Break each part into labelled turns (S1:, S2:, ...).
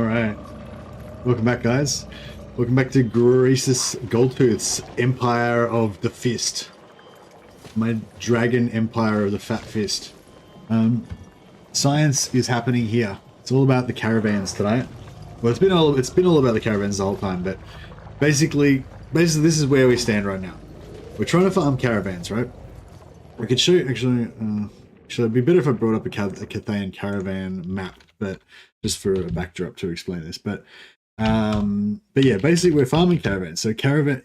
S1: All right, welcome back, guys. Welcome back to Greasus Goldtooth's Empire of the Fist. My dragon empire of the Fat Fist. Science is happening here. It's all about the caravans tonight. Well, it's been all about the caravans the whole time, but basically this is where we stand right now. We're trying to farm caravans, right? We could show you, actually, it'd be better if I brought up a Cathay and Caravan map, but just for a backdrop to explain this. But yeah, basically we're farming caravans. So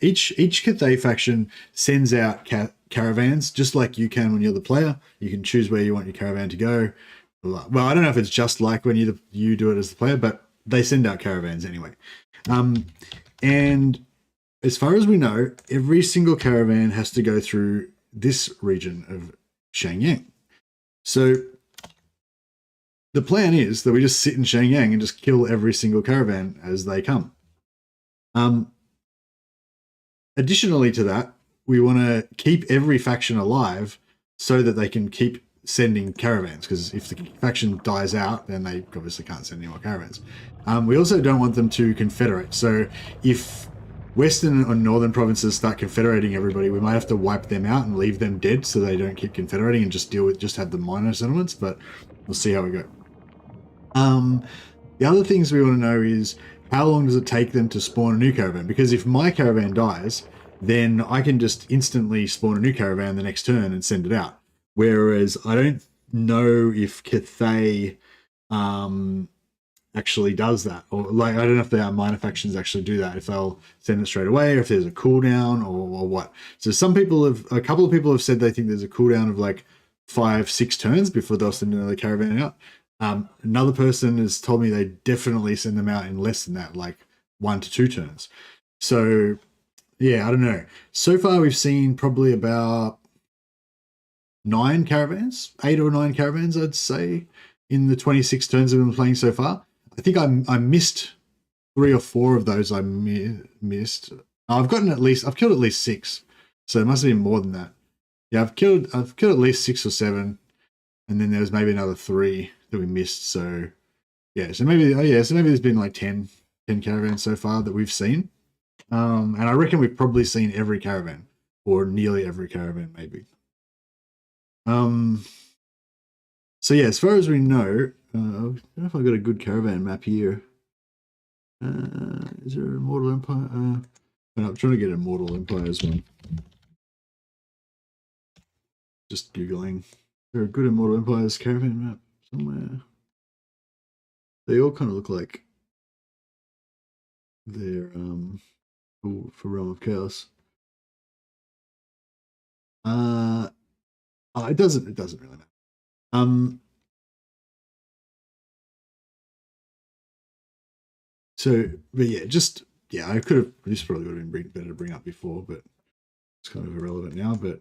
S1: each Cathay faction sends out caravans, just like you can when you're the player. You can choose where you want your caravan to go. Well, I don't know if it's just like when you do it as the player, but they send out caravans anyway. And as far as we know, every single caravan has to go through this region of Shenyang. So the plan is that we just sit in Shenyang and just kill every single caravan as they come. Additionally to that, we want to keep every faction alive so that they can keep sending caravans, because if the faction dies out, then they obviously can't send any more caravans. We also don't want them to confederate. So if Western or Northern provinces start confederating everybody, we might have to wipe them out and leave them dead so they don't keep confederating and just have the minor settlements, but we'll see how we go. The other things we want to know is how long does it take them to spawn a new caravan? Because if my caravan dies, then I can just instantly spawn a new caravan the next turn and send it out. Whereas I don't know if Cathay actually does that, or like I don't know if the minor factions actually do that, if they'll send it straight away, or if there's a cooldown or what. So a couple of people have said they think there's a cooldown of like 5-6 turns before they'll send another caravan out. Another person has told me they definitely send them out in less than that, like 1 to 2 turns. So yeah, I don't know. So far we've seen probably about 9 caravans, 8 or 9 caravans, I'd say, in the 26 turns I've been playing so far. I think I missed 3 or 4 of those. I missed. I've killed at least 6, so it must have been more than that. Yeah, I've killed at least 6 or 7, and then there was maybe another 3 that we missed. So yeah, so maybe there's been like 10 caravans so far that we've seen, and I reckon we've probably seen every caravan, or nearly every caravan, maybe. So yeah, as far as we know, I don't know if I've got a good caravan map here. Is there an Immortal Empire? I'm trying to get Immortal Empires one. Just Googling. Is there a good Immortal Empires caravan map somewhere? They all kind of look like they're for Realm of Chaos. It doesn't really matter. So, but yeah, I could have, this probably would have been better to bring up before, but it's kind of irrelevant now. But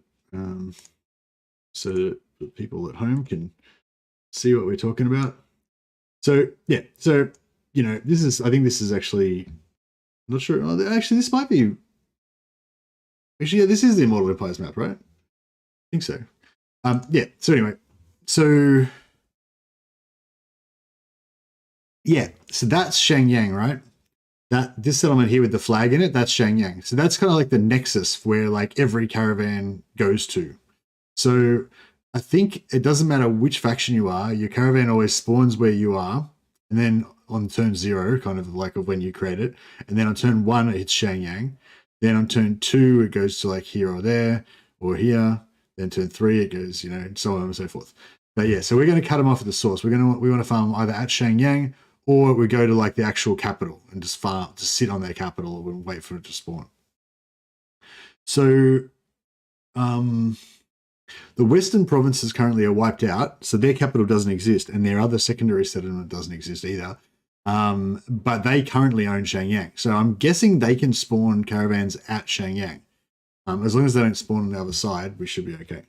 S1: so that people at home can see what we're talking about. So yeah, so I think this is actually, I'm not sure. Actually, this might be. Actually, yeah, this is the Immortal Empires map, right? I think so. Yeah. So anyway, so yeah, so that's Shenyang, right? This settlement here with the flag in it, that's Shenyang. So that's kind of like the nexus where like every caravan goes to. So I think it doesn't matter which faction you are, your caravan always spawns where you are, and then on turn 0, kind of like of when you create it, and then on turn 1 it hits Shenyang. Then on turn 2 it goes to like here or there or here. Then turn 3 it goes, so on and so forth. But yeah, so we're going to cut them off at the source. We want to farm either at Shenyang, or we go to like the actual capital and just sit on their capital and wait for it to spawn. So the Western provinces currently are wiped out, so their capital doesn't exist, and their other secondary settlement doesn't exist either. But they currently own Shenyang. So I'm guessing they can spawn caravans at Shenyang. As long as they don't spawn on the other side, we should be okay.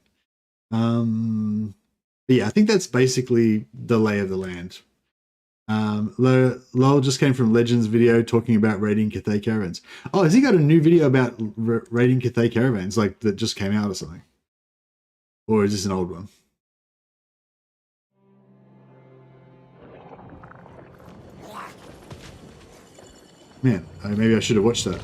S1: But yeah, I think that's basically the lay of the land. Lowell just came from Legends video talking about raiding Cathay caravans. Oh, has he got a new video about raiding Cathay caravans, like that just came out or something? Or is this an old one? Man, maybe I should have watched that.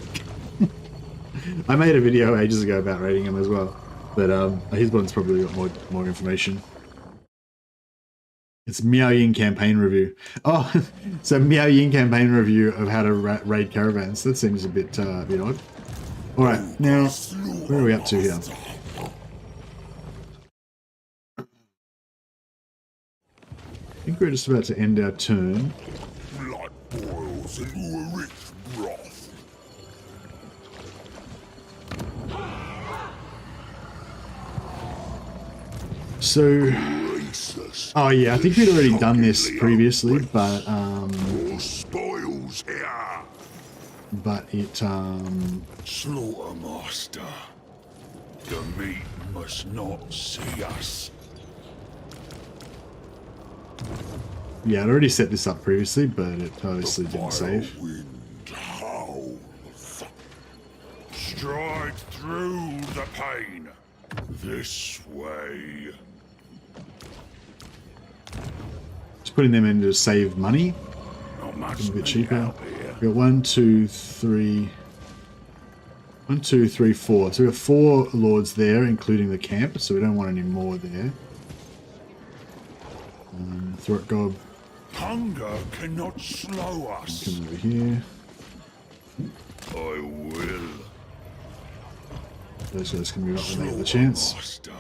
S1: I made a video ages ago about rating him as well, but his one's probably got more information. It's Miao Ying campaign review. Oh, so Miao Ying campaign review of how to raid caravans. That seems a bit odd. All right, now where are we up to here? I think we're just about to end our turn.
S2: Blood boils into a rich broth.
S1: So, oh yeah, I think we'd already done this previously, but
S2: spoils here.
S1: But it
S2: Slaughtermaster, the meat must not see us.
S1: Yeah, I'd already set this up previously, but it obviously didn't save.
S2: Wind howls. Stride through the pain. This way.
S1: Just putting them in to save money.
S2: Not much
S1: A bit cheaper.
S2: here.
S1: We got 1, 2, 3. 1, 2, 3, 4. So we got 4 lords there, including the camp. So we don't want any more there. Throat gob.
S2: Hunger cannot slow us.
S1: Come over here.
S2: I will.
S1: Those guys can move up when they get the chance.
S2: Master.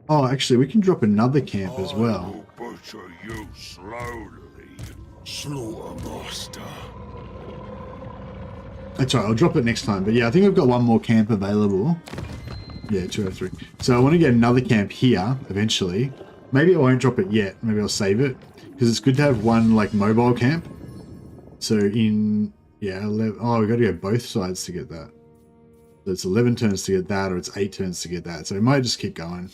S1: Oh, actually, we can drop another camp as
S2: I
S1: well.
S2: will butcher you slowly. Slaughtermaster.
S1: That's right, I'll drop it next time. But yeah, I think I've got one more camp available. Yeah, 203. So I want to get another camp here eventually. Maybe I won't drop it yet. Maybe I'll save it. Because it's good to have one, like, mobile camp. So in... Yeah, 11, oh, we've got to go both sides to get that. So it's 11 turns to get that, or it's 8 turns to get that. So we might just keep going.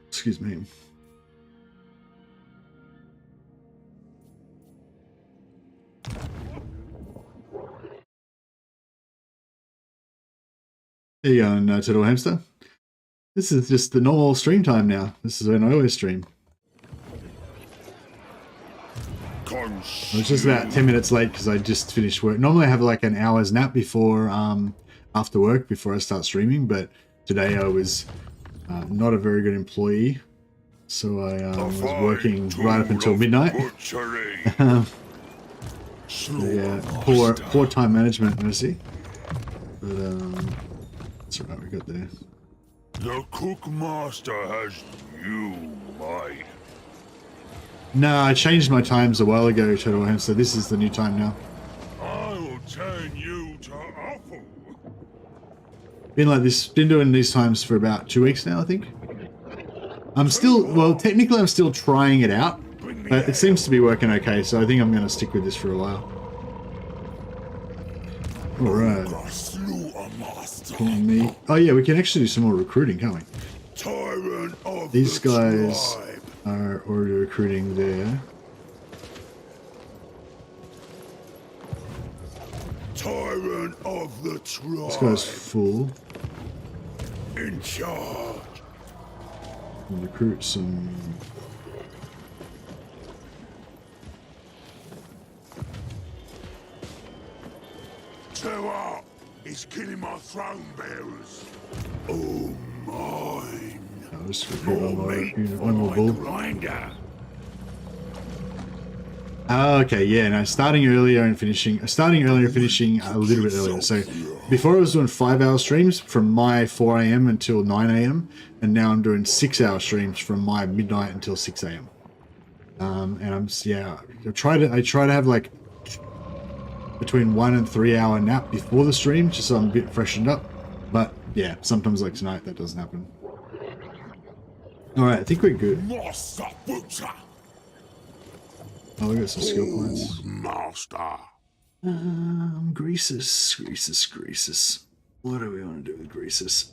S1: Excuse me. There you go, Turtle Hamster. This is just the normal stream time now. This is when I always stream. I was just about 10 minutes late because I just finished work. Normally I have like an hour's nap before, after work, before I start streaming, but today I was not a very good employee. So I was working right up until midnight. Yeah, poor time management, Mercy. But that's right, we got there.
S2: The cookmaster has you, mate.
S1: No, I changed my times a while ago, Turtle Hamster. This is the new time now.
S2: I'll turn you to offal.
S1: Been doing these times for about 2 weeks now, I think. I'm still, well, technically I'm still trying it out, but it seems to be working okay, so I think I'm going to stick with this for a while. Alright. Me. Oh yeah, we can actually do some more recruiting, can't we?
S2: Tyrant of
S1: These
S2: the
S1: guys
S2: tribe.
S1: are already recruiting there.
S2: Tyrant of the tribe.
S1: This guy's full.
S2: In charge.
S1: We'll recruit some.
S2: Terror is killing my throne bearers. Oh, mine.
S1: I'll just recruit one more bull.
S2: Grinder.
S1: Oh, okay, yeah, no, starting earlier and finishing a little bit earlier. So before I was doing 5-hour streams from my 4 AM until 9 AM, and now I'm doing 6-hour streams from my midnight until 6 AM. And I try to have like between 1 and 3 hour nap before the stream, just so I'm a bit freshened up. But yeah, sometimes like tonight that doesn't happen. All right, I think we're good.
S2: Master Butcher.
S1: Oh, we got some skill points.
S2: Master.
S1: Greasus. What do we want to do with Greasus?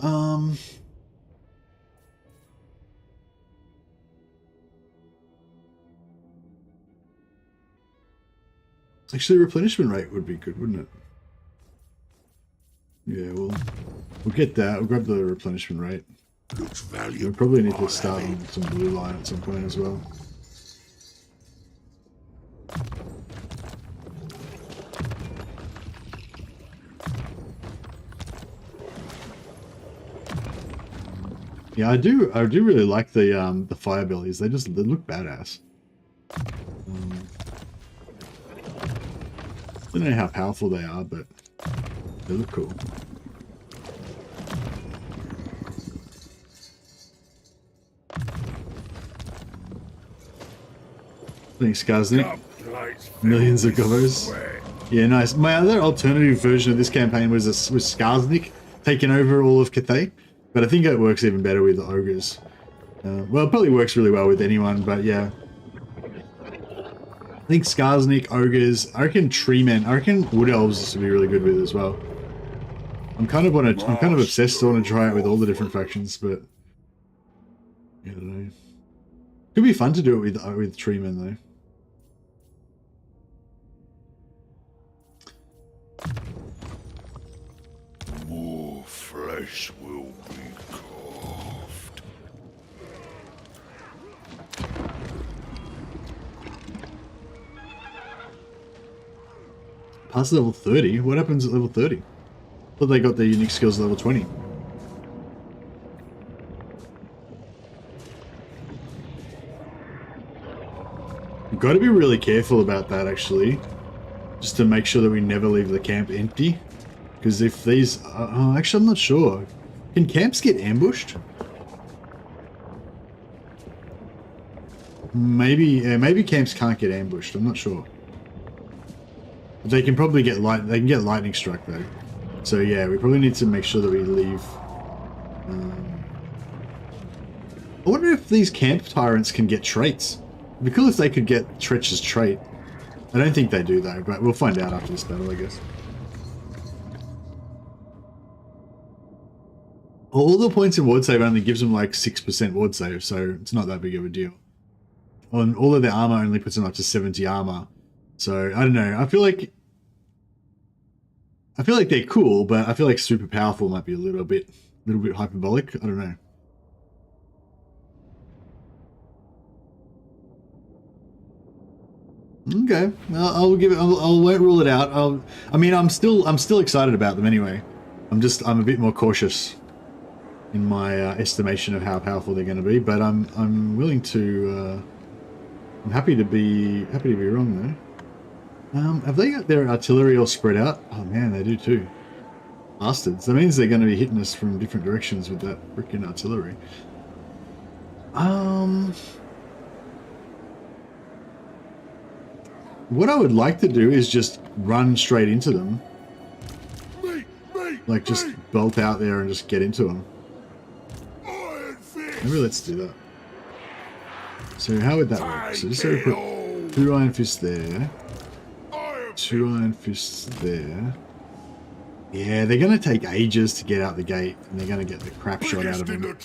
S1: Actually, replenishment rate would be good, wouldn't it? We'll get that. We'll grab the replenishment rate.
S2: Looks valuable.
S1: We probably need to start on some blue line at some point as well. Yeah, I do really like the fire bellies. They look badass. Don't know how powerful they are, but they look cool. Thanks, Skarsnik. Millions of gobos. Yeah, nice. My other alternative version of this campaign was Skarsnik taking over all of Cathay, but I think it works even better with the ogres. Well, it probably works really well with anyone, but yeah. I think Skarsnik, ogres, I reckon treemen, I reckon wood elves this would be really good with as well. I'm kind of obsessed. I want to try it with all the different factions, but yeah, I don't know. Could be fun to do it with treemen though.
S2: More flesh will be carved.
S1: Past level 30? What happens at level 30? I thought they got their unique skills at level 20. We've got to be really careful about that actually. Just to make sure that we never leave the camp empty. Because if these... actually, I'm not sure. Can camps get ambushed? Maybe camps can't get ambushed. I'm not sure. But they can probably get They can get lightning struck though. So yeah, we probably need to make sure that we leave. I wonder if these camp tyrants can get traits. It'd be cool if they could get Tretch's trait. I don't think they do though, but we'll find out after this battle, I guess. All the points in ward save only gives them like 6% ward save, so it's not that big of a deal. On all of their armor only puts them up to 70 armor. So I don't know. I feel like they're cool, but I feel like super powerful might be a little bit hyperbolic. I don't know. Okay, I'll give it. I won't rule it out. I mean, I'm still excited about them anyway. I'm a bit more cautious in my estimation of how powerful they're going to be, but I'm willing to. I'm happy to be wrong though. Have they got their artillery all spread out? Oh man, they do too. Bastards. That means they're going to be hitting us from different directions with that freaking artillery. What I would like to do is just run straight into them. Like just bolt out there and just get into them. Maybe let's do that. So how would that work? So just so we put 2 iron fists there. 2 iron fists there. Yeah, they're going to take ages to get out the gate, and they're going to get the crap shot out of them.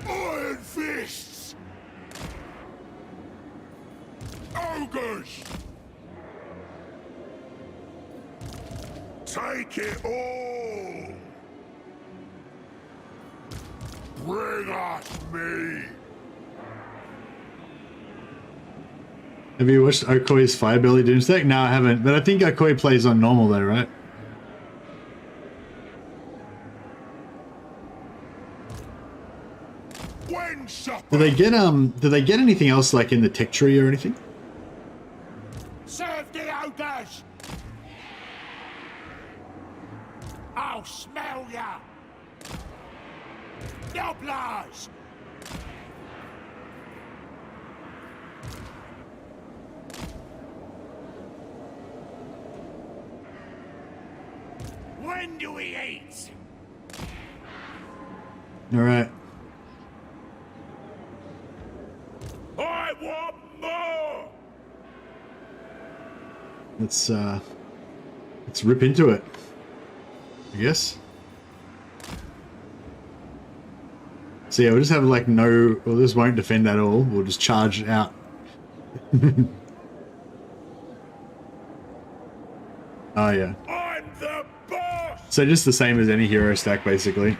S2: Iron fists! Ogres! Take it all! Bring us me!
S1: Have you watched Okoi's Firebelly Doomstack? No, I haven't, but I think Okoi plays on normal though, right? Do they get anything else like in the tech tree or anything?
S2: Serve the ogres! I'll smell ya! Nobblers! When do we eat?
S1: All right.
S2: I want more!
S1: Let's rip into it, I guess. So yeah, we'll just have like no, well, this won't defend at all. We'll just charge out. Oh yeah.
S2: I'm the boss!
S1: So just the same as any hero stack, basically.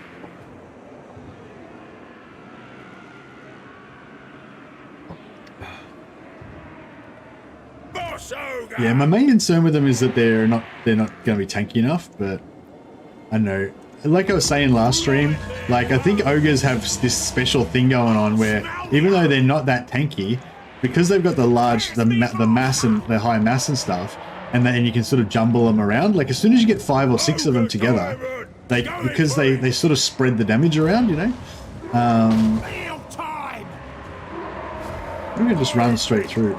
S2: Boss Ogre!
S1: Yeah, my main concern with them is that they're not going to be tanky enough, but I don't know. Like I was saying last stream, like I think ogres have this special thing going on where even though they're not that tanky, because they've got the mass and the high mass and stuff, and you can sort of jumble them around. Like as soon as you get 5 or 6 of them together, because they sort of spread the damage around, you know. I'm gonna just run straight through.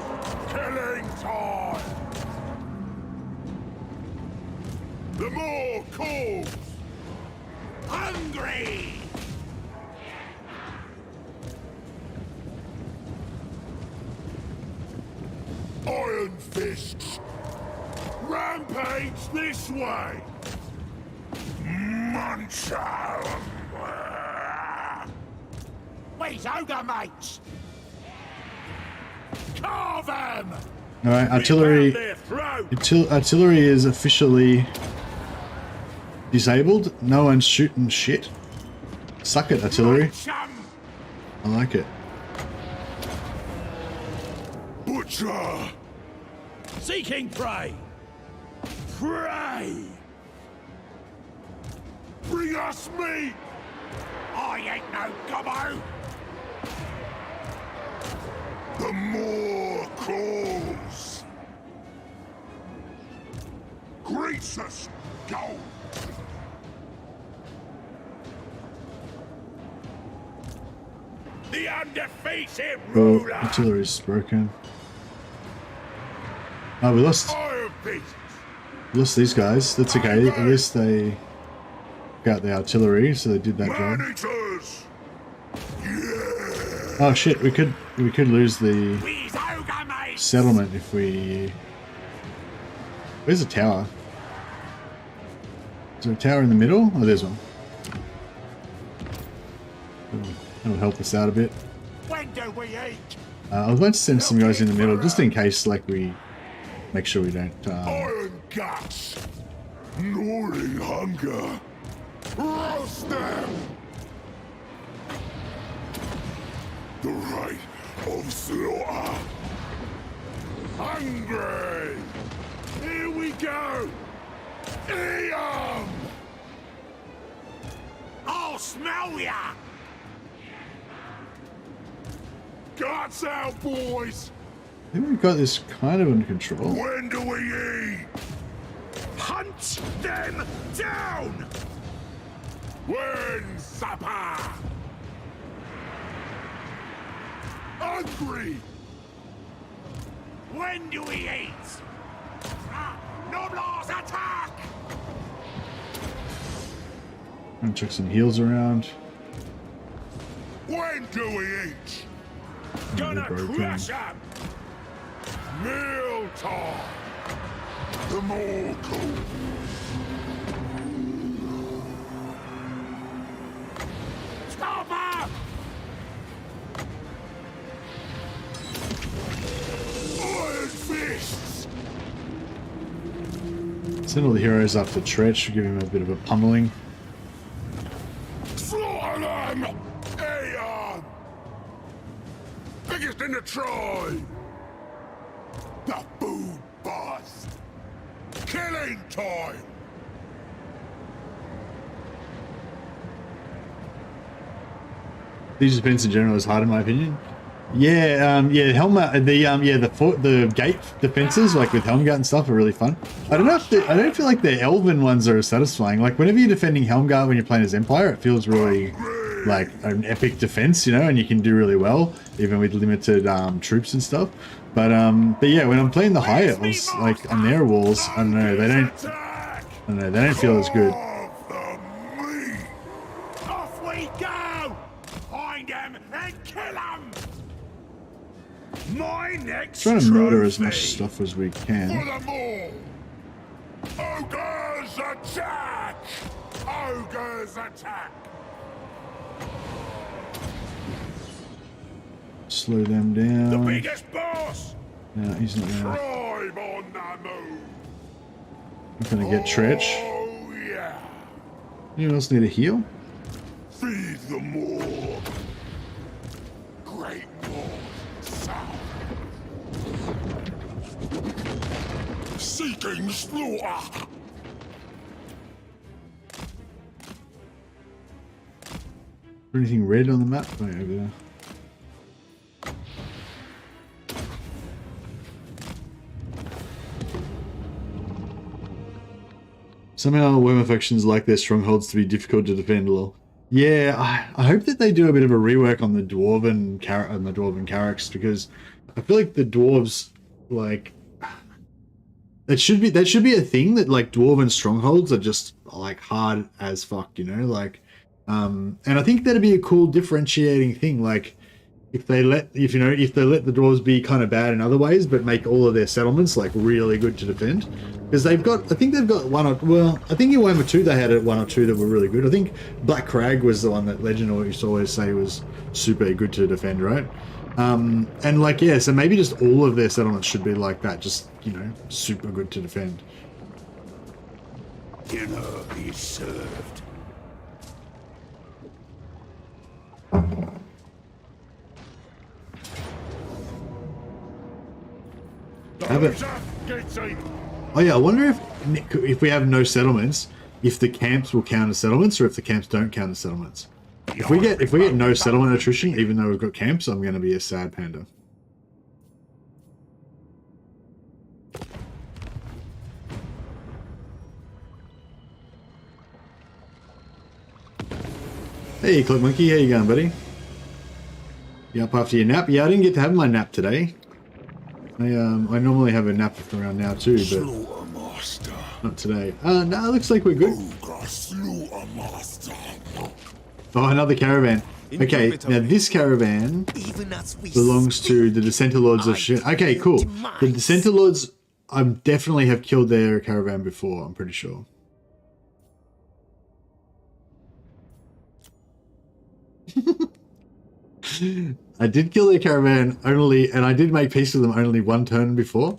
S2: Killing time! The more calls! Hungry! Iron fists! Rampage this way! Muncher! Where's Ogre, mates? Carve them!
S1: Alright, artillery is officially disabled. No one's shooting shit. Suck it, artillery. I like it.
S2: Butcher! Seeking prey! Prey! Bring us meat! I ain't no gobbo! The more calls! Greasus, go! The undefeated
S1: Oh,
S2: ruler!
S1: artillery's broken. Oh, we lost these guys. That's okay. At least they got the artillery, so they did that job.
S2: Yeah.
S1: Oh shit, we could lose the settlement if we... Where's the tower? Is there a tower in the middle? Oh, there's one. That'll help us out a bit.
S2: When do we eat?
S1: I was going to send some guys in the middle, just in case, like, we make sure we don't...
S2: Iron guts! Gnawing hunger! Roast them! The right of slaughter! Hungry! Here we go! Eat 'em! I'll smell ya! Guts out, boys!
S1: I think we've got this kind of under control.
S2: When do we eat? Hunt them down! When, supper? Hungry! When do we eat? Noblars attack!
S1: And check some heals around.
S2: When do we eat?
S1: Gonna
S2: crush 'em! Meal time! The more cool! Stop her! Iron fists!
S1: Send all the heroes up to Tretch, give him a bit of a pummeling.
S2: Slaughter them! Aeon! Biggest in the tribe! The food bust! Killing time!
S1: These defense in general is hard in my opinion. Yeah, the gate defenses like with Helmgut and stuff are really fun. I don't feel like the elven ones are as satisfying. Like whenever you're defending Helmgut when you're playing as Empire, it feels really like an epic defense, you know, and you can do really well even with limited troops and stuff. But yeah, when I'm playing the high elves, like on their walls, I don't know, they don't feel as good.
S2: Off we go! Find them and kill them! My next
S1: Trying to murder as much
S2: trophy
S1: stuff as we can.
S2: for them all! Ogres attack! Ogres attack!
S1: Slow them
S2: The
S1: down.
S2: biggest boss!
S1: No, he's not there.
S2: Drive on the move!
S1: I'm gonna get Tretch.
S2: Oh yeah!
S1: Anyone else need a heal?
S2: Feed the more! Great North South! Seeking slaughter!
S1: Anything red on the map? Oh, yeah, over there. Somehow Warhammer factions like their strongholds to be difficult to defend. Lol. Yeah, I hope that they do a bit of a rework on the dwarven characters, because I feel like the dwarves, like, that should be a thing, that like dwarven strongholds are just like hard as fuck, you know, like, and I think that'd be a cool differentiating thing, like if they let the dwarves be kind of bad in other ways, but make all of their settlements like really good to defend. Because I think they've got one or, well, I think in Warhammer 2 they had one or two that were really good. I think Black Crag was the one that Legend used to always say was super good to defend, right? And like, yeah, so maybe just all of their settlements should be like that, just, you know, super good to defend.
S2: Dinner is served.
S1: Oh yeah, I wonder if we have no settlements, if the camps will count as settlements, or if the camps don't count as settlements. If we get no settlement attrition, even though we've got camps, I'm going to be a sad panda. Hey, Click Monkey, how you going, buddy? You up after your nap? Yeah, I didn't get to have my nap today. I normally have a nap around now too, but not today. No, it looks like we're good. Oh, another caravan. Okay, now this caravan belongs to the Dissenter Lords of Shit. Okay, cool. The Dissenter Lords, I definitely have killed their caravan before, I'm pretty sure. I did kill their caravan only, and I did make peace with them only one turn before.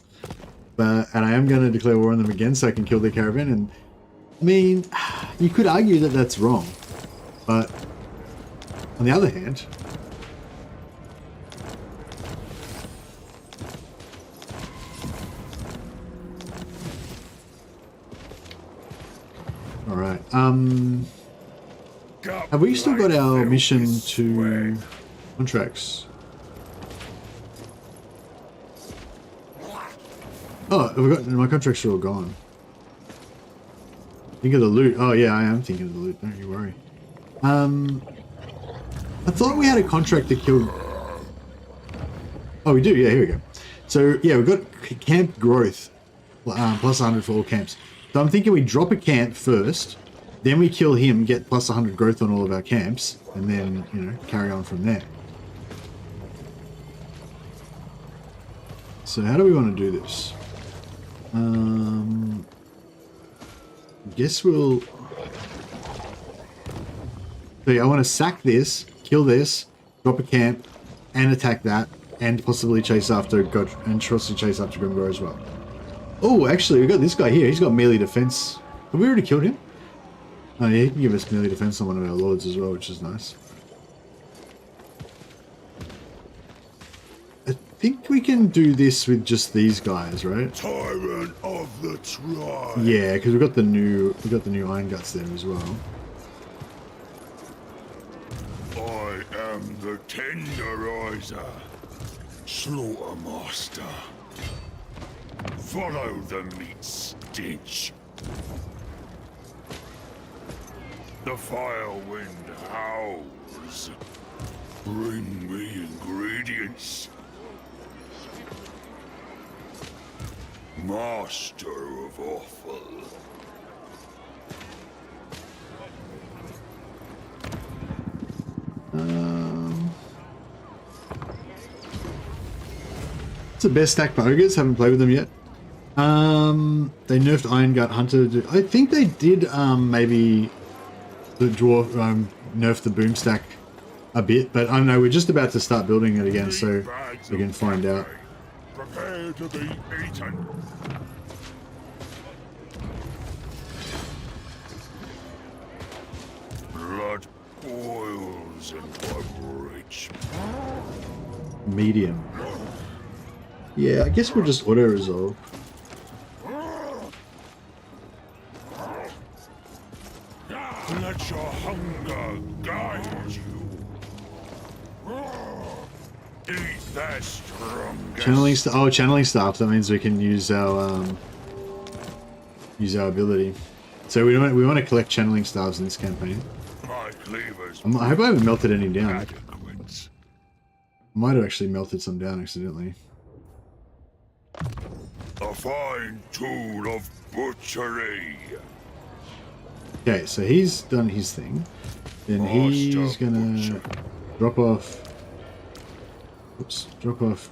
S1: And I am going to declare war on them again so I can kill their caravan. And I mean, you could argue that that's wrong, but on the other hand, all right. Have we still got our mission to contracts? Oh, my contracts are all gone. Think of the loot. Oh yeah, I am thinking of the loot. Don't you worry. I thought we had a contract that killed. Oh, we do. Yeah, here we go. So yeah, we've got camp growth plus 100 for all camps. So I'm thinking we drop a camp first, then we kill him, get plus 100 growth on all of our camps, and then, you know, carry on from there. So how do we want to do this? I guess we'll... So yeah, I want to sack this, kill this, drop a camp, and attack that, and possibly chase after God, and possibly chase after Grimgor as well. Oh, actually, we got this guy here. He's got melee defense. Have we already killed him? Oh yeah, he can give us melee defense on one of our lords as well, which is nice. I think we can do this with just these guys, right?
S2: Tyrant of the tribe.
S1: Yeah, because we've got the new Iron Guts there as well.
S2: I am the tenderizer, slaughtermaster. Follow the meat stench. The fire wind howls. Bring me ingredients. Master of offal.
S1: It's the best stack for ogres. Haven't played with them yet. They nerfed Iron Gut Hunter. I think they did maybe the dwarf nerf the boom stack a bit, but I don't know, we're just about to start building it again, so we can find out.
S2: Prepare to be eaten. Blood boils into a breach.
S1: Medium. Yeah, I guess we'll just auto resolve.
S2: Let your hunger guide you. Eat that strongest.
S1: Channeling channeling staff. That means we can use our ability. So we want to collect channeling staffs in this campaign.
S2: My cleavers.
S1: I hope I haven't melted any down. I
S2: adequate.
S1: might have actually melted some down accidentally.
S2: A fine tool of butchery.
S1: Okay, so he's done his thing. Then he's gonna drop off. Oops, drop off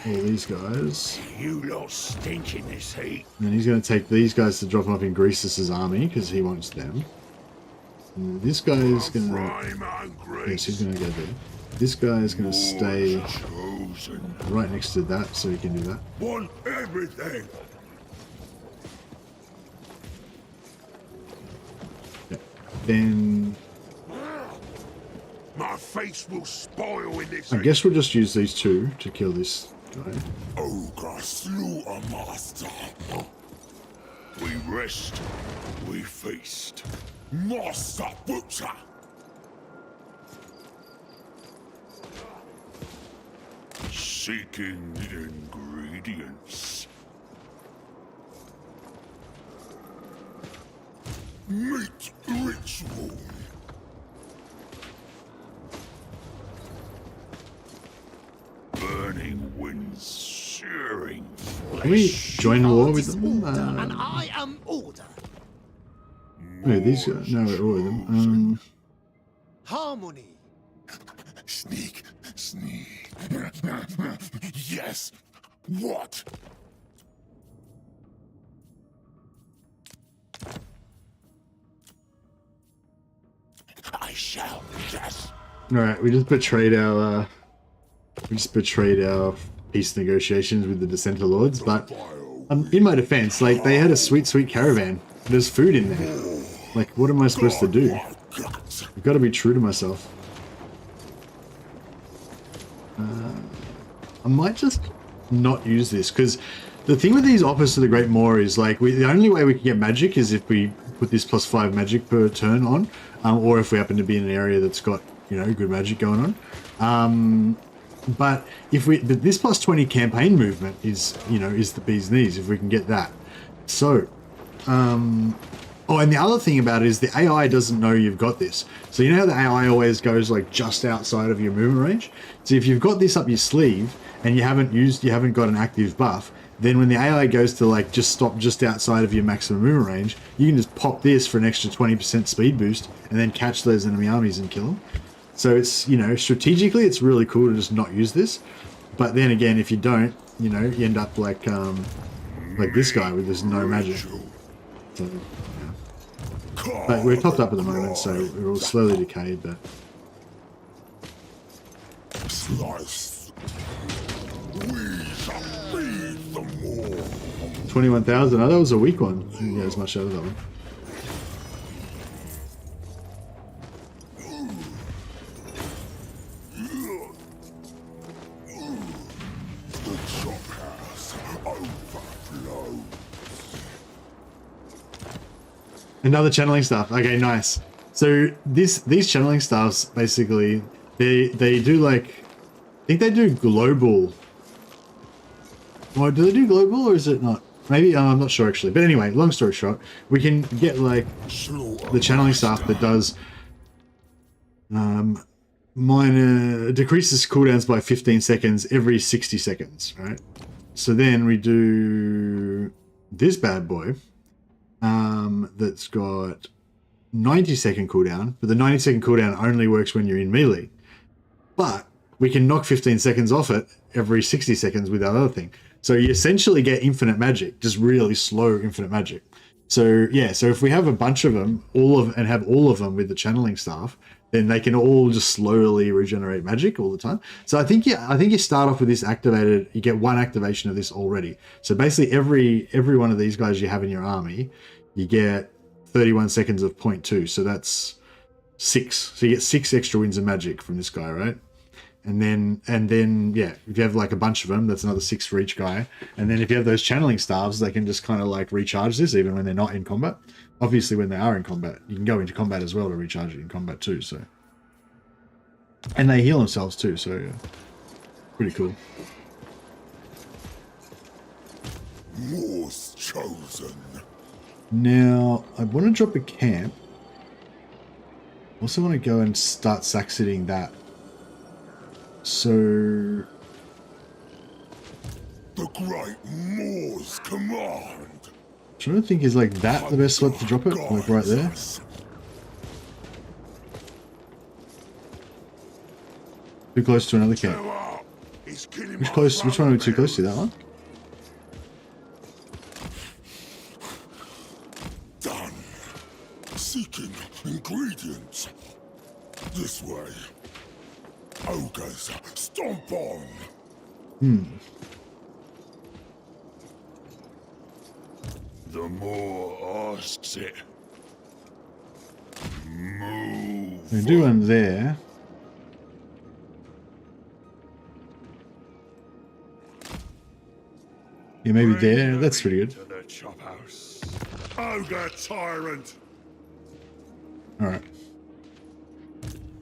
S1: all these guys.
S2: You lot stink in this heat.
S1: And then he's gonna take these guys to drop them off in Greasus's army because he wants them. And this guy is gonna. Yes, he's gonna go there. This guy is gonna stay right next to that, so he can do that.
S2: Want everything.
S1: Then
S2: My face will spoil in this.
S1: I guess we'll just use these two to kill this guy.
S2: Ogre slew a master. We rest, we feast. Master butcher. Seeking ingredients. Meat ritual. Burning winds searing.
S1: Can we join war with them?
S3: And I am order.
S1: Wait, these guys? No, all of them.
S3: Harmony.
S2: Sneak, sneak. Yes. What? I shall. Yes.
S1: All right, we just betrayed our peace negotiations with the Dissenter Lords, but in my defense, like, they had a sweet Caravan. There's food in there. Like, what am I supposed to do? I've got to be true to myself. I might just not use this, because the thing with these Offers to the Great Moor is, like, the only way we can get magic is if we put this +5 magic per turn on, or if we happen to be in an area that's got, you know, good magic going on. But this +20 campaign movement is, you know, is the bee's knees if we can get that. So, oh, and the other thing about it is the AI doesn't know you've got this. So you know how the AI always goes like just outside of your movement range? So if you've got this up your sleeve and you haven't got an active buff, then when the AI goes to like just stop just outside of your maximum movement range, you can just pop this for an extra 20% speed boost and then catch those enemy armies and kill them. So it's, you know, strategically it's really cool to just not use this. But then again, if you don't, you know, you end up like this guy with this no magic. So, yeah. But we're topped up at the moment, so we're all slowly decayed, but...
S2: Slice. We shall feed them all.
S1: 21,000. Oh, that was a weak one. Didn't get as much out of that one. Another channeling staff. Okay, nice. So these channeling staffs basically they do like, I think they do global. Or do they do global or is it not? Maybe I'm not sure actually. But anyway, long story short, we can get like the channeling staff that does decreases cooldowns by 15 seconds every 60 seconds, right? So then we do this bad boy. That's got 90-second cooldown, but the 90-second cooldown only works when you're in melee. But we can knock 15 seconds off it every 60 seconds with that other thing. So you essentially get infinite magic, just really slow infinite magic. So yeah, so if we have a bunch of them, and have all of them with the channeling staff, then they can all just slowly regenerate magic all the time. So I think you start off with this activated. You get one activation of this already. So basically, every one of these guys you have in your army, you get 31 seconds of 0.2. So that's 6. So you get 6 extra winds of magic from this guy, right? And then yeah, if you have like a bunch of them, that's another 6 for each guy. And then if you have those channeling staves, they can just kind of like recharge this even when they're not in combat. Obviously, when they are in combat, you can go into combat as well to recharge it in combat too. So, and they heal themselves too. So, yeah. Pretty cool.
S2: More's chosen.
S1: Now, I want to drop a camp. I also want to go and start sack-sitting that. So,
S2: The great More's command.
S1: I'm trying to think, is like that the best spot to drop it? Like right there? Too close to another camp. Which one are we too close to? That one?
S2: Done. Seeking ingredients. This way. Ogres, stomp on. The more asks it. Move.
S1: We do one there. Yeah, maybe there. That's pretty good.
S2: To the chop house. Ogre tyrant.
S1: All right.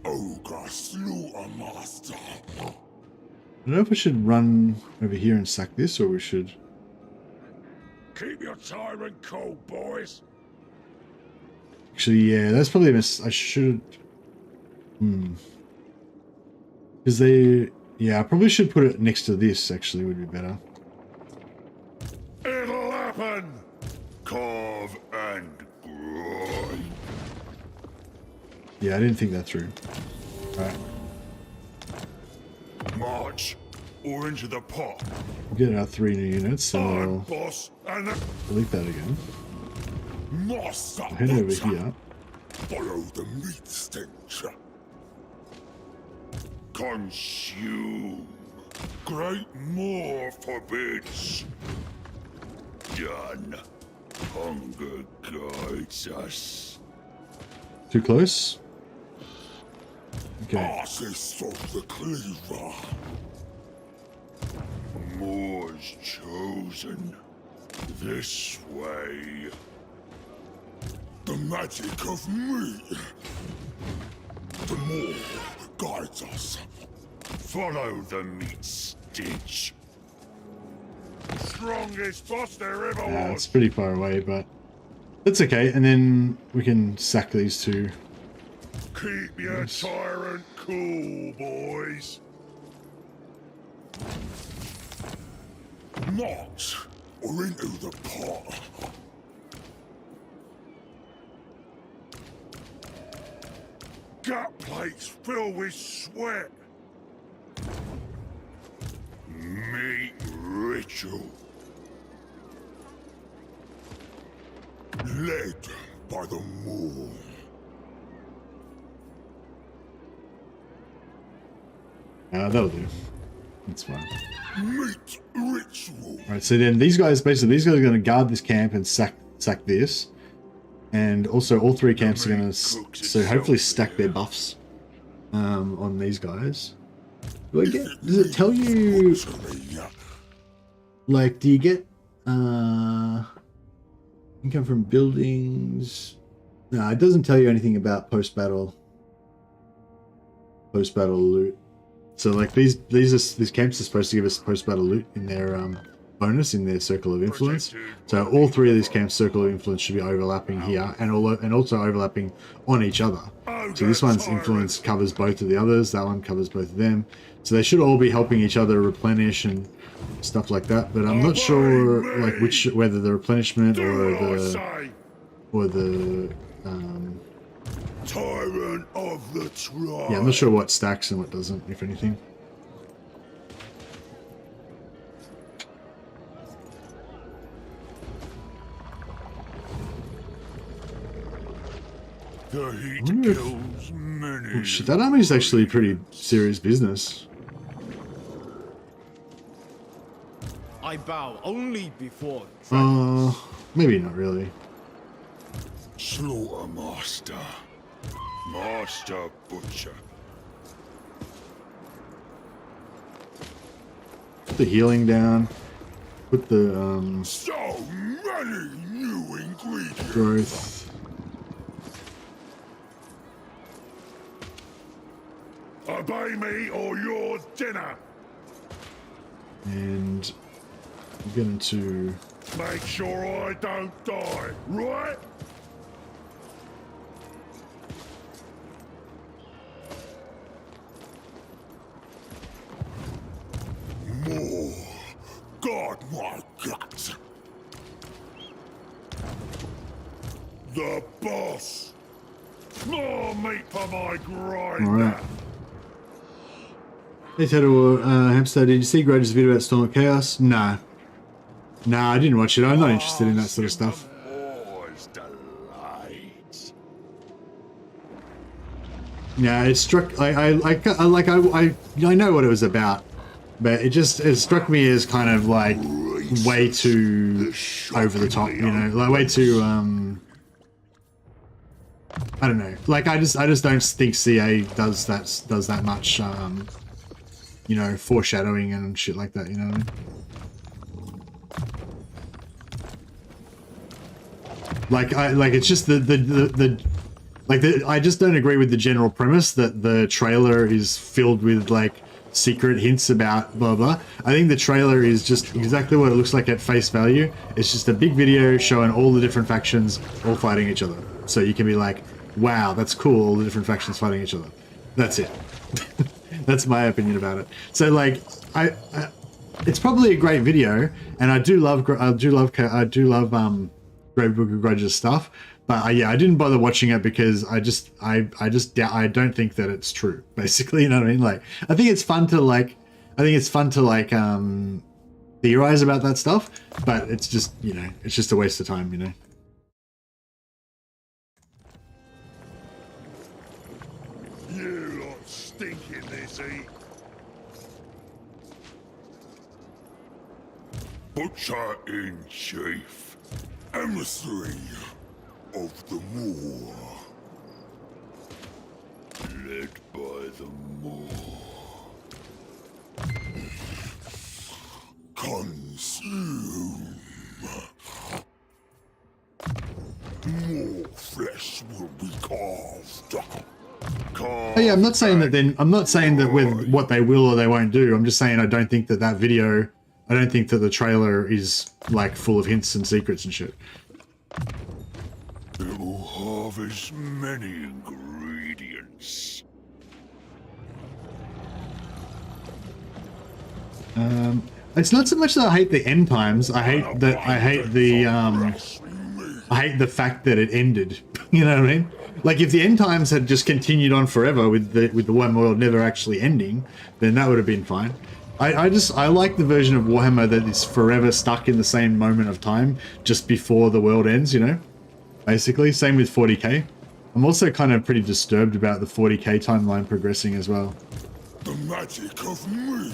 S2: Ogre slaughter master.
S1: I don't know if we should run over here and sack this, or we should.
S2: Keep your tyrant cool, boys.
S1: Actually, yeah, that's probably a miss. I should. Because they. Yeah, I probably should put it next to this, actually, would be better.
S2: It'll happen. Carve and grind.
S1: Yeah, I didn't think that through. Alright.
S2: March or into the pot.
S1: We'll get our 3 new units, and
S2: I'm
S1: I'll
S2: boss and the
S1: delete that again.
S2: master.
S1: I'll head over here.
S2: Follow the meat stench. Consume. Great Moor forbids. Done. Hunger guides us.
S1: Too close? Okay.
S2: Artists of the cleaver. Moor's chosen. This way. The magic of meat. The Moor guides us. Follow the meat stench. Strongest boss there ever
S1: Yeah,
S2: was.
S1: it's pretty far away, but that's okay. And then we can sack these 2.
S2: Keep your tyrant cool, boys. Not or into the pot. Gut plates filled with sweat. Meat ritual. Led by the moon.
S1: That'll do. That's fine.
S2: Meat ritual.
S1: Alright, so then these guys, basically, these guys are going to guard this camp and sack this. And also all 3 camps are going to, so hopefully stack their buffs on these guys. Does it tell you, like, do you get income from buildings? No, it doesn't tell you anything about post-battle loot. So like these camps are supposed to give us post-battle loot in their bonus in their circle of influence. So all 3 of these camps' circle of influence should be overlapping here and also overlapping on each other. So this one's influence covers both of the others, that one covers both of them. So they should all be helping each other replenish and stuff like that. But I'm not sure like whether the replenishment or the
S2: Tyrant of the tribe.
S1: yeah, I'm not sure what stacks and what doesn't, if anything.
S2: The heat
S1: wonder if-
S2: kills many.
S1: Oh, shit, that army is actually pretty serious business.
S4: I bow only before.
S1: Maybe not really.
S2: Slaughter master. Master butcher.
S1: Put the healing down. Put the
S2: So many new ingredients.
S1: growth.
S2: Obey me or your dinner.
S1: And I'm going to...
S2: Make sure I don't die, right? More. God, my guts. The boss. More meat for my grinder.
S1: Alright. Hey Tato, Hamster, did you see Greasus' video about Storm of Chaos? Nah. Nah, I didn't watch it. I'm not interested in that sort of stuff.
S2: More's delight.
S1: Yeah, it struck... I know what it was about, but it struck me as kind of like way too over the top, you know, like way too I don't know. Like I just don't think CA does that much you know, foreshadowing and shit like that, you know what I mean? Like it's just I just don't agree with the general premise that the trailer is filled with like secret hints about blah blah. I think the trailer is just exactly what it looks like at face value. It's just a big video showing all the different factions all fighting each other. So you can be like, wow, that's cool, all the different factions fighting each other. That's it. That's my opinion about it. So like it's probably a great video, and I do love Grave Book of Grudges stuff, but yeah, I didn't bother watching it because I don't think that it's true, basically, you know what I mean? Like I think it's fun to theorize about that stuff, but it's just, you know, it's just a waste of time, you know.
S2: You lot stink in this heat. Butcher in chief, emissary of the Moor, led by the Moor. Consume. More flesh will be carved.
S1: Oh, yeah, I'm not saying that with what they will or they won't do. I'm just saying I don't think that video, I don't think that the trailer is like full of hints and secrets and shit.
S2: It will harvest many ingredients.
S1: It's not so much that I hate the end times. I hate the fact that it ended. You know what I mean? Like if the end times had just continued on forever with the one world never actually ending, then that would have been fine. I like the version of Warhammer that is forever stuck in the same moment of time just before the world ends, you know? Basically, same with 40k. I'm also kind of pretty disturbed about the 40k timeline progressing as well.
S2: The magic of me.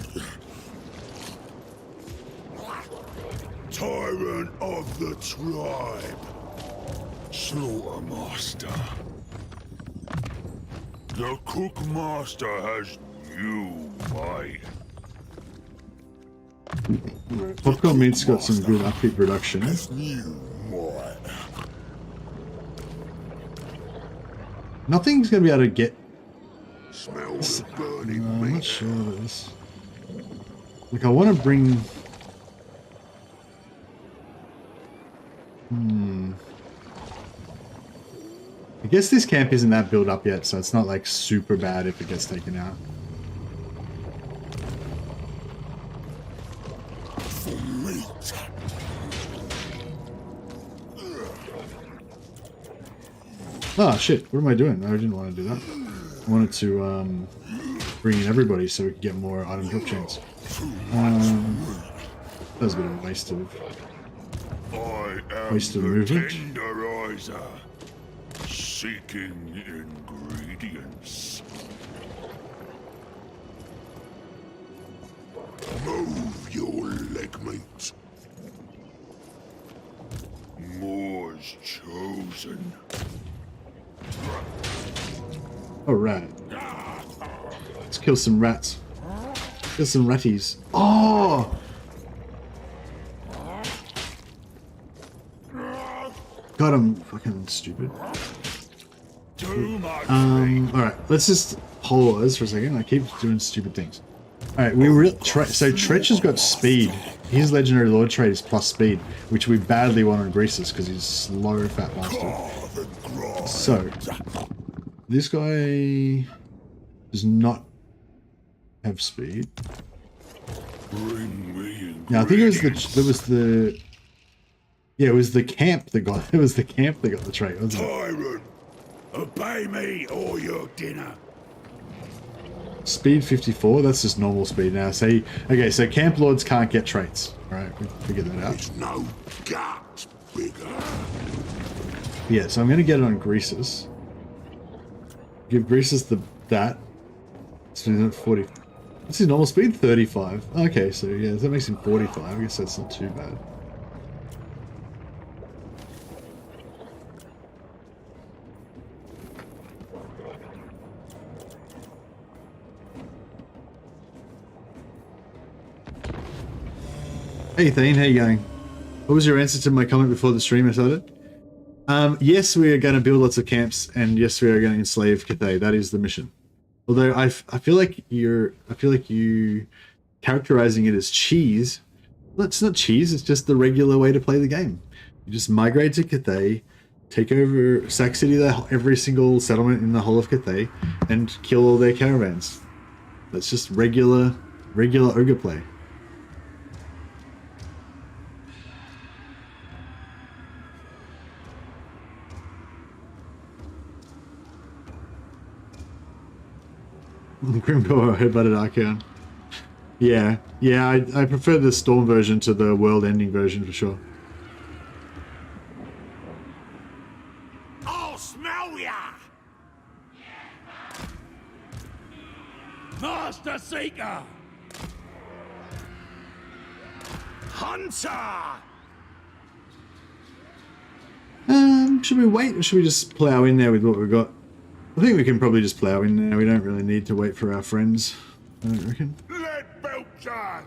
S2: Tyrant of the tribe. Slaughter master. The cook master has new might.
S1: Popcorn Meat's got some good upbeat production.
S2: Has new might.
S1: Nothing's gonna be able to get.
S2: Smells burning
S1: I'm
S2: meat.
S1: not sure of this. Like I want to bring. I guess this camp isn't that built up yet, so it's not like super bad if it gets taken out.
S2: For meat.
S1: Oh shit, what am I doing? I didn't want to do that. I wanted to bring in everybody so we could get more item drop chains. That was a bit of a waste of
S2: I am
S1: Waste of
S2: the
S1: movement.
S2: tenderizer. Seeking ingredients. Move your leg, mate. More's chosen.
S1: All right. Let's kill some rats. Kill some ratties. Oh! God, I'm fucking stupid. Alright, let's just pause for a second. I keep doing stupid things. Alright, so Tretch has got speed. His legendary lord trait is plus speed, which we badly want on Greasus because he's slow fat bastard. So this guy does not have speed. Now I think it was the camp that got the trait, wasn't it?
S2: Tyrant, obey me or your dinner.
S1: Speed 54, that's just normal speed now. So camp lords can't get traits. Alright, we figured that out.
S2: There's no gut bigger.
S1: Yeah, so I'm gonna get it on Greasus. Give Greasus that. So he's at 40. What's his normal speed? 35. Okay, so yeah, that makes him 45. I guess that's not too bad. Hey Thane, how you going? What was your answer to my comment before the stream I started? Yes, we are going to build lots of camps, and yes, we are going to enslave Cathay. That is the mission. Although I feel like you characterizing it as cheese. Well, it's not cheese. It's just the regular way to play the game. You just migrate to Cathay, take over Sac City, every single settlement in the whole of Cathay, and kill all their caravans. That's just regular ogre play. Grimgore headbutted Archeon. Yeah, I prefer the Storm version to the world-ending version for sure.
S2: I'll smell ya! Master Seeker! Hunter!
S1: Should we wait or should we just plow in there with what we've got? I think we can probably just plow in there. We don't really need to wait for our friends, I don't reckon.
S2: Let Belchers!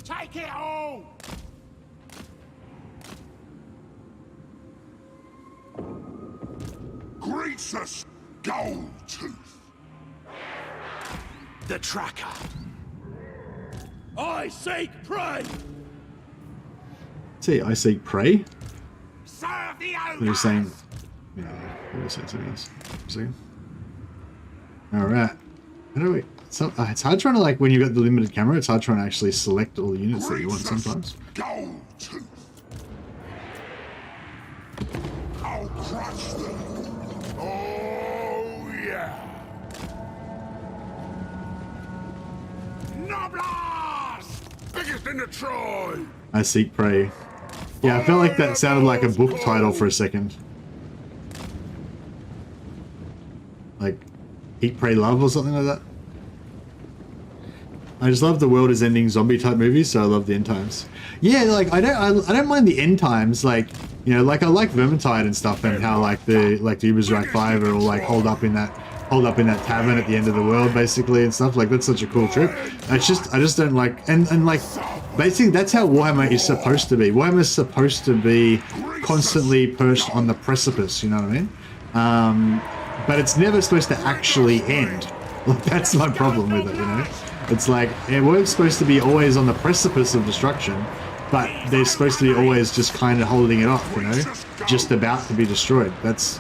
S2: Take it all! Greasus Gold Tooth! The Tracker! I seek prey!
S1: See, I seek prey?
S2: Serve the Ogre!
S1: They're just saying... Yeah, we'll say something else. Alright. How do we... it's hard trying to, like, when you've got the limited camera, it's hard trying to actually select all the units that you want sometimes.
S2: Gold Tooth. I'll crush them. Oh, yeah. Noblars! Biggest in the tribe.
S1: I seek prey. Yeah, I felt like that sounded like a book title for a second. Like, Eat, Pray, Love or something like that. I just love the world is ending zombie type movies, so I love the end times. Yeah, like I don't mind the end times, like, you know, like I like Vermintide and stuff, and how like the Ubersreich 5 are all like holed up in that tavern at the end of the world basically and stuff. Like that's such a cool trip. I just don't like and like basically that's how Warhammer is supposed to be. Warhammer is supposed to be constantly perched on the precipice, you know what I mean? But it's never supposed to actually end. Like, that's my problem with it, you know? It's like, we're supposed to be always on the precipice of destruction, but they're supposed to be always just kind of holding it off, you know? Just about to be destroyed. That's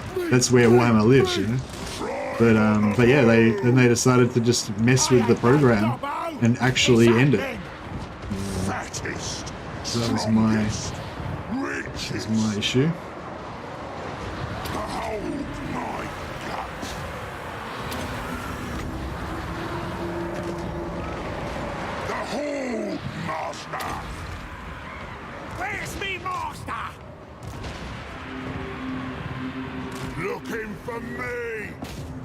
S1: where Warhammer lives, you know? But yeah, then they decided to just mess with the program and actually end it. So that was my issue.
S2: Looking for me.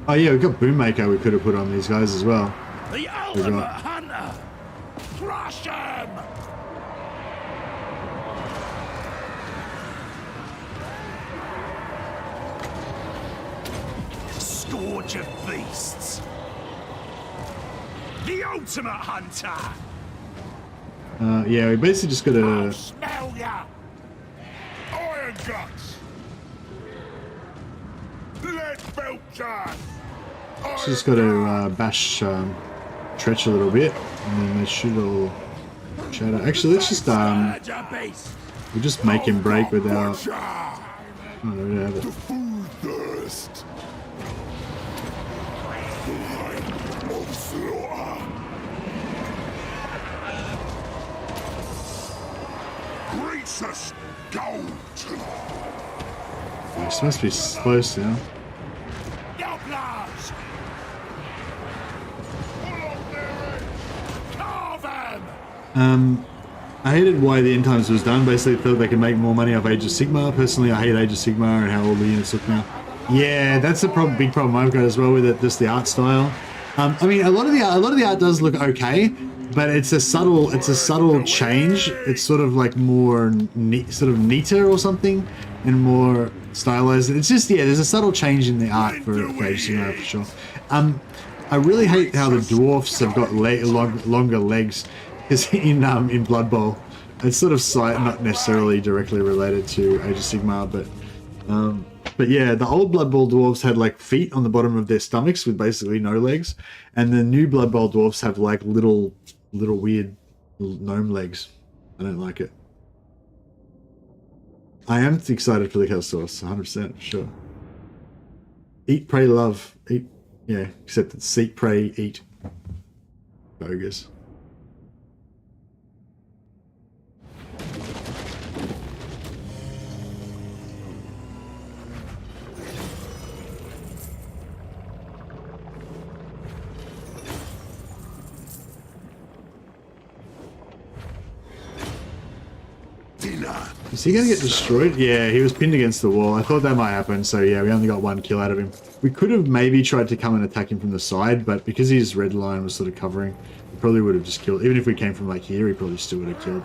S1: Oh yeah, we've got Boommaker we could have put on these guys as well.
S2: The ultimate hunter. Crush him. Scourge of beasts. The ultimate hunter.
S1: Yeah, we basically just gotta.
S2: I'll smell ya. Iron guts. Lead belcher.
S1: Just gotta bash Tretch a little bit, and then they should all shatter. Actually, let's just we'll just make him break without. Oh, no, we don't have it.
S2: Food thirst. Of slaughter. Greasus gold.
S1: This must be close now.
S2: Doublers. Caravan.
S1: I hated why the end times was done. Basically, thought they could make more money off Age of Sigmar. Personally, I hate Age of Sigmar and how all the units look now. Yeah, that's the problem. Big problem I've got as well with it. Just the art style. I mean, a lot of the art does look okay, but it's a subtle change. It's sort of like more sort of neater or something, and more stylized. It's just, yeah, there's a subtle change in the art for Age of Sigmar for sure. I really hate how the dwarfs have got longer legs. Because in Blood Bowl, it's sort of not necessarily directly related to Age of Sigmar, but yeah, the old Blood Bowl dwarves had like feet on the bottom of their stomachs with basically no legs, and the new Blood Bowl dwarves have like little weird gnome legs. I don't like it. I am excited for the Chaos Source, 100% sure. Eat, pray, love. Eat, yeah, except it's seek, pray, eat. Ogres. Is he gonna get destroyed? Yeah, he was pinned against the wall. I thought that might happen, so yeah, we only got one kill out of him. We could have maybe tried to come and attack him from the side, but because his red line was sort of covering, he probably would have just killed. Even if we came from like here, he probably still would have killed.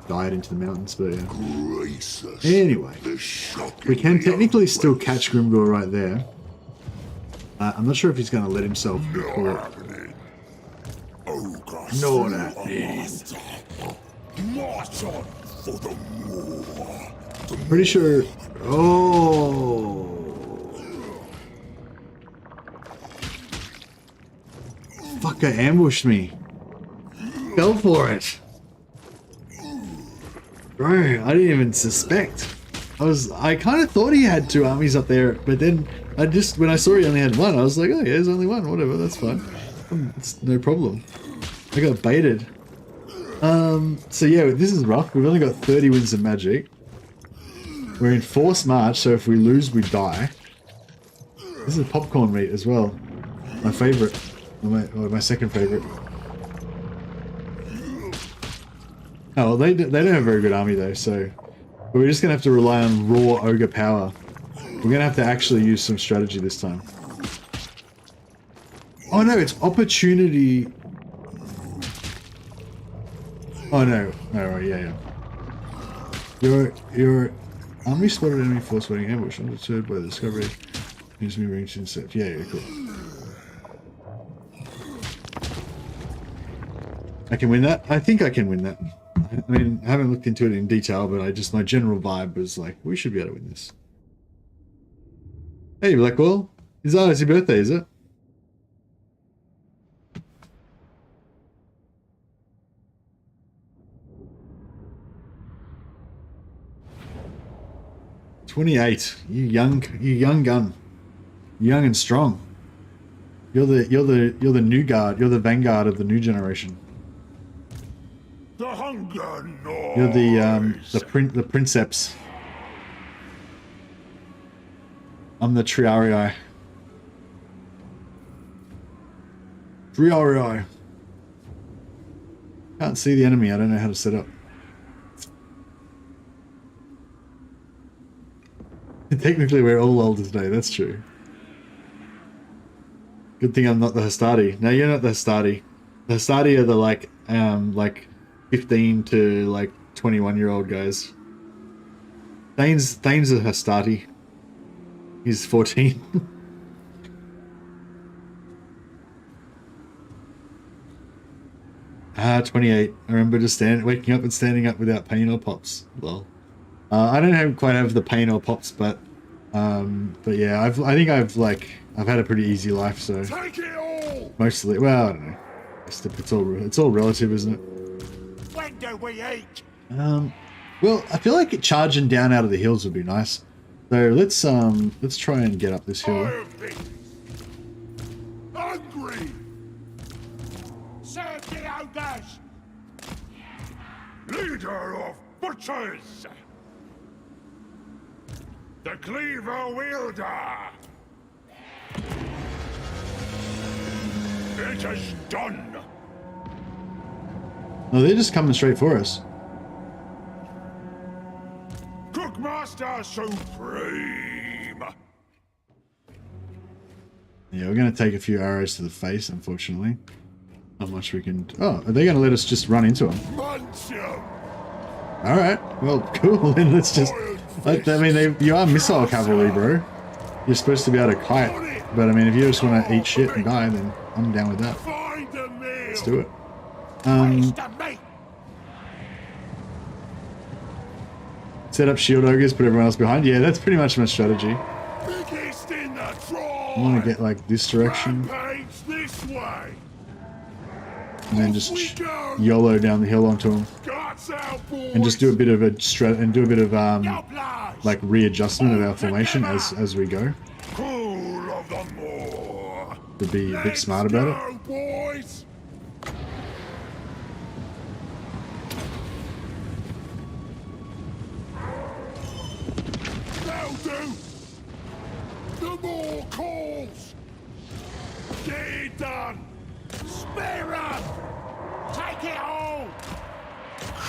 S1: Died into the mountains, but yeah.
S2: Greasus,
S1: anyway, we can technically still catch Grimgor right there. I'm not sure if he's gonna let himself be caught.
S2: Not happening. March on for the war.
S1: Pretty sure. Oh. Fucker ambushed me. Go for it. Bro, I didn't even suspect. I kind of thought he had two armies up there, but then when I saw he only had one, I was like, oh yeah, there's only one, whatever, that's fine. It's no problem. I got baited. So yeah, this is rough. We've only got 30 wins of magic. We're in forced march, so if we lose, we die. This is popcorn meat as well. My favorite. My second favorite. Oh, well, they don't have a very good army though, so... But we're just going to have to rely on raw ogre power. We're going to have to actually use some strategy this time. Oh no, it's opportunity... Oh no, right, yeah. Your army spotted enemy force waiting ambush, undeterred by the discovery. Needs to be ranged intercept. Yeah, cool. I can win that? I think I can win that. I mean, I haven't looked into it in detail, but my general vibe was like, we should be able to win this. Hey, Blackwall. It's your birthday, is it? "28. You young gun. Young and strong. You're the new guard. You're the vanguard of the new generation.
S2: The hunger noise.
S1: You're the princeps. I'm the Triarii. Triarii. Can't see the enemy. I don't know how to set up. Technically, we're all older today. That's true. Good thing I'm not the Hastati. No, you're not the Hastati. The Hastati are the like 15 to like 21-year-old guys. Thane's a Hastati. He's 14. 28. I remember just waking up and standing up without pain or pops. Well, I don't quite have the pain or pops, but yeah, I think I've had a pretty easy life, so
S2: Take it all!
S1: mostly. Well, I don't know. It's all relative, isn't it?
S2: When do we eat?
S1: Well, I feel like charging down out of the hills would be nice. So let's try and get up this hill.
S2: Hungry! Serve the ogres! Leader of butchers! The cleaver wielder! It is done!
S1: No, they're just coming straight for us.
S2: Cookmaster Supreme!
S1: Yeah, we're going to take a few arrows to the face, unfortunately. Not much we can... Oh, are they going to let us just run into them?
S2: Munchum!
S1: Alright, well, cool. Then let's just... I mean, you are missile cavalry, bro. You're supposed to be able to kite. But, I mean, if you just want to eat shit and die, then I'm down with that.
S2: Find a meal!
S1: Let's do it.
S2: Where's the meat?
S1: Set up shield ogres, put everyone else behind. Yeah, that's pretty much my strategy.
S2: Biggest in the tribe!
S1: I want to get, like, this direction.
S2: Rampage this way!
S1: And then just YOLO down the hill onto them.
S2: Guts out, boys!
S1: And just do a bit of
S2: Gobblers!
S1: like readjustment of our formation as we go.
S2: Cool of the moor!
S1: To be a bit smart about it.
S2: Go, boys! That'll do! The more calls! Get it done! Spare 'em! Take it all!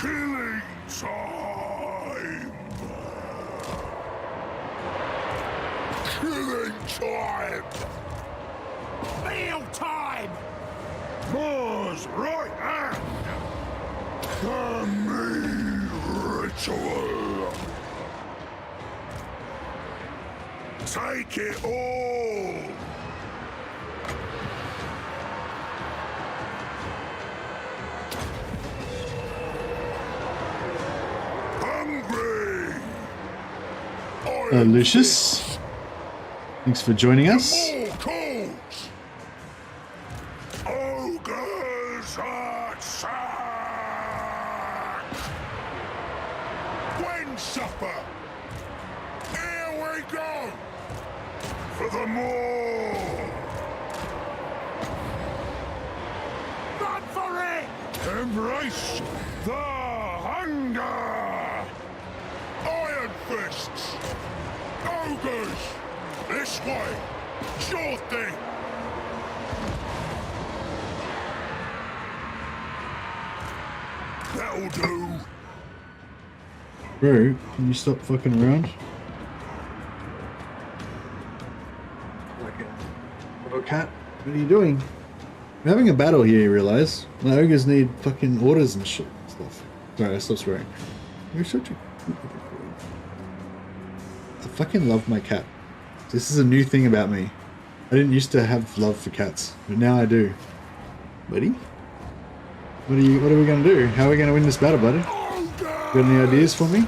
S2: Killing time! Killing time! Meal time! Mars right hand! The meal ritual! Take it all! Hungry!
S1: Lucius, thanks for joining us.
S2: More calls! Ogres attack! When supper! Here we go! For the more! Run for it! Embrace the hunger! Iron fists! Ogres! This way! Sure thing! That'll do!
S1: Bro, can you stop fucking around? Little cat, what are you doing? We're having a battle here, you realise? My ogres need fucking orders and shit stuff. Sorry, I stopped swearing. You're such a... I fucking love my cat. This is a new thing about me. I didn't used to have love for cats, but now I do. Buddy? What are we gonna do? How are we gonna win this battle, buddy? Got any ideas for me?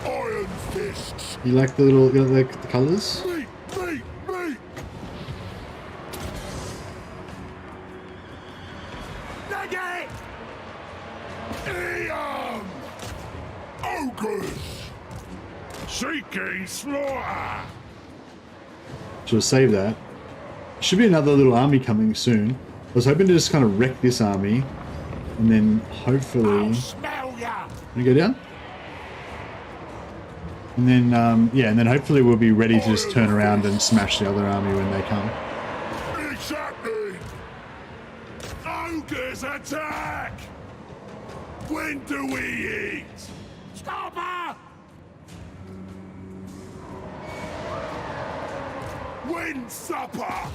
S2: Iron fists!
S1: You like the the colours?
S2: Meat! Meat! Meat! Nugget! Eon! Ogres! Seeking slaughter!
S1: Should save that. Should be another little army coming soon. I was hoping to just kind of wreck this army, and then hopefully...
S2: Smell ya!
S1: Can you go down? And then, yeah, and then hopefully we'll be ready to just turn around and smash the other army when they come.
S2: It's happening! Ogres attack! When do we eat? Stop her! When supper!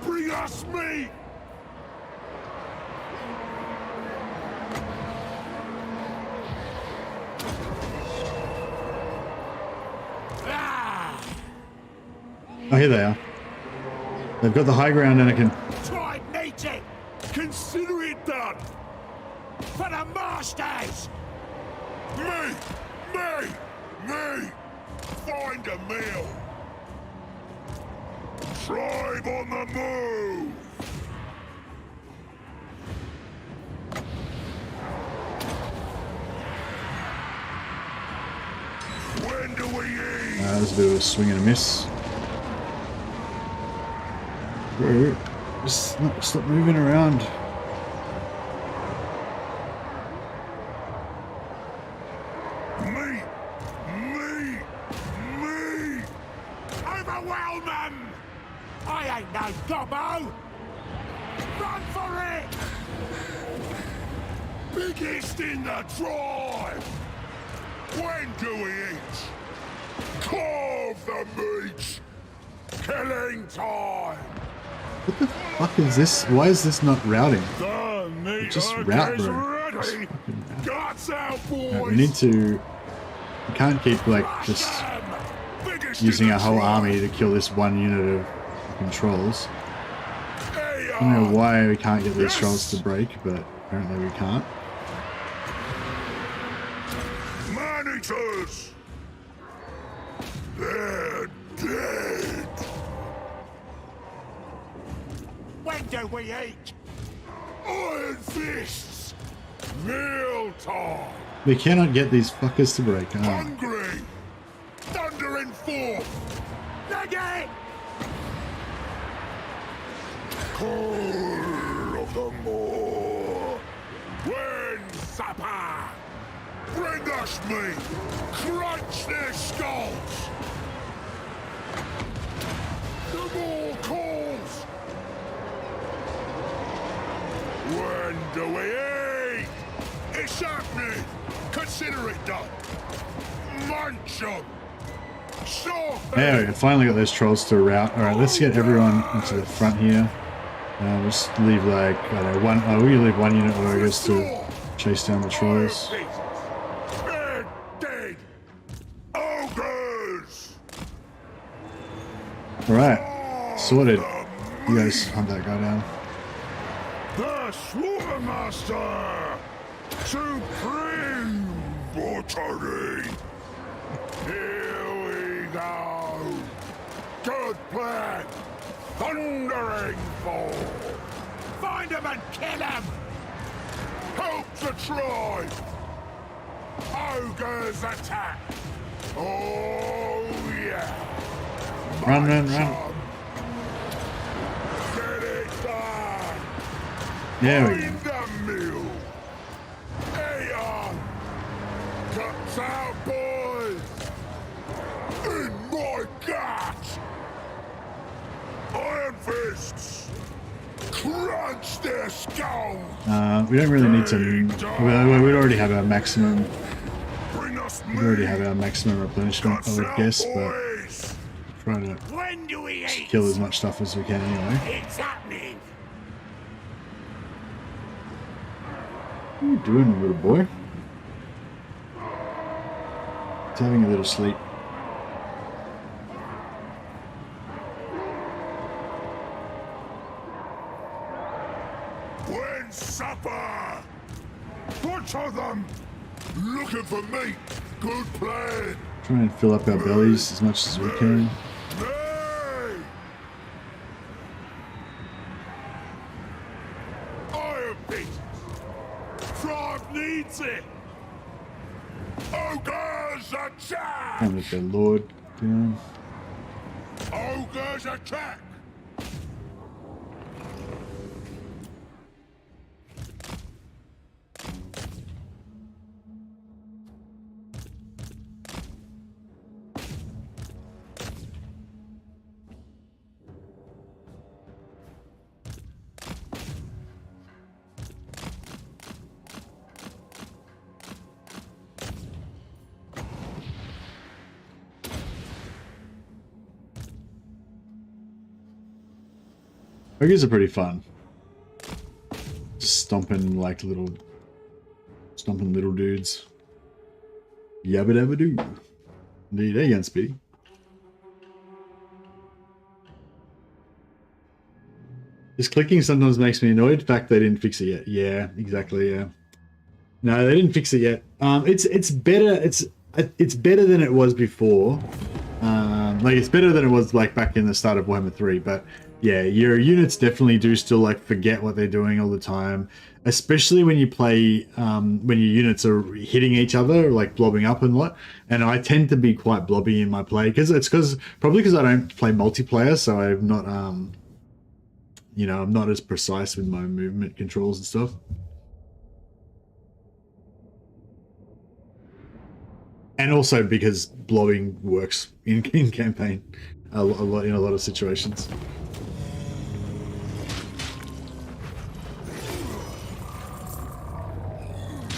S2: Bring us meat!
S1: Oh, here they are. They've got the high ground, Anakin.
S3: Try meeting
S2: Consider it done!
S3: for the masters!
S2: Me! Find a meal! Tribe on the move! When do we eat?
S1: There's a bit of a swing and a miss. Bro, just stop moving around.
S2: Me!
S3: Overwhelm them! I ain't no gobbo! Run for it!
S2: Biggest in the tribe! When do we eat? Carve the meat! Killing time!
S1: What the fuck is this? Why is this not routing?
S2: The meat
S1: Just route,
S2: is
S1: bro. Just
S2: ready!
S1: fucking route.
S2: Guts out, boys!
S1: Right, we need to... We can't keep, like, just
S2: Biggest
S1: using
S2: in
S1: our
S2: the
S1: whole
S2: tribe.
S1: army to kill this one unit of fucking trolls.
S2: Hey,
S1: I don't know why we can't get these trolls to break, but apparently we can't.
S2: Man-eaters! They're dead!
S3: When do we eat?
S2: Iron fists! Meal time!
S1: We cannot get these fuckers to break. Oh.
S2: Hungry! Thundering forth!
S3: Leg it!
S2: Call of the moor! When supper! Bring us meat! Crunch their skulls! The more calls! When do we eat? It's happening! Consider it done! Munch 'em!
S1: There we go. Finally got those trolls to route. Alright, let's get everyone into the front here. We'll just leave like, I don't know, one... Oh, we leave one unit of ogres to chase down the trolls.
S2: They're dead! Ogres!
S1: Alright, sorted. You guys hunt that guy down.
S2: The Slaughtermaster! Supreme Authority! Here we go! Good plan! Thundering forth!
S3: Find him and kill him!
S2: Help the tribe! Ogres attack! Oh yeah!
S1: Run, run,
S2: Munch
S1: run.
S2: 'em. Get it done!
S1: There we go.
S2: Find the meal! Hey on! Cuts out, boys! In my gut! Iron fists! Crunch their skulls!
S1: We don't really need to... We'd already have our maximum...
S2: Bring us
S1: We already
S2: meat!
S1: have our maximum replenishment, I
S2: Cuts
S1: would
S2: out,
S1: guess, but
S2: boys!
S1: try to
S3: When do we eat?
S1: kill as much stuff as we can anyway.
S3: It's happening!
S1: What are you doing, little boy? He's having a little sleep.
S2: When supper! Butcher them! Looking for meat! Good plan!
S1: Try and fill up our bellies as much as we can.
S2: Nay! Iron pieces! Tribe needs it! Ogres attack!
S1: Trying to let their lord down.
S2: Ogres attack!
S1: Ogres are pretty fun. Just stomping little dudes. Yabba dabba doo. Indeed, there you go, Speedy. Just clicking sometimes makes me annoyed. In fact, they didn't fix it yet. Yeah, exactly. Yeah. No, they didn't fix it yet. It's better. It's better than it was before. Like it's better than it was like back in the start of Warhammer 3. But yeah, your units definitely do still like forget what they're doing all the time. Especially when you play, when your units are hitting each other, like blobbing up and what. And I tend to be quite blobby in my play probably because I don't play multiplayer, so I'm not you know, I'm not as precise with my movement controls and stuff. And also because blobbing works in campaign a lot in a lot of situations.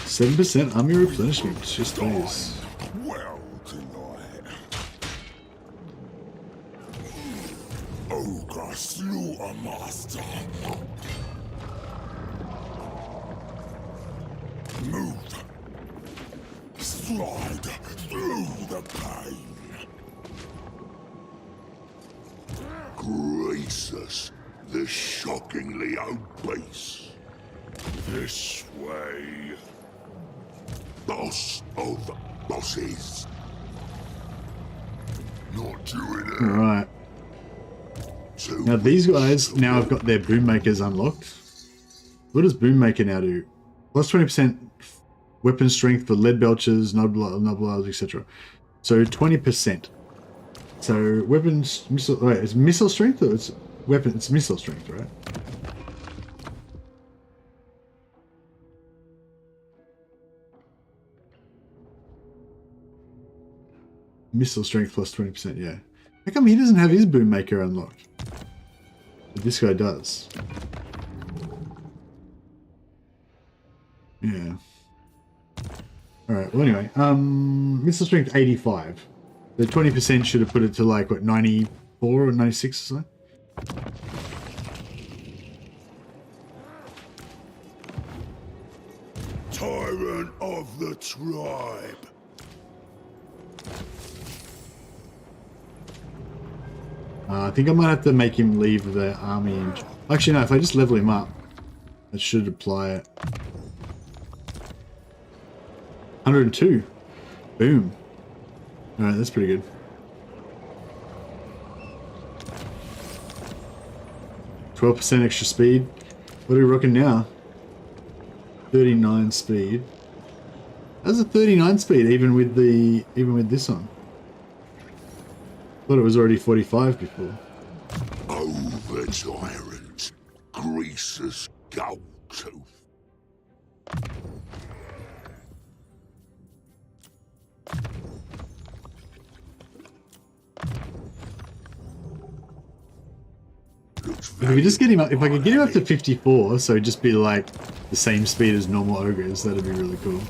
S1: %7 army replenishment. Just please.
S2: Well tonight. Ogre slaughter master. Move. Slide through the pain. Greasus, the shockingly obese. This way. Boss of bosses. Not doing it.
S1: Alright. Now these guys now have got their boom makers unlocked. What does boom maker now do? Plus 20% weapon strength for lead belchers, nubblers, etc. So 20%. So weapons missile. Wait, it's missile strength or it's weapon? It's missile strength, right? Missile strength plus 20%. Yeah. How come he doesn't have his boom maker unlocked? But this guy does. Yeah. Alright, well anyway, missile strength 85. The 20% should have put it to like, what, 94 or 96 or so?
S2: Tyrant of the tribe.
S1: I think I might have to make him leave the army. Actually, no, if I just level him up, that should apply it. 102. Boom. Alright, that's pretty good. 12% extra speed. What are we rocking now? 39 speed. That's a 39 speed even with this on. Thought it was already 45 before.
S2: Over tyrant. Greasus gold tooth.
S1: If we just get him up, if I could get him up to 54, so just be like the same speed as normal ogres, that'd be really cool.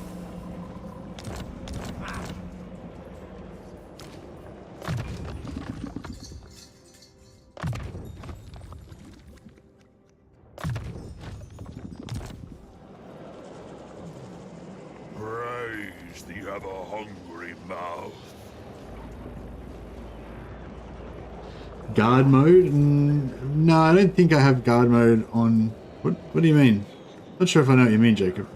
S2: Praise the ever hungry mouth.
S1: Guard mode? No, I don't think I have guard mode on. What do you mean? Not sure if I know what you mean, Jacob.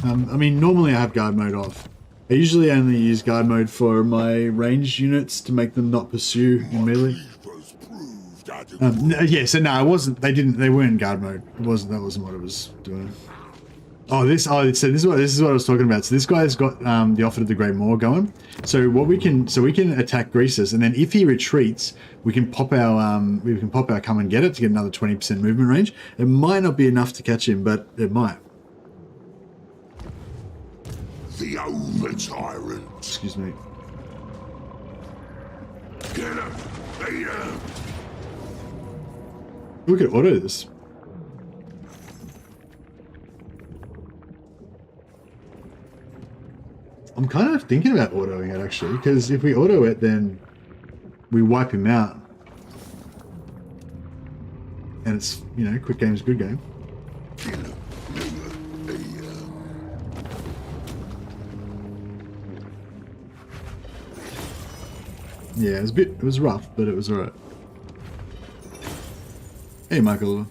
S1: I mean, normally I have guard mode off. I usually only use guard mode for my ranged units to make them not pursue in melee. Yeah, so no, I wasn't. They weren't guard mode. That wasn't what I was doing. So this is what I was talking about. So this guy's got the Offer to the Great Maw going. So we can attack Greasus, and then if he retreats, we can pop our come and get it to get another 20% movement range. It might not be enough to catch him, but it might.
S2: The over tyrant.
S1: Excuse me.
S2: Get him! Beat him!
S1: We could auto this. I'm kind of thinking about autoing it actually, because if we auto it, then we wipe him out. And it's, you know, quick game's a good game. Yeah, it was rough, but it was alright. Hey, Michael.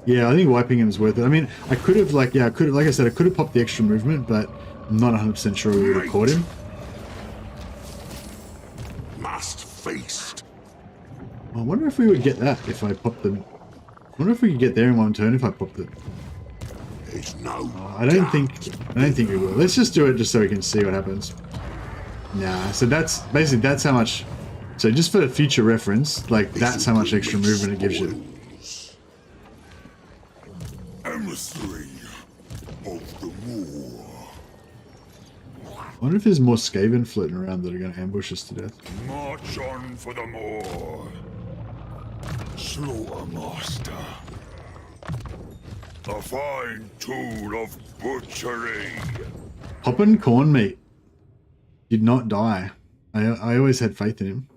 S1: Yeah, I think wiping him is worth it. I mean, I could have, like, like I said, I could have popped the extra movement, but I'm not 100% sure we would have caught him.
S2: Must feast.
S1: I wonder if we would get that if I popped them. I wonder if we could get there in one turn if I popped it.
S2: It's no.
S1: I don't think we will. Let's just do it just so we can see what happens. Nah, so that's how much. So just for future reference, like that's how much extra movement it gives you.
S2: Emissary of the war.
S1: I wonder if there's more Skaven floating around that are going to ambush us to death.
S2: March on for the more. Slaughtermaster. A fine tool of butchery.
S1: Poppin' corn meat did not die. I always had faith in him.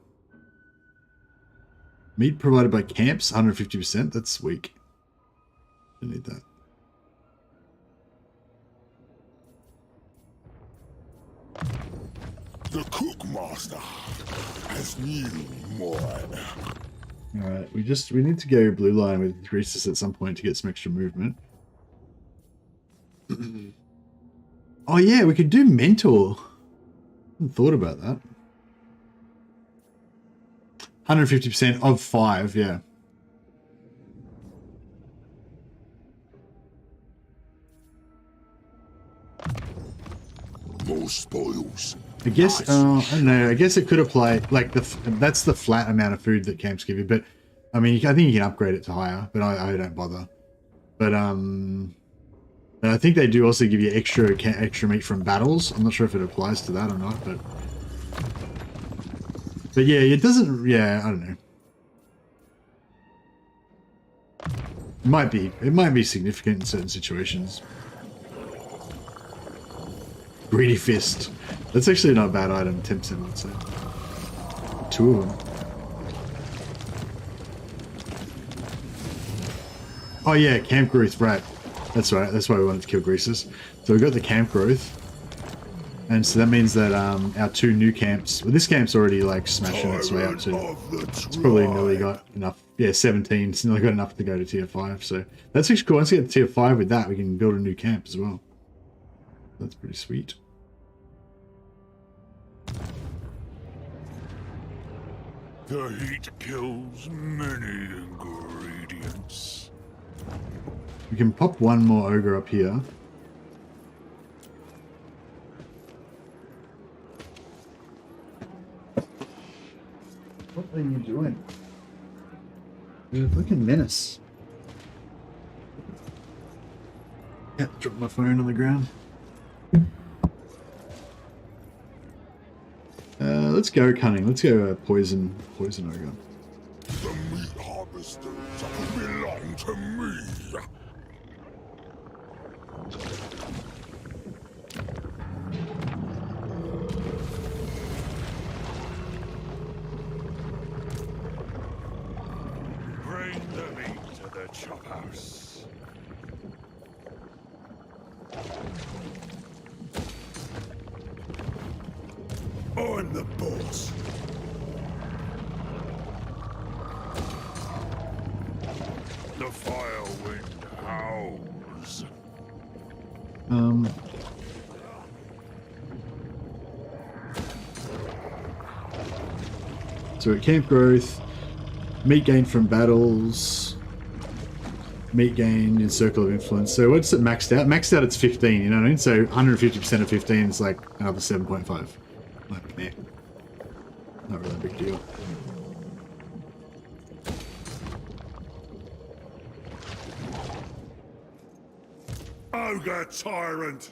S1: Meat provided by camps, 150%. That's weak. Don't need that.
S2: The cookmaster has new mod.
S1: Alright, we need to go blue line with Greasus at some point to get some extra movement. Oh yeah, we could do mentor. I hadn't thought about that. 150% of 5, yeah.
S2: More spoils.
S1: I guess, I don't know, I guess it could apply, like, that's the flat amount of food that camps give you, but, I mean, I think you can upgrade it to higher, but I don't bother. But, I think they do also give you extra meat from battles. I'm not sure if it applies to that or not, but yeah, it doesn't, yeah, I don't know. It might be significant in certain situations. Greedy Fist. That's actually not a bad item, 10% I'd say. 2 of them. Oh yeah, camp growth, right. That's right, that's why we wanted to kill Greasus. So we got the camp growth. And so that means that our 2 new camps, well this camp's already like smashing its way up to, it's probably nearly got enough, yeah 17, it's nearly got enough to go to tier 5, so that's actually cool. Once we get to tier 5 with that, we can build a new camp as well. That's pretty sweet.
S2: The heat kills many ingredients.
S1: We can pop one more ogre up here. What are you doing? You're a fucking menace. Yeah, drop my phone on the ground. Let's go cunning. Let's go poison ogre.
S2: The meat harvesters belong to me. Bring the meat to the chop house. I'm the boss. The fire wind howls.
S1: So at camp growth, meat gain from battles, meat gain in circle of influence. So what's it maxed out? Maxed out it's 15, you know what I mean? So 150% of 15 is like another 7.5. Like, meh. Not really a big deal.
S2: Ogre tyrant!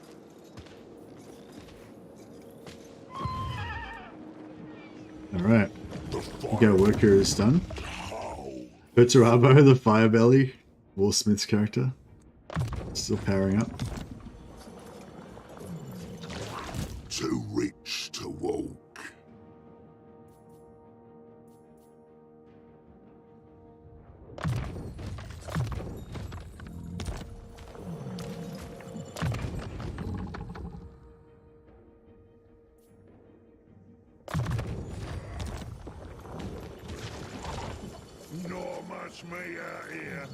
S1: Alright. Go worker is done. Bertarabo, the fire belly, Warsmith's character. Still powering up.
S2: Too rich to walk. me out here.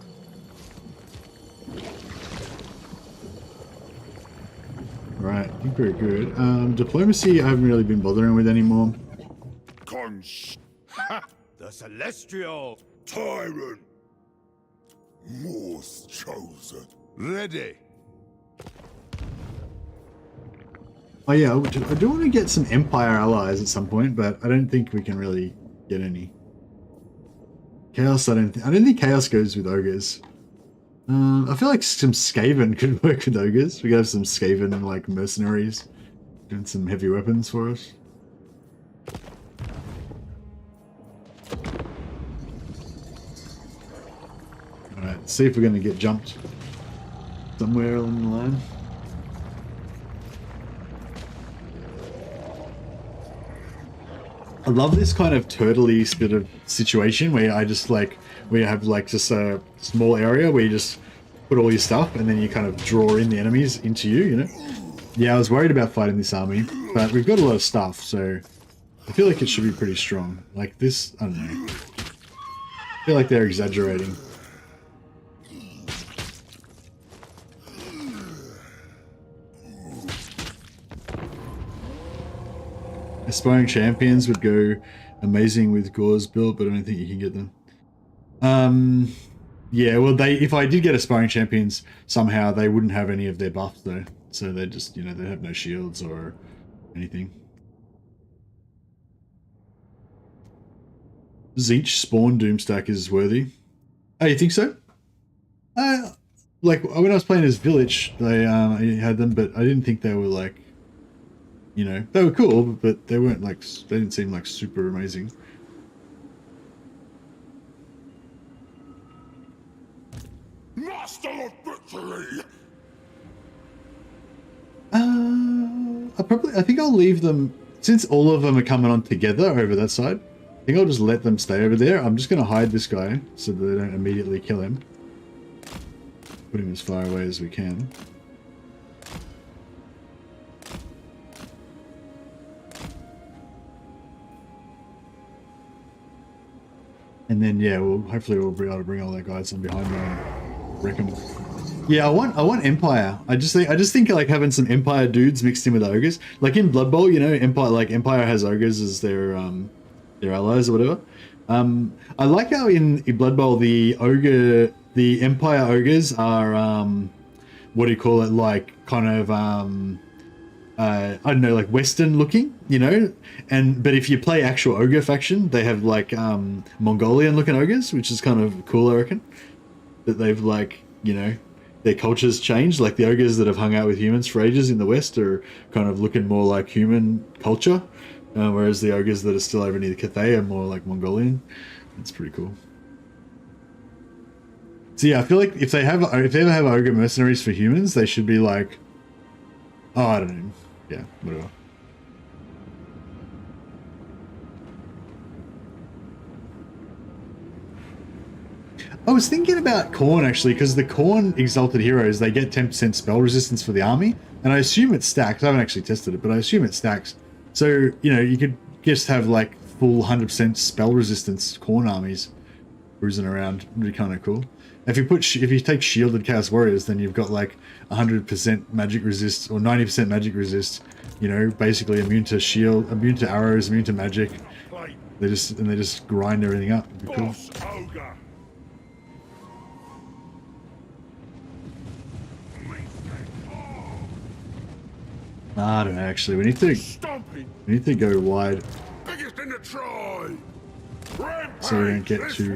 S1: Right, I think we're good. Diplomacy I haven't really been bothering with anymore.
S4: The Celestial.
S2: Tyrant. Morse chosen. Ready.
S1: Oh yeah, I do want to get some Empire allies at some point, but I don't think we can really get any. Chaos, I don't think Chaos goes with Ogres. I feel like some Skaven could work with Ogres. We could have some Skaven like mercenaries doing some heavy weapons for us. Alright, see if we're going to get jumped somewhere along the line. I love this kind of turtley sort of situation where I just like, where you have like just a small area where you just put all your stuff and then you kind of draw in the enemies into you, you know? Yeah, I was worried about fighting this army, but we've got a lot of stuff, so I feel like it should be pretty strong. Like this, I don't know. I feel like they're exaggerating. Aspiring champions would go amazing with Gore's build, but I don't think you can get them. Yeah, well, if I did get aspiring champions, somehow they wouldn't have any of their buffs though. So they just, you know, they have no shields or anything. Zeech spawn Doomstack is worthy. Oh, you think so? Like when I was playing as Village, I had them, but I didn't think they were like, you know, they were cool, but they weren't like, they didn't seem like super amazing.
S2: Master of victory.
S1: I think I'll leave them, since all of them are coming on together over that side. I think I'll just let them stay over there. I'm just going to hide this guy so that they don't immediately kill him. Put him as far away as we can. And then yeah, hopefully we'll be able to bring all their guys in behind me and wreck them. Yeah, I want Empire. I just think like having some Empire dudes mixed in with ogres, like in Blood Bowl, you know, Empire has ogres as their allies or whatever. I like how in Blood Bowl the Empire ogres are what do you call it, like kind of I don't know, like Western looking, you know, but if you play actual ogre faction, they have like Mongolian looking ogres, which is kind of cool, I reckon. That they've like, you know, their cultures changed. Like the ogres that have hung out with humans for ages in the West are kind of looking more like human culture, whereas the ogres that are still over near the Cathay are more like Mongolian. It's pretty cool. So yeah, I feel like if they ever have ogre mercenaries for humans, they should be like, oh, I don't know. Yeah, whatever. I was thinking about Khorne actually, because the Khorne Exalted Heroes, they get 10% spell resistance for the army, and I assume it stacks. I haven't actually tested it, but I assume it stacks. So, you know, you could just have like full 100% spell resistance Khorne armies cruising around. It'd be kind of cool. If you take Shielded Chaos Warriors, then you've got like 100% magic resist or 90% magic resist. You know, basically immune to shield, immune to arrows, immune to magic. They just grind everything up. It'd be cool.
S2: Ogre.
S1: I don't know. Actually, we need to go wide.
S2: Biggest in the tribe.
S1: So we don't get too.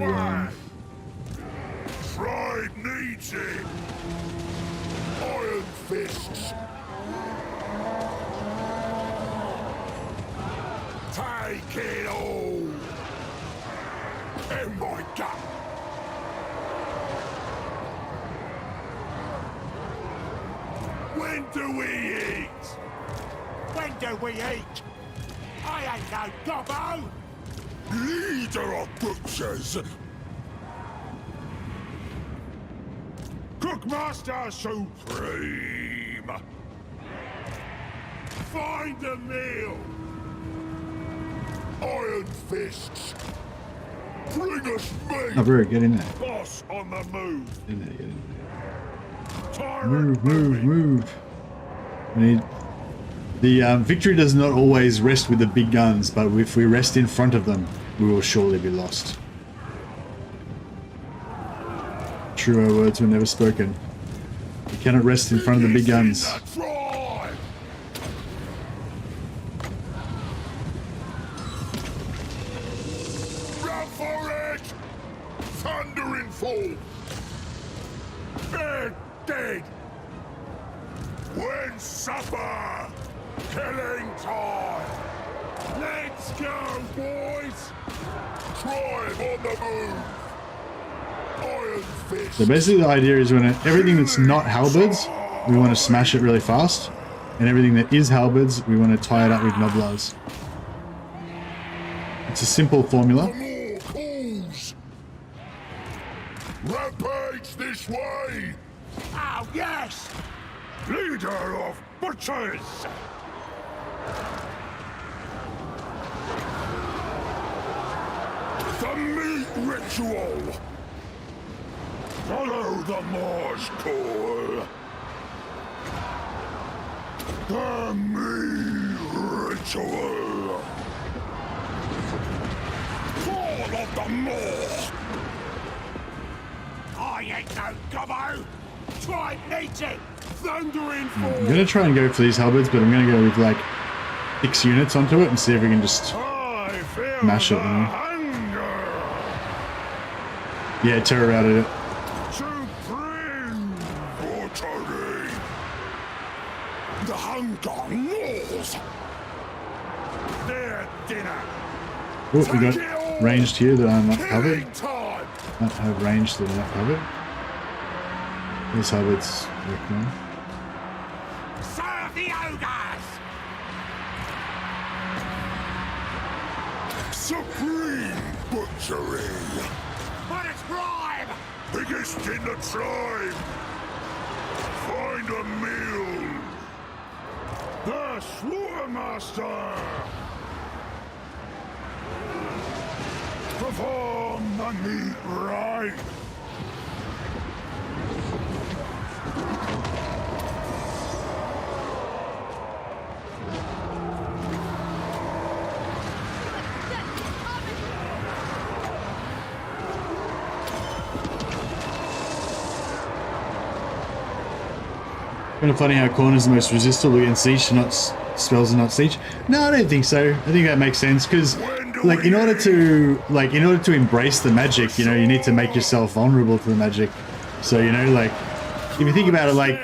S2: Tribe needs it. Iron fists. Take it all. In my gut. When do we eat?
S3: When do we eat? I ain't no gobbo!
S2: Leader of butchers. Cookmaster Supreme. Find a meal. Iron fists. Bring us
S1: Oh,
S2: meat.
S1: bro, get in there.
S2: Boss on the move.
S1: Get in there, get in there.
S2: Tyrant
S1: Move.
S2: moving.
S1: We need... The victory does not always rest with the big guns, but if we rest in front of them, we will surely be lost. Truer words were never spoken. We cannot rest in front of the big guns.
S2: Try. Run for it. Thundering fall. They're dead. When supper. Killing time. Let's go, boys. Tribe on the move. Iron fist.
S1: So basically the idea is when everything that's not halberds, we want to smash it really fast. And everything that is halberds, we want to tie it up with noblars. It's a simple formula.
S2: More calls. Rampage this way.
S3: Oh, yes!
S2: Leader of butchers. The meat ritual. Follow the Morse call. The meat ritual. Call of the Morse.
S3: I ain't no gobbo! Try needs it! Thundering
S1: I'm
S3: fall!
S1: going to try and go for these halberds, but I'm going to go with like 6 units onto it and see if we can just
S2: I feel
S1: mash it,
S2: the
S1: you know?
S2: hunger
S1: Yeah, terror routed it.
S2: to bring butchery. The hunger gnaws. Their dinner.
S1: Oh, we got ranged here that I'm not covered.
S2: Killing time.
S1: Not have ranged that I'm not covered. These halberds work now.
S3: Serve the ogres!
S2: Supreme butchery.
S3: What a tribe!
S2: Biggest in the tribe. Find a meal. The Slaughtermaster. Perform the meat right.
S1: Kind of funny how Khorne is the most resistible against siege, not spells and not siege. No, I don't think so. I think that makes sense because, like, in order to embrace the magic, you know, you need to make yourself vulnerable to the magic. So, you know, like, if you think about it, like,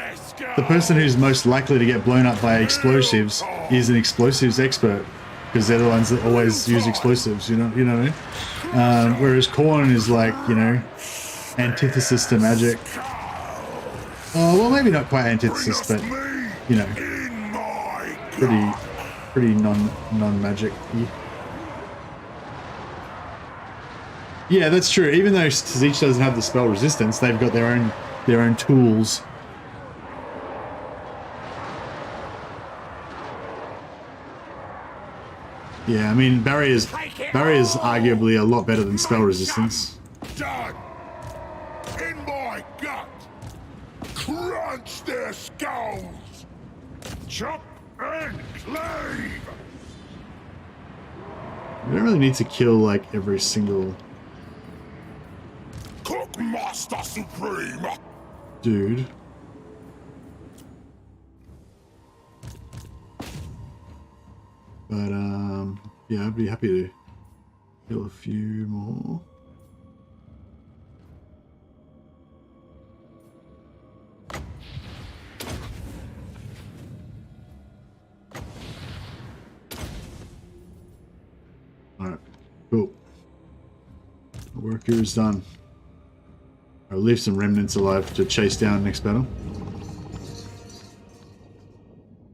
S1: the person who's most likely to get blown up by explosives is an explosives expert because they're the ones that always use explosives. You know what I mean? Whereas Khorne is like, you know, antithesis to magic. Oh, well, maybe not quite antithesis, but, you know,
S2: In my
S1: pretty non-magic. Yeah, that's true. Even though Siege doesn't have the spell resistance, they've got their own tools. Yeah, I mean, barrier's arguably a lot better than spell resistance.
S2: done. In my gut. Crunch their skulls. Chop and clave.
S1: We don't really need to kill like every single
S2: Cookmaster Supreme.
S1: dude. But yeah, I'd be happy to kill a few more. Alright, cool. The work here is done. I'll leave some remnants alive to chase down next battle.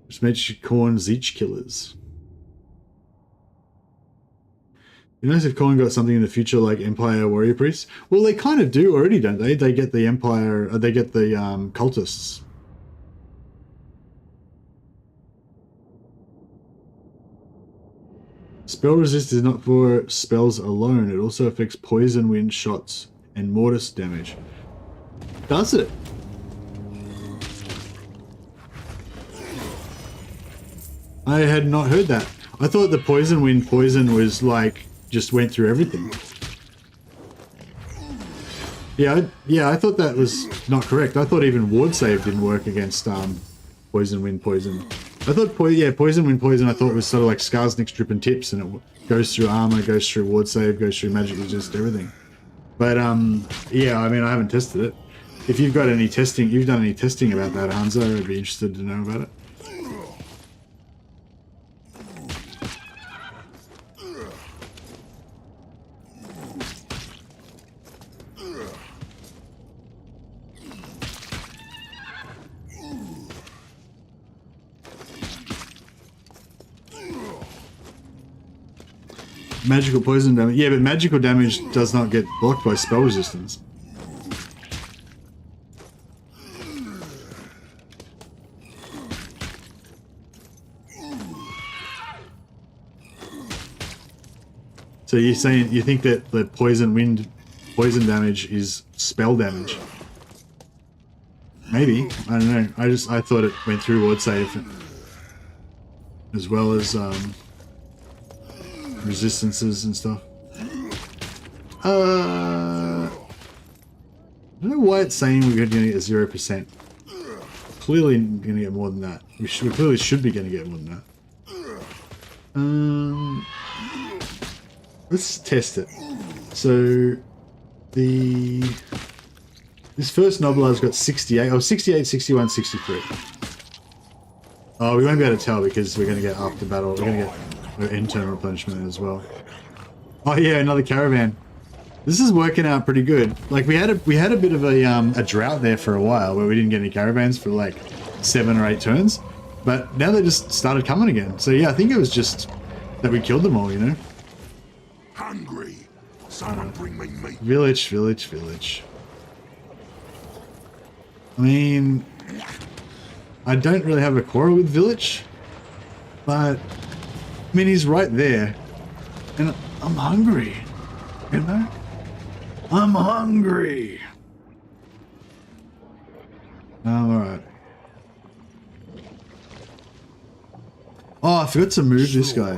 S1: Just made Khorne Zeech killers. You notice if Khorne got something in the future like Empire Warrior Priests? Well, they kind of do already, don't they? They get the Empire, they get the cultists. Spell resist is not for spells alone. It also affects poison wind shots and mortis damage. Does it? I had not heard that. I thought the poison wind poison was like just went through everything. Yeah, I thought that was not correct. I thought even ward save didn't work against poison wind poison. I thought poison wind poison I thought was sort of like Skarsnik's drip and tips, and it goes through armor, goes through ward save, goes through magic resist, everything. But yeah, I mean I haven't tested it. If you've got any testing, you've done any testing about that, Hanzo, I'd be interested to know about it. Magical poison damage. Yeah, but magical damage does not get blocked by spell resistance. So you're saying you think that the poison poison damage is spell damage? Maybe. I don't know. I thought it went through ward save as well as resistances and stuff. I don't know why it's saying we're going to get 0%. Clearly going to get more than that. We clearly should be going to get more than that. Let's test it. So this first Nobilar's got 68. Oh, 68, 61, 63. Oh, we won't be able to tell because we're going to get after battle. We're going to get internal replenishment as well. Oh yeah, another caravan. This is working out pretty good. Like we had a bit of a drought there for a while where we didn't get any caravans for like 7 or 8 turns, but now they just started coming again. So yeah, I think it was just that we killed them all, you know.
S2: Hungry. Someone bring me meat.
S1: Village. I mean, I don't really have a quarrel with village, but I mean, he's right there, and I'm hungry, you know? I'm hungry. Alright. Oh, I forgot to move this guy.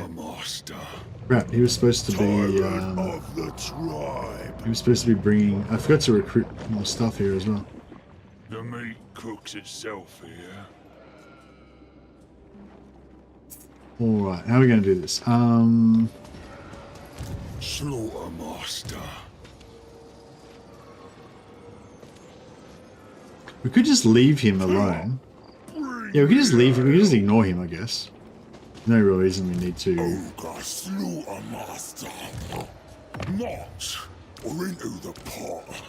S1: Crap, he was supposed to be, he was supposed to be bringing, I forgot to recruit more stuff here as well.
S2: The meat cooks itself here.
S1: Alright, how are we going to do this?
S2: Slaughtermaster.
S1: We could just leave him alone. Yeah, we could just leave him, we could just ignore him, I guess. No real reason we need to.
S2: Ogre Slaughtermaster. Not or into the pot.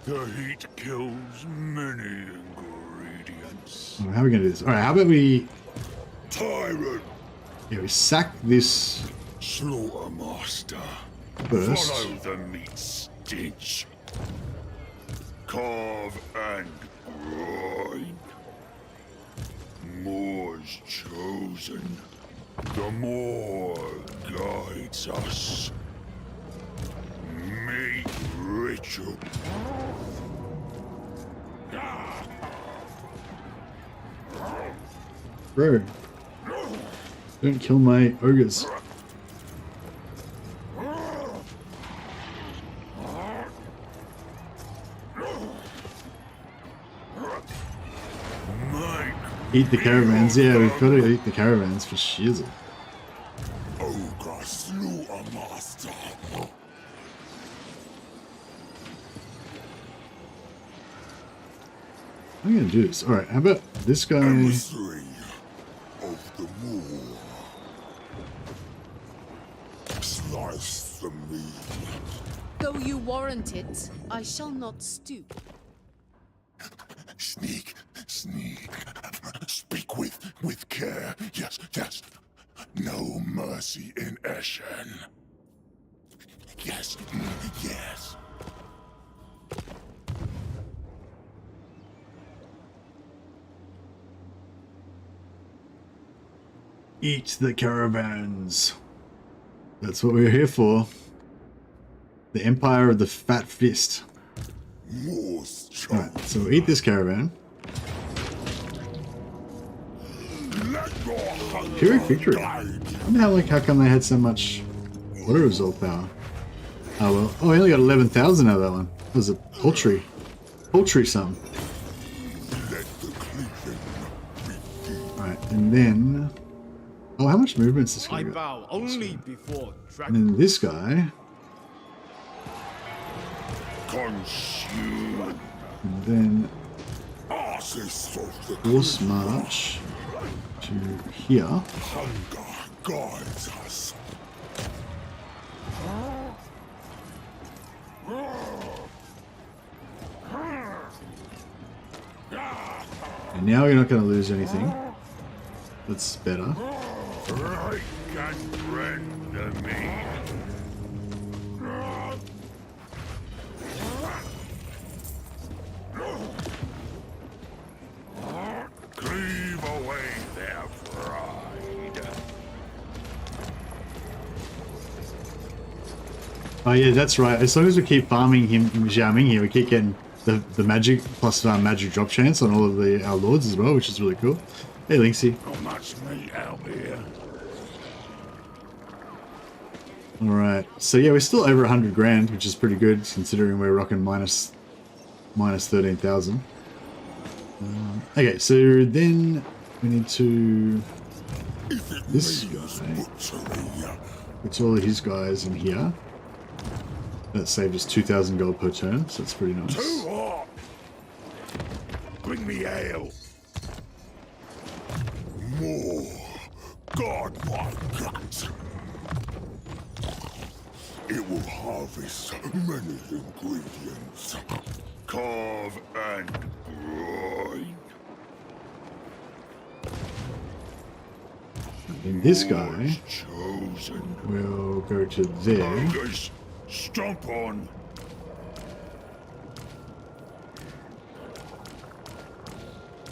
S2: The heat kills many ingredients.
S1: How are we going to do this? Alright, how about we...
S2: Tyrant.
S1: Yeah, we sack this
S2: Slaughtermaster.
S1: first.
S2: Follow the meat stench. Carve and grind. More's chosen. The more guides us. Meat ritual.
S1: Bro, don't kill my ogres. Eat the caravans. Yeah, we've got to eat the caravans for shizzle.
S2: Ogre Slaughtermaster.
S1: I'm gonna do this. Alright, how about this guy?
S2: Emissary of the moor. Slice the meat.
S5: Though you warrant it, I shall not stoop.
S2: Sneak. Speak with care. Yes. No mercy in Eshen. Yes.
S1: Eat the caravans. That's what we're here for. The Empire of the Fat Fist. Alright, so we'll eat this caravan. Pyrrhic victory. I wonder how come they had so much water result power. Oh well. Oh, I only got 11,000 out of that one. That was a paltry sum. Alright, and then... Oh, how much movement's this guy got?
S4: bow only before
S1: And then this guy...
S2: Consume.
S1: And then...
S2: Arses of the
S1: Force march to here.
S2: hunger guides us.
S1: And now you're not going to lose anything. That's better.
S2: Right and render me. Cleave away their pride.
S1: Oh yeah, that's right. As long as we keep farming him, Xiaoming here, we keep getting the magic plus magic drop chance on all of our lords as well, which is really cool. Hey, Linksy.
S2: Not much meat out here.
S1: All right. So yeah, we're still over 100 grand, which is pretty good considering we're rocking minus 13,000. Okay, so then we need to this guy. It's all of his guys in here. That saved us 2,000 gold per turn, so that's pretty nice.
S2: Too hot. Bring me ale. More. God, my gut. It will harvest many ingredients. Carve and grind.
S1: And this guy
S2: Chosen.
S1: will go to there.
S2: Ogres, stomp on.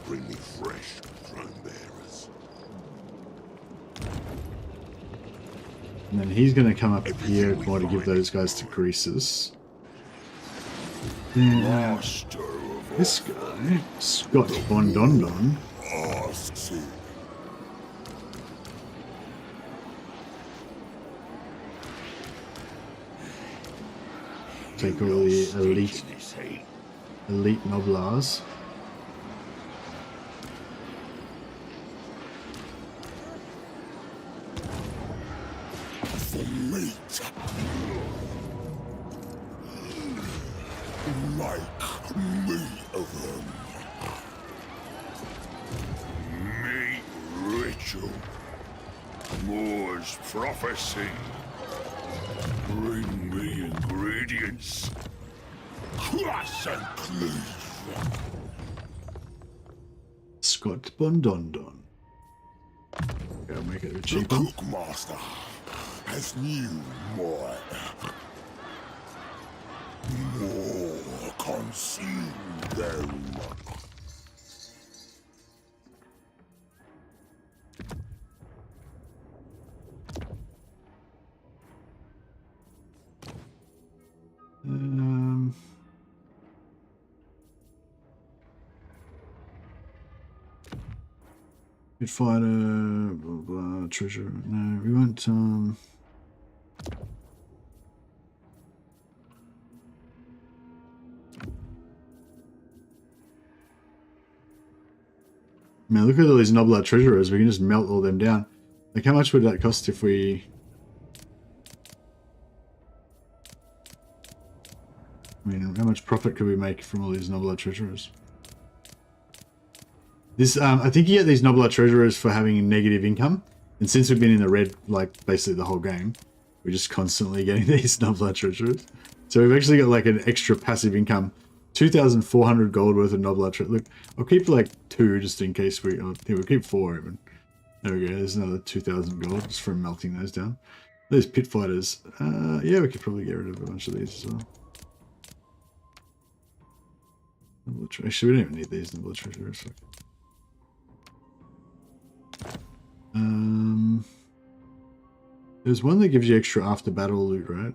S2: Bring me fresh throne bearers.
S1: And then he's going to come up here and want to give those guys to Greasus. Then
S2: Master of
S1: this guy, Scott Bondondon,
S2: asks it.
S1: take all the elite
S2: This hate.
S1: noblars.
S2: For meat. Make meat of them. Meat ritual. Moore's prophecy. Bring me ingredients. Crush and cleave.
S1: Scott Bondondon. Gotta make it a bit
S2: The
S1: cheaper.
S2: cookmaster has new might. More consume them.
S1: Good fighter, blah, blah, treasure. No, we want, man, look at all these Noblar treasurers. We can just melt all them down. Like, how much would that cost if we... I mean, how much profit could we make from all these Noblar treasurers? This, I think you get these Noblar treasurers for having negative income. And since we've been in the red, like, basically the whole game, we're just constantly getting these Noblar treasurers. So we've actually got, like, an extra passive income. 2,400 gold worth of Noblar treasure. Look, I'll keep, like, 2 just in case we... we'll keep 4 even. There we go. There's another 2,000 gold just from melting those down. Those pit fighters. Yeah, we could probably get rid of a bunch of these as well. Actually, we don't even need these Noblar treasurers. There's one that gives you extra after battle loot, right?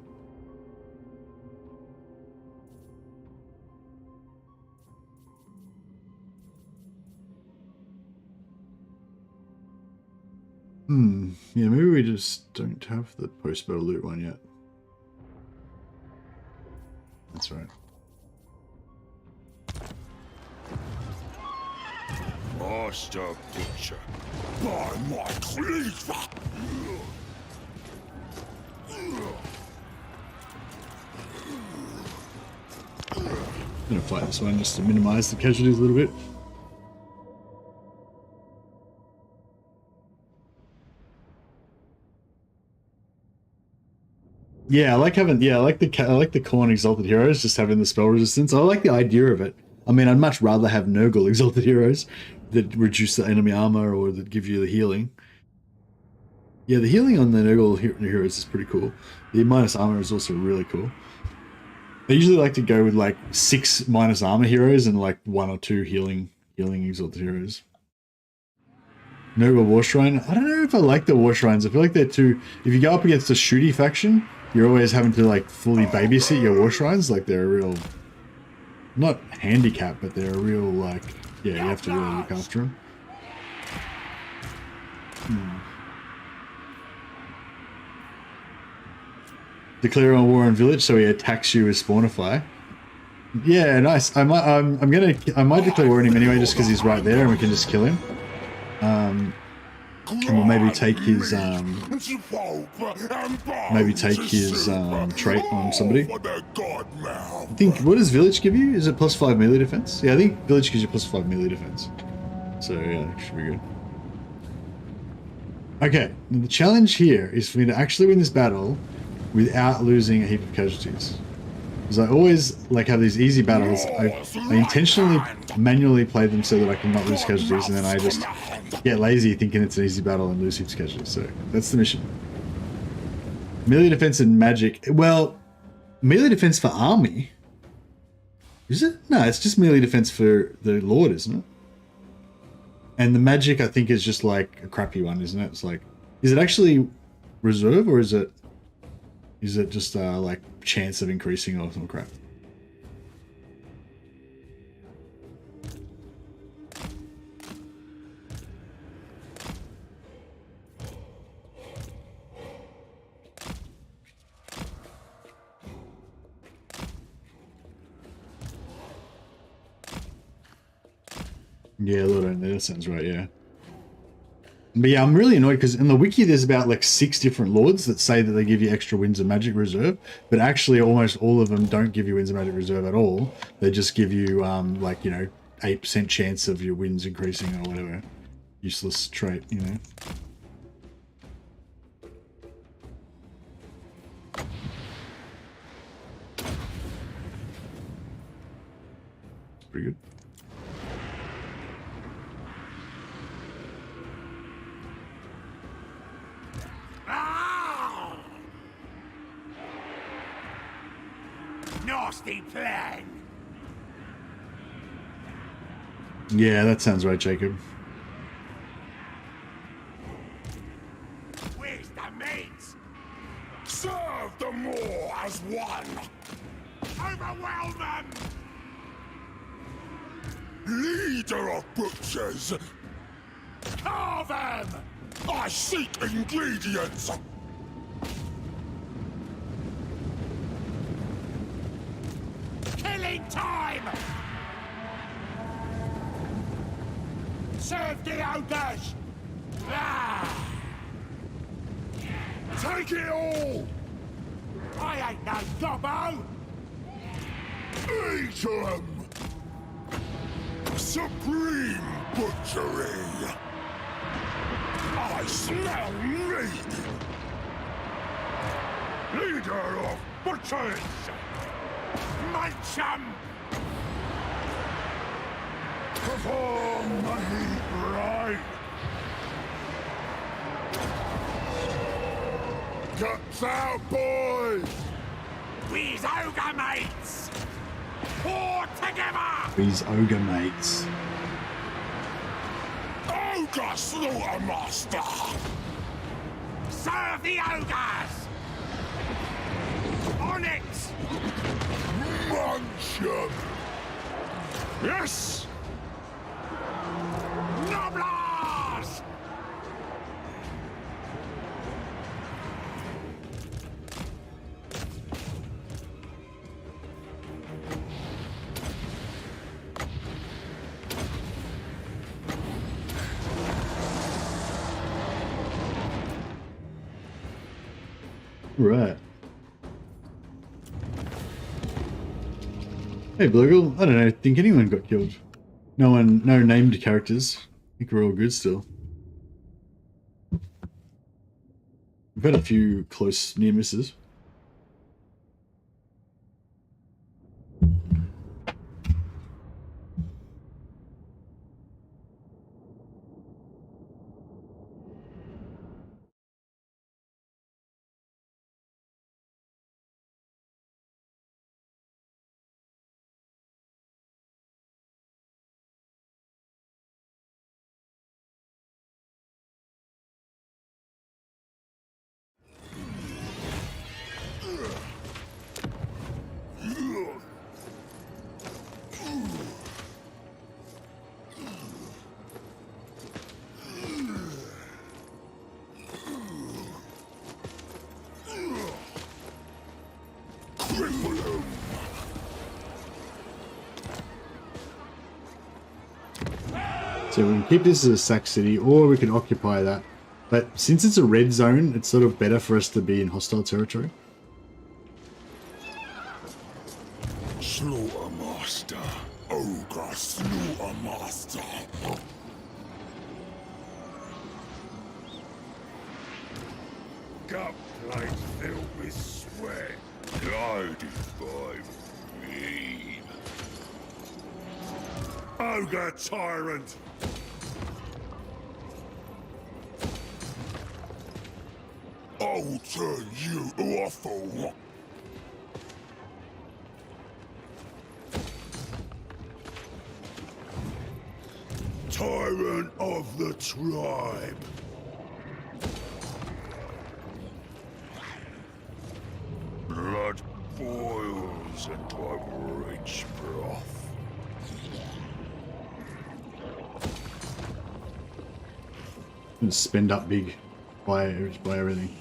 S1: Yeah, maybe we just don't have the post-battle loot one yet. That's right.
S2: Master Butcher, by my cleaver!
S1: I'm gonna fight this one just to minimize the casualties a little bit. Yeah, I like having. Yeah, I like the Corn Exalted Heroes just having the spell resistance. I like the idea of it. I mean, I'd much rather have Nurgle Exalted Heroes that reduce the enemy armor or that give you the healing. Yeah, the healing on the Nurgle Heroes is pretty cool. The minus armor is also really cool. I usually like to go with like 6 minus armor heroes and like 1 or 2 healing Exalted Heroes. Nurgle War Shrine. I don't know if I like the War Shrines. I feel like they're too. If you go up against a shooty faction, you're always having to like fully babysit your War Shrines. Like they're a real, not handicap, but they're a real like, yeah, you have to really look after them. Declare on war on village, so he attacks you with Spawnify. Yeah, nice. I might declare war on him anyway, just because he's right there and we can just kill him. And we'll maybe take his trait on somebody. I think, what does village give you? Is it +5 melee defense? Yeah, I think village gives you +5 melee defense. So yeah, that should be good. Okay, the challenge here is for me to actually win this battle without losing a heap of casualties. Because I always like have these easy battles. I intentionally manually play them so that I can not lose casualties, and then I just get lazy thinking it's an easy battle and lose heaps of casualties. So that's the mission. Melee defense and magic. Well, melee defense for army. Is it? No, it's just melee defense for the Lord, isn't it? And the magic, I think, is just like a crappy one, isn't it? It's like, is it actually reserve or is it just like chance of increasing or some crap? Yeah, Lord only, that sounds right, yeah. But yeah, I'm really annoyed because in the wiki there's about like 6 different lords that say that they give you extra Winds of Magic Reserve, but actually almost all of them don't give you Winds of Magic Reserve at all. They just give you like, you know, 8% chance of your wins increasing or whatever. Useless trait, you know. Pretty good.
S3: Nasty plan.
S1: Yeah, that sounds right, Jacob.
S3: Where's the meat?
S2: Serve them all as one!
S3: Overwhelm them!
S2: Leader of butchers!
S3: Carve them!
S2: I seek ingredients!
S3: Killing time! Serve the ogres! Ah!
S2: Take it all!
S3: I ain't no gobbo!
S2: Eat them! Supreme butchery! I smell meat! Leader of butchers!
S3: Munch 'em!
S2: Perform the heat right! Guts out, boys!
S3: We's ogre mates! Pour together!
S1: These ogre mates.
S2: Ogre Ogre Slaughtermaster!
S3: Serve the ogres! On it!
S2: Munch 'em!
S3: Yes! Noblars!
S1: Right. Hey, Bluggle. I don't know. Think anyone got killed? No one. No named characters. I think we're all good still. We've had a few close near misses. So we can keep this as a sack city, or we can occupy that. But since it's a red zone, it's sort of better for us to be in hostile territory.
S2: Slaughtermaster. Ogre Slaughtermaster. Gut plate filled with sweat. Guided by me. Ogre tyrant. I'll turn you awful. Tyrant of the tribe. Blood boils and I reach broth.
S1: And spend up big, buy everything.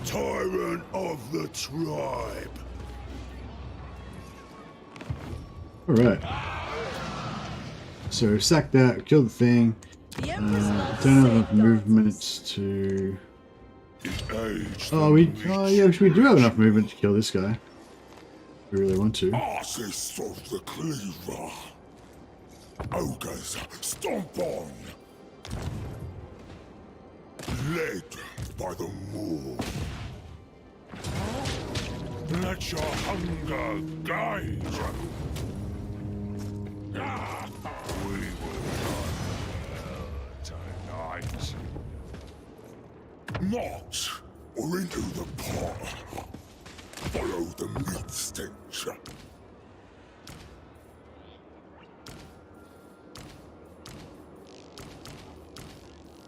S2: Tyrant of the tribe.
S1: Alright. So sack that, kill the thing.
S5: The Emperor's not
S1: Don't have
S5: safe,
S1: enough movement to...
S2: Oh,
S1: yeah, we do have enough movement to kill this guy. If we really want to.
S2: Artist of the cleaver. Ogres, stomp on. Led by the moor. Let your hunger guide you. We will not tonight. Not or into the pot. Follow the meat stench.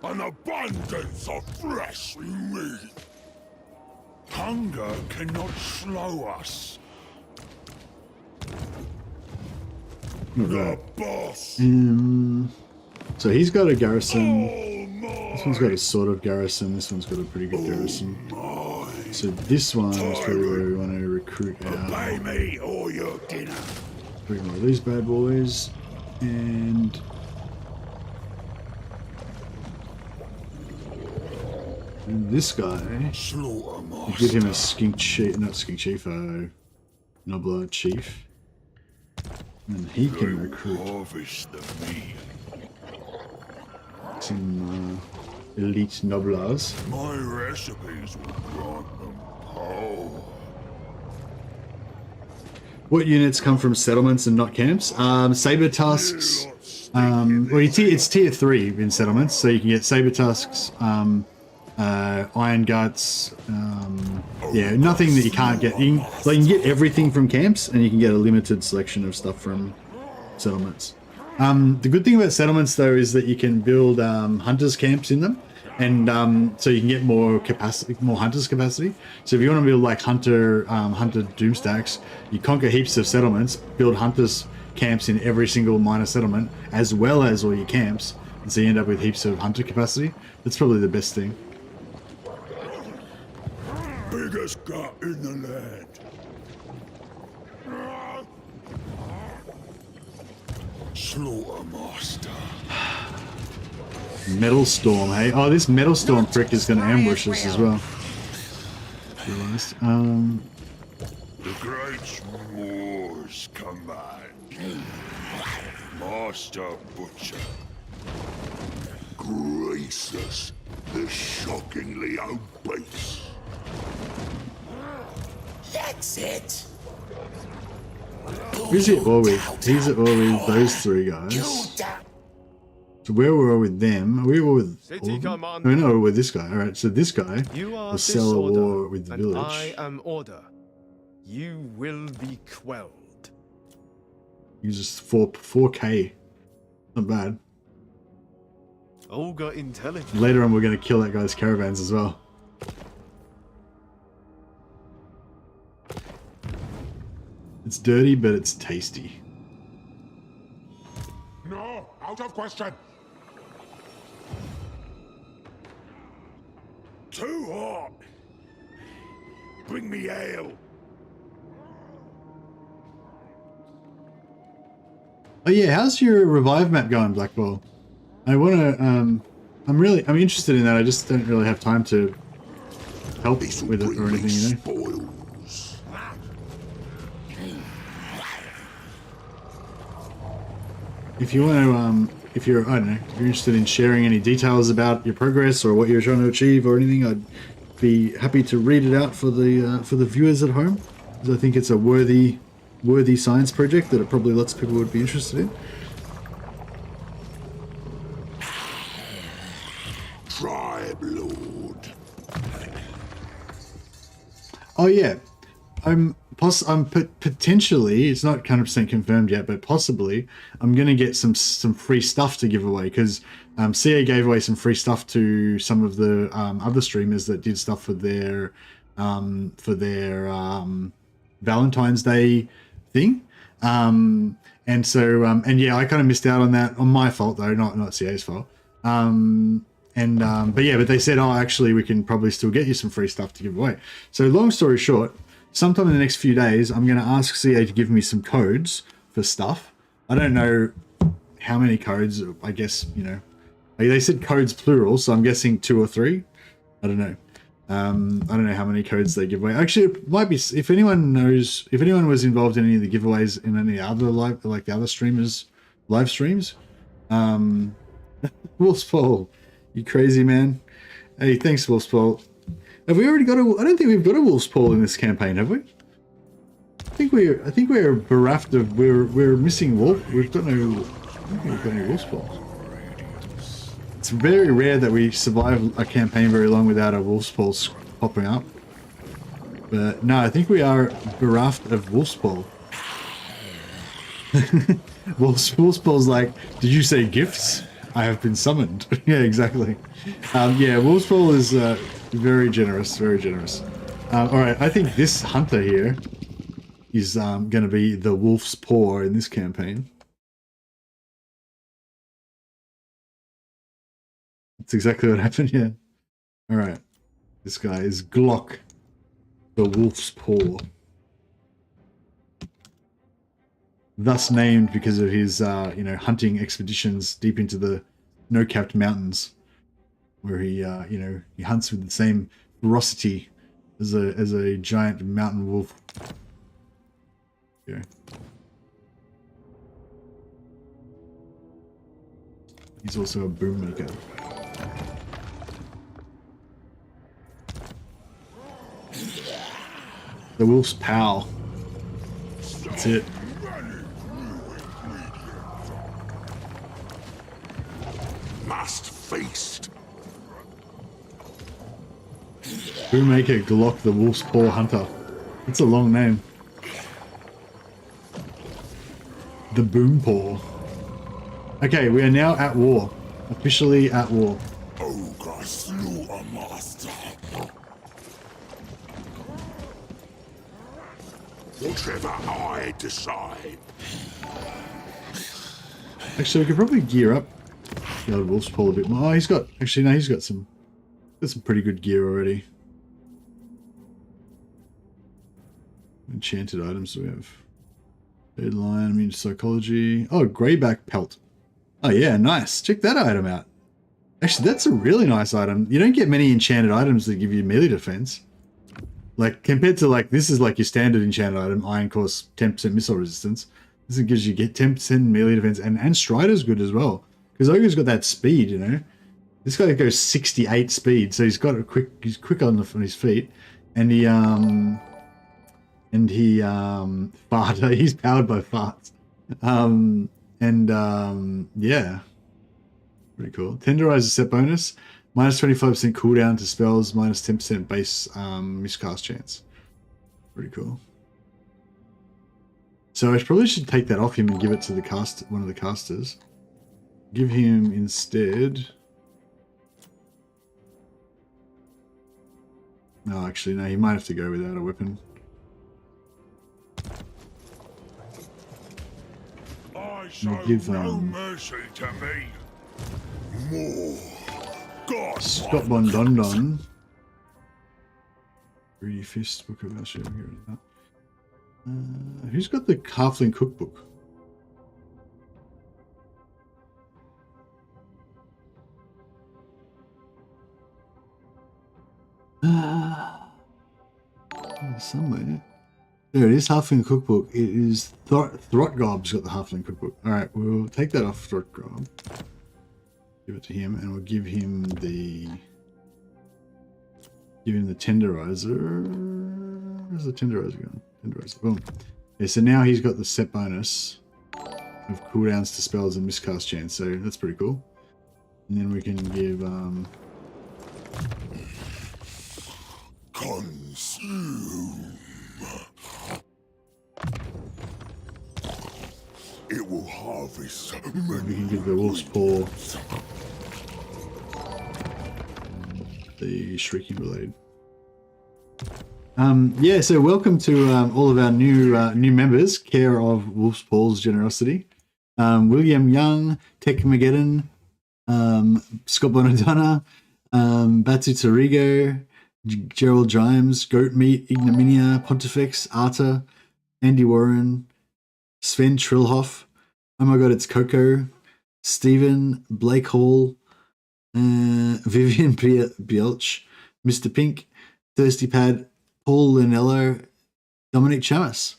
S2: An abundance of fresh meat. Hunger cannot slow us. The boss.
S1: So he's got a garrison. This one's got a sort of garrison. This one's got a pretty good garrison. So this one is probably where we want to recruit
S2: Pay
S1: out.
S2: me or your dinner.
S1: Bring all these bad boys. And... this guy, we give him a skink chief, not skink chief, Nobler chief, and he can recruit some elite noblars.
S2: My recipes will grant them power.
S1: What units come from settlements and not camps? Saber tusks. Well, it's tier 3 in settlements, so you can get saber tusks. Iron guts, yeah, nothing that you can't get. You can get everything from camps, and you can get a limited selection of stuff from settlements. The good thing about settlements, though, is that you can build hunters camps in them, and so you can get more capacity, more hunters capacity. So if you want to build like hunter doomstacks, you conquer heaps of settlements, build hunters camps in every single minor settlement, as well as all your camps, and so you end up with heaps of hunter capacity. That's probably the best thing.
S2: Biggest gut in the land. Slaughtermaster.
S1: Metal Storm, hey? Oh, this Metal Storm prick is going to ambush us as well.
S2: The great Moors command. Master Butcher. Greasus, the shockingly obese.
S3: That's it.
S1: Who's it all with? He's it all with those three guys. So where were we with them? We were with all of them? Oh, no, we're with this guy. All right, so this guy will sell a war with the village.
S4: I am order. You will be quelled.
S1: Uses 4K. Not bad.
S4: Ogre intelligence.
S1: Later on, we're going to kill that guy's caravans as well. It's dirty, but it's tasty.
S3: No, out of question.
S2: Too hot. Bring me ale.
S1: Oh yeah, how's your revive map going, Black Ball? I want to. I'm interested in that. I just don't really have time to help with it or anything, you know.
S2: Spoils.
S1: If you want to, if you're, I don't know, if you're interested in sharing any details about your progress or what you're trying to achieve or anything, I'd be happy to read it out for the viewers at home, because I think it's a worthy science project that probably lots of people would be interested in.
S2: Tribe Lord.
S1: Oh yeah, I'm potentially, it's not 100% confirmed yet, but possibly I'm gonna get some free stuff to give away, because CA gave away some free stuff to some of the other streamers that did stuff for their Valentine's Day thing, and so and yeah, I kind of missed out on that, on my fault though, not CA's fault. But they said, oh, actually we can probably still get you some free stuff to give away. So long story short, sometime in the next few days, I'm going to ask CA to give me some codes for stuff. I don't know how many codes. I guess, you know, they said codes plural, so I'm guessing 2 or 3. I don't know. I don't know how many codes they give away. Actually, it might be, if anyone knows, if anyone was involved in any of the giveaways in any other live, like the other streamers' live streams. Wolfspaul, you crazy man. Hey, thanks, Wolfspaul. Have we already got a? I don't think we've got a wolf's paw in this campaign, have we? I think we're bereft of. We're missing wolf. We've got no. I don't think we've got any wolf's paws. It's very rare that we survive a campaign very long without a wolf's paws popping up. But no, I think we are bereft of wolf's paw. Wolf's paw's like, did you say gifts? I have been summoned. Yeah, exactly. Yeah, wolf's paw is very generous, very generous. All right, I think this hunter here is going to be the wolf's paw in this campaign. That's exactly what happened, yeah. All right, this guy is Glock, the wolf's paw. Thus named because of his, you know, hunting expeditions deep into the snow-capped mountains, where he, you know, he hunts with the same ferocity as a giant mountain wolf. Okay. He's also a boom maker. The wolf's pal. That's it.
S2: Must feast.
S1: Boommaker Glock the Wolf's Paw Hunter. That's a long name. The Boom Paw. Okay, we are now at war. Officially at war.
S2: Ogre Slaughter Master. Whatever I decide.
S1: Actually, we could probably gear up the old Wolf's Paw a bit more. Oh, he's got... Actually, no, he's got some pretty good gear already. Enchanted items we have. Deadline, immune to psychology. Oh, greyback pelt. Oh yeah, nice. Check that item out. Actually, that's a really nice item. You don't get many enchanted items that give you melee defense. Like, compared to, like, this is like your standard enchanted item, Iron Course, 10% missile resistance. This gives you get 10% melee defense, and Strider's good as well. Because Ogre's got that speed, you know. This guy goes 68 speed, so he's got a he's quick on his feet. And he fart. He's powered by farts. Yeah. Pretty cool. Tenderizer set bonus. Minus 25% cooldown to spells, minus 10% base miscast chance. Pretty cool. So I probably should take that off him and give it to the one of the casters. Give him instead. No, actually, no, he might have to go without a weapon.
S2: I show
S1: give,
S2: no mercy to me. More. God.
S1: Scott Bondondon. Greedy Fist, Book of Asher. Who's got the Halfling Cookbook? Somewhere. There it is, Halfling Cookbook. It is Throttgob's got the Halfling Cookbook. Alright, we'll take that off Throttgob. Give it to him, and we'll give him the tenderizer. Where's the tenderizer going? Tenderizer, boom. Yeah, so now he's got the set bonus of cooldowns to spells and miscast chance, so that's pretty cool. And then we can give
S2: Consume. It will harvest
S1: we
S2: many.
S1: can give the Wolf's Paw the Shrieking Blade. Yeah, so welcome to all of our new members, care of Wolf's Paw's generosity. William Young, Tech Mageddon, Scott Bonadonna, Batu Tarigo, Gerald Jimes, Goat Meat, Ignominia, Pontifex, Arta, Andy Warren, Sven Trillhoff, oh my god, it's Coco, Stephen, Blake Hall, Vivian Bielch, Mr. Pink, Thirsty Pad, Paul Linello, Dominic Chamas.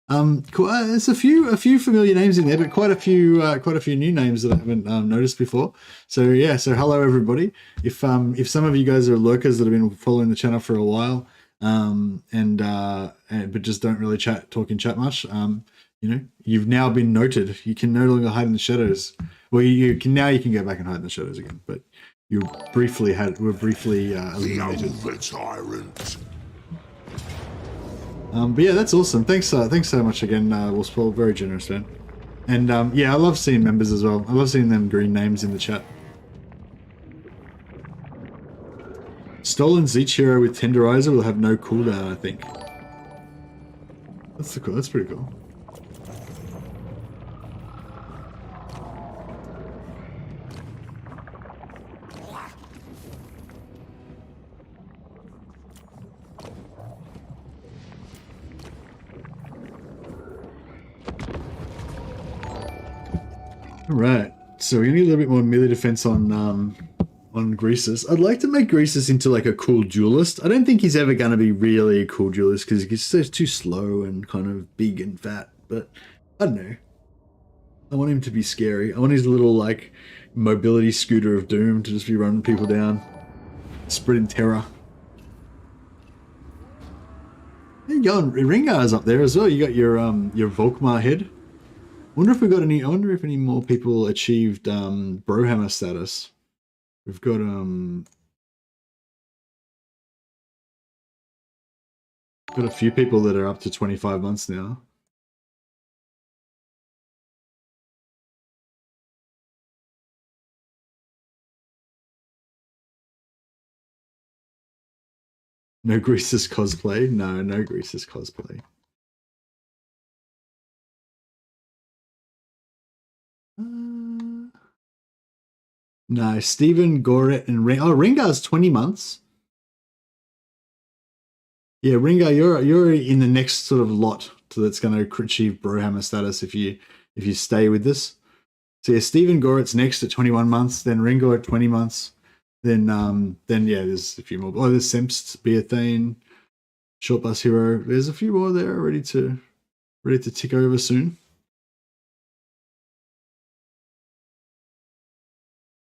S1: There's a few familiar names in there, but quite a few new names that I haven't noticed before. So yeah, so hello everybody. If some of you guys are lurkers that have been following the channel for a while, but just don't really talk in chat much, you know, you've now been noted. You can no longer hide in the shadows. Well, you can go back and hide in the shadows again, but were briefly eliminated.
S2: The tyrant.
S1: But yeah, that's awesome. Thanks so much again, Wolf's Paw. Very generous, man. And yeah, I love seeing members as well. I love seeing them green names in the chat. Stolen Zeech hero with Tenderizer will have no cooldown, I think. That's cool. That's pretty cool. Right, so we're gonna get a little bit more melee defense on Greasus. I'd like to make Greasus into like a cool duelist. I don't think he's ever gonna be really a cool duelist because he's too slow and kind of big and fat. But I don't know. I want him to be scary. I want his little like mobility scooter of doom to just be running people down, spreading terror. There you go. Ringar's up there as well. You got your Volkmar head. I wonder if any more people achieved Brohammer status. We've got Got a few people that are up to 25 months now. No Greasus cosplay? No, no Greasus cosplay. No, Stephen, Goret, and Ringar's 20 months. Yeah, Ringar, you're in the next sort of lot that's going to achieve Brohammer status if you stay with this. So yeah, Stephen Goret's next at 21 months, then Ringar at 20 months, then yeah, there's a few more. Oh, there's Semst, Beathane, Short Bus Hero. There's a few more there ready to tick over soon.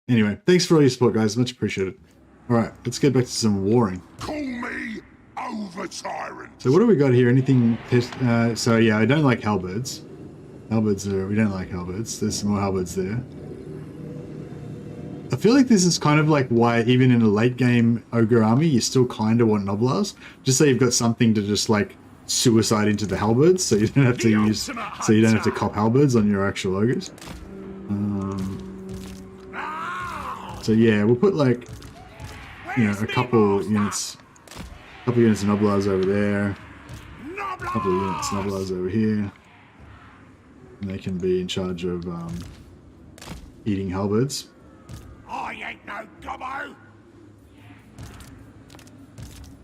S1: Anyway, thanks for all your support, guys. Much appreciated. All right, let's get back to some warring.
S2: Call me over tyrant.
S1: So what do we got here? Anything? So yeah, I don't like halberds. We don't like halberds. There's some more halberds there. I feel like this is kind of like why even in a late game Ogre army, you still kind of want Noblars. Just so you've got something to just like suicide into the halberds, so you don't have to cop halberds on your actual ogres. So yeah, we'll put like, you know, a couple units of Noblars over there, a couple of units of Noblars over here, and they can be in charge of eating halberds.
S3: I ain't no gobbo!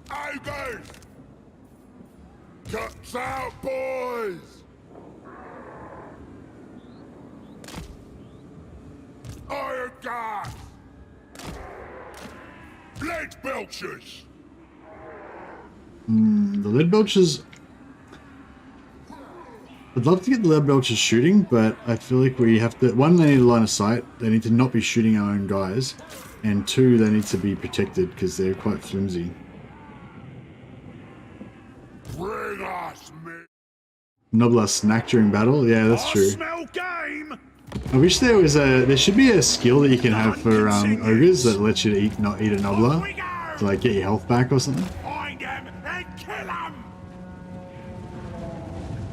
S2: Ogres! Cuts out, boys! Iron guard! Lead belchers!
S1: The lead belchers. I'd love to get the lead belchers shooting, but I feel like we have to. One, they need a line of sight. They need to not be shooting our own guys, and two, they need to be protected because they're quite flimsy.
S2: Bring us, me!
S1: Noblar snack during battle. Yeah, that's true.
S3: Smell game!
S1: I wish there was there should be a skill that you can have for ogres that lets you not eat a Noblar to like get your health back or something.
S3: Find them and kill them!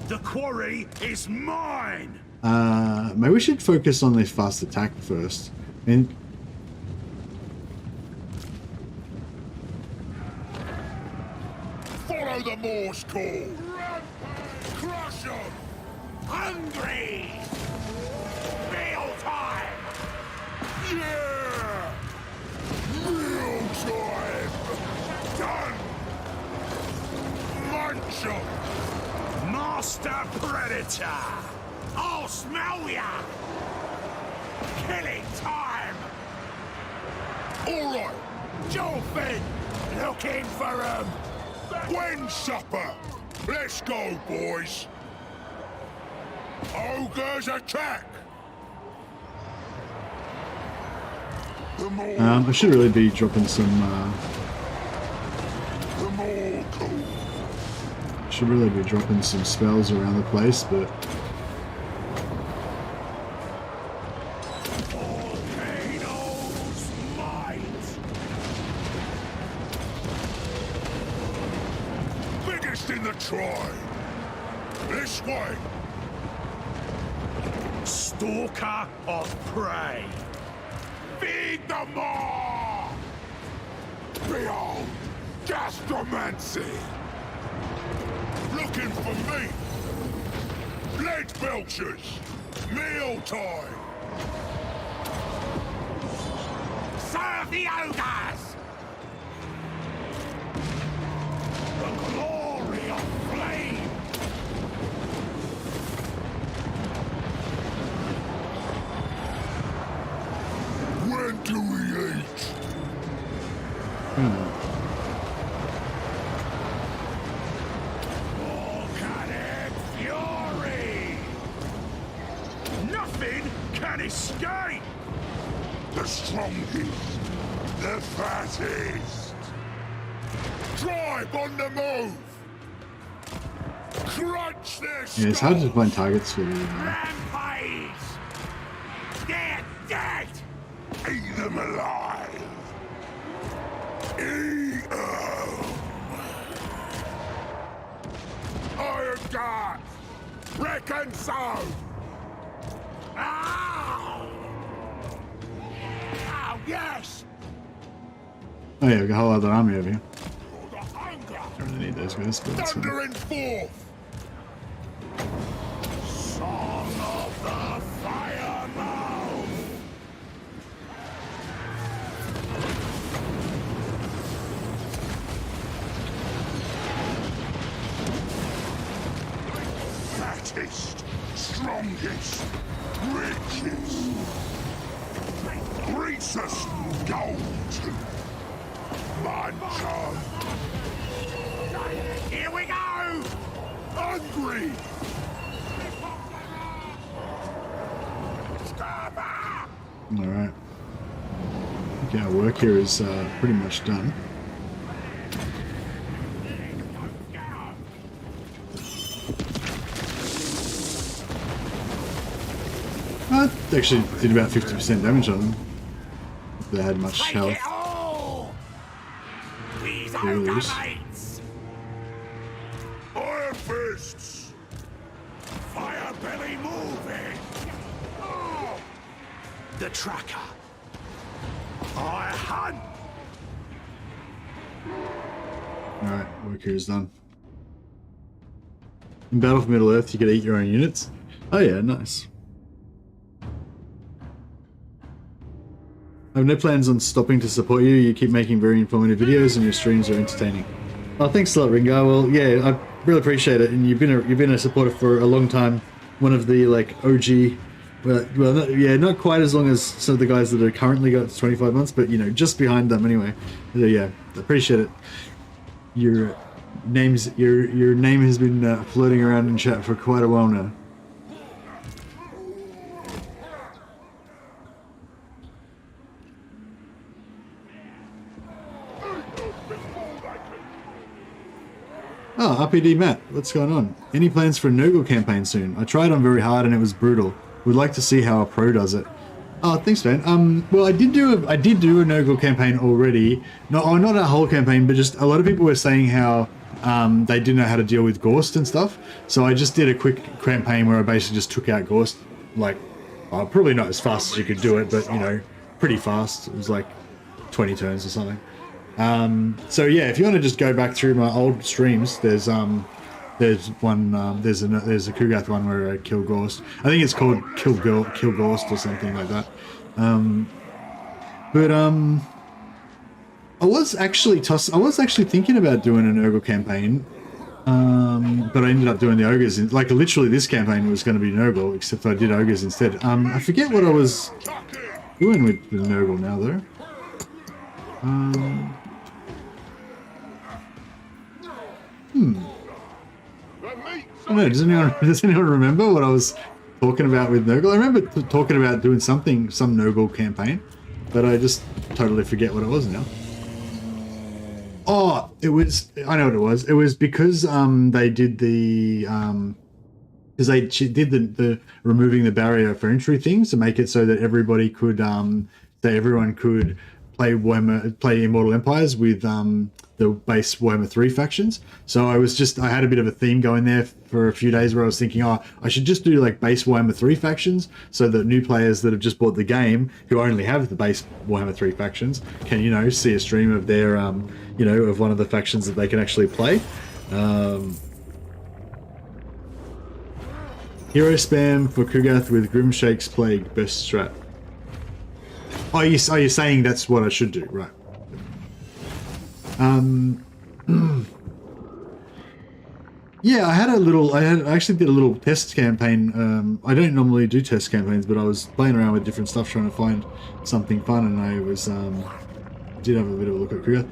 S3: The quarry is mine!
S1: Maybe we should focus on this fast attack first. And
S2: Follow the Morse call! Crush them!
S3: Hungry! Meal time!
S2: Yeah! Meal time! Done! Munch 'em!
S3: Master Predator! I'll smell ya! Killing time!
S2: Alright!
S3: Dolphin! Looking for 'em!
S2: When supper! Let's go, boys! Ogres attack! The more
S1: I should really be dropping some.
S2: the more cool.
S1: Should really be dropping some spells around the place, but
S3: Volcanoes might!
S2: Biggest in the tribe! This way!
S3: Stalker of prey! Feed the maw!
S2: Behold! Gastromancy! Looking for me! Lead belchers! Meal time!
S3: Serve the ogres! The glory of flame!
S2: When do we eat?
S3: Volcanic fury! Nothing can escape!
S2: The strongest, the fattest. Tribe on the move. Crunch their
S1: yeah, it's hard to
S2: skulls.
S1: find targets for the.
S3: Rampage! They're dead!
S2: Eat them alive. Eat 'em.
S3: skirt! Reckon so! Ow! Oh, yes!
S1: Oh yeah, we've got a whole other army over here.
S3: For the hunger!
S1: I don't really need those guys, but it's fine.
S3: Thundering forth! Song of the Firemouse! Fattest, strongest, richest. Greasus, gold. Mancho. Here we go! Hungry!
S1: Alright. Okay, our work here is pretty much done. Actually did about 50% damage on them. If they had much health.
S3: These
S1: Ogre
S3: mates! Iron fists! Fire belly moving! Oh. The tracker! I hunt!
S1: Alright, work here is done. In Battle for Middle Earth, you could eat your own units. Oh yeah, nice. I have no plans on stopping to support you. You keep making very informative videos and your streams are entertaining. Oh, thanks a lot, Ringo. Well, yeah, I really appreciate it. And you've been a supporter for a long time. One of the like OG, not quite as long as some of the guys that are currently got 25 months, but you know, just behind them anyway. So, yeah, appreciate it. Your name has been floating around in chat for quite a while now. Oh, RPD Matt, what's going on? Any plans for a Nurgle campaign soon? I tried on very hard and it was brutal. Would like to see how a pro does it. Oh, thanks, man. Well, I did do a Nurgle campaign already. Not a whole campaign, but just a lot of people were saying how they didn't know how to deal with Gorst and stuff. So I just did a quick campaign where I basically just took out Gorst, like, probably not as fast as you could do it, but you know, pretty fast. It was like 20 turns or something. So yeah, if you want to just go back through my old streams, there's a Kugath one where I kill Gorst. I think it's called Kill Gorst or something like that. I was actually thinking about doing an Ogre campaign, but I ended up doing the Ogres. Like literally, this campaign was going to be Nurgle, except I did Ogres instead. I forget what I was doing with the Nurgle now though. I don't know, does anyone remember what I was talking about with Nurgle? I remember talking about doing some Nurgle campaign, but I just totally forget what it was now. Oh, I know what it was. It was because they did the removing the barrier for entry things to make it so that everybody could everyone could play Immortal Empires with the base Warhammer 3 factions. So I had a bit of a theme going there for a few days where I was thinking, I should just do like base Warhammer 3 factions so that new players that have just bought the game who only have the base Warhammer 3 factions can, you know, see a stream of their, of one of the factions that they can actually play. Hero spam for Kugath with Grimshake's Plague, best strat. Oh, you're saying that's what I should do, right? Yeah, I actually did a little test campaign. I don't normally do test campaigns, but I was playing around with different stuff trying to find something fun, and I was did have a bit of a look at Kugath.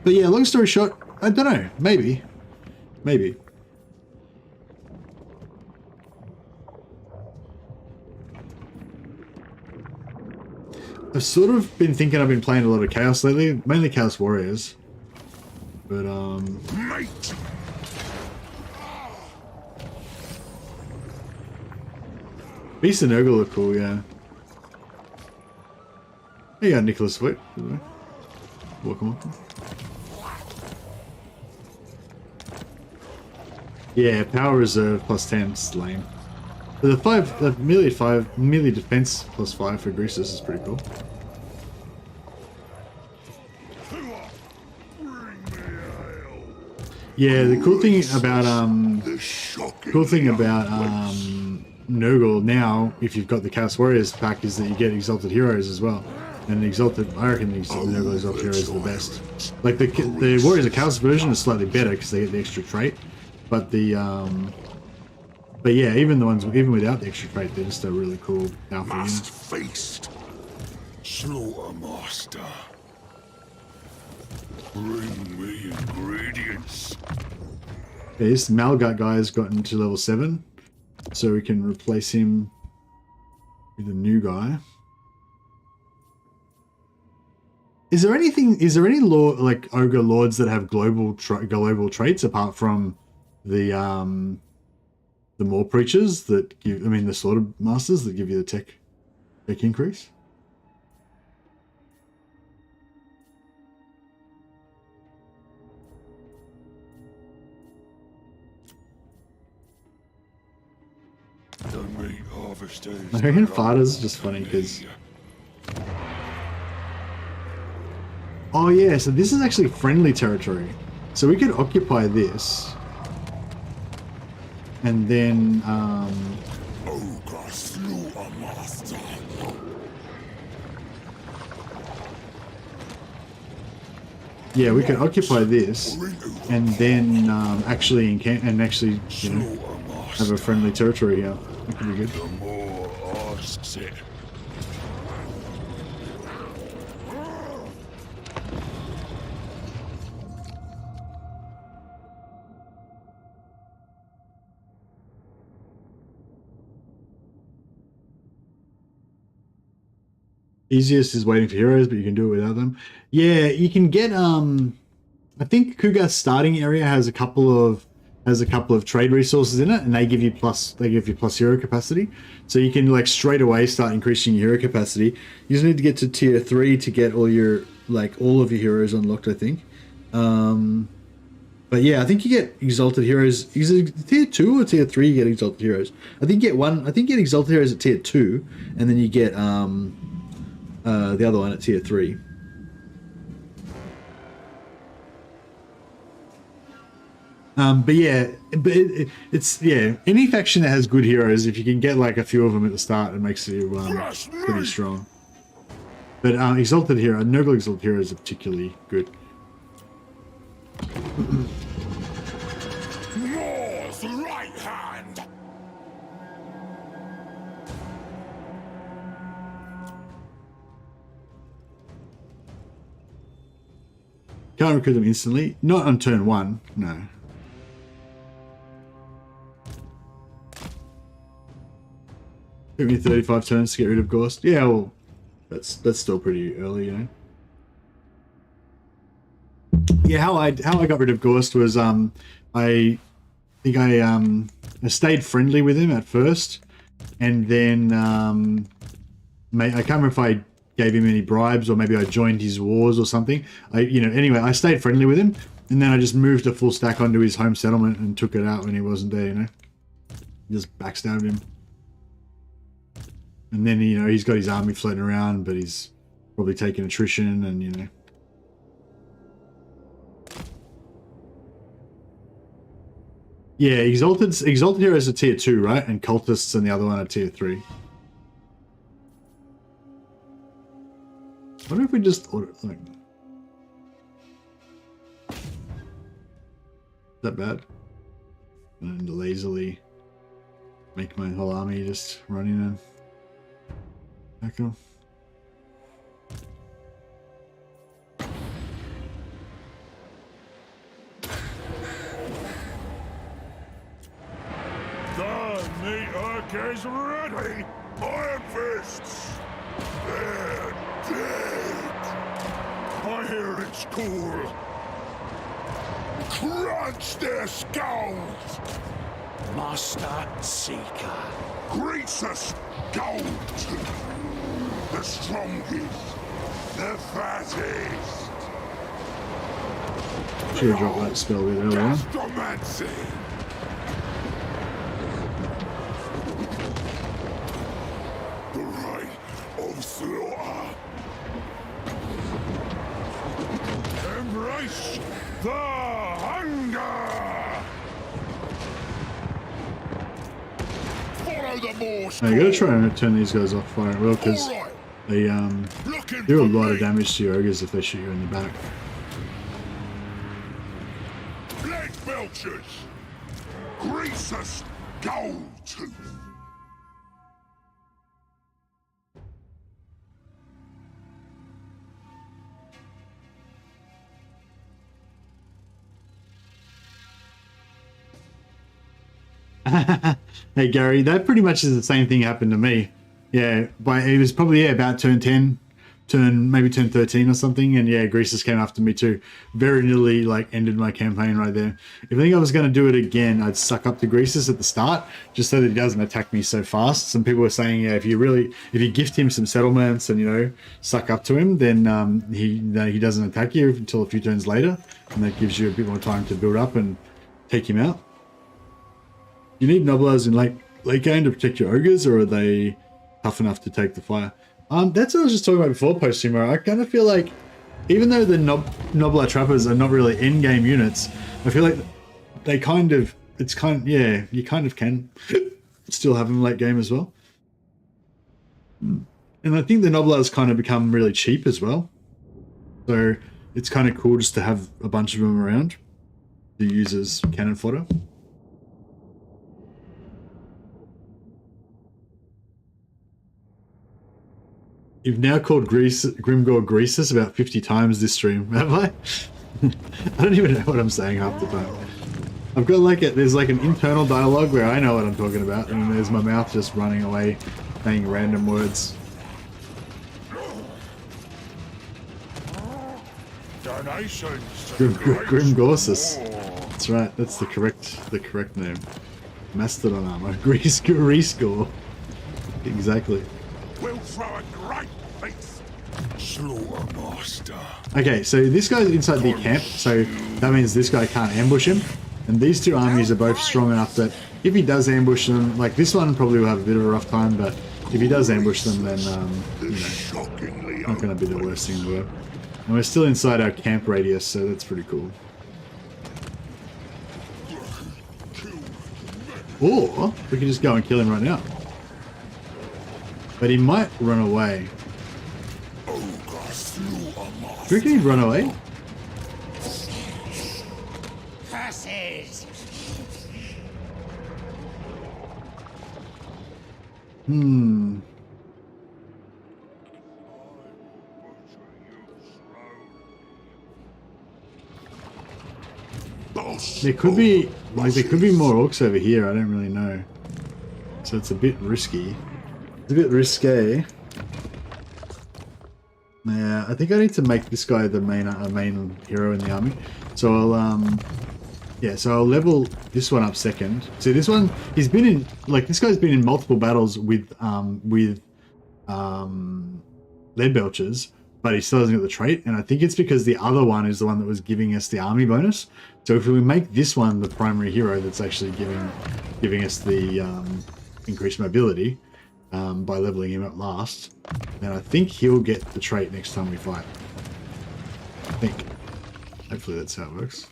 S1: But yeah, long story short, I don't know, maybe. I've sort of been thinking I've been playing a lot of Chaos lately, mainly Chaos Warriors. But,
S3: Mate.
S1: Beast and Ogre look cool, yeah. Hey, you got Nicholas Sweet, by the way. Welcome. Yeah, power reserve plus 10 is lame. But the melee defense plus 5 for Greasus is pretty cool. Yeah, the cool thing about Nurgle now, if you've got the Chaos Warriors pack, is that you get Exalted Heroes as well. And the Exalted, I reckon the Nurgle Exalted Heroes are the best. Like the Warriors of Chaos version is slightly better because they get the extra trait, but but yeah, even the ones without the extra trait, they're just a really cool alpha unit.
S2: Feast. Slaughter master. Bring me ingredients.
S1: Yeah, this Malgut guy has gotten to level 7, so we can replace him with a new guy. Is there any lord, like ogre lords that have global traits apart from the Maw Preachers that give, I mean the Slaughter Masters that give you the tech increase?
S2: The meat harvesters.
S1: I reckon Farda's just funny because. Oh yeah, so this is actually friendly territory. So we could occupy this. And then,
S2: Ogre slaughter master.
S1: yeah, we could occupy this, and then actually encamp and actually, you know, have a friendly territory here. That could be good.
S2: The more asks it.
S1: Easiest is waiting for heroes, but you can do it without them. Yeah, you can get I think Kuga's starting area has a couple of trade resources in it, and they give you plus hero capacity. So you can like straight away start increasing your hero capacity. You just need to get to tier 3 to get all of your heroes unlocked, I think. But yeah, I think you get exalted heroes. Is it tier 2 or tier 3 you get exalted heroes? I think you get exalted heroes at tier 2, and then you get the other one at tier 3. But yeah, it's any faction that has good heroes, if you can get like a few of them at the start, it makes you pretty strong. But exalted hero, Nurgle exalted heroes are particularly good.
S3: Maw's right hand.
S1: Can't recruit them instantly. Not on turn 1, no. Took me 35 turns to get rid of Ghost. Yeah, well, that's still pretty early, you know. Yeah, how I got rid of Ghost was I think I stayed friendly with him at first, and then I can't remember if I gave him any bribes or maybe I joined his wars or something. Anyway, I stayed friendly with him, and then I just moved a full stack onto his home settlement and took it out when he wasn't there, you know. Just backstabbed him. And then, you know, he's got his army floating around, but he's probably taking attrition and, you know. Yeah, Exalted Heroes are tier 2, right? And Cultists and the other one are tier 3. I wonder if we just order... Like, is that bad? And lazily make my whole army just run in and... Back on.
S3: The meat is ready. Iron fists. They're dead. I hear it's cool. Crunch their skulls. Master Seeker. Greasus gold. The strongest. The fattest.
S1: Should have dropped that spell a bit earlier.
S3: Gastromancy. The hunger! Follow the Morse.
S1: Now you gotta try and turn these guys off fire at will, because
S3: Alright,
S1: they
S3: looking
S1: do a
S3: for
S1: lot of
S3: me.
S1: damage to your ogres if they shoot you in the back.
S3: Leg belchers. Greasus gold tooth.
S1: Hey Gary, that pretty much is the same thing happened to me. Yeah, but it was probably about turn 10, maybe turn 13 or something, and yeah, Greasus came after me too. Very nearly like ended my campaign right there. If I think I was going to do it again, I'd suck up to Greasus at the start just so that he doesn't attack me so fast. Some people were saying, yeah, if you gift him some settlements and, you know, suck up to him, then he doesn't attack you until a few turns later, and that gives you a bit more time to build up and take him out. You need Noblars in late game to protect your ogres, or are they tough enough to take the fire? That's what I was just talking about before post-humor. I kind of feel like, even though the Noblar trappers are not really end-game units, I feel like you kind of can still have them late game as well. And I think the Noblars kind of become really cheap as well. So it's kind of cool just to have a bunch of them around to use as cannon fodder. You've now called Grimgore Greasus about 50 times this stream, have I? I don't even know what I'm saying half the time. I've got there's like an internal dialogue where I know what I'm talking about, and there's my mouth just running away, saying random words.
S3: Donations.
S1: Grimgorsus. That's right, that's the correct name. Mastodon armor. Greasegore. Exactly.
S3: We'll throw a great feast. Slaughter master.
S1: Okay, so this guy's inside the camp, so that means this guy can't ambush him. And these two armies are both strong enough that if he does ambush them, like this one probably will have a bit of a rough time, but if he does ambush them, then, you know, not going to be the worst thing in the world. And we're still inside our camp radius, so that's pretty cool. Or we can just go and kill him right now. But he might run away. Do you reckon he'd run away?
S3: Curses.
S1: There could be more orcs over here. I don't really know. So it's a bit risky. It's a bit risque. Yeah, I think I need to make this guy the main hero in the army. So I'll level this one up second. See, this one, he's been in, this guy's been in multiple battles with lead belchers, but he still hasn't got the trait, and I think it's because the other one is the one that was giving us the army bonus. So if we make this one the primary hero that's actually giving us the increased mobility by leveling him up last, then I think he'll get the trait next time we fight. I think. Hopefully that's how it works.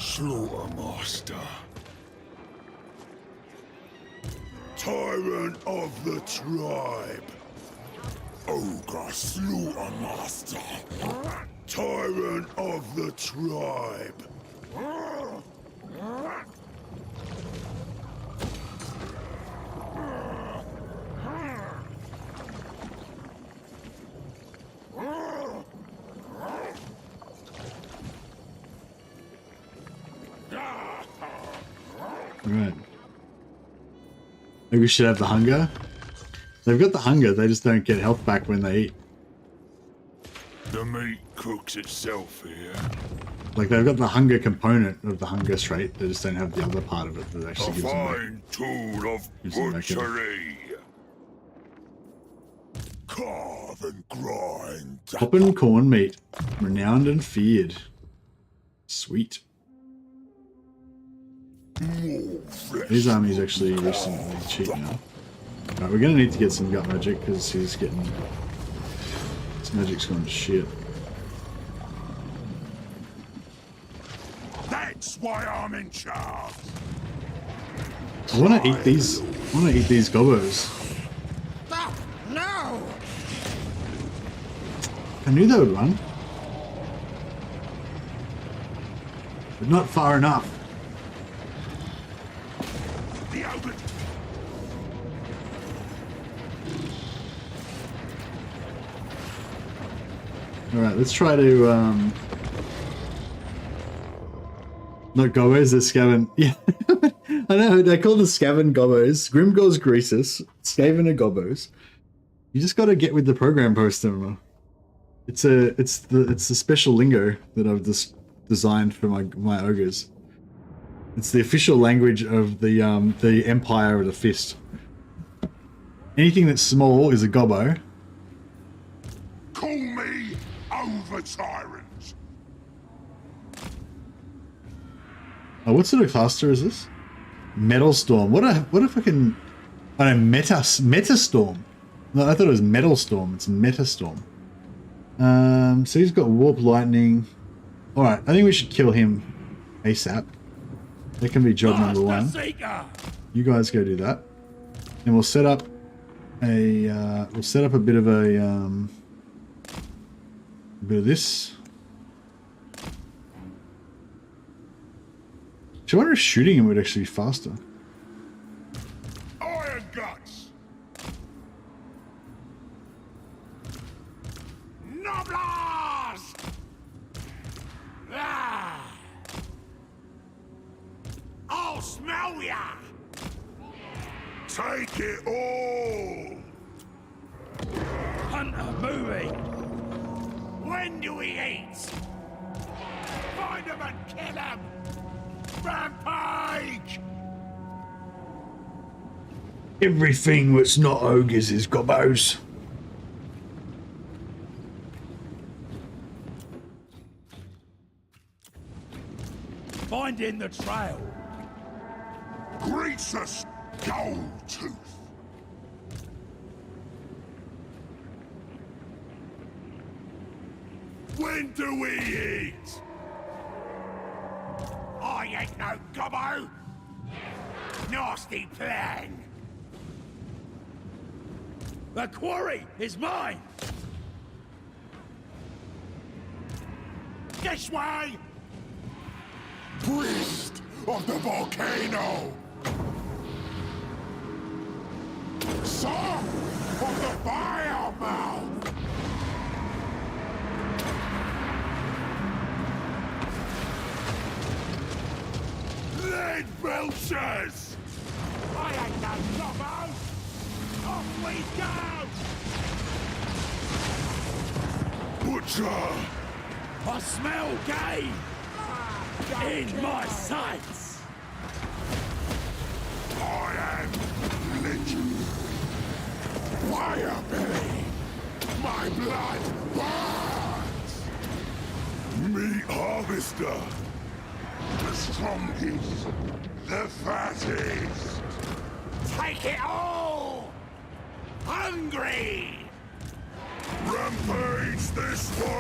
S3: Slaughter master. Tyrant of the tribe. Ogre slaughter master. Tyrant of the tribe.
S1: Right. Maybe we should have the hunger. They've got the hunger, they just don't get health back when they eat.
S3: The meat cooks itself here.
S1: Like, they've got the hunger component of the hunger trait, they just don't have the other part of it that actually gives them back.
S3: Fine tool of
S1: Gives them back in.
S3: butchery.
S2: Carve and grind.
S1: Poppin' corn meat. Renowned and feared. Sweet.
S2: More flesh.
S1: His army's actually recently cheap now. Alright, we're gonna need to get some gut magic because he's getting... His magic's gone to shit.
S3: That's why I'm in charge.
S1: I wanna eat these... I wanna eat these gobos.
S3: Ah, no!
S1: I knew they would run. But not far enough.
S3: The Ogre.
S1: Alright, let's try to, not gobos, they're Skaven. Yeah, I know, they call the Skaven gobos. Grimgor's Greasus, Skaven are gobos. You just gotta get with the program poster. It's the special lingo that I've just designed for my ogres. It's the official language of the Empire of the Fist. Anything that's small is a gobbo.
S3: Call me over tyrant.
S1: Oh, what sort of cluster is this? Metal Storm. What a fucking... Oh no, Meta Storm. No, I thought it was Metal Storm. It's Meta Storm. So he's got Warp Lightning. Alright, I think we should kill him ASAP. That can be job number one. You guys go do that. And we'll set up a bit of this. I wonder if shooting him would actually be faster.
S3: Iron guts. Noblars! Ah! I'll smell ya! Take it all! Hunter moving! When do we eat? Find him and kill him! Rampage!
S1: Everything that's not ogres is gobos.
S3: Finding the trail. Greasus gold tooth. When do we eat? I ain't no gobbo. Nasty plan. The quarry is mine. This way.
S2: Priest of the volcano. Son of the fire mouth.
S3: Lead belchers! I ain't no gobbo! Off we go! Butcher! I smell game! In my sights! I am legend! Fire belly! My blood burns! Meat harvester! The strongest, the fattest. Take it all! Hungry! Rampage this way!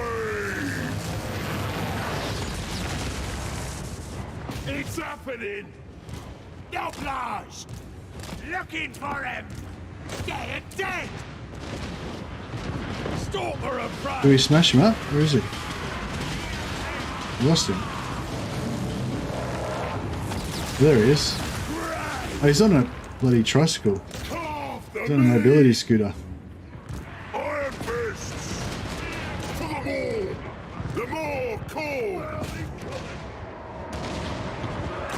S3: It's happening! Noblage! Looking for him! Get dead! Stalker of pride!
S1: Do we smash him up? Where is he? Lost him. There he is. Oh, he's on a bloody tricycle. He's on a mobility scooter.
S3: Iron fists! To the more! The more cold!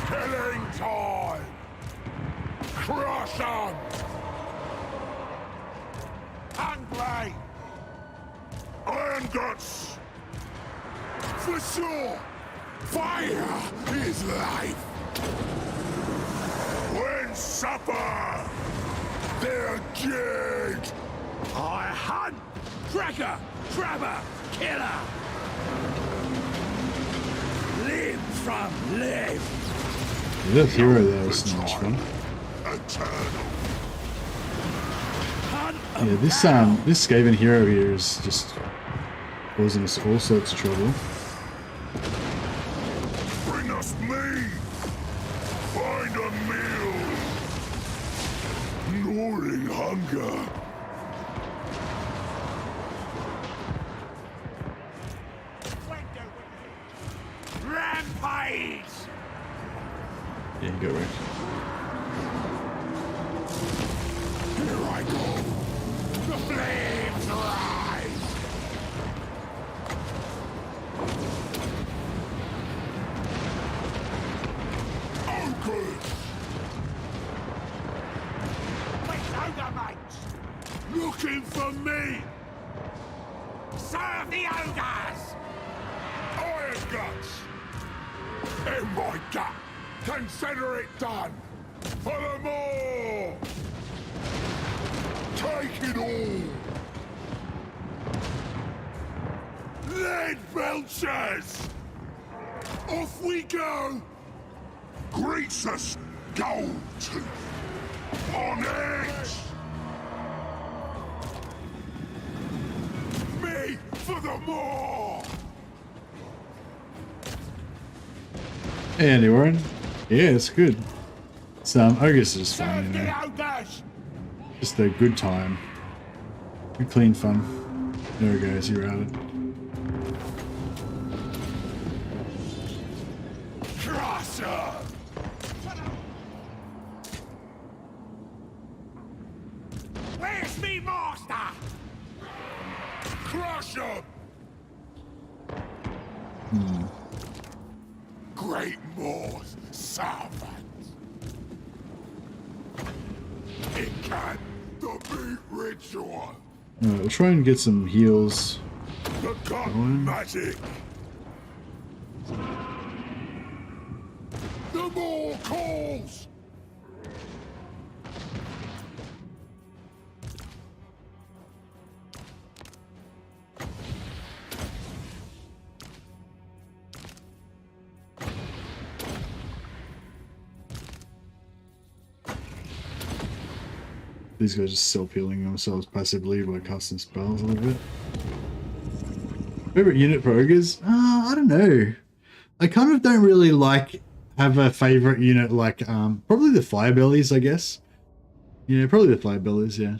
S3: Killing time! Crush on! Hungry! Iron guts! For sure! Fire is life! When supper! They're dead! I hunt, tracker, grabber, killer. Live from live.
S1: The hero there was so much fun.
S2: Eternal.
S3: Hunt
S1: Yeah, this Skaven hero here is just causing us all sorts of trouble.
S2: Bring us meat. Find a meal. Gnawing hunger.
S3: rampage.
S1: Yeah, you go right.
S3: Here I go. The flames rise. Ogre. Where's Ogre, mates? Looking for me. Serve the ogres. Iron guts. In my gut. Consider it done. For the more. Take it all. Lead belchers. Off we go.
S2: Greasus, gold tooth. On edge.
S3: Me for the more.
S1: Andy Warren. Yeah, it's good. Some Ogres is fun,
S3: Serve
S1: you
S3: the
S1: know.
S3: ogres.
S1: Just a good time. Good clean fun. There it goes, you're out.
S3: Crusher. Where's me master? Crush 'em. Great Moors, servants. It can the beat ritual.
S1: Alright, we'll try and get some heals.
S3: The gun magic. The more calls.
S1: These guys just self-healing themselves passively by casting spells a little bit. Favorite unit for Ogres? I don't know. I kind of don't really have a favorite unit like probably the Firebellies, I guess. Yeah, probably the Firebellies, yeah.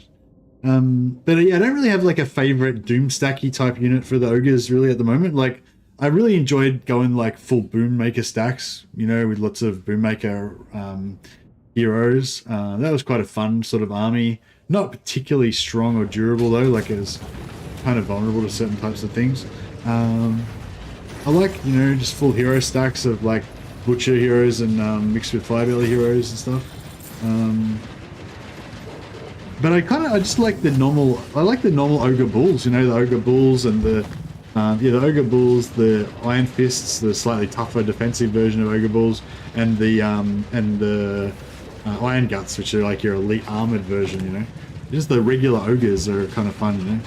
S1: But yeah, I don't really have like a favorite Doomstacky type unit for the Ogres really at the moment. Like I really enjoyed going like full Boommaker stacks, you know, with lots of Boommaker heroes. That was quite a fun sort of army. Not particularly strong or durable though, like it was kind of vulnerable to certain types of things. I like, you know, just full hero stacks of like Butcher heroes and mixed with Firebelly heroes and stuff. But I just like the normal, Ogre Bulls, you know, the Ogre Bulls and the Ogre Bulls, the Iron Fists, the slightly tougher defensive version of Ogre Bulls, and the Iron Guts, which are like your elite armored version, you know. Just the regular Ogres are kind of fun, you know.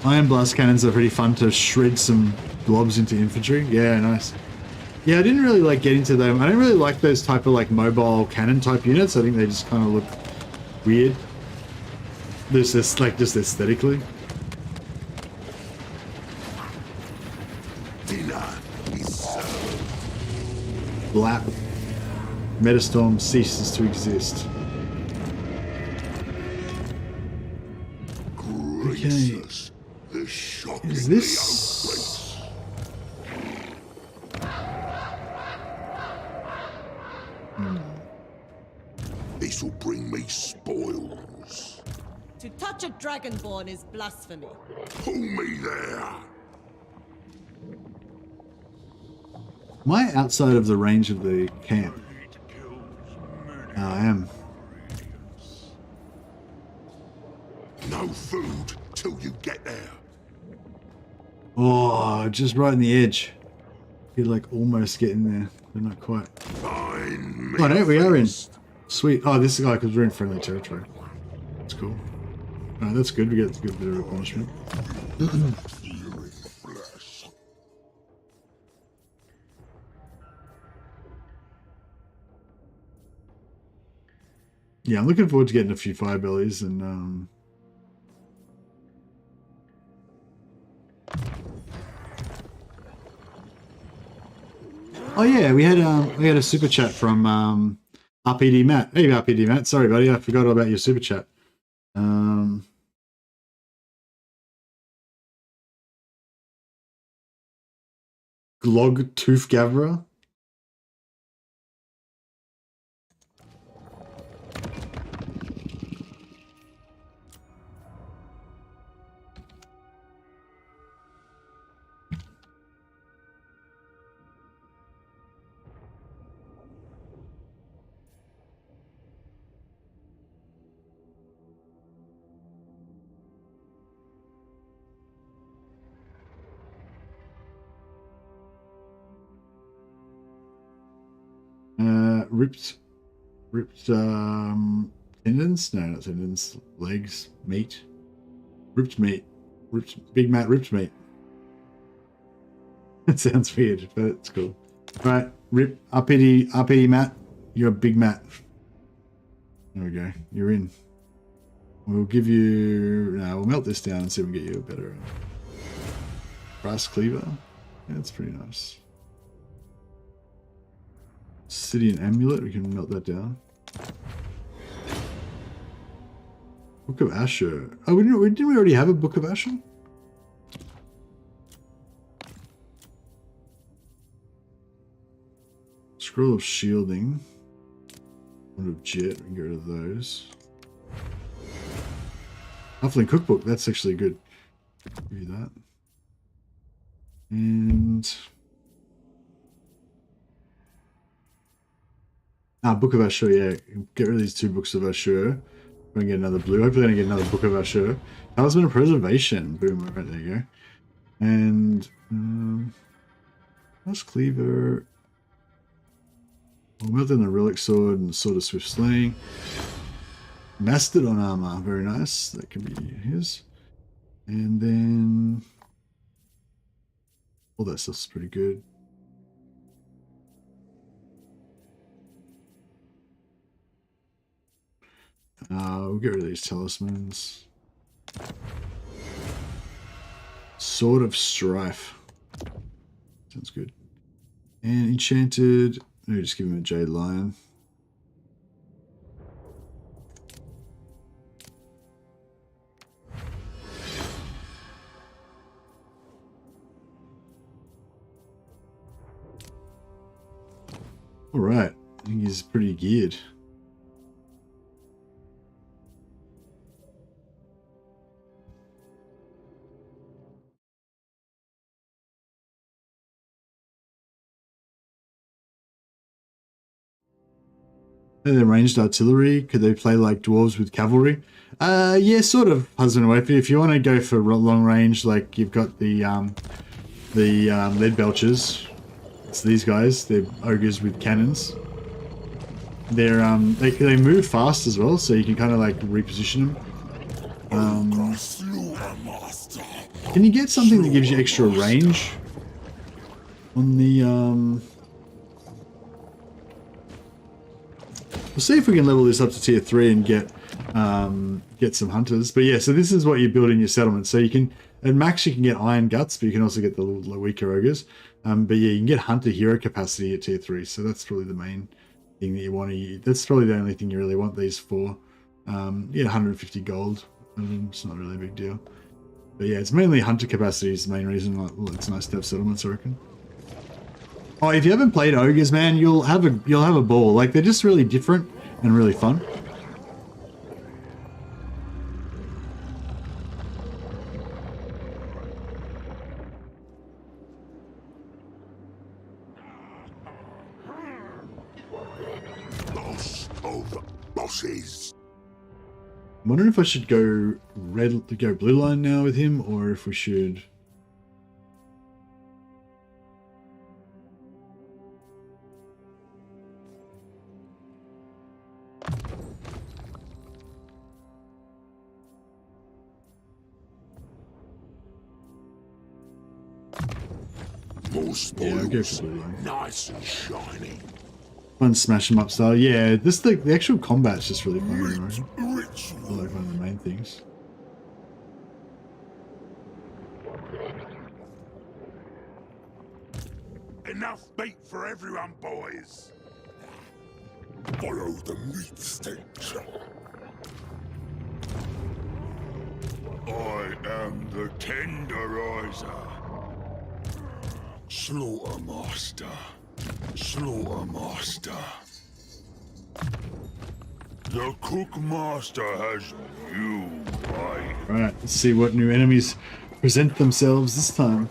S1: Iron Blast Cannons are pretty fun to shred some blobs into infantry. Yeah, nice. Yeah, I didn't really like get into them. I don't really like those type of like mobile cannon type units. I think they just kind of look weird. There's this like just aesthetically.
S2: Dinner is served.
S1: Blap. Metastorm ceases to exist.
S2: Greasus, the shockingly
S1: Is this...
S2: This'll bring me spoils.
S6: To touch a dragonborn is blasphemy.
S2: Pull me there.
S1: Am I outside of the range of the camp? I am.
S2: No food till you get there.
S1: Oh, just right on the edge. You're like almost getting there, but not quite.
S2: Find me.
S1: Oh no, we are in.
S2: first.
S1: Sweet. Oh, this is like because we're in friendly territory. That's cool. Alright, that's good. We get a good bit of replenishment.
S2: Fearing flesh.
S1: Yeah, I'm looking forward to getting a few fire bellies and oh yeah, we had a super chat from RPD Matt. Hey RPD Matt, sorry buddy, I forgot all about your super chat. Glog Tooth Gatherer. Ripped tendons? No, not tendons. Legs, meat. Ripped meat. Big Matt ripped meat. It sounds weird, but it's cool. Right, RPD Matt. You're a Big Matt. There we go. You're in. We'll give you... No, we'll melt this down and see if we can get you a better brass cleaver. Yeah, that's pretty nice. Obsidian amulet, we can melt that down. Book of Asher. Oh, didn't we already have a Book of Asher? Scroll of Shielding. One of Jet, we can get rid of those. Huffling Cookbook, that's actually good. Give you that. And... Book of Asher, yeah. Get rid of these 2 books of Asher. We're going to get another blue. Hopefully, going to get another Book of Asher. Talisman of Preservation. Boom, right there you go. And, House Cleaver. We'll melt in the Relic Sword and Sword of Swift Slaying. Mastodon Armor. Very nice. That can be his. And then... all that stuff's pretty good. We'll get rid of these talismans. Sword of Strife. Sounds good. And enchanted. Maybe just give him a Jade Lion. Alright. I think he's pretty geared. And then ranged artillery, could they play like dwarves with cavalry? Yeah, sort of husband and wife. If you want to go for long range, like you've got the lead belchers. It's these guys. They're ogres with cannons. They're they move fast as well, so you can kind of like reposition them. Can you get something that gives you extra range on the We'll see if we can level this up to tier 3 and get some hunters. But yeah, so this is what you build in your settlement. So you can, at max you can get iron guts, but you can also get the weaker ogres. But yeah, you can get hunter hero capacity at tier 3. So that's probably the main thing that you want to use. That's probably the only thing you really want these for. Yeah, 150 gold. It's not really a big deal. But yeah, it's mainly hunter capacity is the main reason. Like, well, it's nice to have settlements, I reckon. Oh, if you haven't played ogres, man, you'll have a ball. Like, they're just really different and really fun.
S2: Boss of bosses.
S1: I'm wondering if I should go blue line now with him, or if we should.
S2: More
S1: Yeah, I'll go
S2: spoils.
S1: for blue line.
S2: Nice and shiny.
S1: Fun smash 'em up style. Yeah, this the actual combat's just really fun. Right?
S2: Ritual.
S1: I like one of the main things.
S3: Enough meat for everyone, boys.
S2: Follow the meat stench.
S3: I am the tenderizer.
S2: Slaughtermaster. Slaughtermaster.
S3: The cookmaster has you, right?
S1: Alright, let's see what new enemies present themselves this time.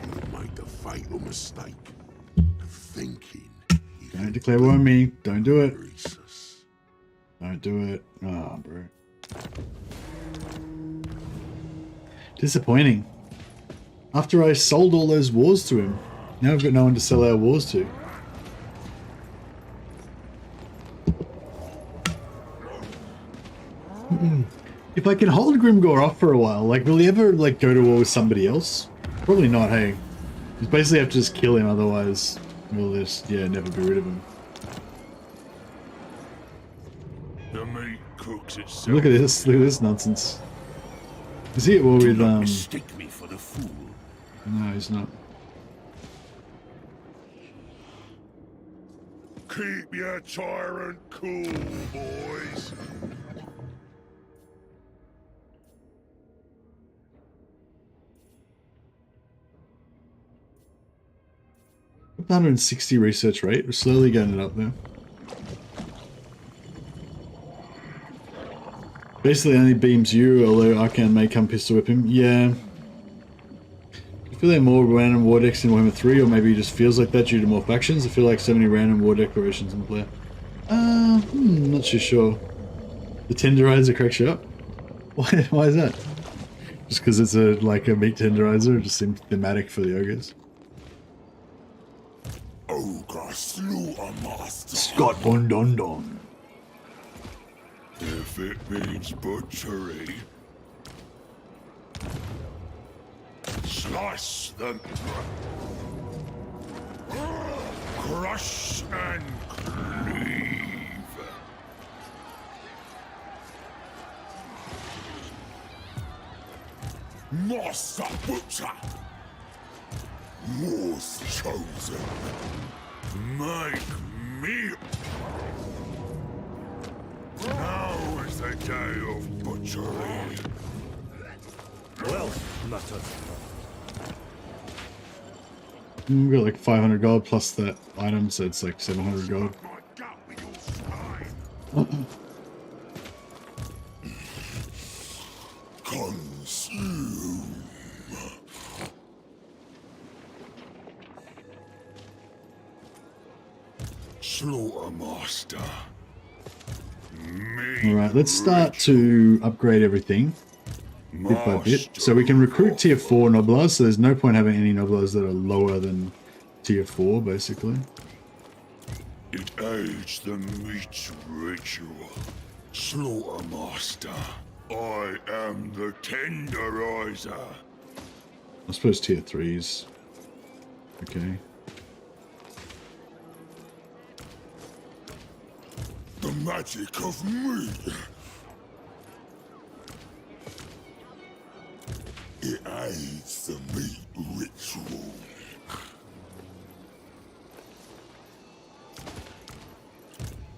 S2: You make a fatal mistake of thinking.
S1: Don't declare war on me. Don't do it.
S2: Greasus.
S1: Don't do it. Oh, bro. Disappointing. After I sold all those wars to him, now I've got no one to sell our wars to. If I can hold Grimgore off for a while, like, will he ever, like, go to war with somebody else? Probably not, hey. You basically have to just kill him, otherwise we'll just, yeah, never be rid of him.
S3: The meat cooks itself.
S1: Look at this nonsense. Is he at war with,
S2: Mistake me for the fool.
S1: no, he's not.
S3: Keep your tyrant cool, boys.
S1: 160 research rate. We're slowly getting it up there. Basically only beams you, although Arcan may come pistol whip him. Yeah. I feel like more random war decks in Warhammer 3, or maybe it just feels like that due to more factions. I feel like so many random war declarations in play. Not too sure. The tenderizer cracks you up? Why is that? Just because it's like a meat tenderizer? It just seems thematic for the ogres.
S2: Ogre Slaughtermaster.
S1: Scott Von Don Don.
S3: If it means butchery, slice them, crush and cleave.
S2: Master Butcher. War's chosen.
S3: Make me. Now is the day of butchery.
S4: Well, matter.
S1: We've got like 500 gold plus that item, so it's like 700 gold.
S3: My gut with your spine.
S2: Consume. Slaughtermaster.
S1: Alright, let's start to upgrade everything bit by bit. So we can recruit tier 4 Noblars, so there's no point having any Noblars that are lower than tier 4, basically.
S3: It aids the meat ritual.
S2: Slaughtermaster.
S3: I am the tenderizer.
S1: I suppose tier 3s. Okay.
S2: The magic of meat. It aids the meat ritual.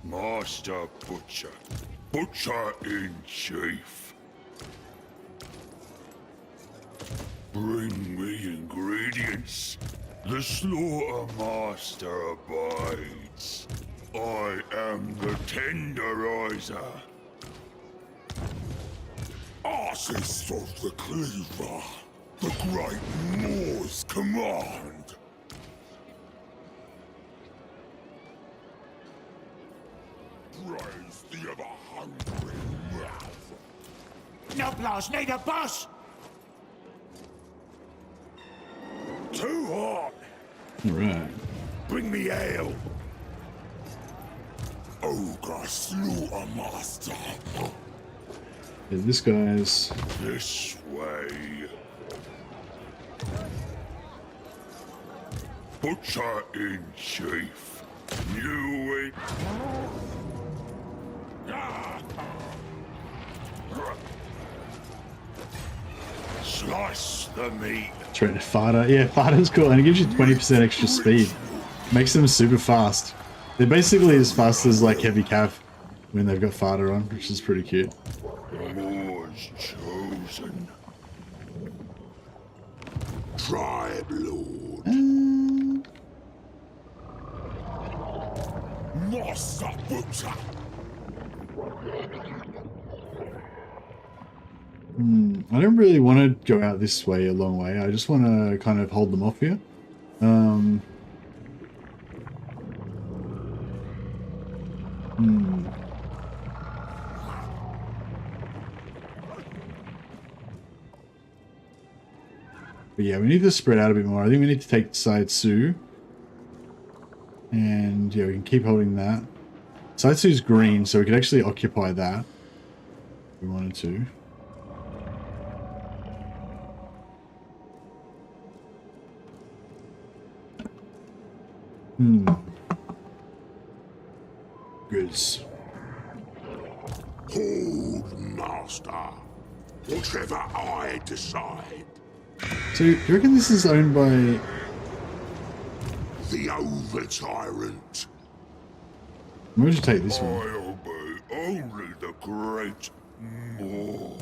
S3: Master Butcher. Butcher in Chief. Bring me ingredients. The Slaughter Master abides. I am the tenderizer.
S2: Artist of the Cleaver. The Great Moor's command. Praise the ever-hungry mouth.
S3: Noblars need a boss! Too hot!
S1: Alright.
S3: Bring me ale!
S2: Ogre Slaughtermaster.
S1: Yeah, this guy's...
S3: This way. Butcher in chief. Knew it. Slice the meat.
S1: Trying to farter. Yeah, farter's cool, and it gives you 20% extra speed. Makes them super fast. They're basically as fast as like heavy cav when they've got farter on, which is pretty cute.
S3: War's chosen.
S2: Tribe Lord.
S3: Master Butcher.
S1: I don't really want to go out this way a long way. I just want to kind of hold them off here. But yeah, we need to spread out a bit more. I think we need to take side Sioux. And yeah, we can keep holding that. Side Sioux's green, so we could actually occupy that if we wanted to. Goods.
S2: Hold, master. Whatever I decide.
S1: So, do you reckon this is owned by...
S2: The over-tyrant.
S1: Maybe we should take this
S3: I
S1: one.
S3: obey only the great Moor.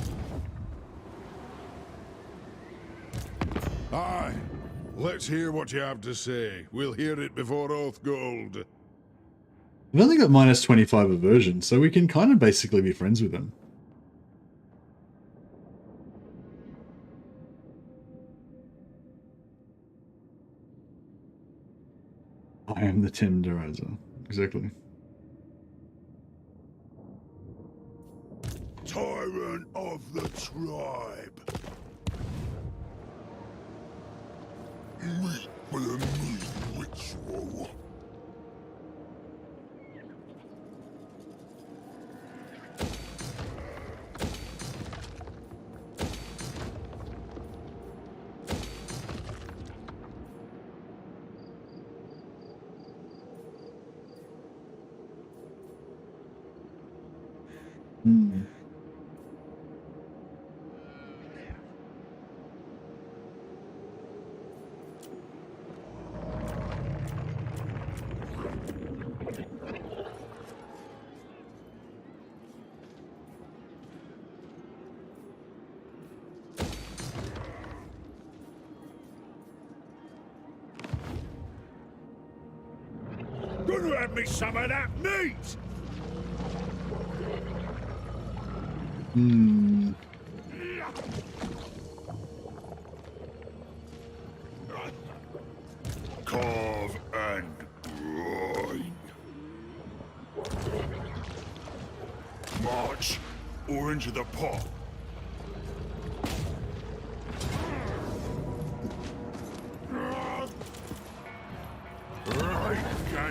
S7: Aye. Let's hear what you have to say. We'll hear it before Oathgold.
S1: We've only got minus 25 aversion, so we can kind of basically be friends with them. I am the tenderizer. Exactly.
S3: Tyrant of the tribe.
S2: Meet for the meat ritual.
S3: Gonna have me some of that meat! Carve and grind. March or into the pot.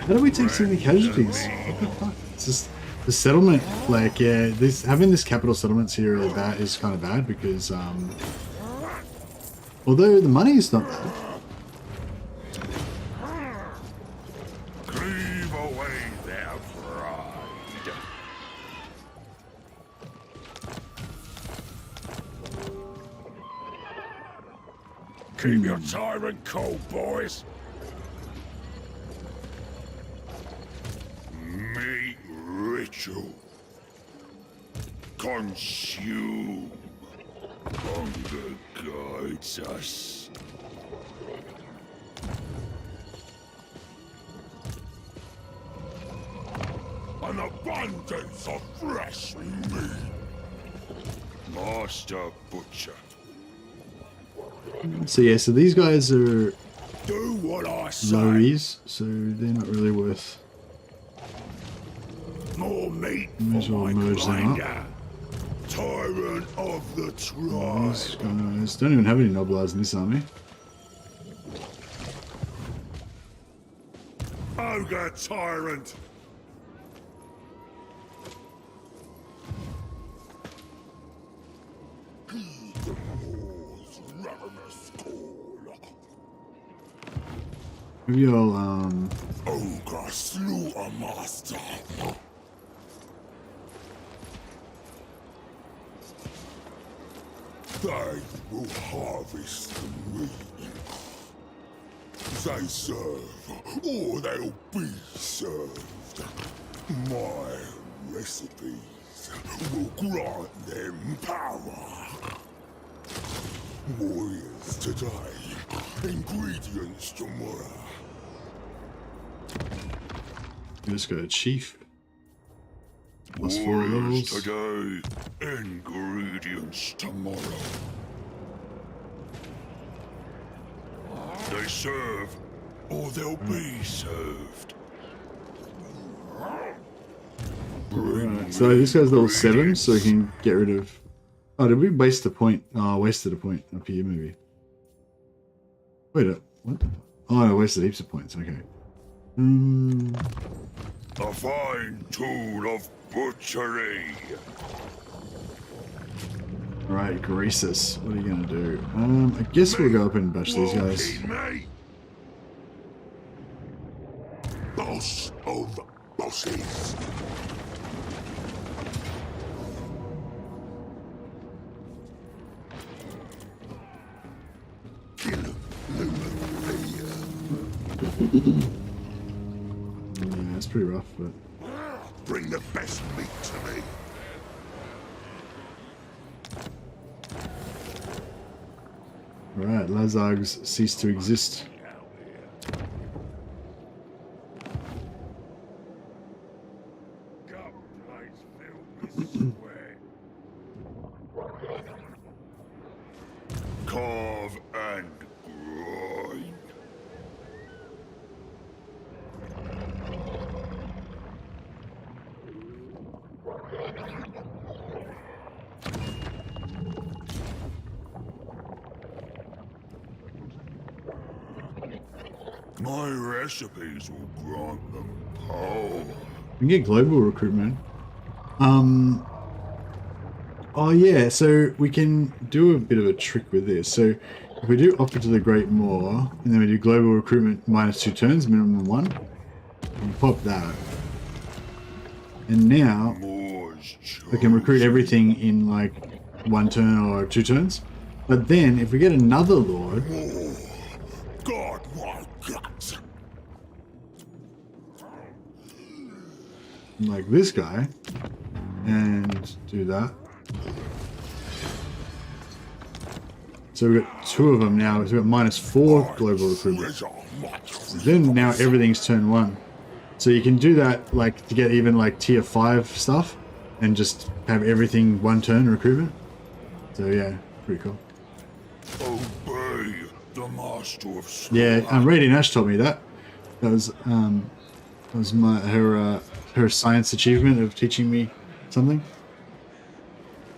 S1: How do we take so many casualties? What the fuck? It's just the settlement, like, yeah, this having this capital settlements here at that is kind of bad because, although the money is not bad.
S3: Cleave away their pride. Keep your tyrant cold, boys. Meat ritual. Consume. Hunger guides us. An abundance of fresh meat. Master Butcher.
S1: So yeah, so these guys are
S3: Do what I say.
S1: lowies, so they're not really worth.
S3: More meat
S1: May as
S3: for
S1: well
S3: my
S1: merge them up.
S3: grinder. Tyrant of the tribe.
S1: These guys don't even have any noblars in this army.
S3: Ogre tyrant.
S1: Maybe I'll
S2: Ogre slaughter master. They will harvest the meat. They serve, or they'll be served. My recipes will grant them power. Warriors today, ingredients tomorrow.
S1: just go to chief. Plus 4
S2: Warriors
S1: levels.
S2: today, ingredients tomorrow. They serve, or they'll be served.
S1: Right. So this guy's level 7, so we can get rid of. Oh, did we waste a point? Oh, I wasted a point up here, maybe. Wait up. What? Oh, I wasted heaps of points. Okay.
S2: A fine tool of butchery.
S1: Right, Greasus. What are you gonna do? I guess we'll go up and bash these guys.
S2: Me. Boss of bosses.
S1: Yeah, it's pretty rough, but
S2: Bring the best meat to me.
S1: right, Lazargs cease to exist.
S2: Carve and grind. My recipes will grant them power.
S1: We can get global recruitment. Oh yeah, so we can do a bit of a trick with this. So if we do offer to the Great Moor, and then we do global recruitment -2 turns, minimum 1, we pop that. And now we can recruit everything in like 1 turn or 2 turns. But then if we get another lord,
S2: God, my guts.
S1: like this guy, and do that. So we've got 2 of them now. So we've got -4 global recruitment. Then now everything's turn 1. So you can do that like to get even like tier 5 stuff and just have everything 1 turn recruitment. So yeah, pretty cool.
S2: Obey the master of
S1: Yeah, Radiant Ash told me that. That was her science achievement of teaching me something.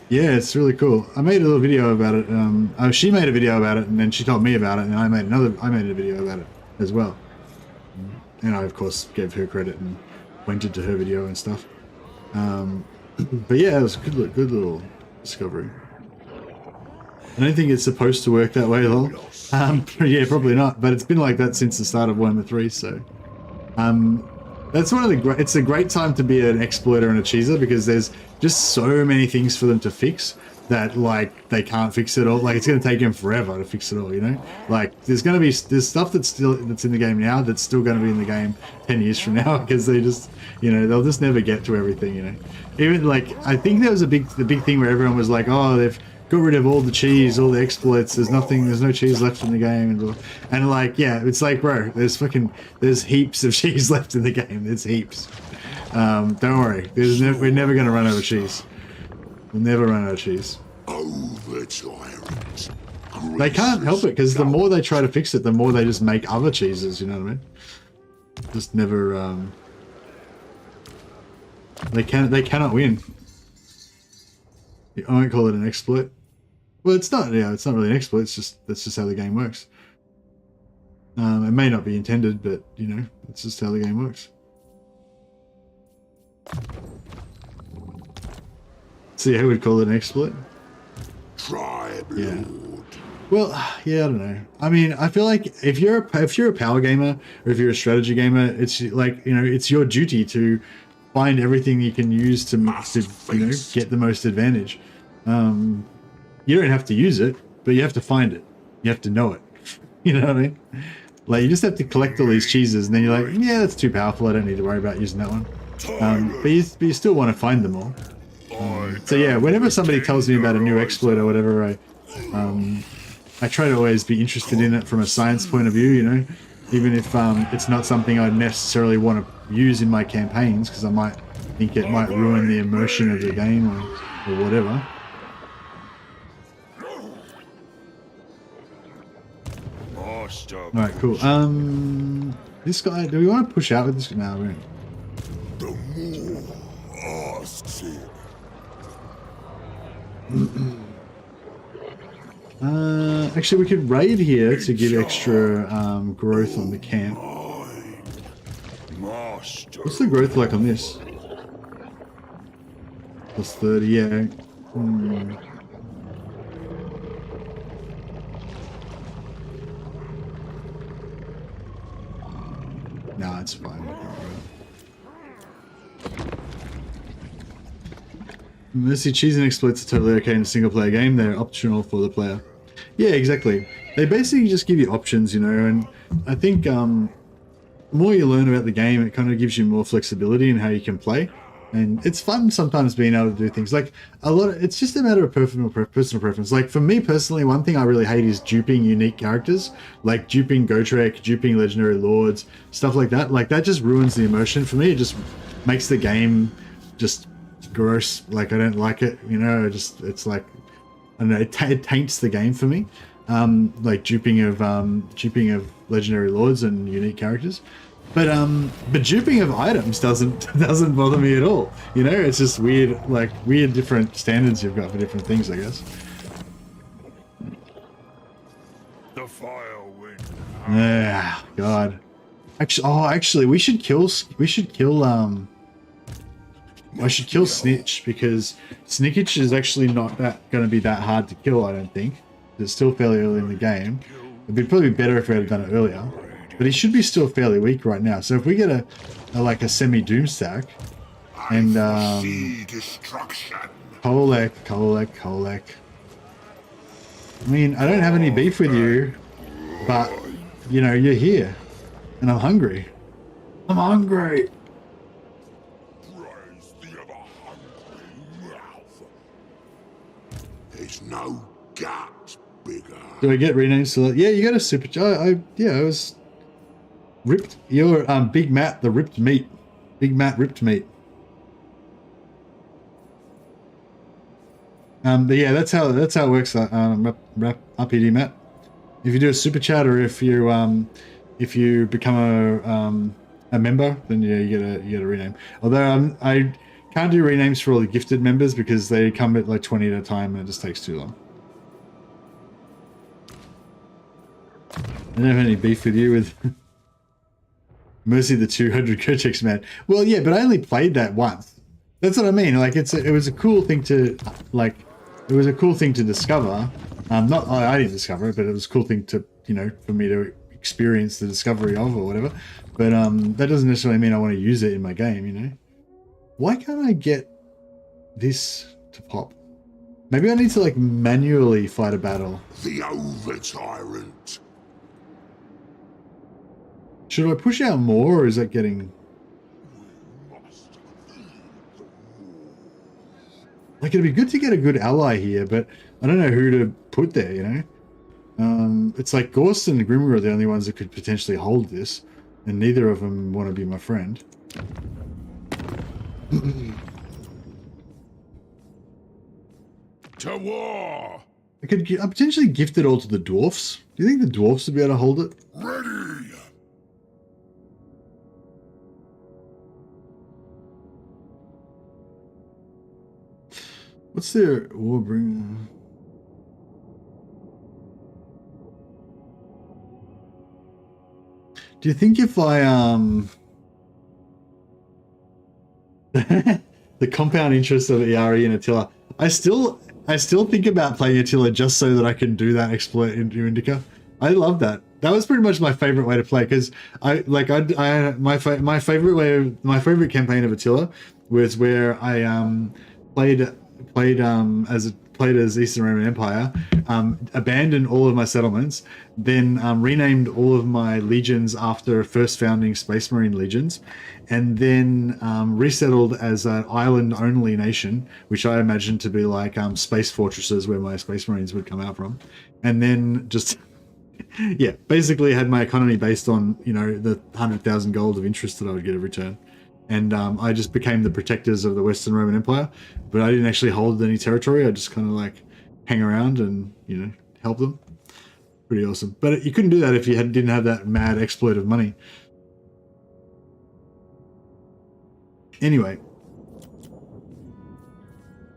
S1: Yeah, it's really cool. I made a little video about it. She made a video about it, and then she told me about it, and I made a video about it as well. And I, of course, gave her credit and pointed to her video and stuff. But yeah, it was a good little discovery. I don't think it's supposed to work that way, though. Yeah, probably not. But it's been like that since the start of Warhammer 3, so. That's one of the it's a great time to be an exploiter and a cheeser, because there's just so many things for them to fix that like they can't fix it all. Like it's going to take them forever to fix it all, you know. Like there's stuff that's in the game now that's still going to be in the game 10 years from now, because they just, you know, they'll just never get to everything, you know. Even like I think there was the big thing where everyone was like, oh, they've got rid of all the cheese, all the exploits. There's no cheese left in the game, and like, yeah, it's like, bro, there's heaps of cheese left in the game. There's heaps. Don't worry, we're never gonna run out of cheese. We'll never run out of cheese.
S2: Oh, the tyrant.
S1: They can't help it, because the more they try to fix it, the more they just make other cheeses. You know what I mean? Just never. They cannot win. I won't call it an exploit. Well, it's not. Yeah, it's not really an exploit. That's just how the game works. It may not be intended, but you know, it's just how the game works. So yeah, we'd call it an exploit.
S2: Try,
S1: Yeah.
S2: Lord.
S1: Well, yeah, I don't know. I mean, I feel like if you're a power gamer or if you're a strategy gamer, it's like, you know, it's your duty to find everything you can use to you know, get the most advantage. You don't have to use it, but you have to find it. You have to know it. You know what I mean? Like, you just have to collect all these cheeses, and then you're like, yeah, that's too powerful. I don't need to worry about using that one. But you still want to find them all. So yeah, whenever somebody tells me about a new exploit or whatever, I try to always be interested in it from a science point of view, you know, even if it's not something I necessarily want to use in my campaigns, because I might think it might ruin the immersion of the game or whatever. Alright, cool. This guy, do we want to push out with this? No, we don't.
S2: The more asks it.
S1: Actually, we could raid here to get extra growth on the camp.
S2: Master.
S1: What's the growth like on this? Plus 30, yeah. Nah, it's fine. Mercy cheese and exploits are totally okay in a single player game. They're optional for the player. Yeah, exactly. They basically just give you options, you know, and I think the more you learn about the game, it kind of gives you more flexibility in how you can play. And it's fun sometimes being able to do things like it's just a matter of personal preference. Like for me personally, one thing I really hate is duping unique characters, like duping Gotrek, duping Legendary Lords, stuff like that. Like that just ruins the immersion for me. It just makes the game just gross. Like I don't like it, you know. It's like, I don't know, it taints the game for me. Like duping of Legendary Lords and unique characters. But duping of items doesn't bother me at all. You know, it's just weird, like weird different standards you've got for different things, I guess.
S3: The fire wind.
S1: Yeah, God. Actually, we should kill Snitch, because Snickage is actually not going to be that hard to kill, I don't think. It's still fairly early in the game. It'd be probably better if we had done it earlier. But he should be still fairly weak right now. So if we get a semi-doom stack and Kolek. I mean, I don't have any beef with you, but you know, you're here and I'm hungry. I'm hungry.
S2: Praise the ever-hungry mouth. There's no gut bigger.
S1: Do I get renamed? So yeah, you got a super. I was ripped. You're Big Matt, the ripped meat. Big Matt ripped meat. But yeah, that's how it works. RPD Matt. If you do a super chat, or if you become a member, then yeah, you get a rename. Although I can't do renames for all the gifted members because they come at like 20 at a time and it just takes too long. I don't have any beef with you with Mercy the 200 Kotex man. Well, yeah, but I only played that once. That's what I mean. Like it was a cool thing to discover. I didn't discover it, but it was a cool thing to, you know, for me to experience the discovery of or whatever. But that doesn't necessarily mean I want to use it in my game, you know. Why can't I get this to pop? Maybe I need to like manually fight a battle.
S2: The over tyrant.
S1: Should I push out more, or is that getting... Like, it'd be good to get a good ally here, but I don't know who to put there, you know? It's like Gorst and Grimmer are the only ones that could potentially hold this, and neither of them want to be my friend.
S3: To war!
S1: I could potentially gift it all to the dwarfs. Do you think the dwarfs would be able to hold it?
S2: Ready.
S1: What's their Warbringer? Do you think if I the compound interest of ERE and Attila, I still I still think about playing Attila just so that I can do that exploit into Indica. I love that. That was pretty much my favorite way to play because my favorite campaign of Attila was where I played as Eastern Roman Empire, abandoned all of my settlements, then renamed all of my legions after first founding Space Marine legions, and then resettled as an island-only nation, which I imagined to be like space fortresses where my Space Marines would come out from, and then just yeah, basically had my economy based on, you know, the 100,000 gold of interest that I would get every turn. And I just became the protectors of the Western Roman Empire, but I didn't actually hold any territory. I just kind of like hang around and, you know, help them. Pretty awesome. But you couldn't do that if you didn't have that mad exploit of money. Anyway.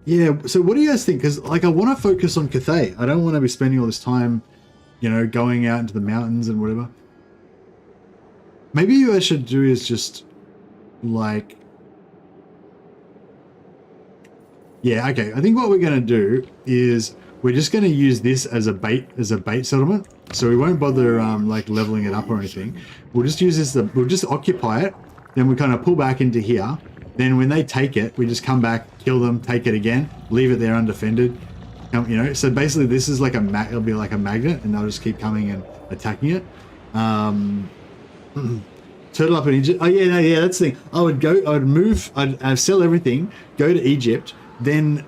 S1: Yeah, so what do you guys think? Because, like, I want to focus on Cathay. I don't want to be spending all this time, you know, going out into the mountains and whatever. Maybe what I should do is just, like... Yeah, okay. I think what we're going to do is we're just going to use this as a bait settlement. So we won't bother, like, leveling it up or anything. We'll just use this, we'll just occupy it. Then we kind of pull back into here. Then when they take it, we just come back, kill them, take it again, leave it there undefended. You know, so basically this is like it'll be like a magnet, and they'll just keep coming and attacking it. Turtle up in Egypt. Oh yeah, no, yeah, that's the thing. I would move, I'd sell everything, go to Egypt, then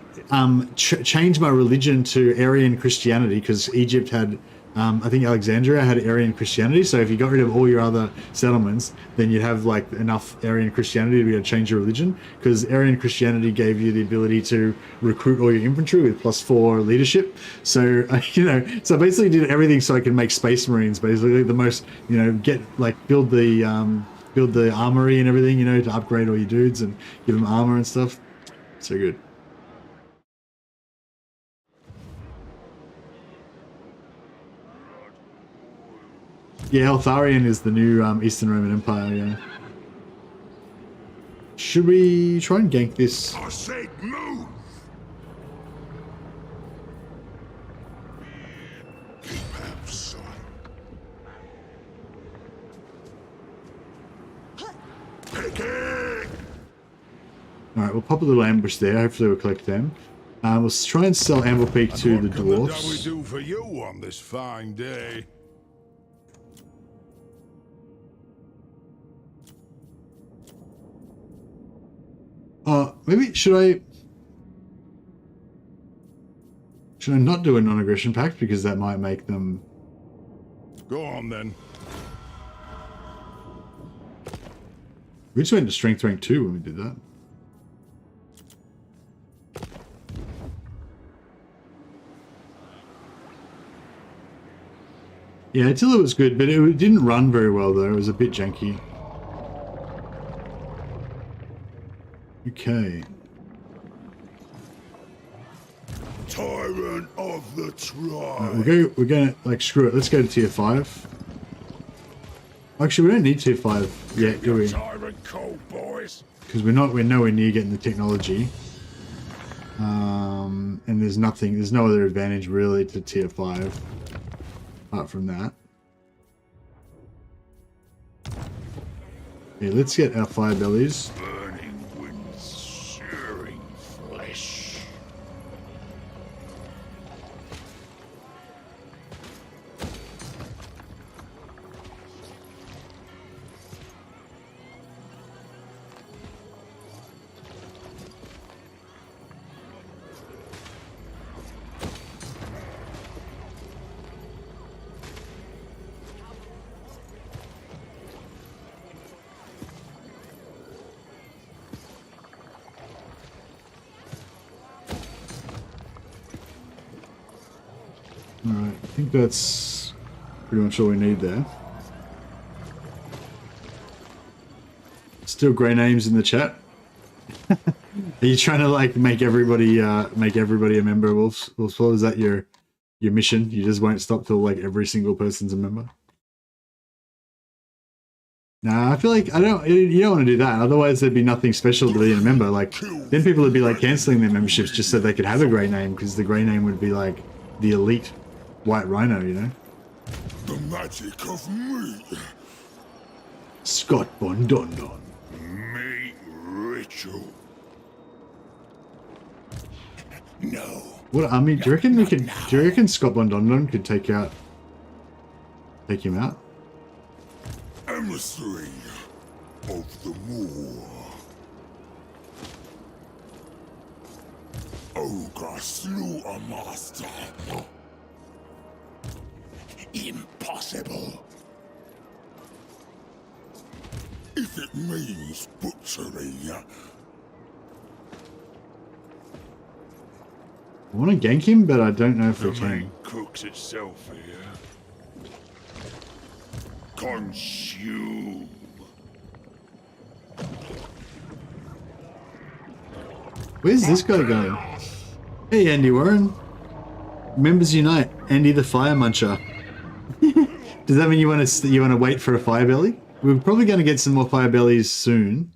S1: change my religion to Aryan Christianity, because Egypt had, I think Alexandria had Aryan Christianity. So if you got rid of all your other settlements, then you'd have like enough Aryan Christianity to be able to change your religion, because Aryan Christianity gave you the ability to recruit all your infantry with +4 leadership. So, you know, so I basically did everything so I could make Space Marines, basically the most, you know, build the armory and everything, you know, to upgrade all your dudes and give them armor and stuff. So good. Yeah, Eltharion is the new Eastern Roman Empire, yeah. Should we try and gank this?
S3: I said move! Keep out, son. Pick it!
S1: Alright, we'll pop a little ambush there. Hopefully we'll collect them. We'll try and sell Amble Peak to the dwarfs.
S7: What can we do for you on this fine day?
S1: Maybe should I not do a non-aggression pact, because that might make them...
S7: Go on then.
S1: We just went to strength rank 2 when we did that. Yeah, Attila was good, but it didn't run very well though. It was a bit janky. Okay.
S3: Tyrant of the tribe.
S1: Right, we're gonna like screw it. Let's go to tier 5. Actually, we don't need tier 5 yet, do we?
S3: Tyrant cold, boys.
S1: Because we're nowhere near getting the technology. And there's no other advantage really to tier 5 apart from that. Yeah, let's get our fire bellies.
S3: Burning winds, searing flesh.
S1: Alright, I think that's pretty much all we need there. Still grey names in the chat. Are you trying to like make everybody a member of Wolf's Paw? Is that your mission? You just won't stop till like every single person's a member? Nah, I feel like you don't want to do that. Otherwise, there'd be nothing special to being a member. Like, then people would be like canceling their memberships just so they could have a grey name, because the grey name would be like the elite white rhino, you know?
S2: The magic of meat.
S1: Scott Bondondon.
S2: Meat ritual. No.
S1: What army? Do you reckon we could? Do you reckon Scott Bondondon could take him out?
S2: Emissary of the Moor. Ogre slew a master. Impossible. If it means butchery,
S1: I want to gank him, but I don't know if we
S3: The
S1: can.
S3: meat cooks itself here. Consume.
S1: Where's this guy going? Hey, Andy Warren. Members unite. Andy the Fire Muncher. Does that mean you want to wait for a fire belly? We're probably going to get some more fire bellies soon.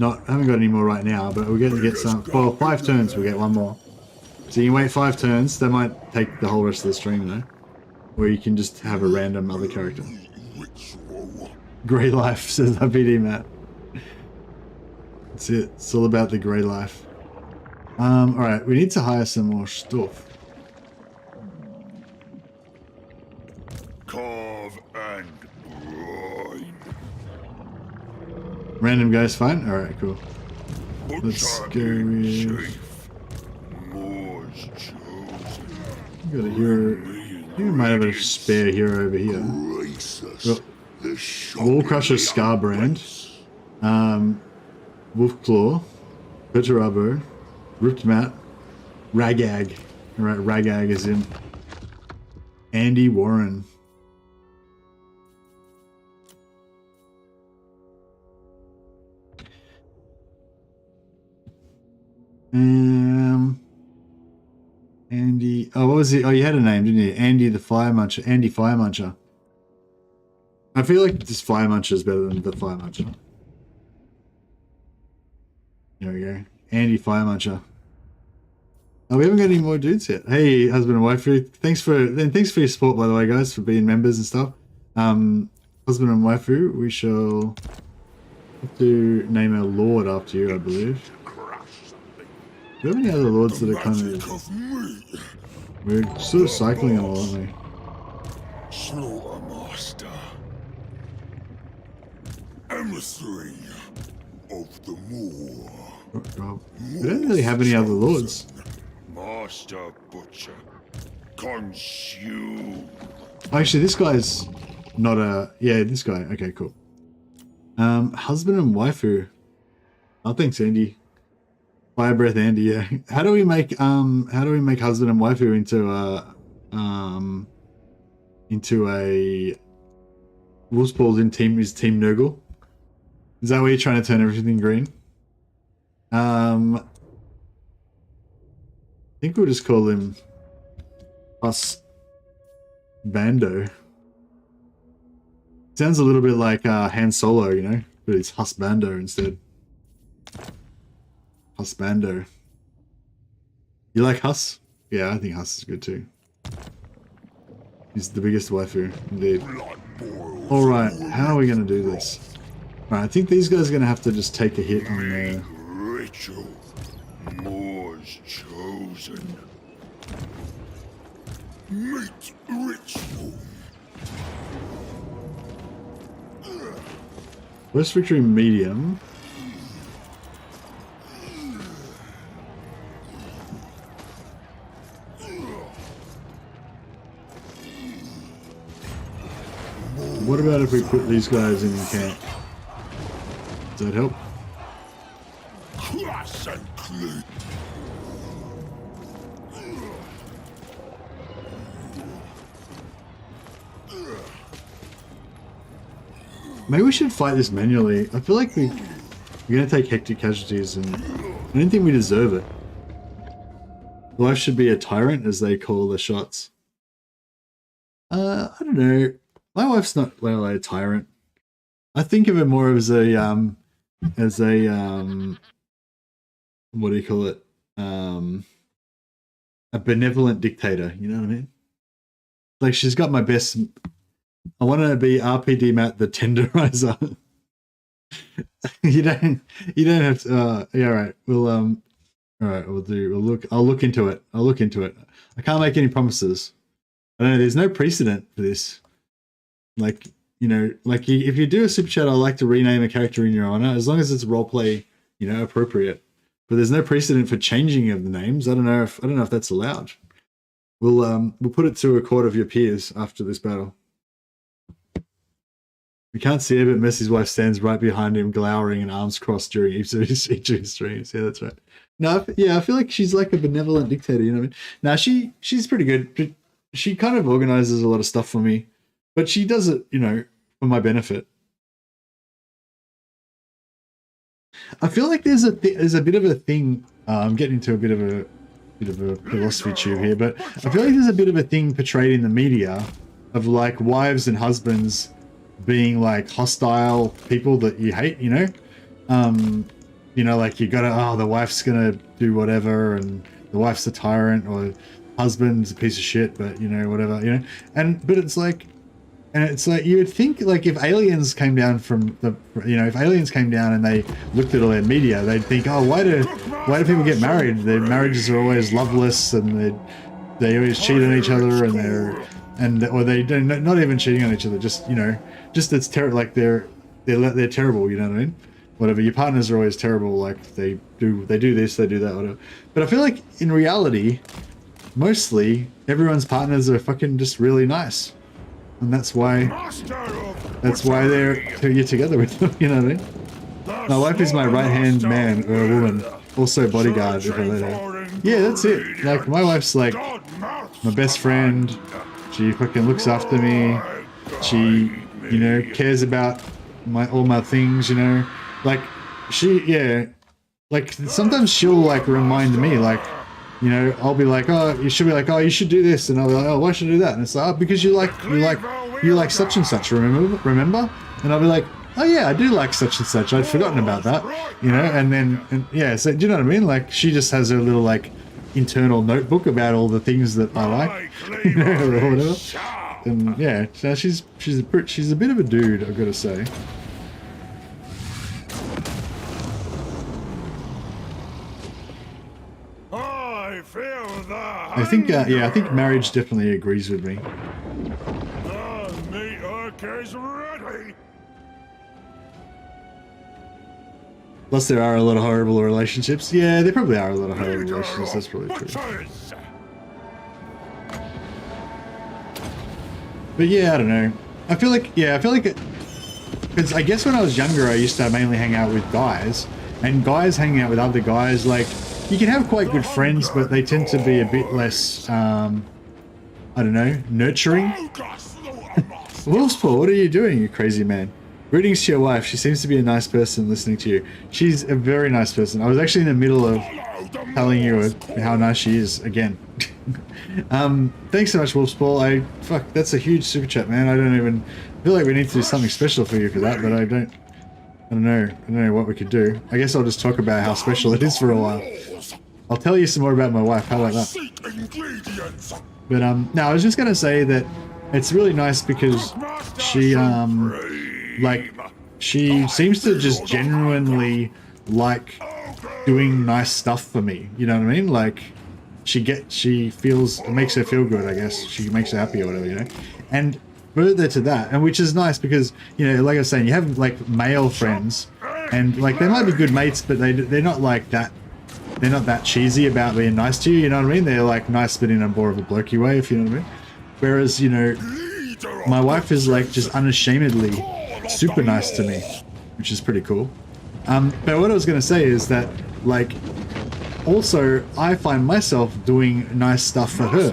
S1: I haven't got any more right now, but we're going to get some. Well, 5 turns, we'll get one more. So you can wait 5 turns. That might take the whole rest of the stream, though. Or you can just have a random other character. Grey life, says RPD Matt. That's it. It's all about the grey life. Alright, we need to hire some more stuff.
S3: Carve and brine.
S1: Random guys fine? Alright, cool. Let's
S3: Butcher
S1: go
S3: in
S1: with...
S3: chief. Moor's chosen.
S1: Got a hero. I think we might have a spare hero over here.
S2: Greasus,
S1: Well,
S2: the
S1: Wall Crusher Scarbrand. Wolfclaw. Perturabo. Ripped Mat. Ragag. Alright, Ragag is in. Andy Warren. Andy. Oh, what was it? Oh, you had a name, didn't you? Andy the Fire Muncher. Andy Fire Muncher. I feel like this Fire Muncher is better than the Fire Muncher. There we go. Andy Fire Muncher. Oh, we haven't got any more dudes yet. Hey, husband and wife. Thanks for your support, by the way, guys, for being members and stuff. Husband and waifu, we shall have to name a lord after you, I believe. Do we have any other lords that are kind of... We're sort of cycling them all, aren't we?
S2: Slaughtermaster. Emissary of the Moor.
S1: We don't really have any other lords.
S3: Master Butcher. Consume.
S1: Actually, this guy's not a... Yeah, this guy. Okay, cool. Husband and waifu. Oh, thanks, Andy. Fire breath, Andy. Yeah. How do we make husband and waifu into a Wolf's Balls in team Nurgle? Is that where you're trying to turn everything green? I think we'll just call him Us Bando. Sounds a little bit like Han Solo, you know, but it's Husbando instead. Husbando. You like Hus? Yeah, I think Hus is good too. He's the biggest waifu, indeed. Alright, how are we going to do this? Alright, I think these guys are going to have to just take a hit on there.
S3: Ritual. Moor's chosen.
S2: Meat ritual.
S1: West Victory medium. What about if we put these guys in camp? Does that help?
S2: Class and clean.
S1: Maybe we should fight this manually. I feel like we're going to take hectic casualties and I don't think we deserve it. Life should be a tyrant, as they call the shots. I don't know. My wife's not, well, a tyrant. I think of it more as a what do you call it? A benevolent dictator. You know what I mean? Like she's got my best. I want to be RPD Matt the tenderizer. you don't have to. Yeah, all right. We'll all right. We'll look. I'll look into it. I can't make any promises. I don't know. There's no precedent for this. Like, you know, like if you do a super chat, I like to rename a character in your honor, as long as it's roleplay, you know, appropriate. But there's no precedent for changing of the names. I don't know if that's allowed. We'll put it to a court of your peers after this battle. We can't see it, but Messi's wife stands right behind him, glowering and arms crossed during each of his streams. Yeah, that's right. No, yeah, I feel like she's like a benevolent dictator. You know what I mean? Now she's pretty good. She kind of organizes a lot of stuff for me, but she does it, you know, for my benefit. I feel like there's a bit of a thing. I'm getting into a bit of a philosophy tube here, but I feel like there's a bit of a thing portrayed in the media of like wives and husbands being like hostile people that you hate. You know, like you gotta, the wife's gonna do whatever, and the wife's a tyrant, or husband's a piece of shit, but you know, whatever, you know. But it's like. And it's like, you would think, like, if aliens came down from the, you know, if aliens came down and they looked at all their media, they'd think, oh, why do people get married? Their marriages are always loveless, and they always cheat on each other, or they don't, not even cheating on each other, just, you know, just it's terrible, like they're terrible, you know what I mean? Whatever, your partners are always terrible, like they do this, they do that, whatever. But I feel like in reality, mostly everyone's partners are fucking just really nice. And that's why you're together with them, you know what I mean? My wife is my right-hand man or a woman, also bodyguard if I let her. Yeah, that's it. Like, my wife's like my best friend. She fucking looks after me. She, you know, cares about all my things, you know? Like, like, sometimes she'll, like, remind me, like, you know, I'll be like, you should do this, and I'll be like, oh, why should I do that? And it's like, oh, because you like such and such, remember? And I'll be like, oh yeah, I do like such and such. I'd forgotten about that, you know. And yeah, so do you know what I mean? Like, she just has her little like internal notebook about all the things that I like, you know, or whatever. And yeah, so she's a bit of a dude, I've got to say. I think, I think marriage definitely agrees with me.
S3: The meat hook is ready.
S1: Plus, there are a lot of horrible relationships. Yeah, there probably are a lot of horrible relationships. That's probably true. But yeah, I don't know. I feel like because I guess when I was younger, I used to mainly hang out with guys, and guys hanging out with other guys, like, you can have quite good friends, but they tend to be a bit less, I don't know, nurturing. Wolfspaw, what are you doing, you crazy man? Greetings to your wife. She seems to be a nice person listening to you. She's a very nice person. I was actually in the middle of telling you how nice she is again. Thanks so much, Wolfspaw. Fuck, that's a huge super chat, man. I feel like we need to do something special for you for that, but I don't know what we could do. I guess I'll just talk about how special it is for a while. I'll tell you some more about my wife. How about that? But no, I was just gonna say that it's really nice because she she seems to just genuinely like doing nice stuff for me. You know what I mean? Like she feels, it makes her feel good. I guess she makes her happy or whatever, you know. And further to that, and which is nice because, you know, like I was saying, you have like male friends, and like they might be good mates, but they're not like that. They're not that cheesy about being nice to you. You know what I mean? They're like nice, but in a more of a blokey way, if you know what I mean. Whereas, you know, my wife is like just unashamedly super nice to me, which is pretty cool. But what I was going to say is that, like, also I find myself doing nice stuff for her,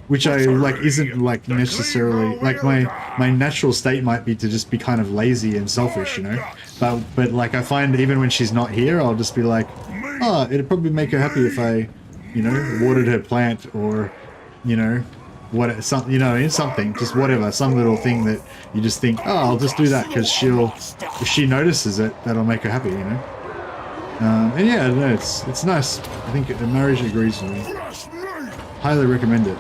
S1: which I like isn't like necessarily like my natural state might be to just be kind of lazy and selfish, you know. But like I find even when she's not here, I'll just be like, oh, it'd probably make her happy if I, you know, watered her plant, or, you know, what something, you know what I mean? Something, just whatever, some little thing that you just think, oh, I'll just do that because if she notices it, that'll make her happy, you know. And yeah, I don't know, it's nice. I think the marriage agrees with me. Highly recommend it.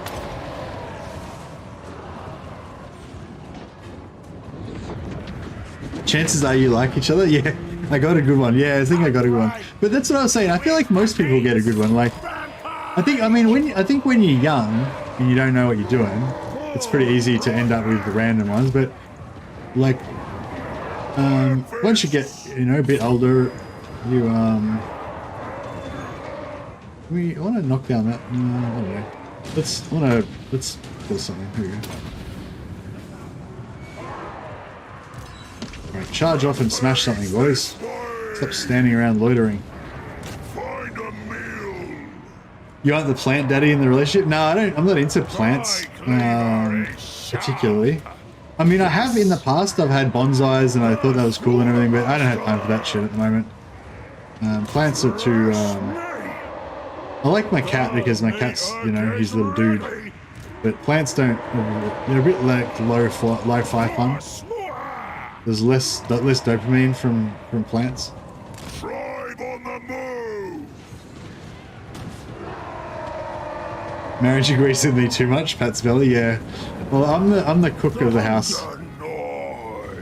S1: Chances are you like each other? Yeah, I got a good one. Yeah, I think I got a good one. But that's what I was saying. I feel like most people get a good one. Like, I think when you're young and you don't know what you're doing, it's pretty easy to end up with the random ones. But like, once you get, you know, a bit older, you we want to knock down that. I don't know. Let's pull something. Here we go. Alright, charge off and smash something, boys. Stop standing around loitering.
S3: Find a meal.
S1: You aren't the plant daddy in the relationship? No, I'm not into plants, particularly. I mean, I have in the past, I've had bonsais and I thought that was cool and everything, but I don't have time for that shit at the moment. Plants are too, I like my cat because my cat's, you know, he's a little dude. But plants don't, they're a bit like low-fi fun. There's less dopamine from plants.
S3: Tribe on the move.
S1: Marriage agrees with me too much, Pat's belly, yeah. Well, I'm the cook of the house,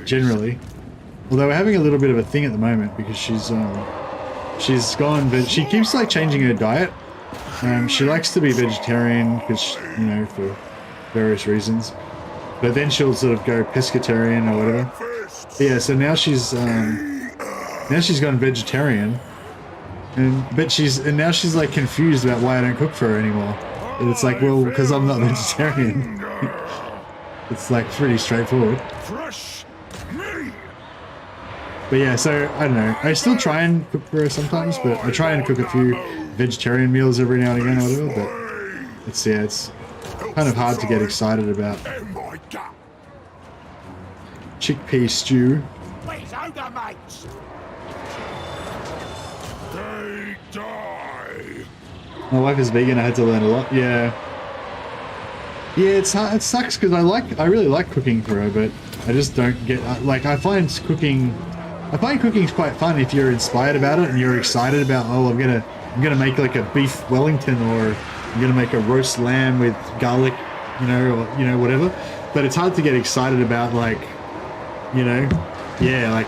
S1: generally. Although we're having a little bit of a thing at the moment because she's gone, but she keeps like changing her diet. She likes to be vegetarian because, you know, for various reasons. But then she'll sort of go pescatarian or whatever. But yeah, so now she's gone vegetarian, and now she's like confused about why I don't cook for her anymore. And it's like, well, because I'm not vegetarian. It's like pretty straightforward. But yeah, so I don't know. I still try and cook for her sometimes, but I try and cook a few vegetarian meals every now and again or whatever. But it's kind of hard to get excited about. Chickpea stew.
S3: Please, Ogre mates. They die.
S1: My wife is vegan. I had to learn a lot. Yeah. Yeah, it sucks because I really like cooking for her, but I just don't get like I find cooking's quite fun if you're inspired about it and you're excited about, oh, I'm gonna make like a beef Wellington, or I'm gonna make a roast lamb with garlic, you know, or you know, whatever. But it's hard to get excited about, like, you know, yeah, like,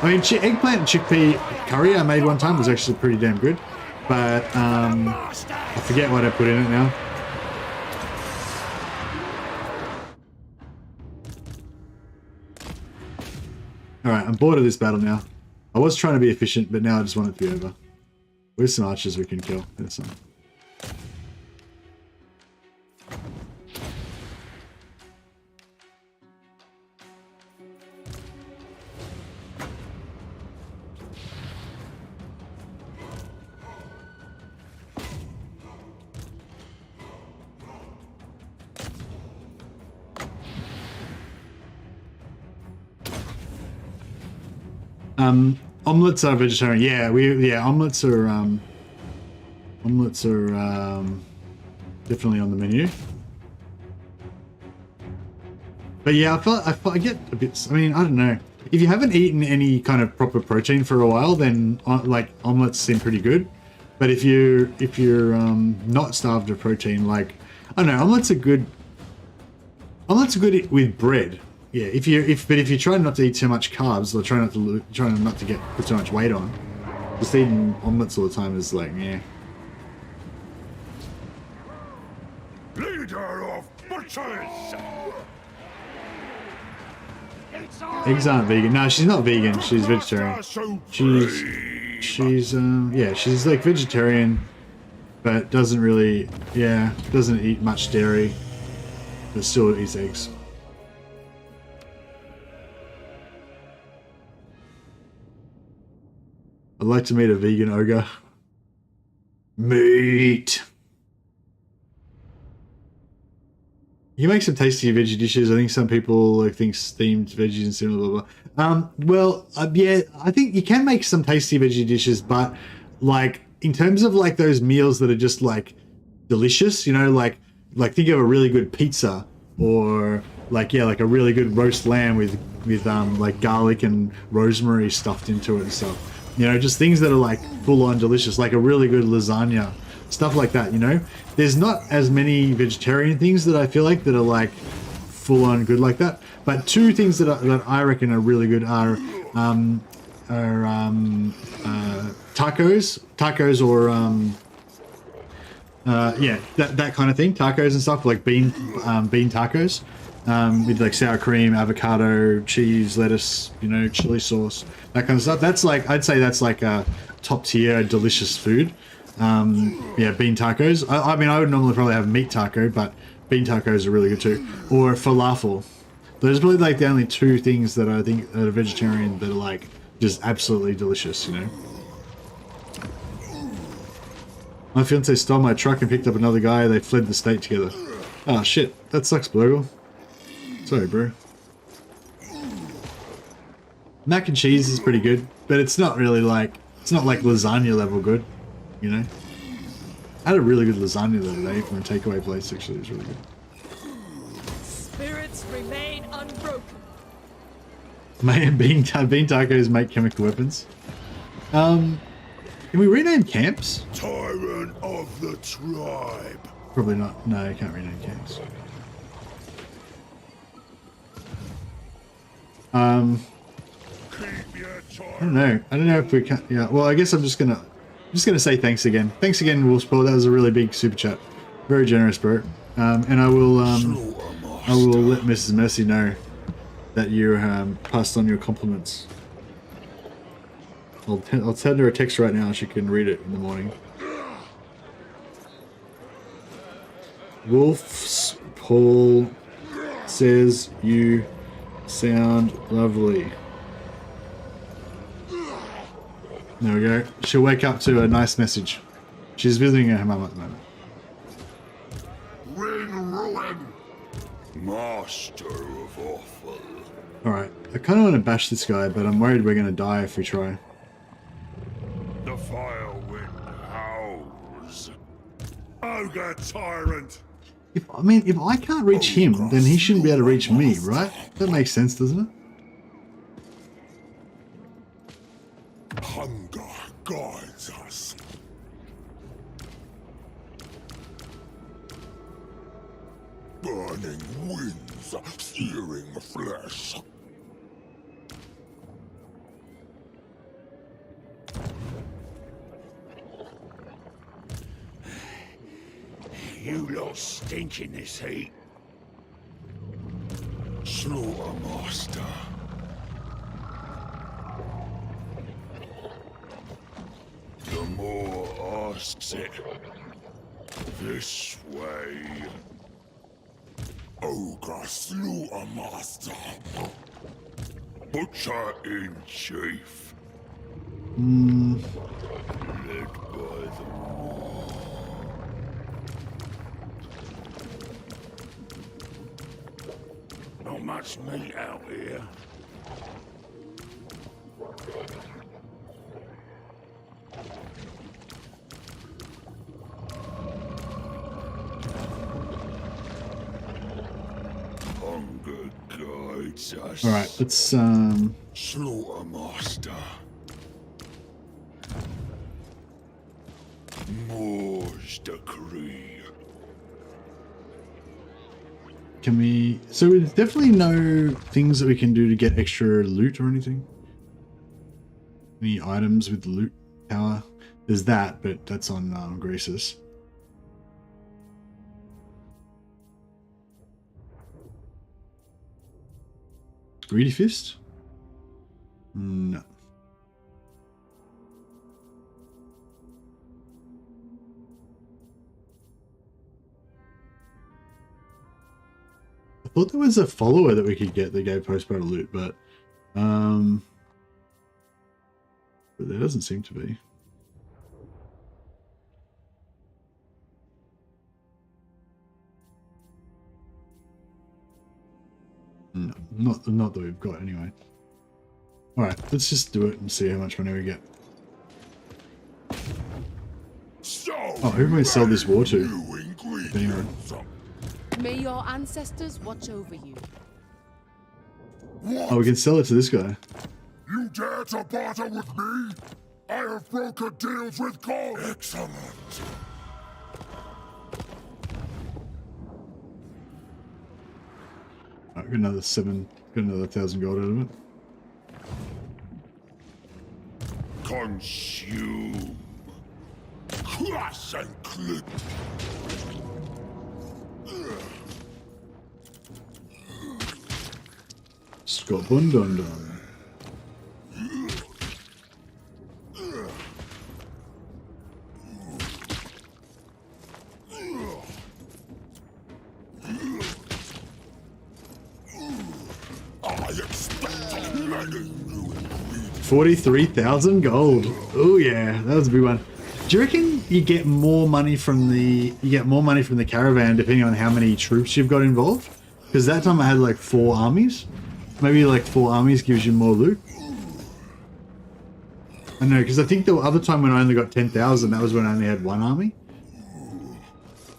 S1: I mean, eggplant and chickpea curry I made one time was actually pretty damn good, but I forget what I put in it now. Alright, I'm bored of this battle now. I was trying to be efficient, but now I just want it to be over. Where's some archers we can kill? There's some. Omelets are vegetarian. Yeah, omelets are definitely on the menu. But yeah, I get a bit. I mean, I don't know. If you haven't eaten any kind of proper protein for a while, then like omelets seem pretty good. But if you're not starved of protein, like, I don't know, omelets are good. Omelets are good with bread. Yeah, if you try not to eat too much carbs, or try not to put too much weight on, just eating omelets all the time is like, yeah.
S3: Leader of butchers.
S1: Eggs aren't vegan. No, she's not vegan. She's vegetarian. She's like vegetarian, but doesn't eat much dairy, but still eats eggs. I'd like to meet a vegan ogre. Meat. You make some tasty veggie dishes. I think some people like think steamed veggies and similar. Blah blah. Yeah, I think you can make some tasty veggie dishes, but like in terms of like those meals that are just like delicious, you know, like like think of a really good pizza, or like like a really good roast lamb with like garlic and rosemary stuffed into it and stuff. You know, just things that are like full on delicious, like a really good lasagna, stuff like that. You know, there's not as many vegetarian things that I feel like that are like full on good like that. But two things that I reckon are really good are tacos or yeah, that kind of thing, tacos and stuff, like bean tacos with like sour cream, avocado, cheese, lettuce, you know, chili sauce, that kind of stuff. That's like, I'd say that's like a top tier delicious food. Yeah, bean tacos. I mean, I would normally probably have meat taco, but bean tacos are really good too. Or falafel. Those are probably like the only two things that I think are vegetarian that are like just absolutely delicious, you know. My fiance stole my truck and picked up another guy. They fled the state together. Oh shit, that sucks, Blurgle. Sorry, bro. Mac and cheese is pretty good, but it's not really like, it's not like lasagna level good, you know. I had a really good lasagna the other day from a takeaway place. Actually, it was really good.
S6: Spirits remain unbroken.
S1: Bean tacos make chemical weapons. Can we rename camps?
S2: Tyrant of the tribe.
S1: Probably not. No, you can't rename camps. I don't know. I don't know if we can. Yeah. Well, I guess I'm just gonna say thanks again. Thanks again, Wolfsport. That was a really big super chat. Very generous, bro. And I will let Mrs. Mercy know that you passed on your compliments. I'll send her a text right now. She can read it in the morning. Wolf's Paul says you sound lovely. There we go. She'll wake up to a nice message. She's visiting her mum at the moment.
S2: Ring ruin. Master of awful.
S1: Alright, I kind of want to bash this guy, but I'm worried we're going to die if we try.
S2: The fire wind howls. Ogre tyrant.
S1: If I can't reach him, then he shouldn't be able to reach me, right? That makes sense, doesn't it?
S2: Hunger guides us. Burning winds, searing flesh. You lot stink in this heat. Slaughtermaster. The more asks it. This way. Ogre Slaughtermaster. Butcher in chief. Led by the war. Not much meat out here. Hunger guides us.
S1: All right, let's
S2: Slaughtermaster. Moore's decree.
S1: Can we... So there's definitely no things that we can do to get extra loot or anything? Any items with loot power? There's that, but that's on Greasus. Greedy Fist? No. I thought there was a follower that we could get that gave post-battle loot, but there doesn't seem to be. No, not that we've got anyway. All right, let's just do it and see how much money we get. Oh, who can we sell this war to? Anyone?
S5: May your ancestors watch over you.
S2: What?
S1: Oh, we can sell it to this guy.
S2: You dare to barter with me? I have brokered deals with gold. Excellent.
S1: Right, got another 1,000 gold out of it.
S2: Consume. Crush and clip.
S1: Scott Bundondon.
S2: I expect many new ingredients.
S1: 43,000 gold. Oh yeah, that was a big one. Do you reckon you get more money from the caravan depending on how many troops you've got involved? Because that time I had like 4 armies. Maybe like 4 armies gives you more loot. I know, because I think the other time when I only got 10,000, that was when I only had 1 army.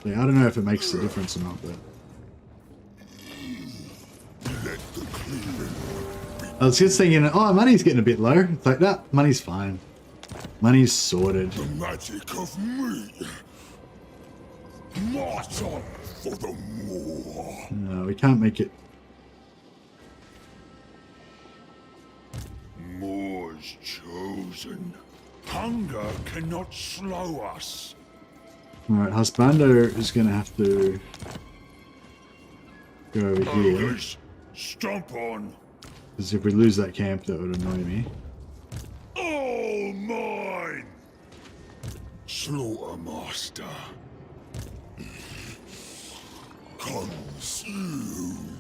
S1: Yeah, I don't know if it makes a difference or not, but I was just thinking, oh, money's getting a bit low. It's like, nah, money's fine. Money's sorted.
S2: The magic of me. March on for the more.
S1: No, we can't make it.
S2: More's chosen. Hunger cannot slow us.
S1: Alright, Husbando is going to have to go over here.
S2: Ogres, stomp on.
S1: Because if we lose that camp, that would annoy me.
S2: All mine. Slaughtermaster. Consume.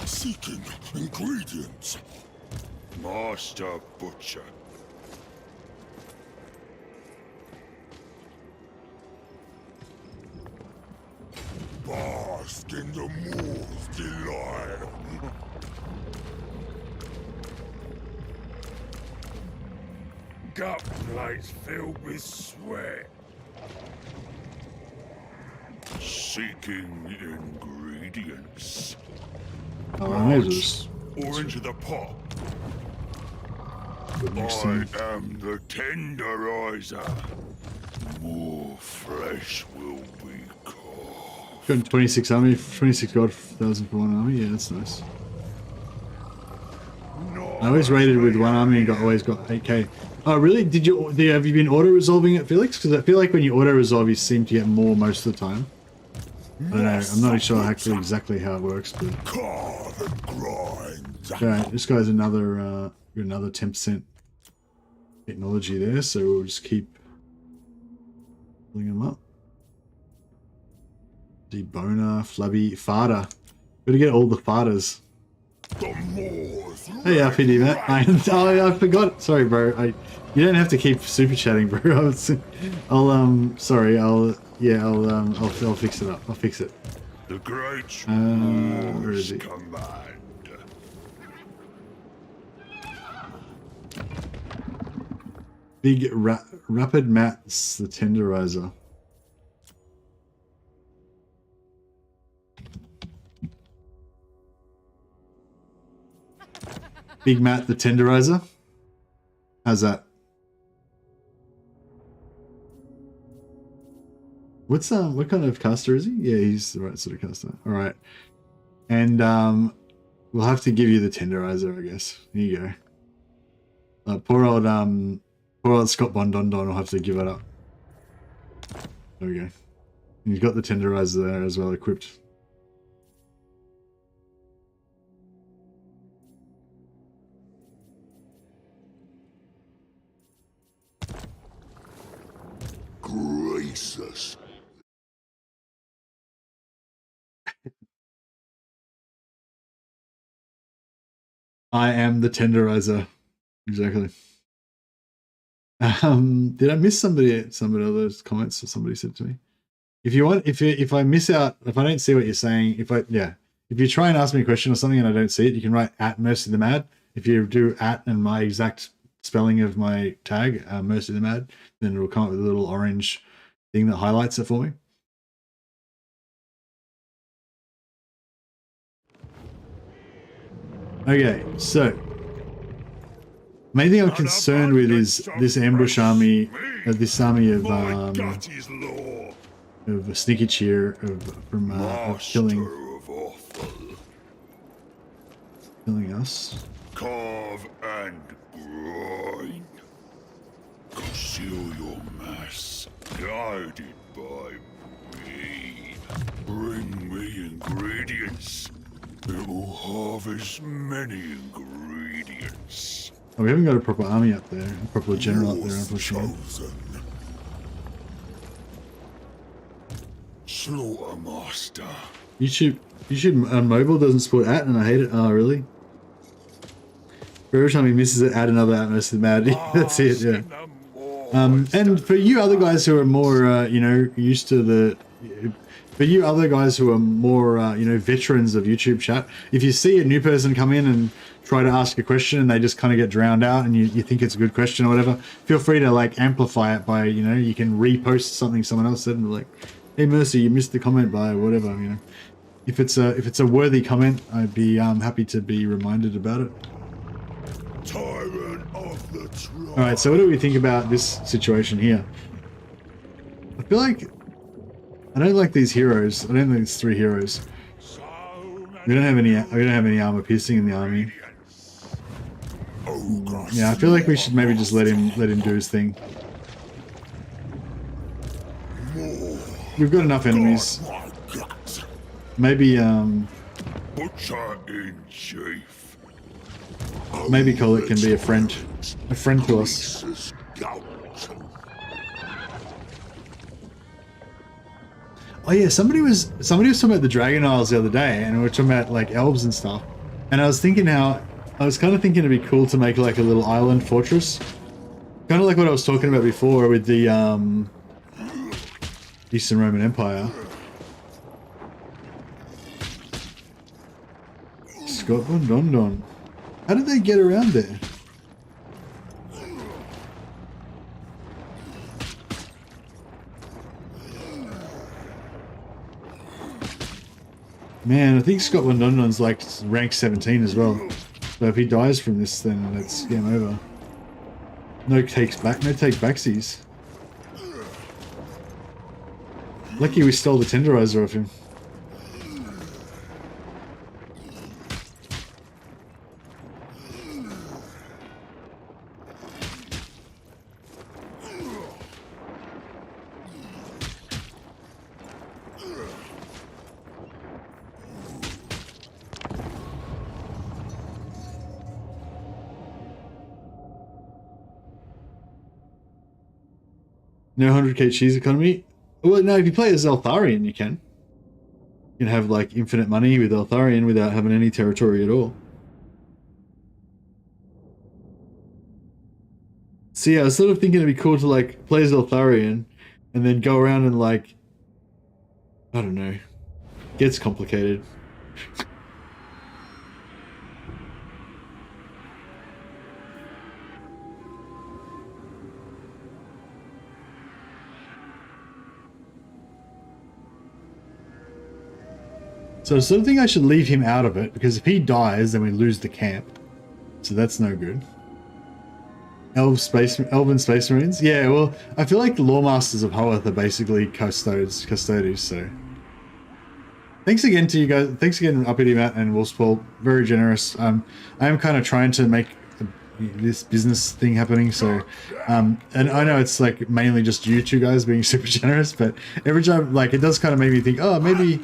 S2: Seeking ingredients. Master Butcher. Bask in the moor's delight. Gut plates filled with sweat. Seeking ingredients.
S1: Oh, I just...
S2: Or into the pot.
S1: Good next
S2: I
S1: time.
S2: am the tenderizer. More flesh will be cooked.
S1: Got 26 army, 26 gold, 1,000 for 1 army. Yeah, that's nice. I always raided with 1 army and always got 8k. Oh, really? Have you been auto-resolving it, Felix? Because I feel like when you auto-resolve, you seem to get more most of the time. I don't know. I'm not sure actually exactly how it works, but...
S2: Carve and grind.
S1: Okay, this guy's another 10% technology there, so we'll just keep pulling him up. Deboner, Flabby, Farter. Gotta get all the Farters.
S2: The moors.
S1: Hey, RPD, Matt. I forgot. Sorry, bro. You don't have to keep super chatting, bro. Sorry. I'll fix it up. I'll fix it.
S2: The great
S1: Where is he?
S2: command.
S1: Big Rapid Mats, the Tenderizer. Big Matt, the Tenderizer. How's that? What kind of caster is he? Yeah, he's the right sort of caster. All right, and we'll have to give you the Tenderizer, I guess. Here you go. Poor old Scott Bondondon will have to give it up. There we go. And you've got the Tenderizer there as well equipped.
S2: Greasus.
S1: I am the Tenderizer. Exactly. Did I miss some of those comments that somebody said to me? If I miss out, if I don't see what you're saying, if you try and ask me a question or something and I don't see it, you can write @mercy the mad. If you do @ and my exact spelling of my tag, Mercy the Mad, then it'll come up with a little orange thing that highlights it for me. Okay, so main thing I'm concerned with is this ambush army, this army of sneaky cheer of killing us.
S3: Carve and grind. Conceal your mass, guided by me. Bring me ingredients. It will harvest many ingredients.
S1: Oh, we haven't got a proper army up there, a proper general up there, unfortunately.
S3: Slaughtermaster.
S1: YouTube on mobile doesn't support at, and I hate it. Oh, really? Every time he misses it, add another Atmos the Mad. That's it, yeah. And for you other guys who are more, you know, used to the... For you other guys who are more, you know, veterans of YouTube chat, if you see a new person come in and try to ask a question and they just kind of get drowned out and you think it's a good question or whatever, feel free to, like, amplify it by, you know, you can repost something someone else said and be like, hey, Mercy, you missed the comment by whatever, you know. If it's a worthy comment, I'd be happy to be reminded about it.
S3: Tyrant of the tribe.
S1: All right, so what do we think about this situation here? I feel like I don't like these heroes. I don't think it's 3 heroes. We don't have any armor piercing in the army. Yeah, I feel like we should maybe just let him do his thing. We've got enough enemies. Maybe
S3: Butcher in chief.
S1: maybe Collet can be a friend to us. Oh yeah, somebody was talking about the Dragon Isles the other day, and we were talking about like elves and stuff. And I was kind of thinking it'd be cool to make like a little island fortress, kind of like what I was talking about before with the Eastern Roman Empire. Scotland, London. How did they get around there? Man, I think Scotland London's like rank 17 as well. So if he dies from this, then that's game over. No take backsies. Lucky we stole the tenderizer off him. No 100k cheese economy? Well, no, if you play as Eltharion, you can. You can have, like, infinite money with Eltharion without having any territory at all. So yeah, I was sort of thinking it'd be cool to, like, play as Eltharion and then go around and, like, I don't know. Gets complicated. So I sort of think I should leave him out of it, because if he dies, then we lose the camp. So that's no good. Elven Space Marines? Yeah, well, I feel like the Lawmasters of Hoeth are basically custodies, so... Thanks again to you guys. Thanks again, Uppity Matt and Wolfspaul. Very generous. I am kind of trying to make this business thing happening, so... and I know it's like mainly just you two guys being super generous, but every time, like, it does kind of make me think, oh, maybe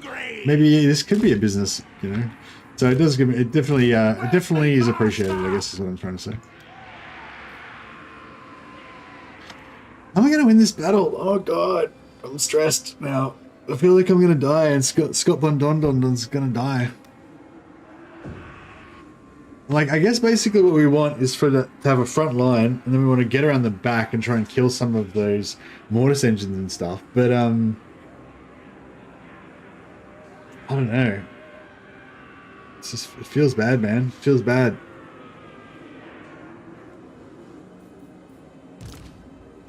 S1: this could be a business, you know? So it does give me, it definitely is appreciated, I guess is what I'm trying to say. How am I going to win this battle? Oh god, I'm stressed now. I feel like I'm going to die, and Scott Bondondon's going to die. Like, I guess basically what we want is to have a front line, and then we want to get around the back and try and kill some of those mortis engines and stuff. But, I don't know. It's just, it feels bad, man. It feels bad.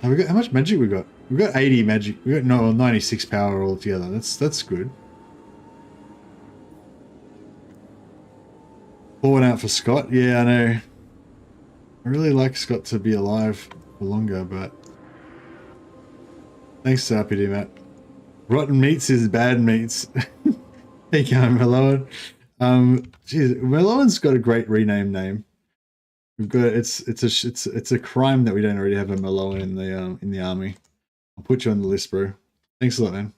S1: Have we got, how much magic we got? We got 80 magic. We got 96 power altogether. That's good. Pour one out for Scott. Yeah, I know. I really like Scott to be alive for longer, but thanks to RPD, Matt. Rotten meats is bad meats. Hey, going, Meloan. Geez, Meloan's got a great rename name. We've got it's a crime that we don't already have a Meloan in the army. I'll put you on the list, bro. Thanks a lot, man.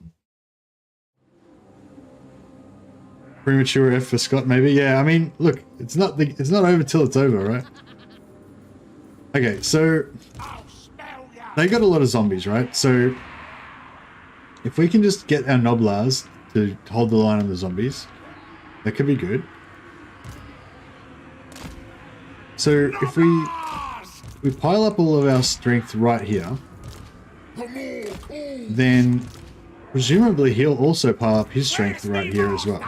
S1: Premature F for Scott, maybe. Yeah, I mean, look, it's not over till it's over, right? Okay, so they got a lot of zombies, right? So if we can just get our Noblars to hold the line on the zombies, that could be good. So if we pile up all of our strength right here, then presumably he'll also pile up his strength right here as well.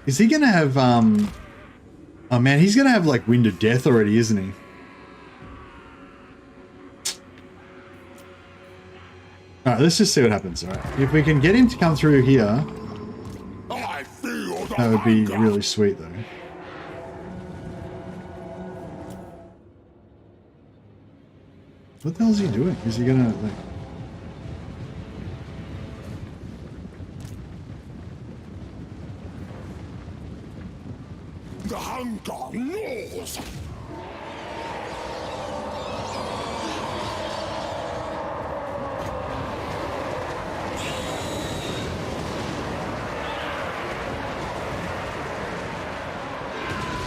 S1: Is he gonna have oh man, he's gonna have like Wind of Death already, isn't he? Alright, let's just see what happens. Alright. If we can get him to come through here, that would be really sweet though. What the hell is he doing? Is he gonna like...
S2: The hunger gnaws.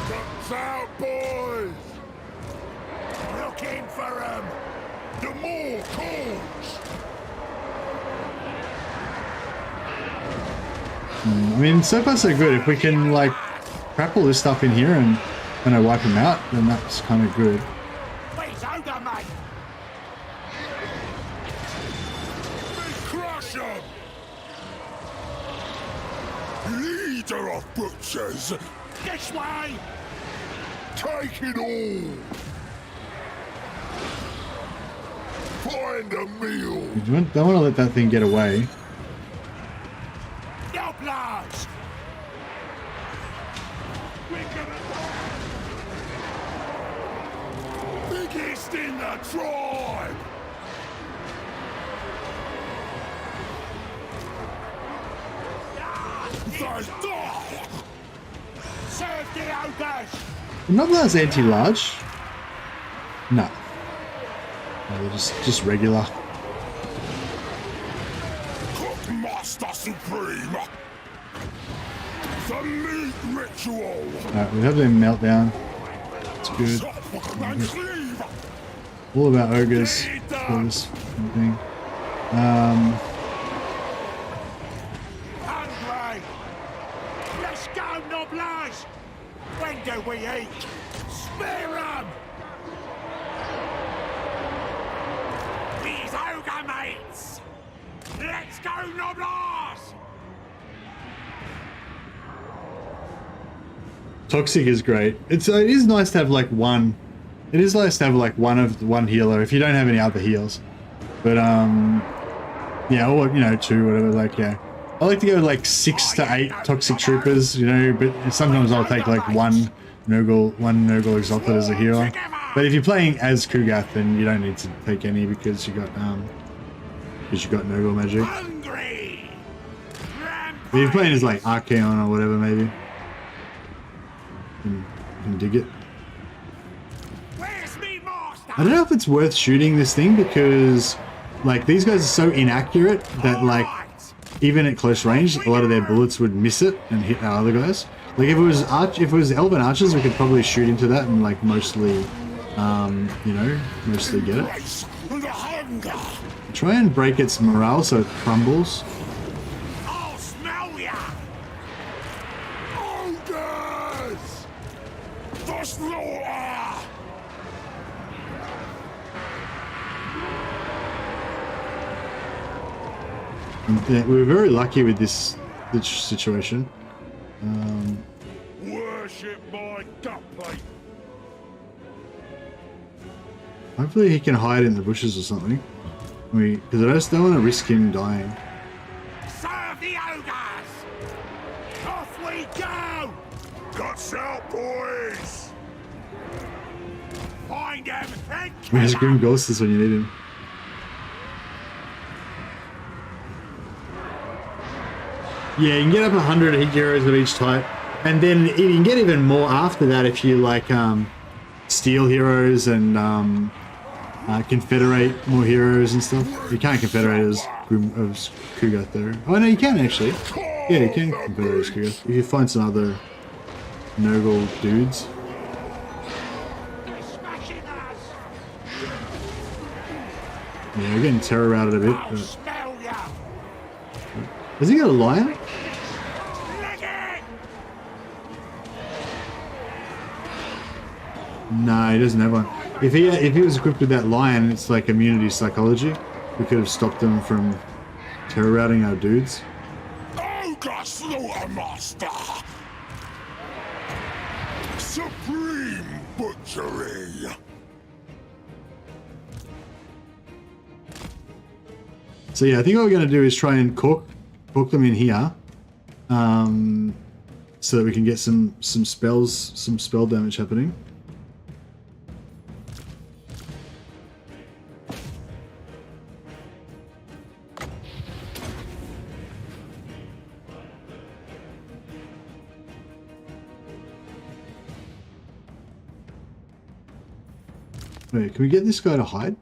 S3: Guns out, boys! Looking for 'em! The more calls!
S1: I mean, so far so good. If we can like crap all this stuff in here and when I wipe him out, then that's kind of good.
S3: Where's Ogre, mate? Crush 'em!
S2: Leader of butchers.
S3: This way! Take it all! Find a meal!
S1: You don't want to let that thing get away.
S3: Noblars! Biggest in the tribe! They die! Serve the ogres!
S1: Noblar's anti-large. No. No, they're just regular.
S2: Cookmaster Supreme. The meat ritual.
S1: Alright, we have them melt down. It's good.
S2: And cleave.
S1: All about ogres. All this thing.
S3: Hungry! Let's go, Noblars! When do we eat? Spare 'em! These ogre mates! Let's go, Noblars!
S1: Toxic is great. It is nice to have like one. It is nice to have like one healer if you don't have any other heals. But yeah, or you know, 2, whatever. Like yeah, I like to go like 6 to 8 toxic troopers. You know, but sometimes I'll take like one Nurgle Exalted as a healer. But if you're playing as Kugath, then you don't need to take any because you got Nurgle magic.
S3: Hungry!
S1: But if you're playing as like Archaon or whatever, maybe. You can dig it.
S3: Where's me master?
S1: I don't know if it's worth shooting this thing because like these guys are so inaccurate that like even at close range a lot of their bullets would miss it and hit our other guys. Like if it was Elven Archers, we could probably shoot into that and like mostly you know, mostly get it.
S2: The hunger.
S1: Try and break its morale so it crumbles.
S3: I'll smell ya! Ogres! The slaughter!
S1: And we were very lucky with this situation.
S3: Worship my gut plate!
S1: Hopefully he can hide in the bushes or something. Because I just don't want to risk him dying.
S3: Serve the ogres! Off we go! Guts out, boys! Find him and kill
S1: Where's
S3: him!
S1: Grim Ghosts when you need him? Yeah, you can get up 100 heroes of each type. And then you can get even more after that if you like steel heroes and confederate more heroes and stuff. You can't confederate as Kugath there. Oh no, you can actually. Yeah, you can confederate as Kugath. If you find some other Nurgle dudes. Yeah, we're getting terror routed a bit. But...
S3: Smell ya!
S1: Has he got a lion?
S3: Lick it!
S1: No, he doesn't have one. If he was equipped with that lion, it's like immunity psychology. We could have stopped them from terror routing our dudes.
S3: Ogre Slaughtermaster! Supreme Butchery!
S1: So yeah, I think what we're going to do is try and cook them in here, so that we can get some spell damage happening. Wait, can we get this guy to hide?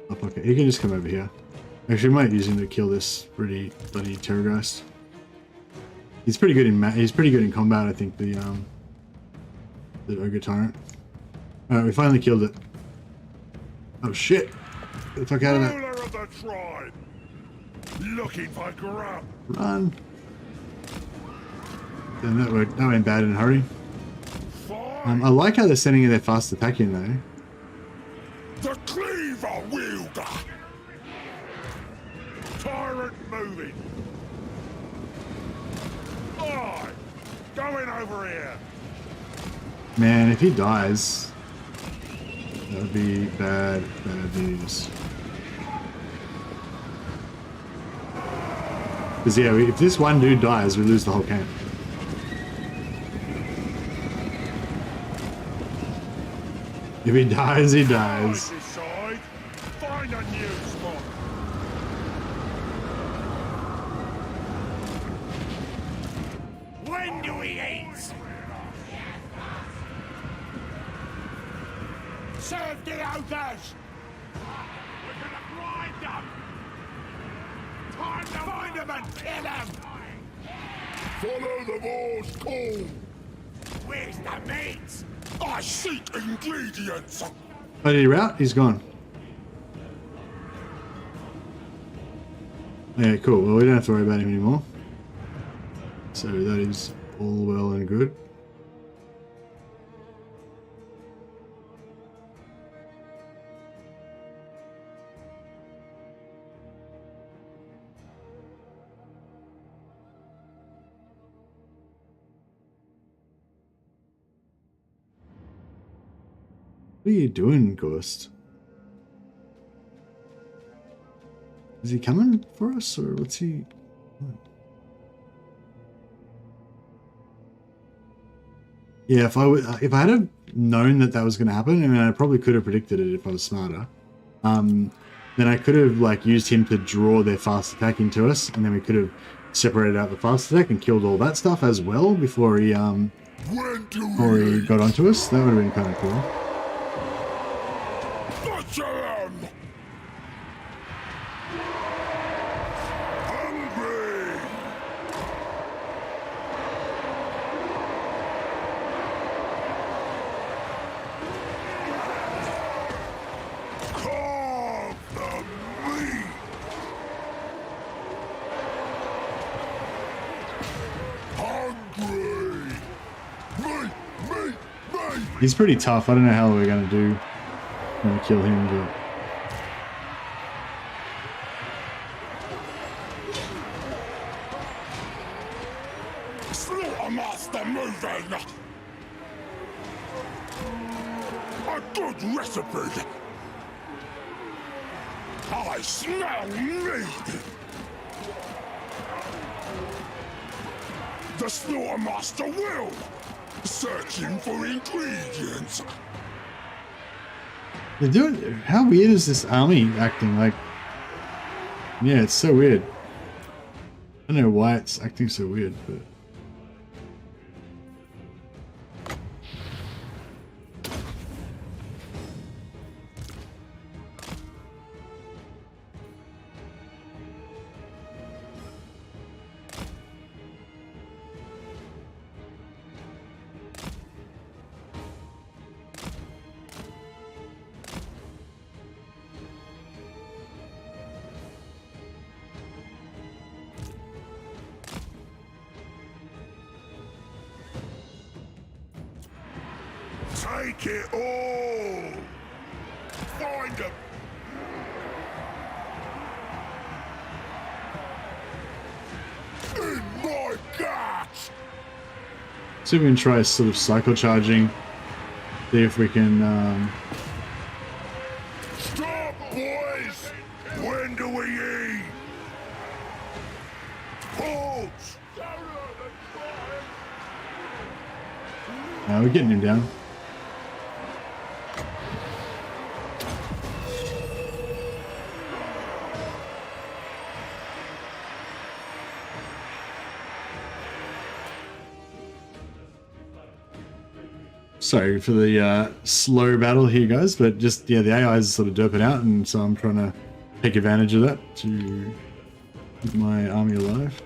S1: Oh, okay, he can just come over here. Actually, we might use him to kill this pretty bloody Terrorgeist. He's pretty good in combat, I think. The Ogre Tyrant. Alright, we finally killed it. Oh shit! Get the fuck out of that!
S3: Ruler of the tribe! Looking for grub!
S1: Run! Then that went bad in a hurry.
S3: Fine!
S1: I like how they're sending in their fast attack in though.
S3: The cleaver wielder! Tyrant moving! Aye! Going over here!
S1: Man, if he dies, that would be bad news. Because yeah, if this one dude dies, we lose the whole camp. If he dies, he dies.
S3: Decide. Find a new spot. When do we eat? Serve the ogres! We're gonna grind them! Time to find them and kill them! Follow the boar's call! Where's the meat? I seek ingredients!
S1: Oh, did he rout? He's gone. Yeah, cool. Well, we don't have to worry about him anymore. So that is all well and good. What are you doing, Ghost? Is he coming for us, or what's he? Yeah, if I had have known that was going to happen, I mean, I probably could have predicted it if I was smarter. Then I could have like used him to draw their fast attack into us, and then we could have separated out the fast attack and killed all that stuff as well before he got onto us. That would have been kind of cool.
S3: Butcher them! Hungry! Carve the meat! Hungry! Meat!
S1: He's pretty tough. I don't know how we're going to do. Gonna kill him, but
S2: Slaughtermaster moving! A good recipe! I smell meat! The Slaughtermaster will! Searching for ingredients!
S1: They're doing. How weird is this army acting? Like, yeah, it's so weird. I don't know why it's acting so weird, but.
S2: Take it all! Find them! In my guts!
S1: See if we can try sort of cycle charging. See if we can.
S2: Stop, boys! When do we eat? Halt!
S1: We're getting him down. Sorry for the slow battle here, guys, but just, yeah, the AI is sort of derping out, and so I'm trying to take advantage of that to keep my army alive.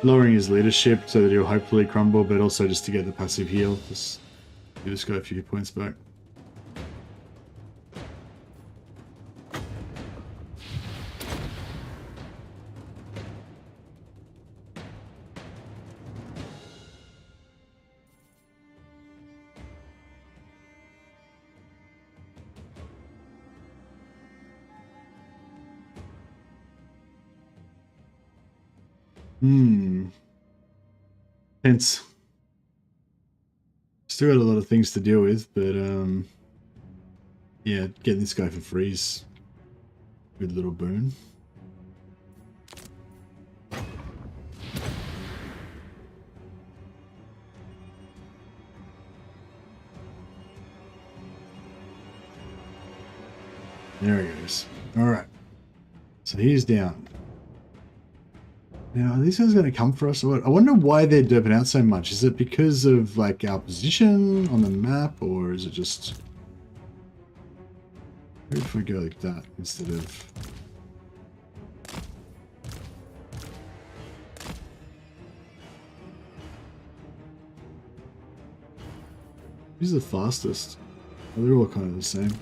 S1: Lowering his leadership so that he'll hopefully crumble, but also just to get the passive heal. Just give this guy a few points back. Hence, still got a lot of things to deal with, but yeah, getting this guy for free is a good little boon. There he goes. All right, so he's down. Now, are these guys going to come for us or what? I wonder why they're derping out so much. Is it because of, like, our position on the map, or is it just... Maybe if we go like that instead of... Who's the fastest? Oh, they're all kind of the same.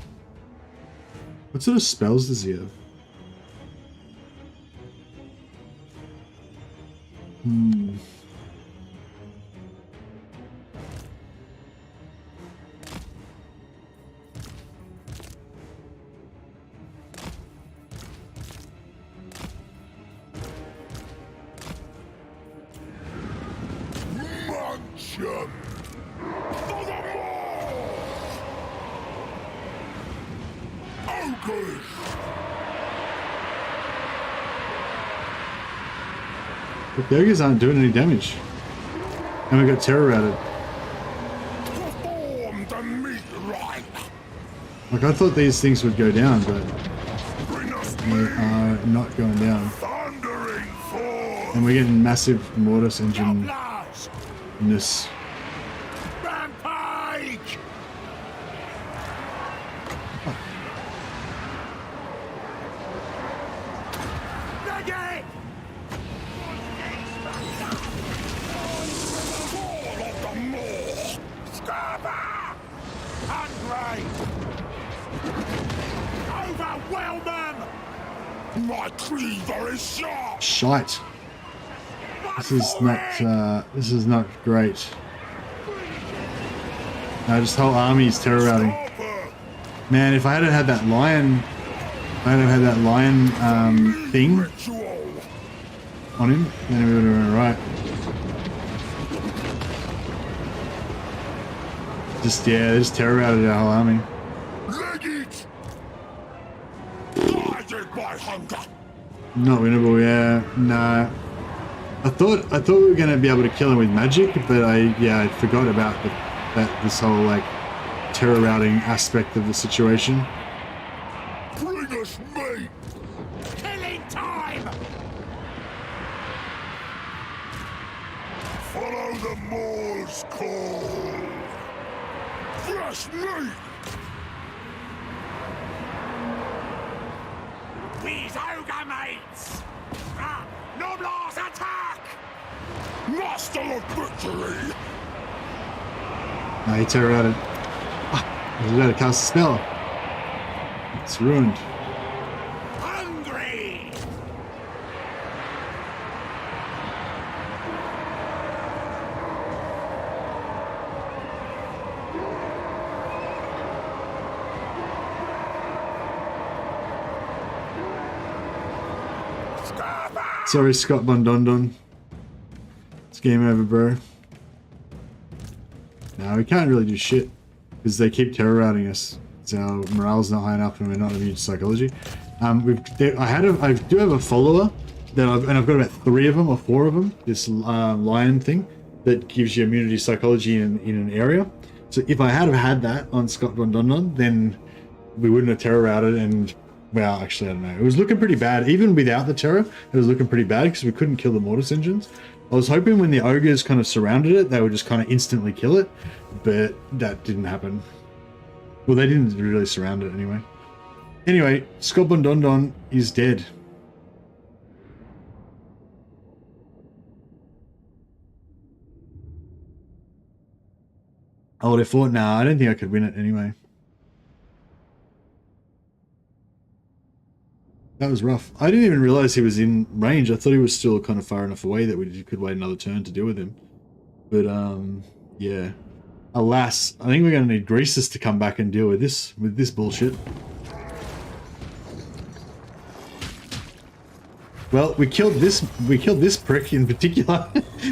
S1: What sort of spells does he have?
S2: Munch 'em! For the more! Ogres!
S1: But the ogres aren't doing any damage. And we got terror at it.
S2: Perform the meat right!
S1: Like, I thought these things would go down, but
S2: Bring us
S1: they
S2: meat!
S1: are not going down.
S2: Thundering forth!
S1: And we're getting massive mortis engine-ness.
S3: Outlaws! Rampage! Nugget!
S2: Fall of the Moors! My cleaver is sharp.
S1: Shite. This is not great. This whole army is terror routing. Man, if I hadn't had that lion, thing on him, then we would have been alright. They just terror routed our whole army.
S2: Leg it. Blinded by hunger.
S1: Not winnable, yeah. Nah. I thought we were gonna be able to kill him with magic, but I forgot about this whole like terror routing aspect of the situation.
S2: Bring us meat.
S3: Killing time!
S2: Follow the Moor's call. Fresh meat.
S3: These ogre mates! Noblars attack!
S2: Master of victory.
S1: He terror routed. I was about to cast a spell. It's ruined.
S3: Hungry!
S1: Sorry, Scott Bondondon. It's game over, bro. No, we can't really do shit because they keep terror routing us. So our morale's not high enough, and we're not immune to psychology. I do have a follower that I've got about 3 of them or 4 of them. This lion thing that gives you immunity to psychology in an area. So if I had that on Scott Bondondon, then we wouldn't have terror routed and. Well, actually, I don't know. It was looking pretty bad. Even without the terror, it was looking pretty bad because we couldn't kill the mortis engines. I was hoping when the ogres kind of surrounded it, they would just kind of instantly kill it, but that didn't happen. Well, they didn't really surround it anyway. Anyway, Scott Bondondon is dead. I would have thought, nah, I don't think I could win it anyway. That was rough. I didn't even realize he was in range. I thought he was still kind of far enough away that we could wait another turn to deal with him. But, yeah. Alas, I think we're going to need Greasus to come back and deal with this bullshit. Well, we killed this prick in particular.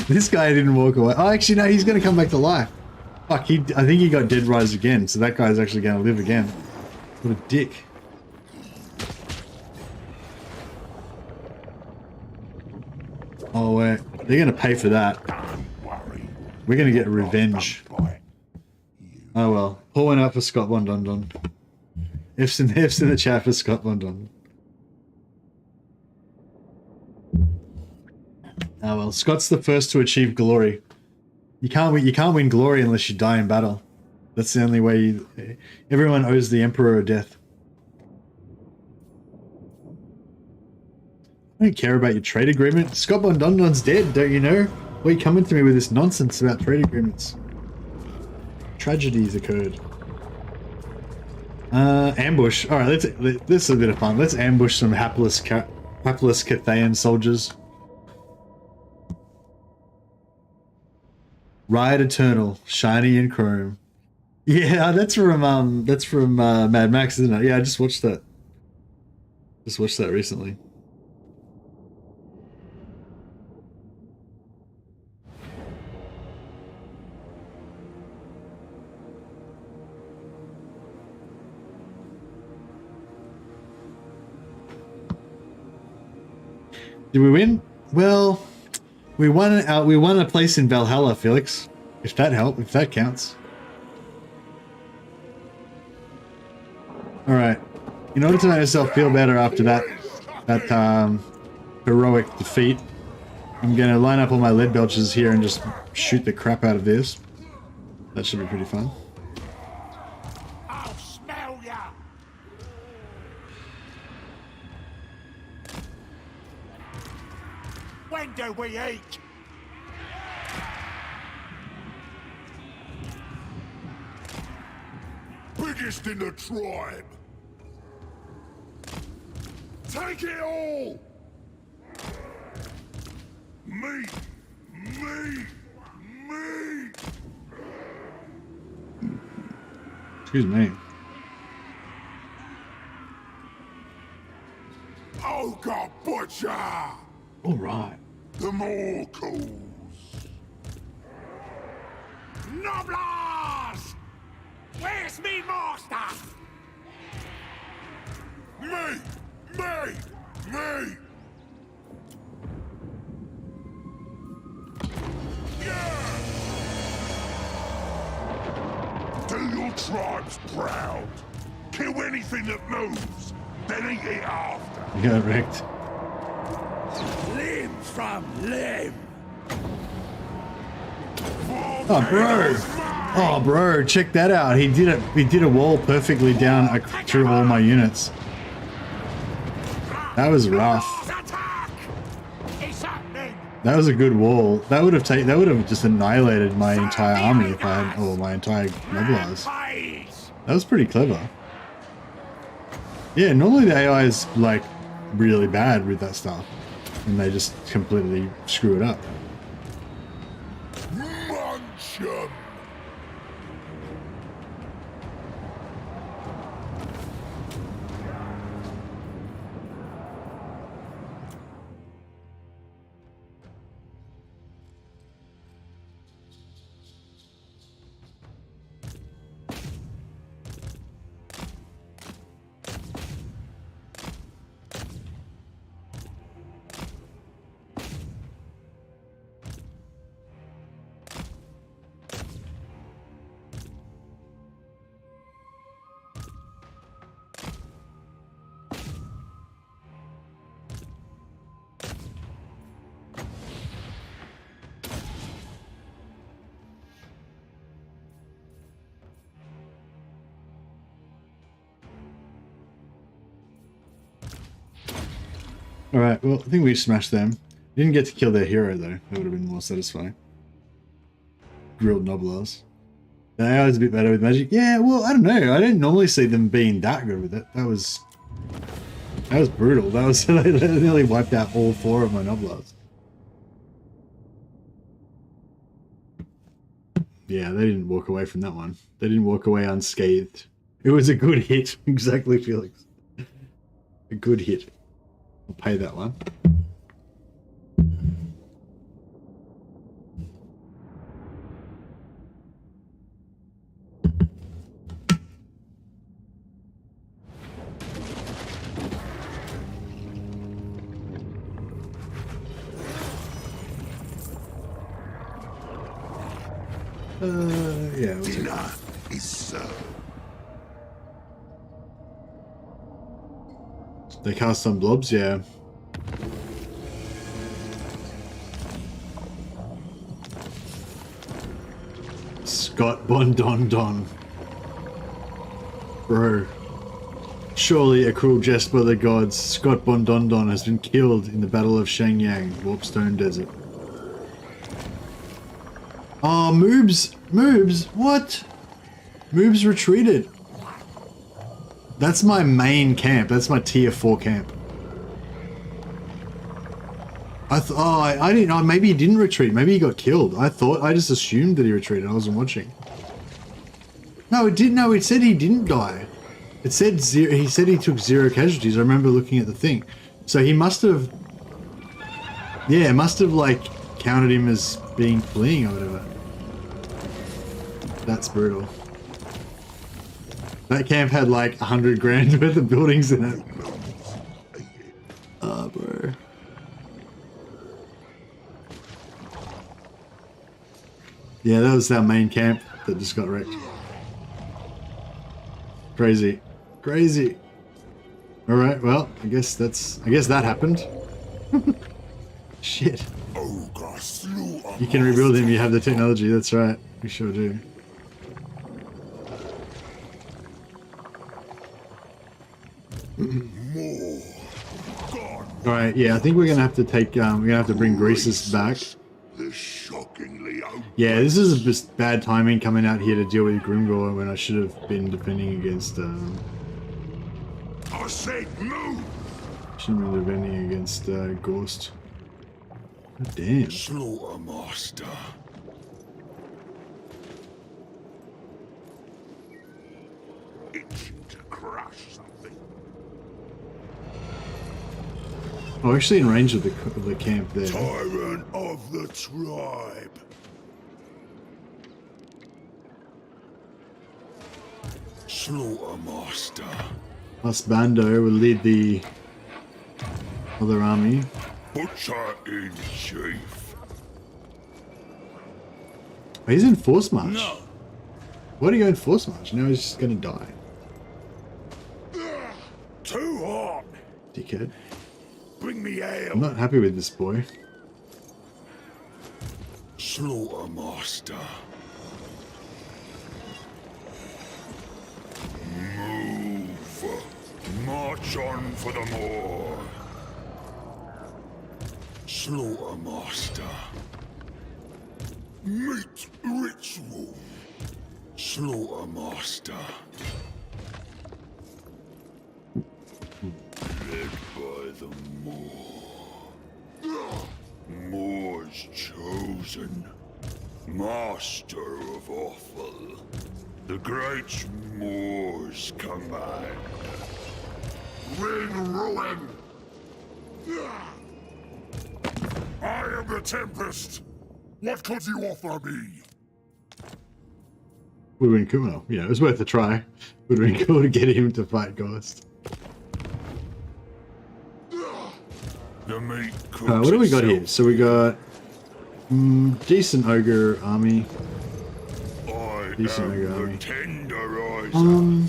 S1: This guy didn't walk away. Oh, actually, no, he's going to come back to life. Fuck, I think he got dead rise again, so that guy's actually going to live again. What a dick. Oh, they're going to pay for that. We're going to get revenge. Oh well. Pour one out for Scott Bondondon. F's in the chat for Scott Bondondon. Oh well. Scott's the first to achieve glory. You can't win glory unless you die in battle. That's the only way. Everyone owes the Emperor a death. I don't care about your trade agreement. Scott Bondondon's dead, don't you know? Why are you coming to me with this nonsense about trade agreements? Tragedies occurred. Ambush. Alright, this is a bit of fun. Let's ambush some hapless Cathayan soldiers. Ride Eternal, shiny and chrome. Yeah, that's from Mad Max, isn't it? Yeah, I just watched that. Just watched that recently. Did we win? Well, we won a place in Valhalla, Felix. If that counts. All right. In order to make myself feel better after that heroic defeat, I'm gonna line up all my lead belches here and just shoot the crap out of this. That should be pretty fun.
S3: I'll smell ya! When do we eat?
S2: Biggest in the tribe.
S3: Take it all! Me! Me! Me!
S1: Excuse me.
S3: Ogre Butcher!
S1: All right.
S3: The Mortals! Noblars! Where's me master? Me! Me! Me! Yeah! Do your tribes proud. Kill anything that moves, then eat it after.
S1: You got wrecked.
S3: Limb from limb.
S1: Oh, bro. Oh, bro, check that out. He did it. He did a wall perfectly down through all my units. That was rough. That was a good wall. That would have just annihilated my entire army if I had, or my entire noblars. That was pretty clever. Yeah, normally the AI is like really bad with that stuff, and they just completely screw it up.
S3: Munch 'em.
S1: Alright, well, I think we smashed them. Didn't get to kill their hero, though. That would have been more satisfying. Grilled Noblars. The AI is a bit better with magic. Yeah, well, I don't know. I don't normally see them being that good with it. That was brutal. That was they nearly wiped out all 4 of my Noblars. Yeah, they didn't walk away from that one. They didn't walk away unscathed. It was a good hit. Exactly, Felix. A good hit. I'll pay that one. Yeah.
S3: Dinner is served.
S1: They cast some blobs, yeah. Scott Bondondon. Bro. Surely a cruel jest by the gods, Scott Bondondon has been killed in the Battle of Shenyang, Warpstone Desert. Oh, Moobs! Moobs! What? Moobs retreated. That's my main camp. That's my tier 4 camp. I didn't know. Maybe he didn't retreat. Maybe he got killed. I just assumed that he retreated. I wasn't watching. No, it didn't. No, it said he didn't die. It said zero. He said he took 0 casualties. I remember looking at the thing. So he must have. Yeah, must have like counted him as being fleeing or whatever. That's brutal. That camp had like 100 grand worth of buildings in it. Oh, bro. Yeah, that was our main camp that just got wrecked. Crazy. Crazy. Alright, well, I guess that happened. Shit. You can rebuild him, you have the technology, that's right. We sure do. Alright, yeah, I think we're gonna have to take, we're gonna have to bring Greasus back. Yeah, this is just bad timing coming out here to deal with Grimgor when I should have been defending against,
S3: I said move!
S1: Shouldn't be defending against Ghost. Oh, damn.
S2: Slaughtermaster.
S3: Itching to crush something.
S1: Oh, actually in range of the camp there.
S2: Tyrant of the tribe. Slaughtermaster.
S1: Bando will lead the other army.
S2: Butcher in chief.
S1: Oh, he's in force march.
S2: No.
S1: Why do you go in force march? Now he's just gonna die.
S2: Too hot.
S1: Dickhead.
S2: Bring me ale.
S1: I'm not happy with this boy.
S2: Slaughtermaster. Move. March on for the moor. Slaughtermaster. Meat ritual. Slaughtermaster. Led by the Moor. Moor's chosen. Master of Offal. The great Moor's command.
S3: Ring ruin! I am the Tempest! What could you offer me?
S1: Would have been cool. Well, yeah, it was worth a try. Would have been cool to get him to fight Ghost.
S2: The meat
S1: What do we got here? So we got decent Ogre army. Decent Ogre army.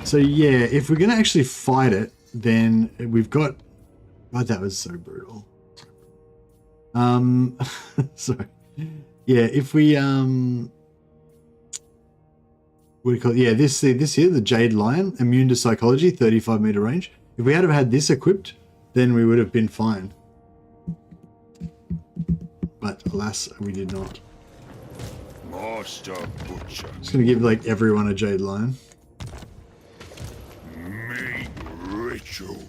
S1: So yeah, if we're gonna actually fight it, then we've got. God, that was so brutal. Sorry. Yeah, if we what do you call it? Yeah, this here, the Jade Lion, immune to psychology, 35-meter range. If we had have had this equipped, then we would have been fine. But alas, we did not.
S2: Master Butcher.
S1: Just gonna give like everyone a Jade Lion.
S2: Meat ritual.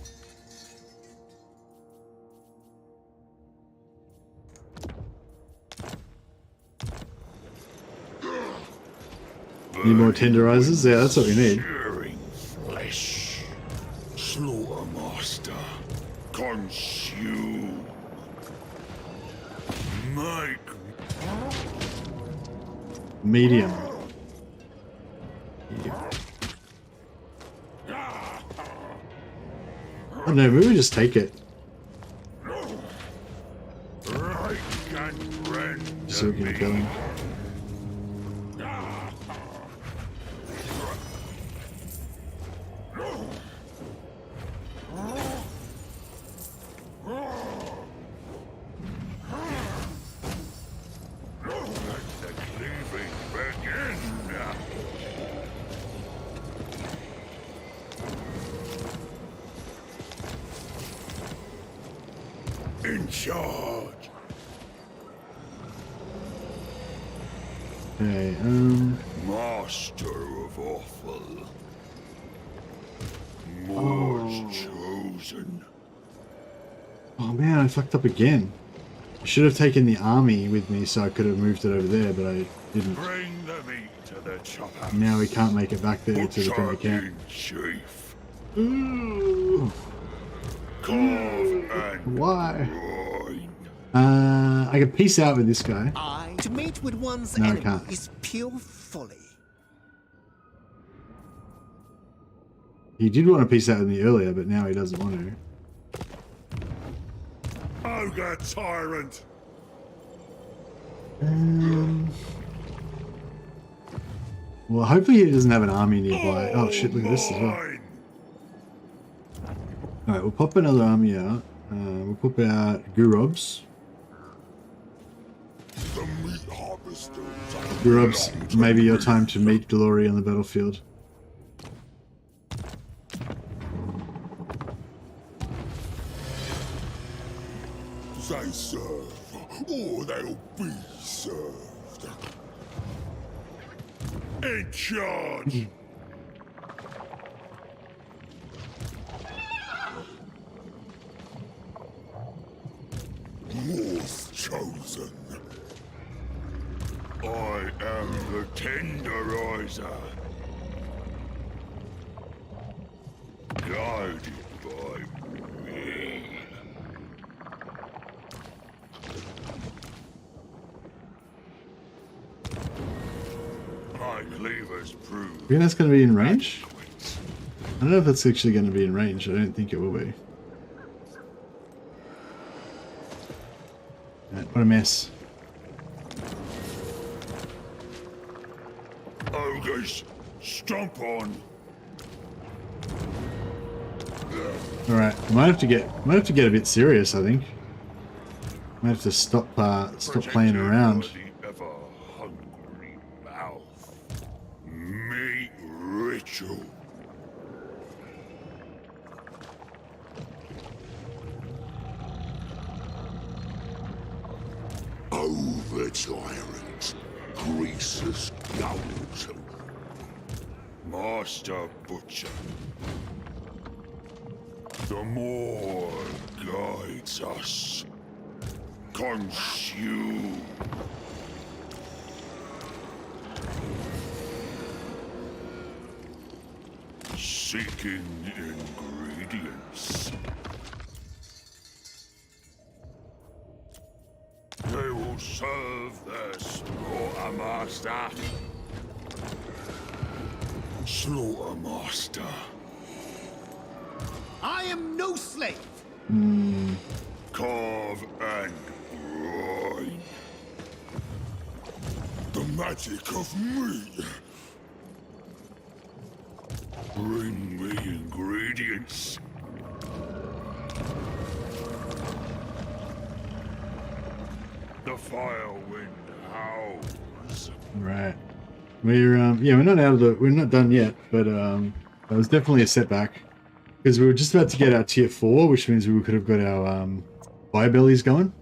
S1: Need more tenderizers? Yeah, that's what we need.
S2: Searing flesh. Slaughtermaster. Consume. Make.
S1: Medium. Oh no, maybe we just take it.
S2: Right and rend.
S1: So we can kill him.
S2: In charge.
S1: Okay,
S2: Master of Offal. Moor's chosen.
S1: oh man, I fucked up again. I should have taken the army with me so I could have moved it over there, but I didn't.
S2: Bring the meat to the chopper.
S1: Now we can't make it back there to defend the camp.
S2: in chief.
S1: Ooh,
S2: Carve and
S1: why?
S2: grind.
S1: I can peace out with this guy.
S8: To meet with one's
S1: No, I
S8: enemy
S1: can't.
S8: is pure folly.
S1: He did want to peace out with me earlier, but now he doesn't want to.
S3: Ogre tyrant!
S1: Well, hopefully he doesn't have an army nearby. Oh shit, look at this as well.
S3: Mine!
S1: Alright, we'll pop another army out. We'll pop out Gurobs.
S2: The meat harvesters.
S1: Gurobs, maybe your time to meet glory on the battlefield.
S2: They serve, or they'll be served.
S3: In charge!
S2: chosen.
S3: I am the tenderizer. Guided by me. My cleavers prove.
S1: You think that's going to be in range? I don't know if that's actually going to be in range. I don't think it will be. Right, what a mess.
S3: Ogres, stomp on.
S1: All right, might have to get a bit serious. I think might have to stop playing around.
S3: The ever hungry mouth. Meat ritual.
S2: Over tyrant, Greasus goes.
S3: Master Butcher. The more guides us. Consume. Seeking ingredients. They will serve their slaughtermaster. Slaughtermaster.
S8: I am no slave.
S3: Carve and brine.
S2: The magic of me.
S3: Bring me ingredients. The fire wind howls.
S1: Right, we're we're not done yet, but that was definitely a setback because we were just about to get our tier 4, which means we could have got our viabilities going,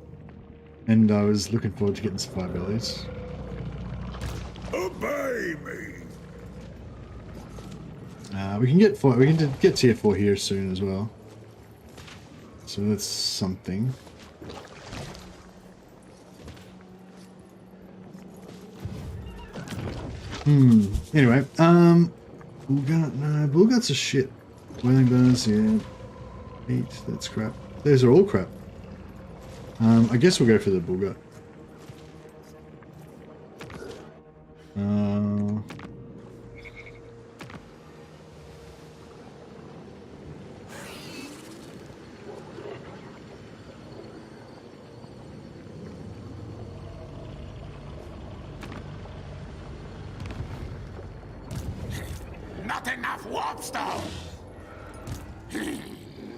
S1: and I was looking forward to getting some viabilities.
S3: Obey me.
S1: We can get tier 4 here soon as well, so that's something. Anyway, Bullguts are shit. Wailing bones, yeah. Meat, that's crap. Those are all crap. I guess we'll go for the Bullgut.
S3: Not enough warpstone.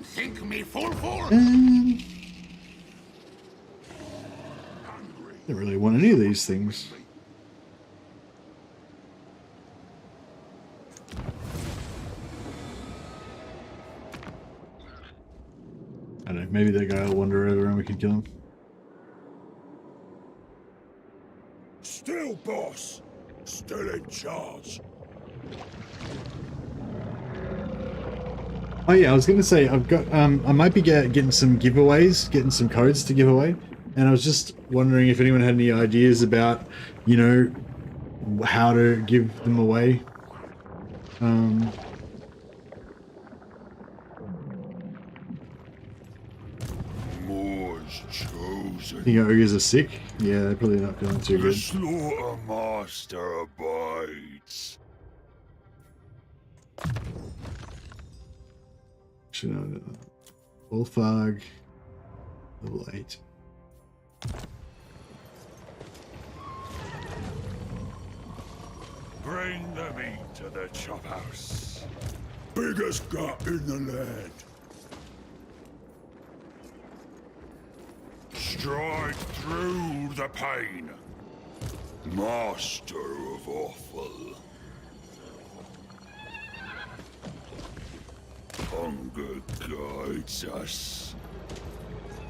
S3: Think me full.
S1: Don't really want any of these things. I don't know, maybe that guy will wander over and we can kill him.
S3: Still boss. Still in charge.
S1: Oh yeah, I was gonna say I've got I might be getting some giveaways, getting some codes to give away, and I was just wondering if anyone had any ideas about, you know, how to give them away.
S3: More's chosen.
S1: You know, ogres are sick. Yeah, they're probably not feeling too
S3: The
S1: good.
S3: slaughtermaster abides.
S1: Actually, no. Bullfog, level 8.
S3: Bring the meat to the chop house.
S2: Biggest gut in the land.
S3: Stride through the pain. Master of awful. Hunger guides us.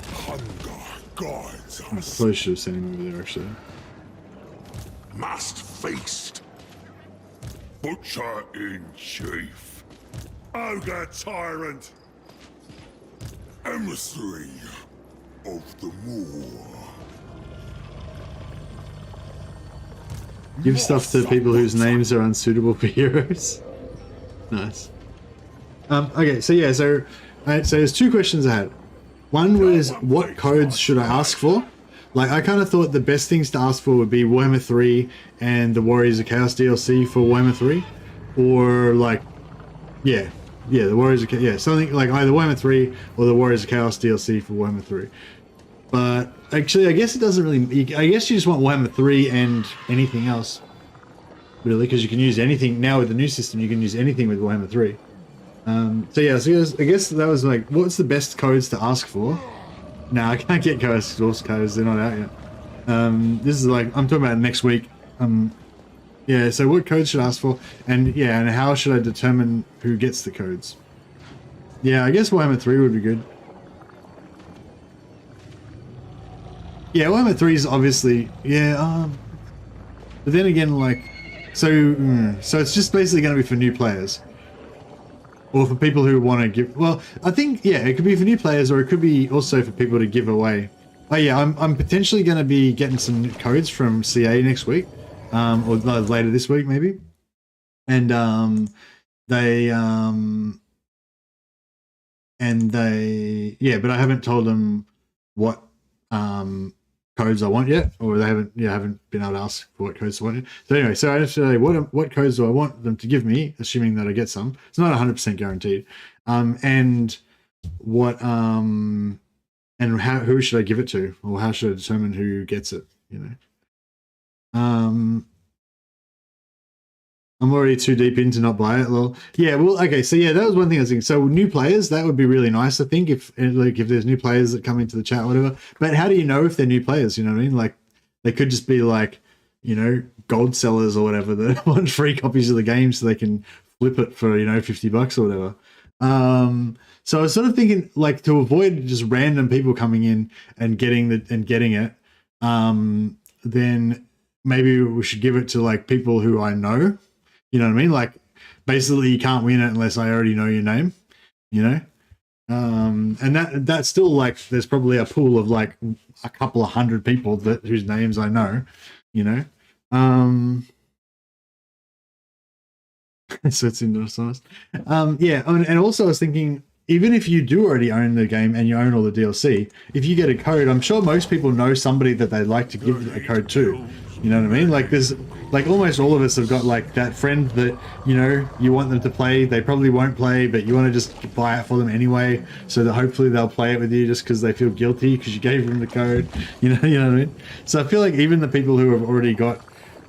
S2: Hunger guides
S1: I
S2: us.
S1: probably should have sent him over there actually.
S2: Must feast.
S3: Butcher in chief. Ogre tyrant.
S2: Emissary of the Moor.
S1: Give stuff to people whose names are unsuitable for heroes. Nice. Okay, so yeah, so there's two questions I had. One was, what codes should I ask for? Like, I kind of thought the best things to ask for would be Warhammer 3 and the Warriors of Chaos DLC for Warhammer 3. Or, like, yeah, the Warriors of Chaos, yeah, something like either Warhammer 3 or the Warriors of Chaos DLC for Warhammer 3. But, actually, I guess it doesn't really, I guess you just want Warhammer 3 and anything else. Really, because you can use anything, now with the new system, you can use anything with Warhammer 3. So yeah, so I guess that was like, what's the best codes to ask for? Nah, I can't get source codes, they're not out yet. This is like, I'm talking about next week. Yeah, so what codes should I ask for? And yeah, and how should I determine who gets the codes? Yeah, I guess Warhammer 3 would be good. Yeah, Warhammer 3 is obviously, yeah, but then again, like, so it's just basically going to be for new players. Or for people who want to give, well, I think, yeah, it could be for new players, or it could be also for people to give away. Oh yeah, I'm potentially going to be getting some codes from CA next week, or later this week maybe. And they, yeah, but I haven't told them what codes I want yet, or they haven't been able to ask for what codes I want. So anyway, so I have to say what codes do I want them to give me, assuming that I get some. It's not 100% guaranteed. And what and who should I give it to, or how should I determine who gets it? You know. I'm already too deep in to not buy it. Well, yeah, well, okay, so yeah, that was one thing I was thinking. So new players, that would be really nice, I think, if there's new players that come into the chat or whatever. But how do you know if they're new players, you know what I mean? Like, they could just be like, you know, gold sellers or whatever that want free copies of the game so they can flip it for, you know, $50 or whatever. So I was sort of thinking, like, to avoid just random people coming in and getting it, then maybe we should give it to, like, people who I know. You know what I mean? Like, basically, you can't win it unless I already know your name, you know? And that's still, like, there's probably a pool of, like, a couple of hundred people whose names I know, you know? So it's interesting. Yeah, and also I was thinking, even if you do already own the game and you own all the DLC, if you get a code, I'm sure most people know somebody that they'd like to give a code to. You know what I mean? Like, there's, like, almost all of us have got, like, that friend that, you know, you want them to play, they probably won't play, but you want to just buy it for them anyway, so that hopefully they'll play it with you just because they feel guilty because you gave them the code. You know what I mean? So I feel like even the people who have already got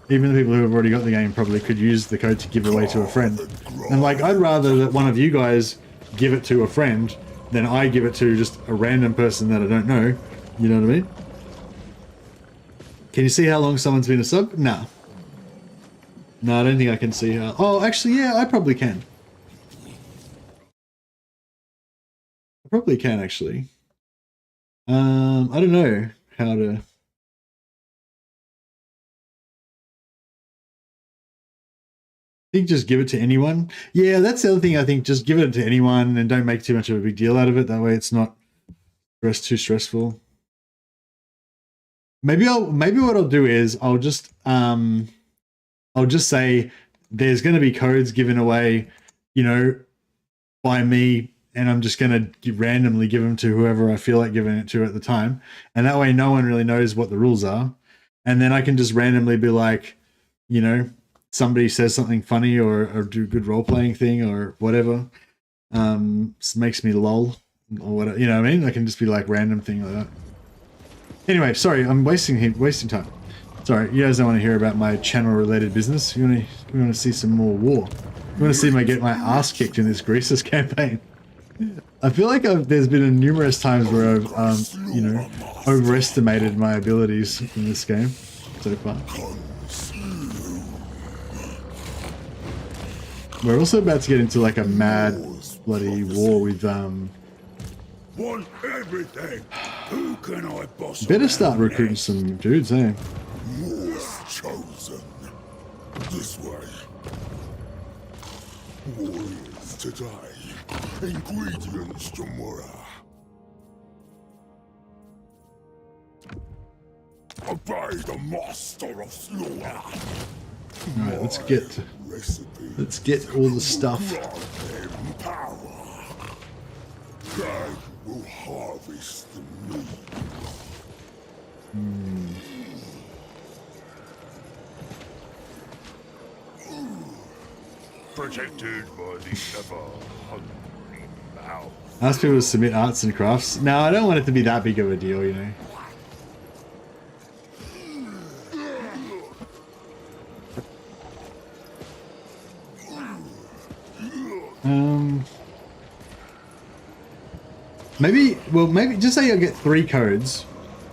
S1: the game probably could use the code to give away to a friend. And, like, I'd rather that one of you guys give it to a friend than I give it to just a random person that I don't know. You know what I mean? Can you see how long someone's been a sub? No. No, I don't think I can see how. Oh, actually, yeah, I probably can. I probably can, actually. I don't know how to. I think just give it to anyone. Yeah, that's the other thing. I think just give it to anyone and don't make too much of a big deal out of it. That way it's not too stressful. Maybe what I'll do is I'll just say there's going to be codes given away, you know, by me, and I'm just going to randomly give them to whoever I feel like giving it to at the time. And that way no one really knows what the rules are. And then I can just randomly be like, you know, somebody says something funny or do a good role-playing thing or whatever, makes me lol or whatever, you know what I mean? I can just be like random thing like that. Anyway, sorry, I'm wasting time. Sorry, you guys don't want to hear about my channel-related business. You want to see some more war. You want to see me get my ass kicked in this Greasus campaign. I feel like there's been numerous times where I've, you know, overestimated my abilities in this game so far. We're also about to get into like a mad bloody war with
S3: Want everything. Who can I boss?
S1: Better start recruiting some dudes, eh?
S2: War's chosen. This way. Warriors today. Ingredients tomorrow. Obey the master of slaughter.
S1: All right, let's get all the stuff.
S2: Grant them power. They will harvest the meat.
S3: Protected by the ever-hungry mouth.
S1: Ask people to submit arts and crafts. No, I don't want it to be that big of a deal, you know. Maybe just say I get 3 codes.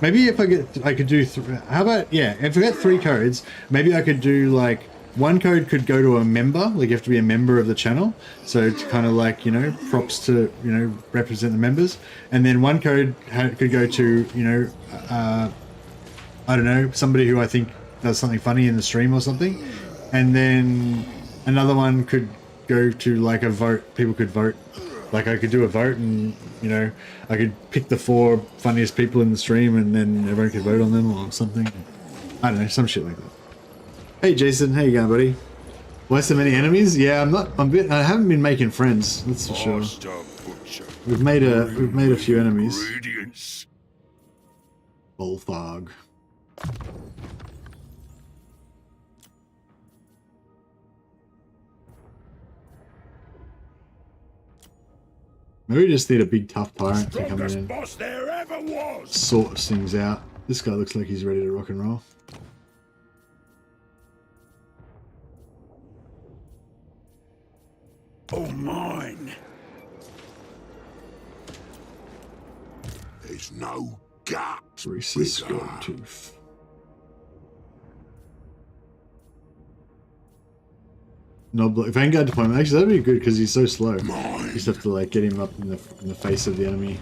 S1: Maybe if I could do, how about, yeah, if I get 3 codes, maybe I could do like, 1 code could go to a member, like you have to be a member of the channel. So it's kind of like, you know, props to, you know, represent the members. And then 1 code could go to, you know, I don't know, somebody who I think does something funny in the stream or something. And then another one could go to like a vote, people could vote. Like I could do a vote and, you know, I could pick the 4 funniest people in the stream and then everyone could vote on them or something. I don't know, some shit like that. Hey Jason, how you going, buddy? Why so many enemies? Yeah, I haven't been making friends, that's for sure. We've made a few enemies. Bullfog. Maybe we just need a big tough tyrant to come in and sort things out. This guy looks like he's ready to rock and roll.
S2: Oh, mine. There's no gap.
S1: Greasus, golden tooth. No, Vanguard deployment. Actually, that'd be good because he's so slow. You just have to like get him up in the face of the enemy.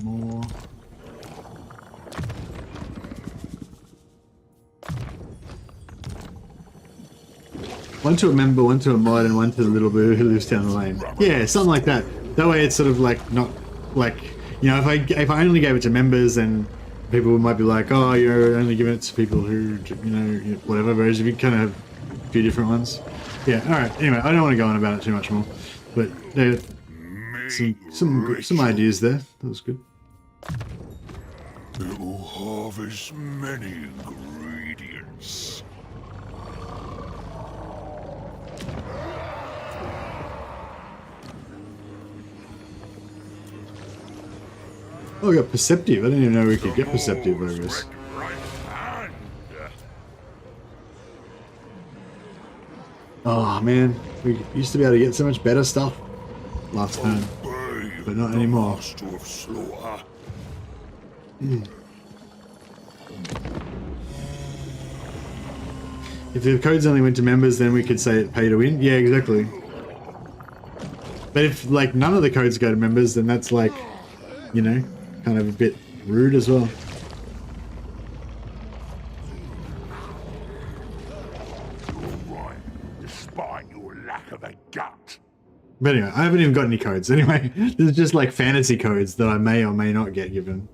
S1: More. One to a member, one to a mod, and one to the little boo who lives down the lane. Yeah, something like that. That way it's sort of like not like, you know, if I only gave it to members, then people might be like, oh, you're only giving it to people who, you know, whatever. Whereas if you kind of have a few different ones. Yeah, alright. Anyway, I don't want to go on about it too much more. But some ideas there. That was good.
S2: It will harvest many ingredients.
S1: Oh, we got perceptive. I didn't even know we could get perceptive ogres. Oh man, we used to be able to get so much better stuff last time, but not anymore. If the codes only went to members, then we could say it pay to win. Yeah, exactly. But if like none of the codes go to members, then that's like, you know, kind of a bit rude as well.
S3: Despite your lack of a gut.
S1: But anyway, I haven't even got any codes. Anyway, this is just like fantasy codes that I may or may not get given.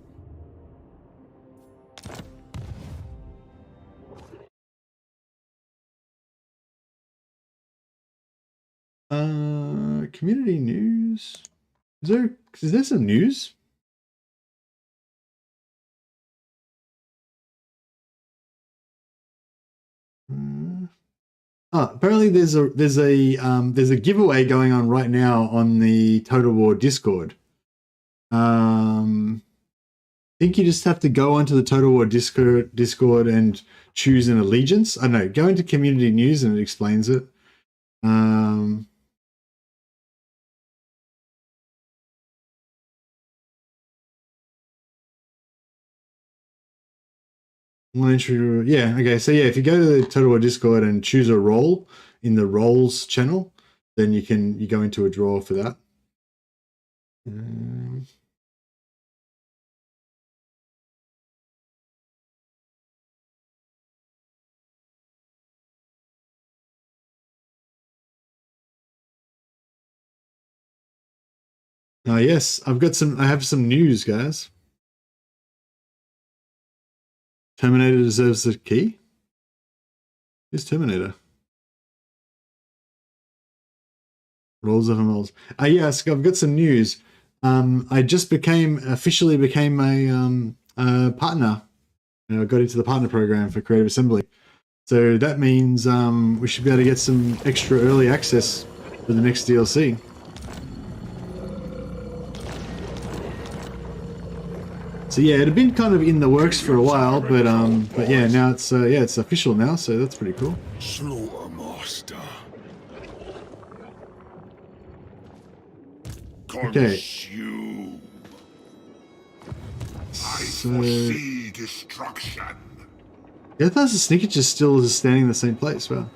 S1: Community news. Is there some news? Apparently there's a giveaway going on right now on the Total War Discord. I think you just have to go onto the Total War Discord and choose an allegiance. I don't know, go into community news and it explains it. Yeah, okay, so yeah, if you go to the Total War Discord and choose a role in the roles channel, then you go into a draw for that. Yes, I have some news, guys. Terminator deserves the key? Who's Terminator? Rolls of rolls. Yes, I've got some news. I just officially became a partner. I got into the partner program for Creative Assembly. So that means we should be able to get some extra early access for the next DLC. So yeah, it had been kind of in the works for a while, but yeah, now it's official now, so that's pretty cool.
S2: Slaughtermaster.
S1: Okay.
S2: Consume. I
S1: So
S2: foresee destruction.
S1: yeah, that's the sneaker just still standing in the same place. Wow.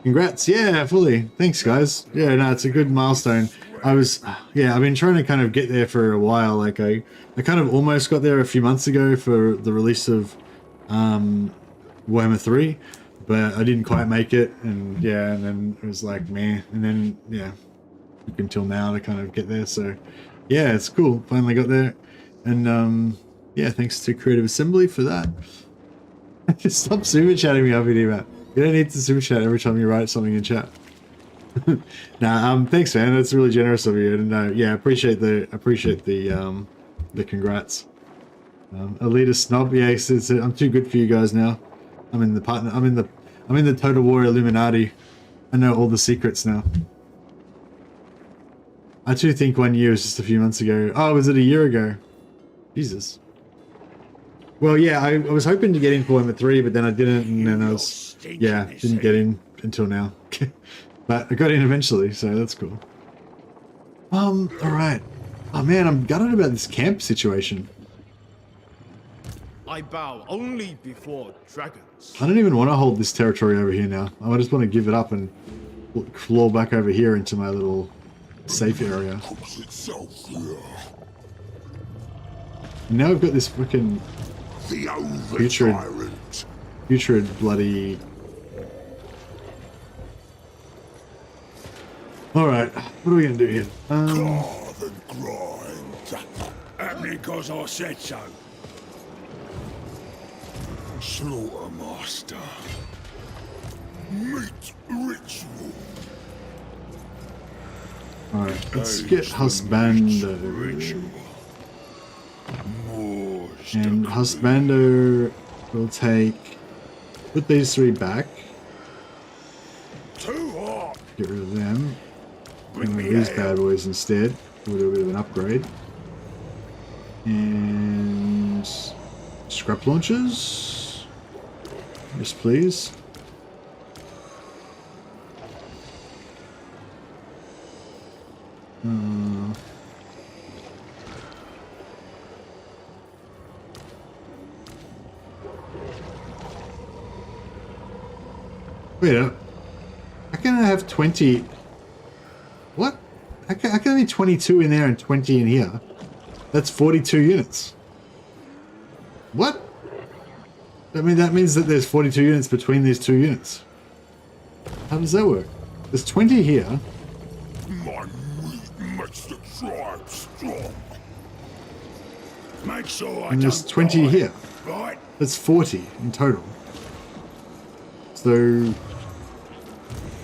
S1: Congrats. Yeah, fully. Thanks, guys. Yeah, no, it's a good milestone. I've been trying to kind of get there for a while. Like I kind of almost got there a few months ago for the release of Warhammer 3, but I didn't quite make it. And yeah, and then it was like, meh. And then, yeah, took until now to kind of get there. So yeah, it's cool. Finally got there. And yeah, thanks to Creative Assembly for that. Stop super chatting me up, man. You don't need to super chat every time you write something in chat. Nah, thanks, man. That's really generous of you. And yeah, appreciate the congrats. Elita snob. Yeah, says I'm too good for you guys now. I'm in the partner. I'm in the Total War Illuminati. I know all the secrets now. I too think 1 year was just a few months ago. Oh, was it a year ago? Jesus. Well, yeah, I was hoping to get in for Warhammer 3, but then I didn't, and then I was, yeah, didn't get in until now. But I got in eventually, so that's cool. Alright. Oh man, I'm gutted about this camp situation.
S4: I bow only before dragons.
S1: I don't even want to hold this territory over here now. I just want to give it up and claw back over here into my little safe area.
S2: Puts itself here.
S1: And now I've got this freaking
S2: The over tyrant.
S1: putrid bloody... Alright, what are we going to do here?
S2: Carve and grind.
S3: Only because I said so.
S2: Slaughtermaster. Meat ritual.
S1: Alright, let's get Husbando.
S2: Ritual. More
S1: And Husbando will take... Put these three back.
S3: Too hot.
S1: Get rid of them. Bring these bad boys instead. We'll do a bit of an upgrade. And... Scrap launchers. Yes, please. Wait up. How can I have 20? What? How can I be 22 in there and 20 in here? That's 42 units. What? I mean, that means that there's 42 units between these two units. How does that work? There's 20 here.
S2: My meat makes the tribe strong.
S3: Make sure I
S1: And there's
S3: don't
S1: 20
S3: die,
S1: here.
S3: Right?
S1: That's 40 in total. So...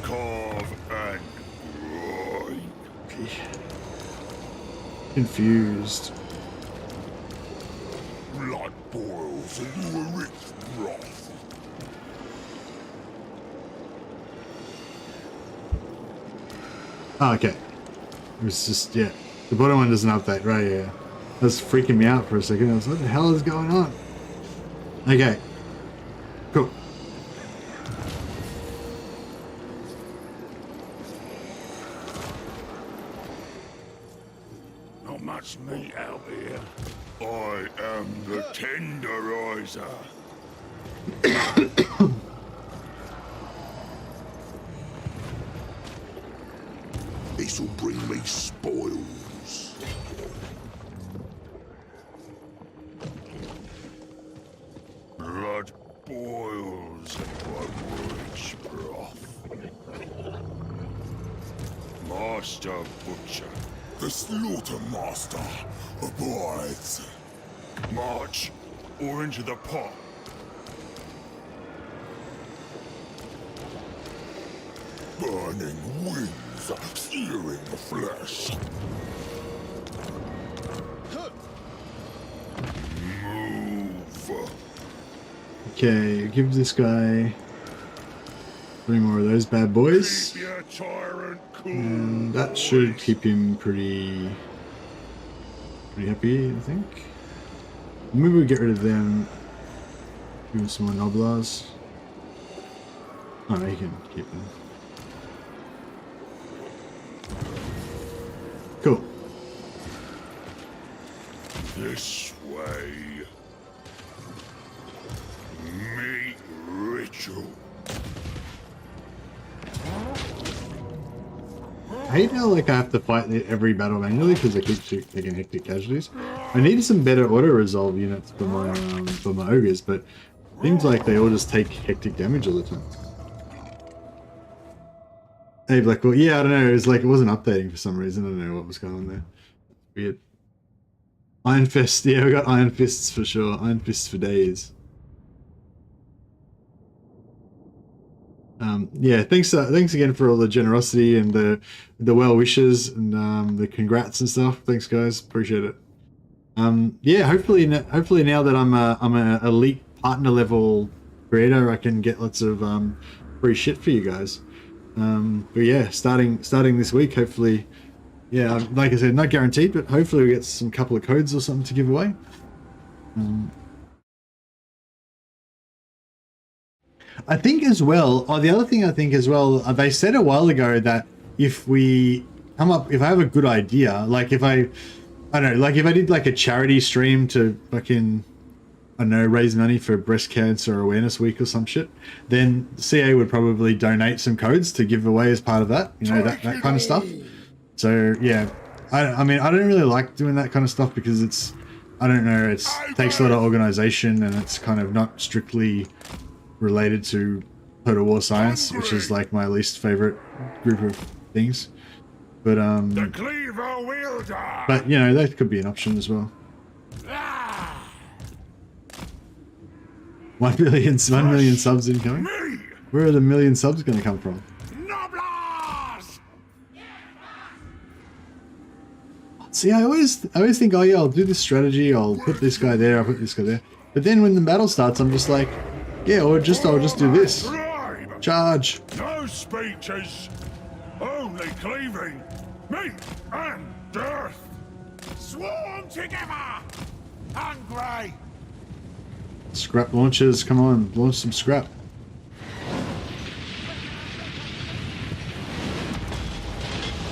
S2: Carve and grind.
S1: confused.
S2: Blood boils into a rich broth.
S1: Oh, okay. It was just, yeah. The bottom one doesn't update, right? Yeah. That was freaking me out for a second. I was like, what the hell is going on? Okay. Cool.
S3: Not much meat out here.
S2: I am the tenderizer. This'll bring me spoils. Blood boils into a rich broth. Master Butcher, The slaughter master abides.
S3: March, or into the pot.
S2: Burning winds, searing the flesh. Move.
S1: Okay, give this guy 3 more of those bad boys.
S3: Keep your tyrant cool.
S1: And that should keep him pretty happy, I think. Maybe we get rid of them. Give him some more Noblars. Oh no, he can keep them. Cool.
S3: This way. Meet ritual.
S1: I hate how like I have to fight every battle manually because I keep taking hectic casualties. I need some better auto resolve units for my ogres, but seems like they all just take hectic damage all the time. Hey Blackwell, yeah, I don't know. It's like it wasn't updating for some reason. I don't know what was going on there. Weird. Iron Fist, yeah, we got Iron Fists for sure. Iron Fists for days. Yeah, thanks again for all the generosity and the well wishes and the congrats and stuff. Thanks guys, appreciate it. Yeah, hopefully now that I'm a elite partner level creator, I can get lots of free shit for you guys. But yeah, starting this week, hopefully, yeah, like I said, not guaranteed, but hopefully we get some couple of codes or something to give away. I think as well, the other thing I think as well, they said a while ago that if I have a good idea, like if I don't know, like if I did like a charity stream to fucking, I don't know, raise money for breast cancer awareness week or some shit, then CA would probably donate some codes to give away as part of that, you know, that kind of stuff. So yeah, I mean, I don't really like doing that kind of stuff because it's, I don't know, it takes a lot of organization and it's kind of not strictly related to Total War Science, which is like my least favorite group of things. But
S3: The cleaver wielder.
S1: but you know, that could be an option as well. 1 million subs incoming.
S3: Me.
S1: Where are the million subs going to come from?
S3: Noblars.
S1: See, I always think, oh yeah, I'll do this strategy, I'll put this guy there, I'll put this guy there. But then when the battle starts, I'm just like, yeah, I'll just do this.
S3: Bribe.
S1: Charge.
S3: No speeches. Only cleaving. Meat and death. Swarm together. Hungry.
S1: Scrap launchers, come on, launch some scrap.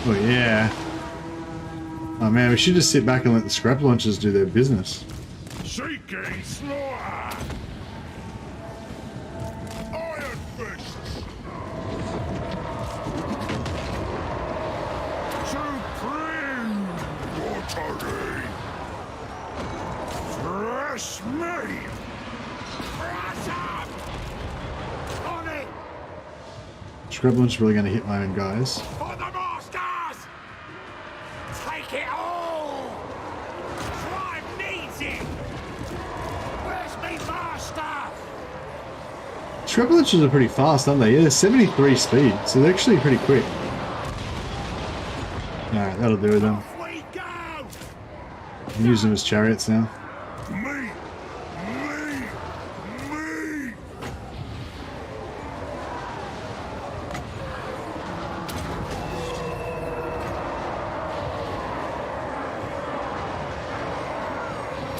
S1: Oh yeah. Oh man, we should just sit back and let the scrap launchers do their business.
S3: Seeking slaughter. Iron fists. Supreme watery. Fresh meat. Crush up. On it.
S1: Scrap launcher's really going to hit my own guys.
S3: For the masters. Take it all. Tribe needs it. Where's me master?
S1: Scrap launchers are pretty fast, aren't they? Yeah, they're 73 speed, so they're actually pretty quick. Alright, that'll do them.
S3: Off we go.
S1: I'm using them as chariots now.
S3: Me.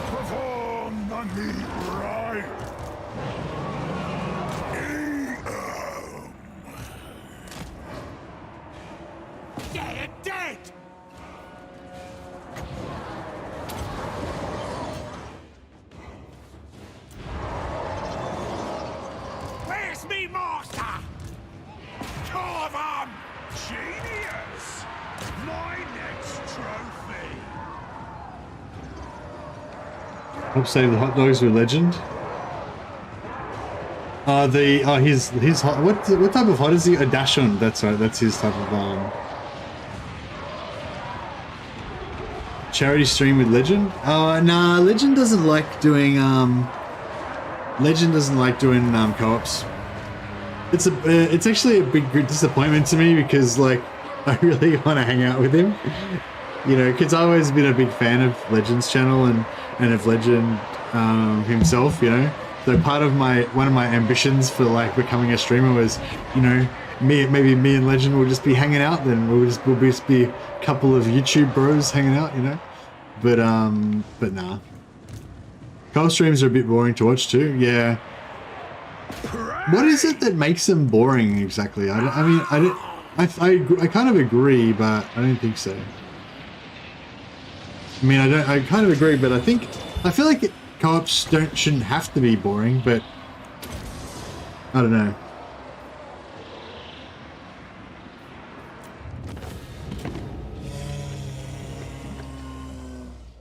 S3: Perform the meat right. They're dead. Where's me master? Caravan! Genius! My next trophy!
S1: Help save the hot dogs with legend. His hot, what type of hot is he? A dashun, that's right, that's his type of Charity stream with Legend? Oh, nah, Legend doesn't like doing co-ops. It's actually a big disappointment to me because like I really want to hang out with him, you know, because I've always been a big fan of Legend's channel and of Legend himself, you know. So part of one of my ambitions for like becoming a streamer was, you know, maybe me and Legend will just be hanging out. Then we'll just be a couple of YouTube bros hanging out, you know. But nah. Co-op streams are a bit boring to watch too. Yeah. What is it that makes them boring exactly? I kind of agree, but I don't think so. I mean, I kind of agree, but I feel like co-ops shouldn't have to be boring, but I don't know.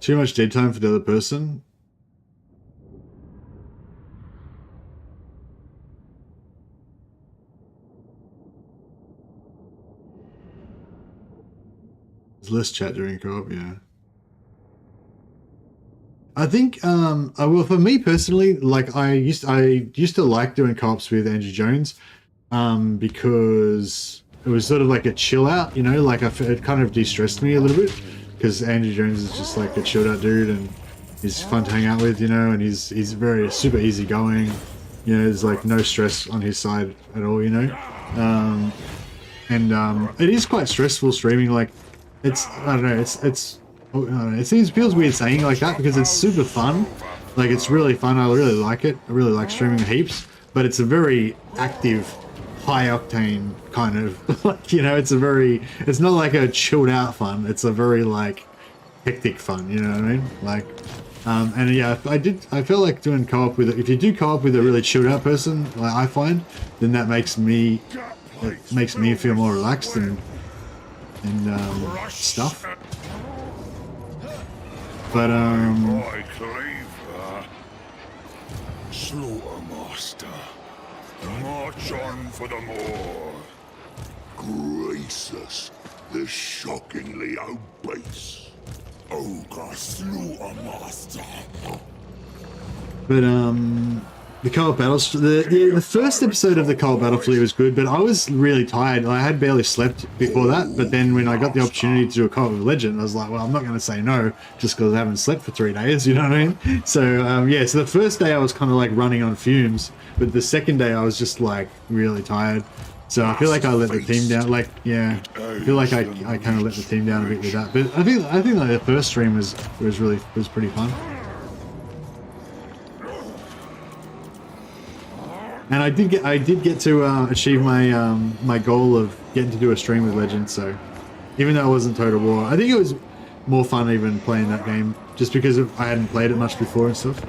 S1: Too much dead time for the other person? There's less chat during co-op, yeah. I think, well, for me personally, like I used to like doing co-ops with Andrew Jones, because it was sort of like a chill out, you know, like it kind of de-stressed me a little bit, because Andrew Jones is just like a chilled out dude and he's fun to hang out with, you know, and he's very super easygoing, you know, there's like no stress on his side at all, you know, it is quite stressful streaming, like it's, I don't know, it feels weird saying it like that because it's super fun. Like, it's really fun. I really like it. I really like streaming heaps. But it's a very active, high-octane kind of, like, you know, it's not like a chilled-out fun. It's a very, like, hectic fun, you know what I mean? Like, and yeah, I feel like doing co-op with it. If you do co-op with a really chilled-out person, like I find, then that makes me feel more relaxed and stuff. But
S2: My cleaver. Slaughtermaster. March on for the more. Greasus, the shockingly obese. Ogre Slaughtermaster.
S1: But the co-op battles, the first episode of the co-op battle fleet was good, but I was really tired. I had barely slept before that, but then when I got the opportunity to do a co-op with Legend, I was like, well, I'm not going to say no just because I haven't slept for 3 days, you know what I mean? So yeah, so the first day I was kind of like running on fumes, but the second day I was just like really tired. So I feel like I let the team down. Like, yeah, I feel like I kind of let the team down a bit with that. But I think like the first stream was pretty fun. And I did get to achieve my my goal of getting to do a stream with Legend. So even though it wasn't Total War, I think it was more fun even playing that game just because I hadn't played it much before and stuff.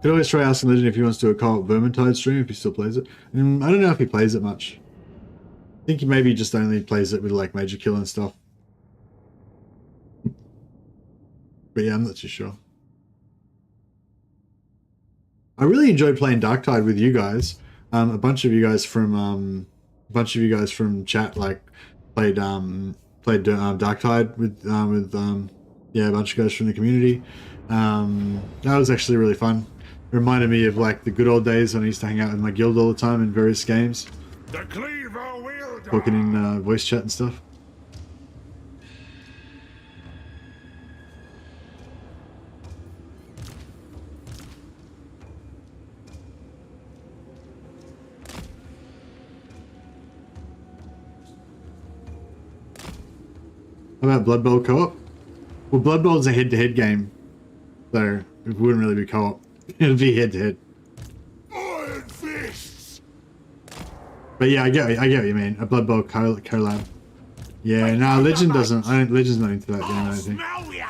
S1: Could always try asking Legend if he wants to do a co-op Vermintide stream if he still plays it. I don't know if he plays it much. I think he maybe just only plays it with like Major Kill and stuff. But yeah, I'm not too sure. I really enjoyed playing Darktide with you guys. A bunch of you guys from chat like played Darktide with yeah, a bunch of guys from the community. That was actually really fun. It reminded me of like the good old days when I used to hang out with my guild all the time in various games,
S3: The cleaver will
S1: talking in voice chat and stuff. How about Blood Bowl co-op? Well, Blood Bowl is a head-to-head game, so it wouldn't really be co-op. It'd be head-to-head.
S3: Iron fists.
S1: But yeah, I get what you mean. A Blood Bowl collab. Yeah, no, Legend doesn't. Legend's not into that game, I don't think.
S3: Smell ya.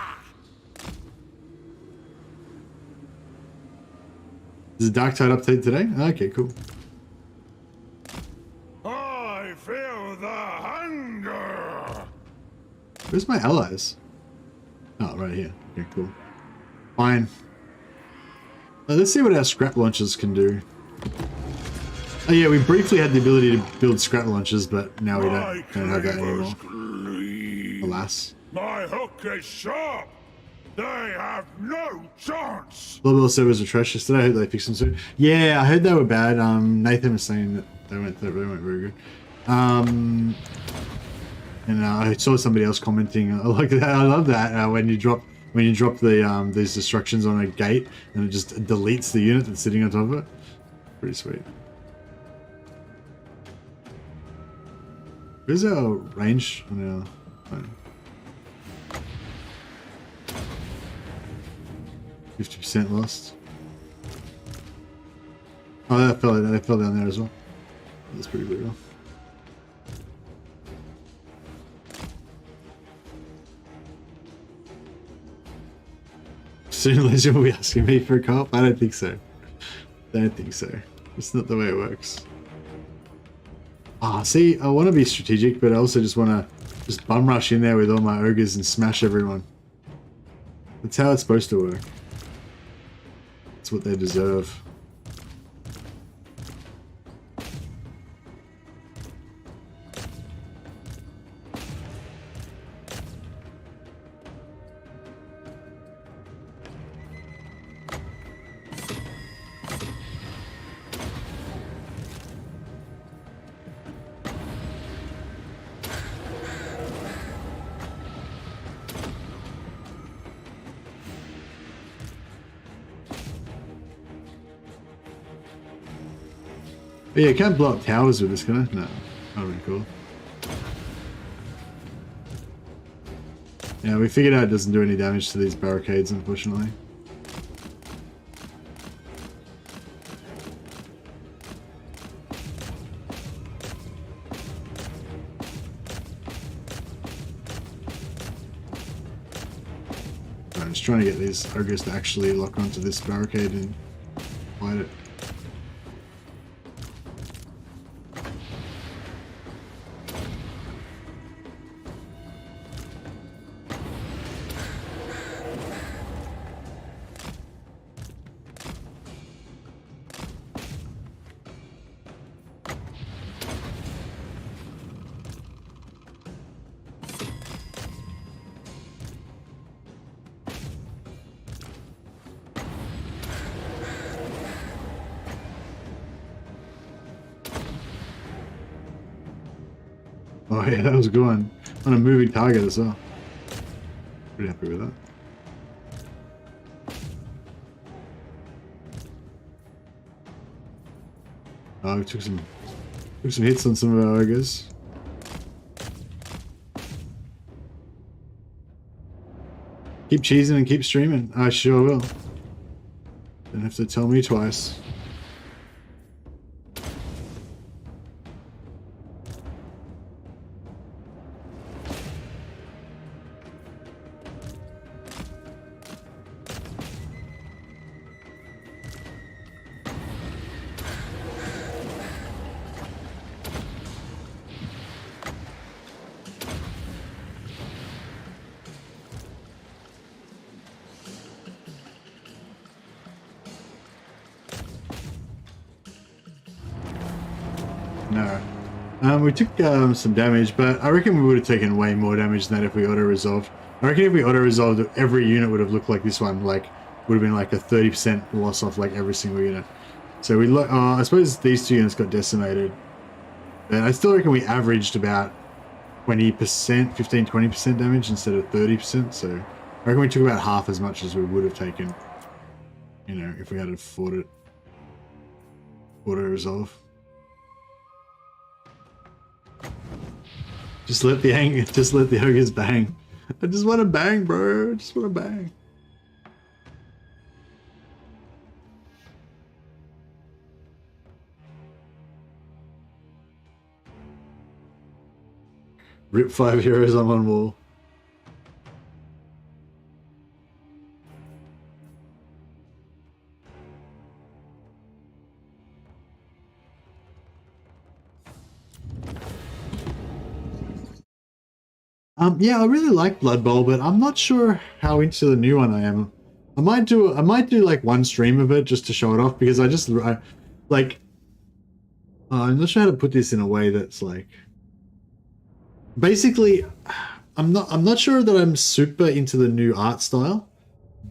S1: Is the Darktide update today? Okay, cool.
S3: I feel the hunger.
S1: Where's my allies? Oh, right here. Okay, cool. Fine. Let's see what our scrap launchers can do. Oh yeah, we briefly had the ability to build scrap launchers, but now we don't have that anymore. Alas.
S3: My hook is sharp. They have no chance.
S1: Global servers atrocious. Did I heard they fixed them soon? Yeah, I heard they were bad. Nathan was saying that they weren't very good. And I saw somebody else commenting. I like that. I love that when you drop the these destructions on a gate and it just deletes the unit that's sitting on top of it. Pretty sweet. Where's our range on our phone? 50% lost. Oh, they fell down there as well. That's pretty brutal. Soon Legend will be asking me for a co-op? I don't think so. Don't think so. It's not the way it works. Ah, see, I want to be strategic, but I also just want to just bum rush in there with all my ogres and smash everyone. That's how it's supposed to work. That's what they deserve. But yeah, can't blow up towers with this, can I? No, that would be cool. Yeah, we figured out it doesn't do any damage to these barricades, unfortunately. I'm just trying to get these ogres to actually lock onto this barricade and fight it. Oh yeah, that was a good one. On a moving target as well. Pretty happy with that. Oh, we took some hits on some of our ogres. Keep cheesing and keep streaming. I sure will. Don't have to tell me twice. We took some damage, but I reckon we would have taken way more damage than that if we auto-resolved. I reckon if we auto-resolved, every unit would have looked like this one, like, would have been like a 30% loss off like every single unit. So we, I suppose these two units got decimated. But I still reckon we averaged about 20%, 15-20% damage instead of 30%, so I reckon we took about half as much as we would have taken, you know, if we had fought it auto-resolve. Just let the ogres bang. I just want to bang, bro. I just want to bang. Rip 5 heroes on one wall. Yeah, I really like Blood Bowl, but I'm not sure how into the new one I am. I might do like one stream of it just to show it off, because I'm not sure how to put this in a way that's like, basically, I'm not sure that I'm super into the new art style,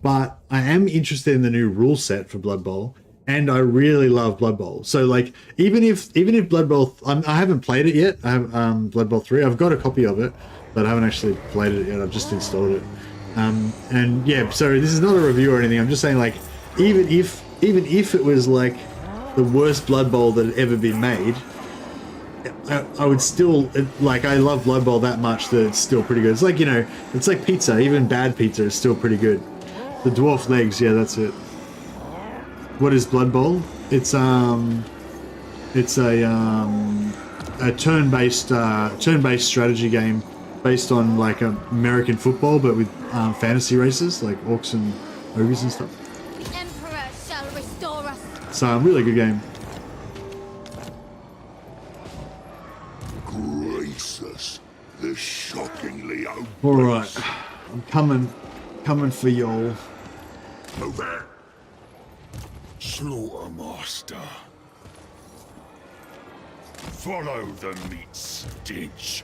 S1: but I am interested in the new rule set for Blood Bowl, and I really love Blood Bowl. So like even if Blood Bowl, I haven't played it yet. I have Blood Bowl 3. I've got a copy of it, but I haven't actually played it yet. I've just installed it. And yeah, so this is not a review or anything. I'm just saying, like, even if it was like the worst Blood Bowl that had ever been made, I would still, like, I love Blood Bowl that much that it's still pretty good. It's like, you know, it's like pizza. Even bad pizza is still pretty good. The dwarf legs, yeah, that's it. What is Blood Bowl? It's a turn-based strategy game based on like American football, but with fantasy races like orcs and ogres and stuff.
S9: The Emperor shall restore us.
S1: So really good game.
S2: Greasus, the shockingly obese.
S1: All right, I'm coming for y'all.
S2: Over. Slaughtermaster. Follow the meat stench.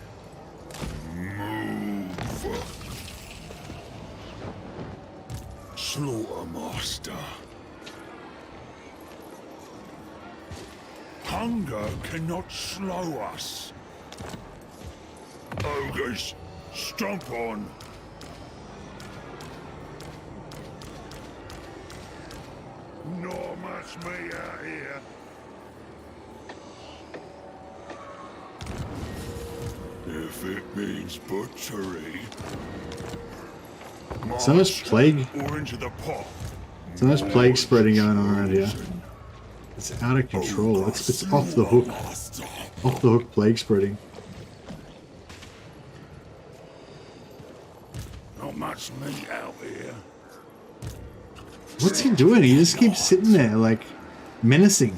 S2: Move. Slaughtermaster. Hunger cannot slow us. Ogres, stomp on. Not much meat out here. If it means butchery.
S1: So much plague.
S2: Or into the pot.
S1: So much plague spreading going on around here. It's out of control. It's off the hook. Off the hook plague spreading.
S2: Not much meat out here.
S1: What's he doing? He just keeps sitting there, like, menacing.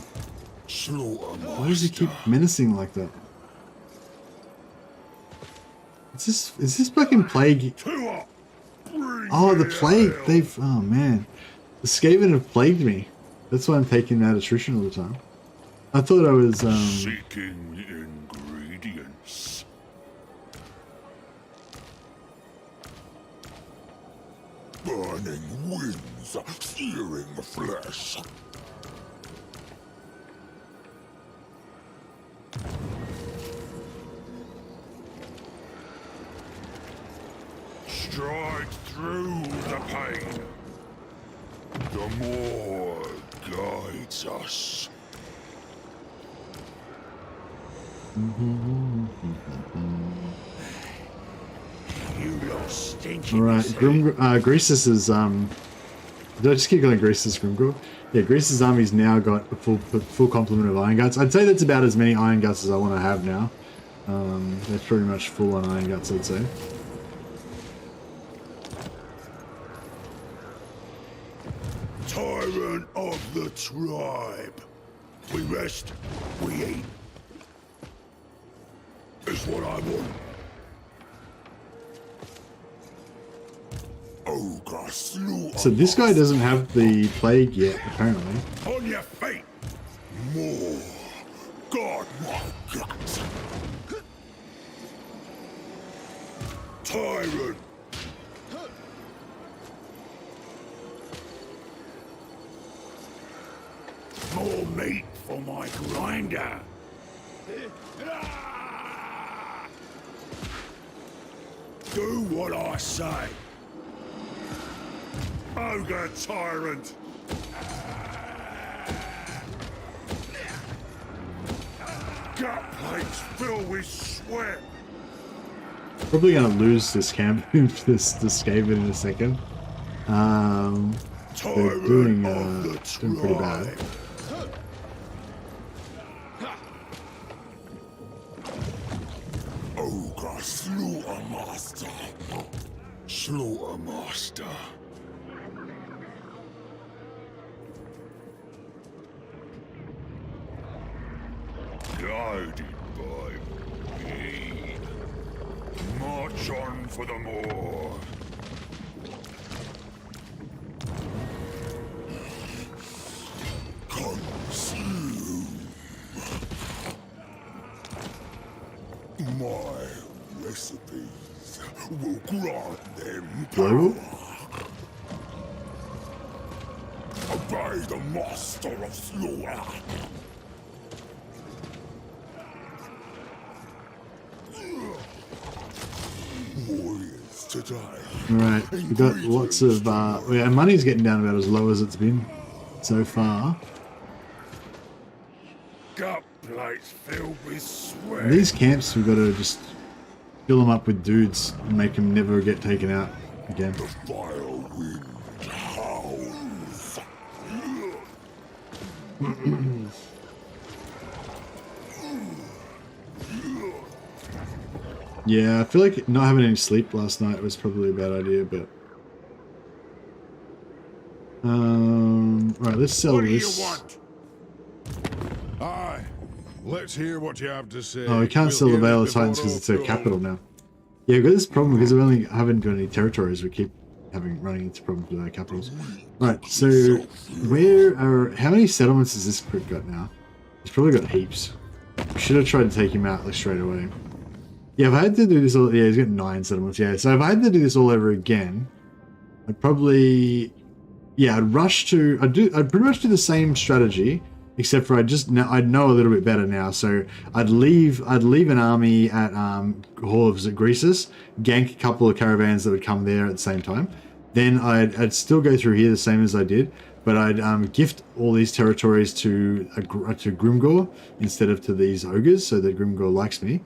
S1: Why does he keep menacing like that? Is this fucking plague? Oh, the plague. Oh man. The Skaven have plagued me. That's why I'm taking that attrition all the time. I thought I was,
S2: Seeking ingredients. Burning winds, searing flesh. Stride through the pain. The more guides us. You lost stinky.
S1: Alright, Greasus is, did I just keep calling Greasus Grimgor? Yeah, Greasus' army's now got a full complement of Iron Guts. I'd say that's about as many Iron Guts as I want to have now. They're pretty much full on Iron Guts, I'd say.
S2: Tyrant of the tribe. We rest, we eat. Is what I want. Ogre slew.
S1: So this guy doesn't have the plague yet, apparently.
S2: On your feet. More. God, my guts. Tyrant. More meat for my grinder. Do what I say. Ogre tyrant. Gut plates filled with sweat.
S1: Probably gonna lose this camp, this Skaven in a second. They're doing pretty bad.
S2: Ogre Slaughtermaster. Slaughtermaster. Guided by me. March on for the moor. Consume. My recipes. Death will grant them
S1: Global?
S2: Obey the master of slaughter. Warriors today.
S1: Alright, we've got lots of yeah, money's getting down about as low as it's been so far.
S3: Gut plates filled with sweat.
S1: And these camps, we've got to just fill them up with dudes and make them never get taken out again.
S2: The vile wind howls.
S1: Yeah, I feel like not having any sleep last night was probably a bad idea, but right, let's sell
S3: What do you
S1: this.
S3: want?
S7: Aye. Let's hear what you have to say.
S1: Oh, we can't
S7: We'll
S1: sell the
S7: hear
S1: Veil
S7: it
S1: of Titans
S7: before
S1: because it's a
S7: all
S1: capital
S7: go.
S1: now. Yeah, we've got this problem because we haven't got any territories. We keep running into problems with our capitals. Right, so how many settlements has this prick got now? He's probably got heaps. We should have tried to take him out like straight away. Yeah, if I had to do this all, yeah, he's got 9 settlements. Yeah, so if I had to do this all over again, I'd probably, yeah, I'd pretty much do the same strategy, except for I'd know a little bit better now. So I'd leave an army at Hall of Greasus, gank a couple of caravans that would come there at the same time. Then I'd still go through here the same as I did, but I'd gift all these territories to Grimgor instead of to these ogres, so that Grimgor likes me.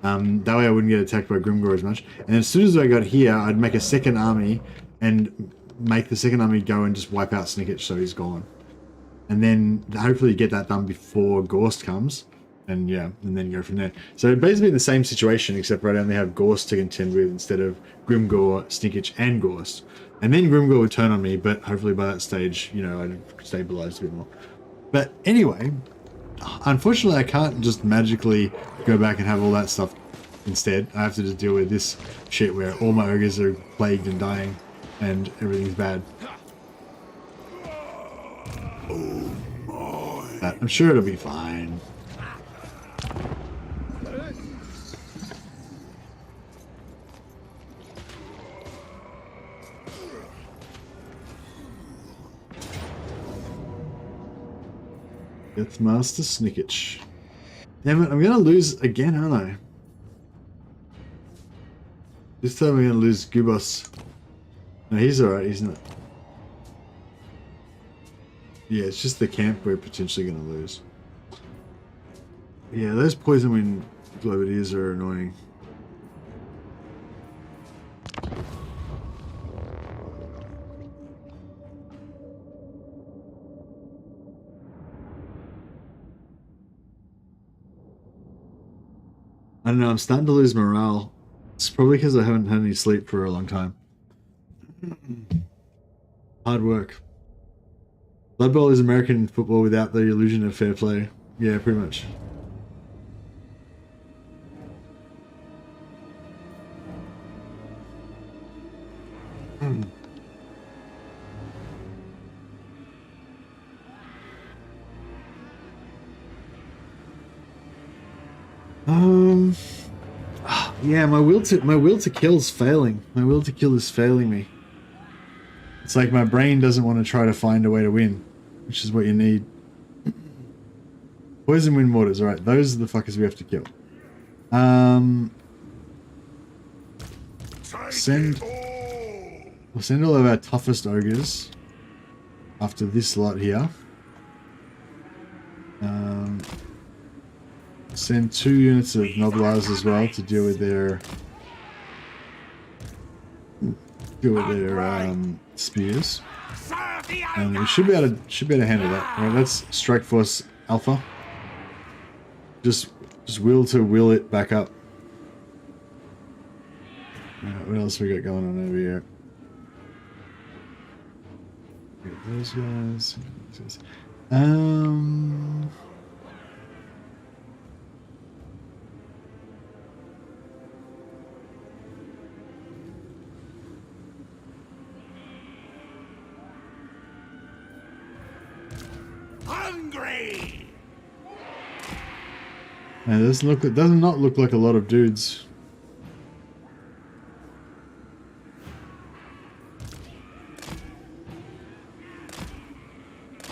S1: That way I wouldn't get attacked by Grimgor as much. And as soon as I got here, I'd make a second army and make the second army go and just wipe out Snicketch so he's gone. And then hopefully get that done before Gorst comes. And yeah, and then go from there. So basically the same situation, except for I only have Gorst to contend with instead of Grimgor, Snicketch, and Gorst. And then Grimgor would turn on me, but hopefully by that stage, you know, I'd stabilized a bit more. But anyway, unfortunately I can't just magically go back and have all that stuff instead. I have to just deal with this shit where all my ogres are plagued and dying and everything's bad. But I'm sure it'll be fine. Death Master Snicketch. Damn it, I'm gonna lose again, aren't I? This time I'm gonna lose Gubos. No, he's alright, he's not. Yeah, it's just the camp we're potentially gonna lose. Yeah, those poison wind globadiers are annoying. I don't know, I'm starting to lose morale. It's probably because I haven't had any sleep for a long time. Hard work. Blood Bowl is American football without the illusion of fair play. Yeah, pretty much. Yeah, my will to kill's failing. My will to kill is failing me. It's like my brain doesn't want to try to find a way to win, which is what you need. Poison wind mortars, alright, those are the fuckers we have to kill. We'll send all of our toughest ogres after this lot here. Send 2 units of Noblars as well to deal with their spears. And we should be able to handle that. Alright, that's Strike Force Alpha. Just will it back up. Alright, what else we got going on over here? We got those guys.
S3: Hungry.
S1: And it does not look like a lot of dudes.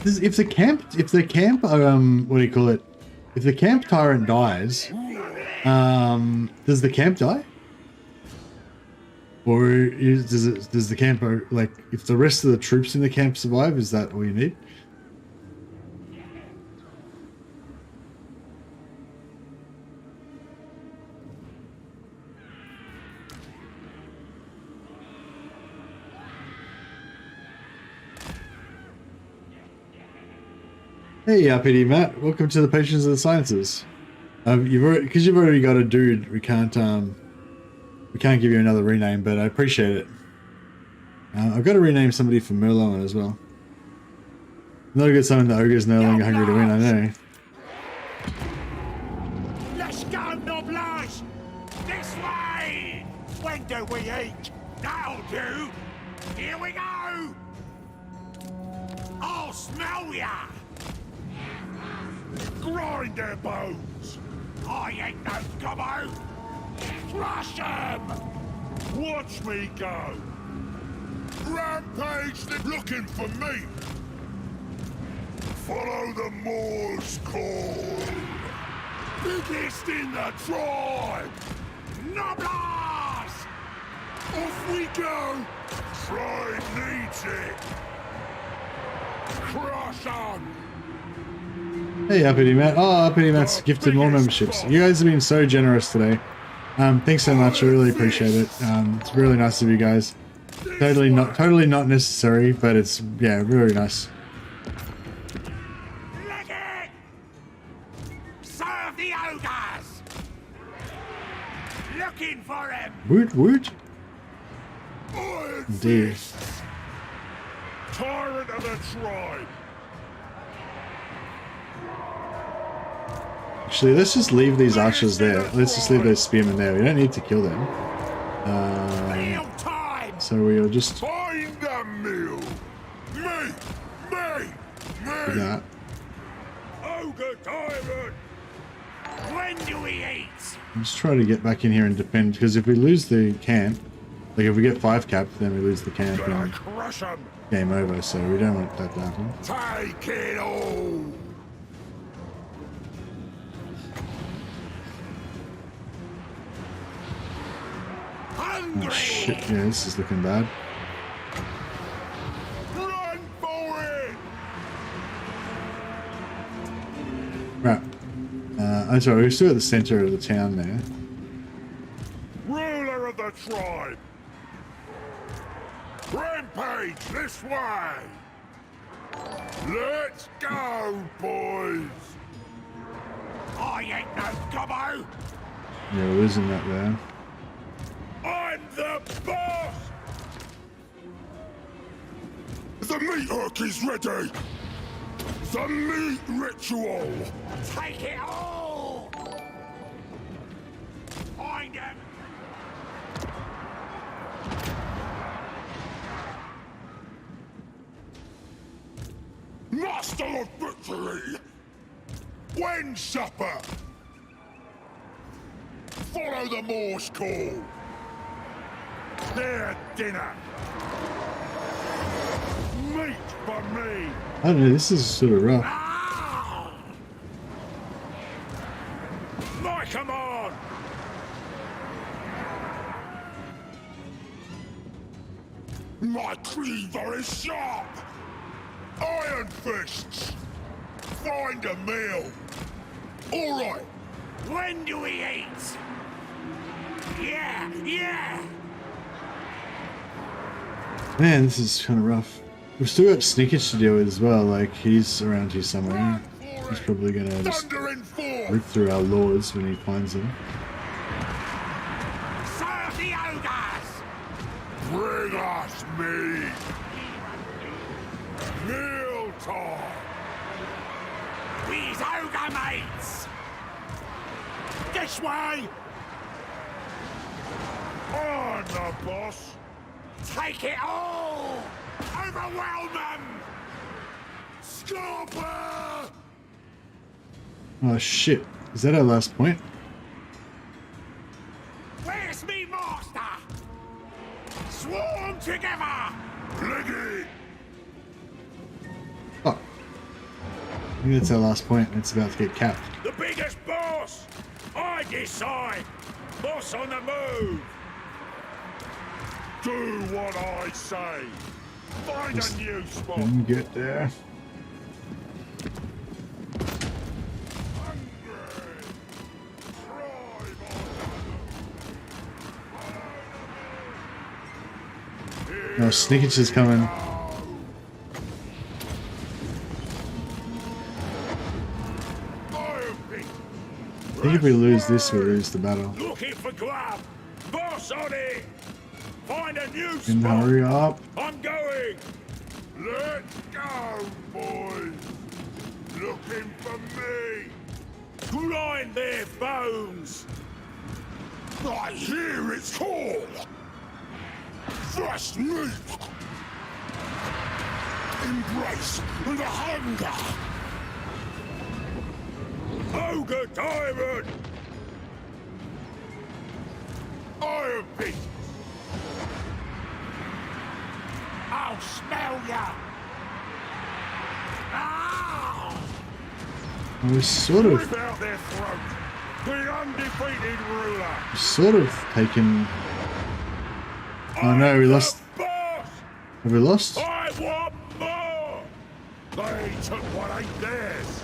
S1: if the camp what do you call it? If the camp tyrant dies, does the camp die? Or does the camp, like, if the rest of the troops in the camp survive, is that all you need? Hey, RPD Matt, welcome to the Patience of the Sciences. Because you've already got a dude, we can't give you another rename, but I appreciate it. I've got to rename somebody for Merlin as well. Not a good sign the Ogre's no longer hungry to win, I know.
S3: Let's go, Noblage! This way! When do we eat? That'll do! Here we go! I'll smell ya! Grind their bones! I ain't no gobbo! Crush 'em! Watch me go! Rampage, looking for me! Follow the Moor's call! Biggest in the tribe! Noblars! Off we go! Tribe needs it! Crush 'em!
S1: Hey, RPD Matt. Oh, RPD Matt's gifted more memberships. You guys have been so generous today. Thanks so much. I really appreciate it. It's really nice of you guys. Totally not necessary, but it's, yeah, really nice.
S3: Leg it! Serve the ogres! Looking for him!
S1: Woot woot.
S3: Iron
S1: Indeed.
S3: fists! Tyrant of the tribe!
S1: Actually, let's just leave these archers there. Let's just leave those spearmen there. We don't need to kill them.
S3: Meal time!
S1: So we'll just do
S3: Find the meal! Me!
S1: that.
S3: Ogre tyrant! When do we eat?
S1: Let's try to get back in here and defend, because if we lose the camp, like if we get 5 cap, then we lose the camp
S3: Gonna
S1: and
S3: crush 'em!
S1: game over, so we don't want that to happen.
S3: Take it all!
S1: Oh shit, yeah, this is looking bad.
S3: Run for it!
S1: Right. I'm sorry, we're still at the center of the town there.
S3: Ruler of the tribe! Rampage this way! Let's go, boys! I ain't no gobbo!
S1: Yeah, we're losing that there.
S3: I'm the boss! The meat hook is ready! The meat ritual! Take it all! Find him! Master of victory! When supper? Follow the Morse call! Their dinner! Meat for me!
S1: I don't know, this is sort of rough.
S3: Ah! My command! My cleaver is sharp! Iron fists! Find a meal! Alright! When do we eat? Yeah!
S1: Man, this is kind of rough. We've still got Snickers to deal with as well, like he's around here somewhere. He's probably gonna just rip through our lords when he finds them.
S3: Serve the ogres! Bring us meat! Meal time! We's ogre mates! This way! I'm the boss! Take it all! Overwhelm them! Scorper!
S1: Oh shit, is that our last point?
S3: Where's me master? Swarm together! Leggy!
S1: Oh, Maybe that's our last point and it's about to get capped.
S3: The biggest boss! I decide! Boss on the move! Do what I say! Find a new spot!
S1: Didn't get there. No, Snickage is coming. I think if we lose this, we lose the battle.
S3: Looking for grub! Boss on it! Find a new
S1: Can
S3: spot!
S1: hurry up.
S3: I'm going! Let's go, boys! Looking for me! Grind their bones! I hear its call! Fresh meat! Embrace the hunger! Ogre tyrant! Iron beast! I'll smell ya! Ah!
S1: We're sort of,
S3: Rip out their throat! The undefeated ruler!
S1: sort of taken. Oh no, we lost.
S3: Boss!
S1: Have we lost?
S3: I want more! They took what ain't theirs!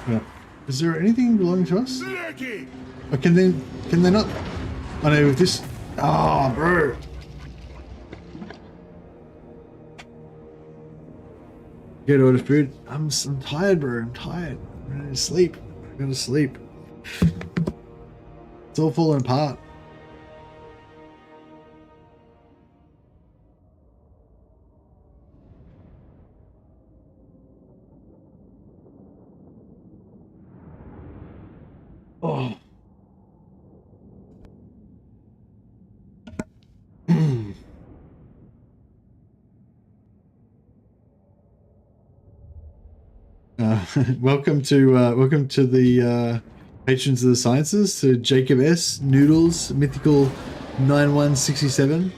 S1: Yeah. Is there anything belonging to us?
S3: Leggy!
S1: Or can they not? Oh no, with this. Oh, bro. Get out of food. I'm tired, bro. I'm tired. I'm ready to sleep. I'm going to sleep. It's all falling apart. Oh. Welcome to the patrons of the sciences, to Jacob S, Noodles, Mythical 9167,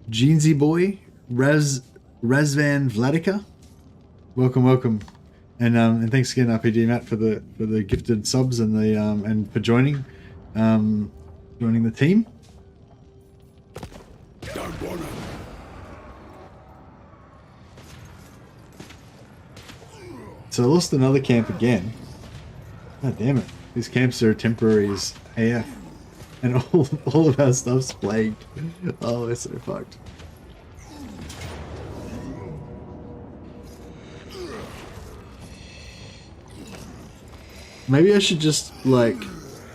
S1: Jeansy Boy, Razvan Vladika. Welcome, and thanks again, RPG Matt, for the gifted subs and the and for joining the team.
S2: Don't wanna.
S1: So I lost another camp again. God damn it. These camps are temporary as AF. And all of our stuff's plagued. Oh, we're so fucked. Maybe I should just, like,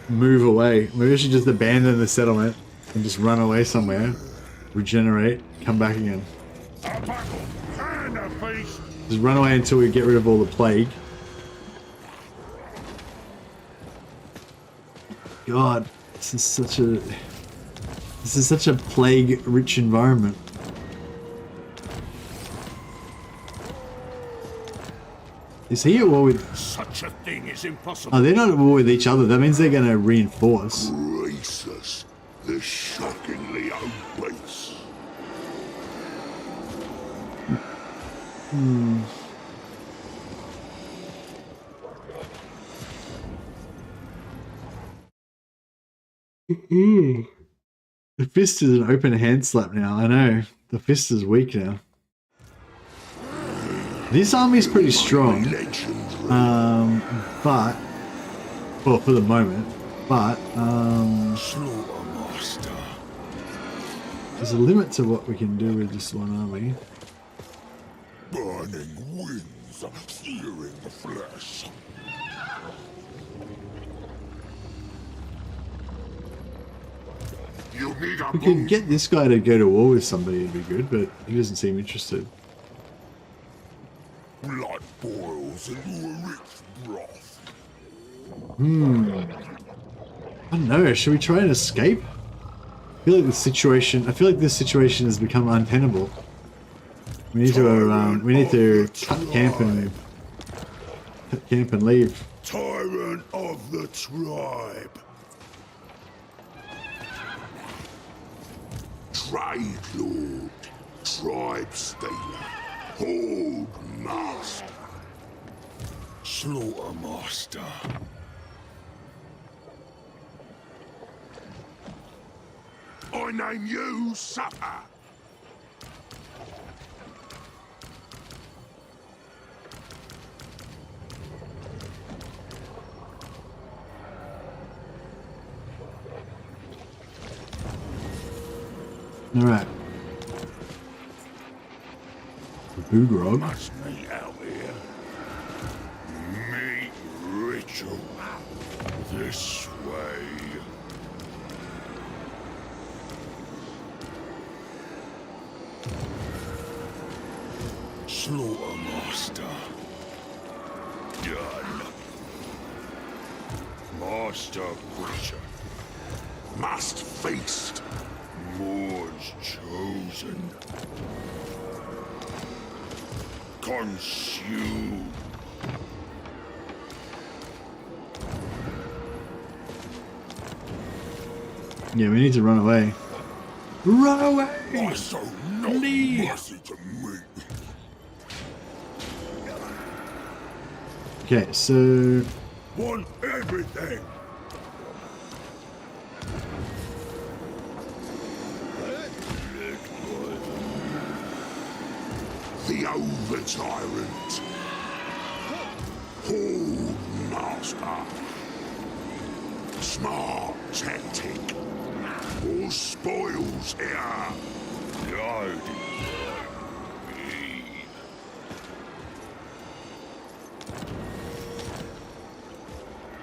S1: move away. Maybe I should just abandon the settlement and just run away somewhere. Regenerate. Come back again.
S3: A battle and a feast!
S1: Just run away until we get rid of all the plague. God, this is such a plague-rich environment. Is he at war with?
S3: Such a thing is impossible.
S1: Oh, they're not at war with each other. That means they're going to reinforce.
S2: Greasus, the shockingly obese. The fist is an open hand slap now. I know. The fist is weak now. This army's pretty strong. But well, for the moment. But Slaughtermaster.
S1: there's a limit to what we can do with this one army.
S2: Burning winds, searing the flesh. You need a
S1: We could get this guy to go to war with somebody, it'd be good, but he doesn't seem interested.
S2: blood boils into a rich broth.
S1: I don't know, should we try and escape? I feel like this situation has become untenable. We need to cut camp and leave.
S2: Tyrant of the tribe. Trade lord. Tribe stealer. Hold master. Slaughter master. I name you supper.
S1: All right. Boogrog.
S2: Must meet out here. Meet ritual. This way. Slaughter master. Done. Master butcher. Must feast. Moors chosen. Consume.
S1: Yeah, we need to run away. Run away!
S2: I show no mercy to me.
S1: Okay, so
S2: Want everything. The over tyrant. Hold master. Smart tactic. All spoils here. Guided by me.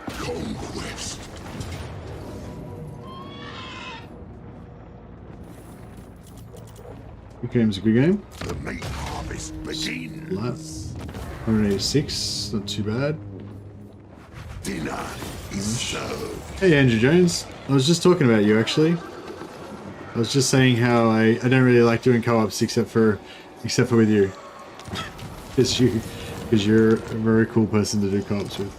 S2: Conquest.
S1: good game's a good game.
S2: The meat harvest begins.
S1: Last 186, not too bad.
S2: Dinner is served.
S1: Hey Andrew Jones, I was just talking about you actually. I was just saying how I don't really like doing co-ops except for with you. Because you're a very cool person to do co-ops with.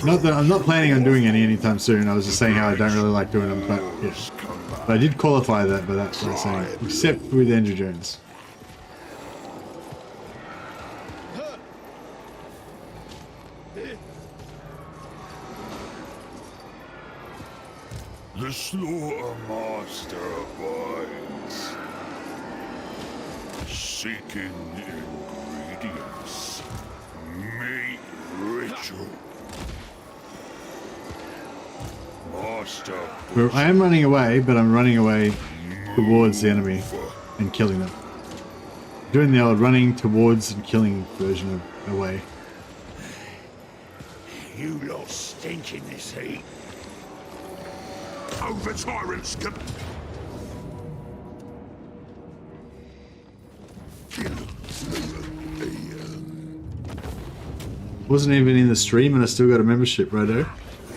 S1: Not that I'm not planning on doing any anytime soon. I was just saying how I don't really like doing them, but yeah. But I did qualify that by that by saying except with Andrew Jones.
S2: The slaughter master abides, seeking ingredients, meat ritual. Master.
S1: Well, I am running away, but I'm running away towards the enemy and killing them. Doing the old running towards and killing version of away.
S2: You lot stink in this heat. Over tyrants can
S1: Wasn't even in the stream and I still got a membership, righto.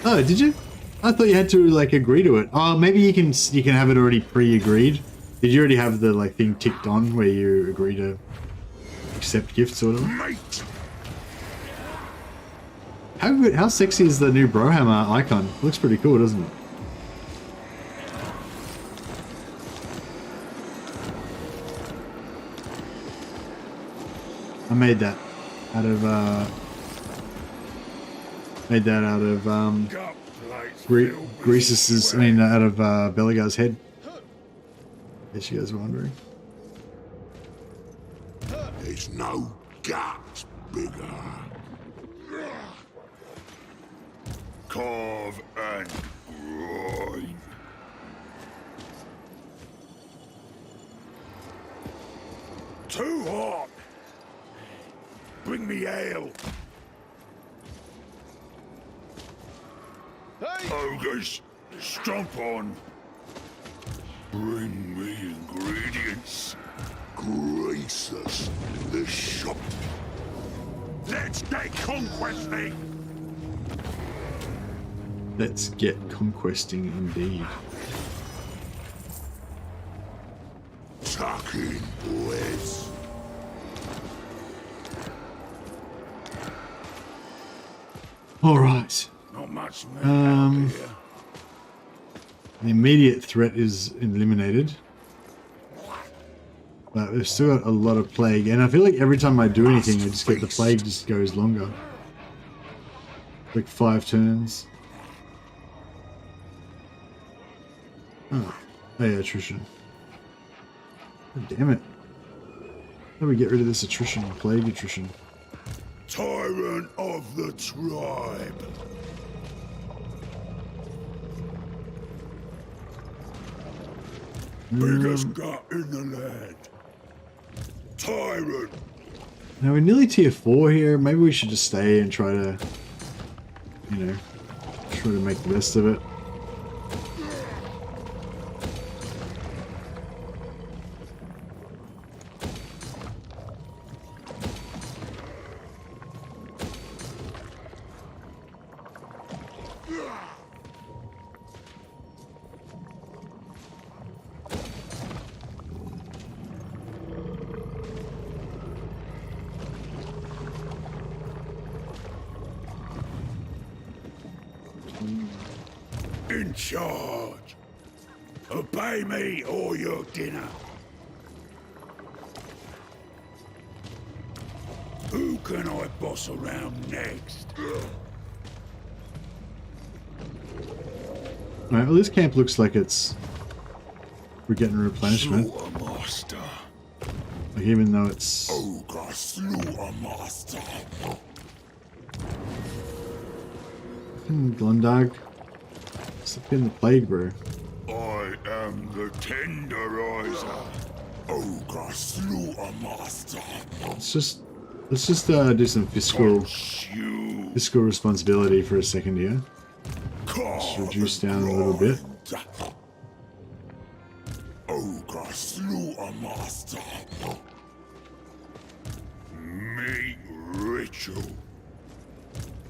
S1: Oh, did you? I thought you had to like agree to it. Oh, maybe you can have it already pre-agreed. Did you already have the like thing ticked on where you agree to accept gifts or whatever?
S2: mate.
S1: How sexy is the new Warhammer icon? Looks pretty cool, doesn't it? I made that out of Greasus's, out of Belagar's head. In case you guys were wondering.
S2: There's no gut bigger. Carve and grind. Too hot. Bring me ale. Ogres, stomp on. Bring me ingredients. Greasus, the shop. Let's get conquesting.
S1: Let's get conquesting indeed.
S2: Tuck in, boys.
S1: All right.
S2: Not much meat out here.
S1: The immediate threat is eliminated. But we've still got a lot of plague, and I feel like every time I do anything, I just get the plague just goes longer. Like 5 turns. Oh, hey, attrition. Oh, damn it. How do we get rid of this attrition? Plague attrition.
S2: Tyrant of the tribe. Biggest gut in the land. Tyrant.
S1: Now we're nearly tier 4 here. Maybe we should just stay and try to, you know, try to make the best of it.
S2: In charge. Obey me or your dinner. Who can I boss around next?
S1: Alright, well this camp looks like we're getting replenishment.
S2: Slaughtermaster.
S1: Like even though it's...
S2: Ogre Slaughtermaster.
S1: Glundag. Stop in the plague, bro.
S2: I am the tenderizer. Ogre Slaughtermaster.
S1: Let's just do some fiscal responsibility for a second here. Just reduce down a little bit.
S2: Ogre Slaughtermaster. Meat ritual.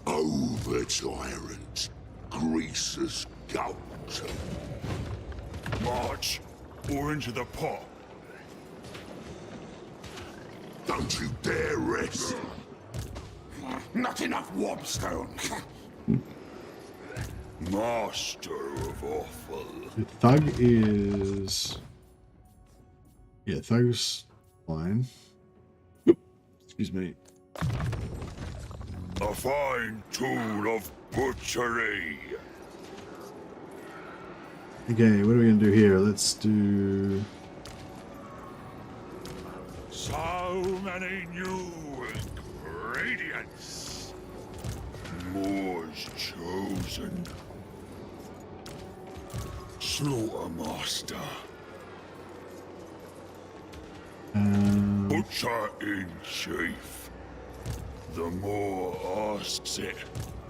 S2: Over tyrant. Greasus gout. March or into the pot. Don't you dare rest. Not enough wobstone. Master of awful.
S1: The thug is... Yeah, thug's fine. Excuse me.
S2: A fine tool of butchery.
S1: Okay, what are we gonna do here? Let's do...
S2: So many new ingredients. More's chosen. Slaughtermaster. Butcher in chief. The more asks it.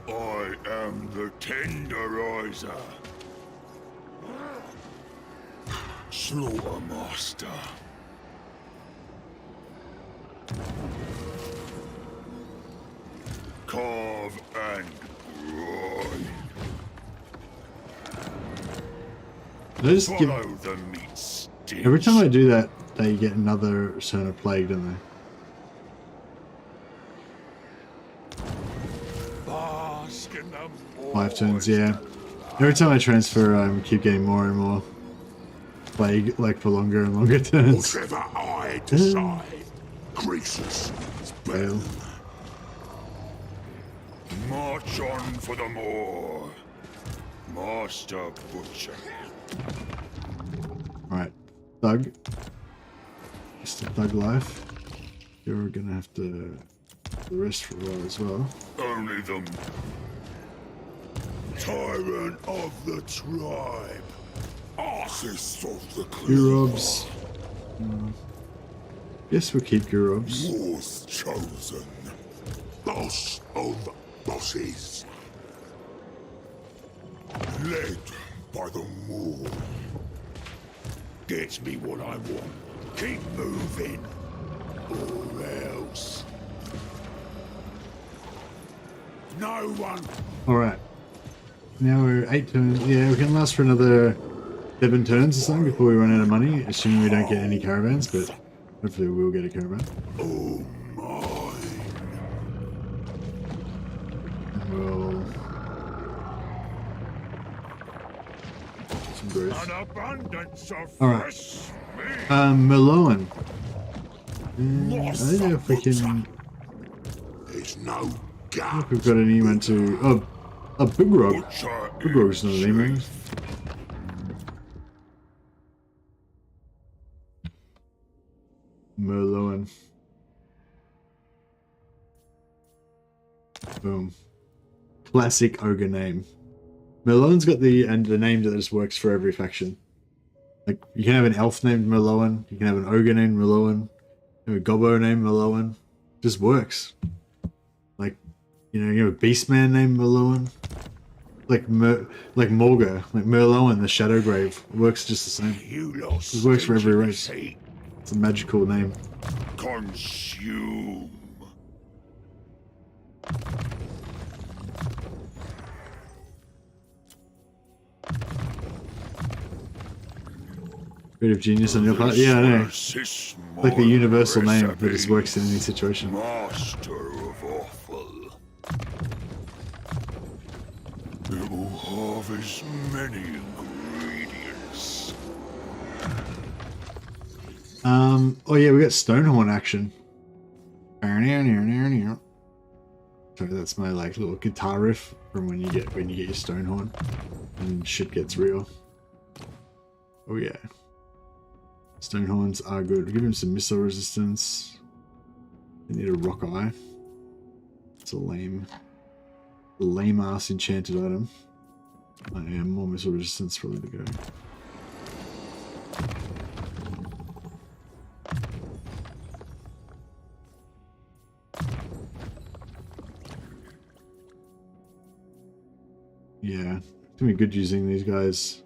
S2: I am the tenderizer. Slaughtermaster. Carve and grind.
S1: Let's give...
S2: Follow the meat sticks.
S1: Every time I do that, they get another return of plague, don't they?
S2: Bask in the
S1: 5 turns, yeah. Every time I transfer, I keep getting more and more plague, like for longer and longer turns.
S2: Whatever I decide, Greasus is
S1: Fail.
S2: March on for the more. Master Butcher.
S1: Alright, thug. Just a thug life. You're gonna have to rest for a while as well.
S2: Only them. Tyrant of the tribe. Artist of the
S1: Gurobs. Yes, we'll keep Gurobs.
S2: War's chosen. Boss of bosses. Led by the Moor. Gets me what I want. Keep moving. Or else. No one.
S1: Alright. Now we're 8 turns. Yeah, we can last for another 7 turns or something before we run out of money, assuming we don't get any caravans, but hopefully we will get a caravan.
S2: Oh my.
S1: We'll... some growth.
S2: An abundance of
S1: Alright.
S2: fresh meat.
S1: Merloan. I don't know if we can.
S2: There's no
S1: I
S2: gap.
S1: think we've got anyone to. Oh, a big rog. Big rog's not an ring. Merloin. Boom. Classic ogre name. Merloin's got the name that just works for every faction. Like you can have an elf named Merloin, you can have an ogre named Merloin, you have a gobbo named Merloin. Just works. Like you know, you have a beastman named Merloin. Like Morga, like Merloin, the Shadowgrave. Works just the same. It works for every race. It's a magical name.
S2: Consume.
S1: Creative genius on your part? Yeah, I know. Like the universal name that just works in any situation.
S2: Master of awful. It will harvest many ingredients.
S1: Oh yeah, we got Stonehorn action. Sorry, that's my like little guitar riff from when you get your Stonehorn and shit gets real. Oh yeah. Stonehorns are good. We'll give him some missile resistance. They need a rock eye. It's a lame ass enchanted item. I am more missile resistance probably to go. Yeah, it's gonna be good using these guys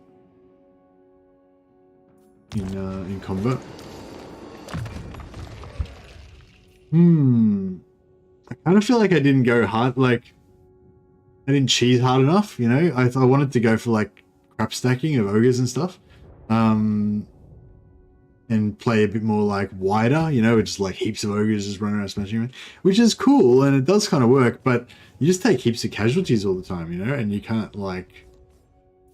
S1: in combat. I kind of feel like I didn't go hard, like I didn't cheese hard enough, you know. I wanted to go for like crap stacking of ogres and stuff, and play a bit more like wider, you know, with just like heaps of ogres just running around smashing around, which is cool and it does kind of work, but you just take heaps of casualties all the time, you know, and you can't like,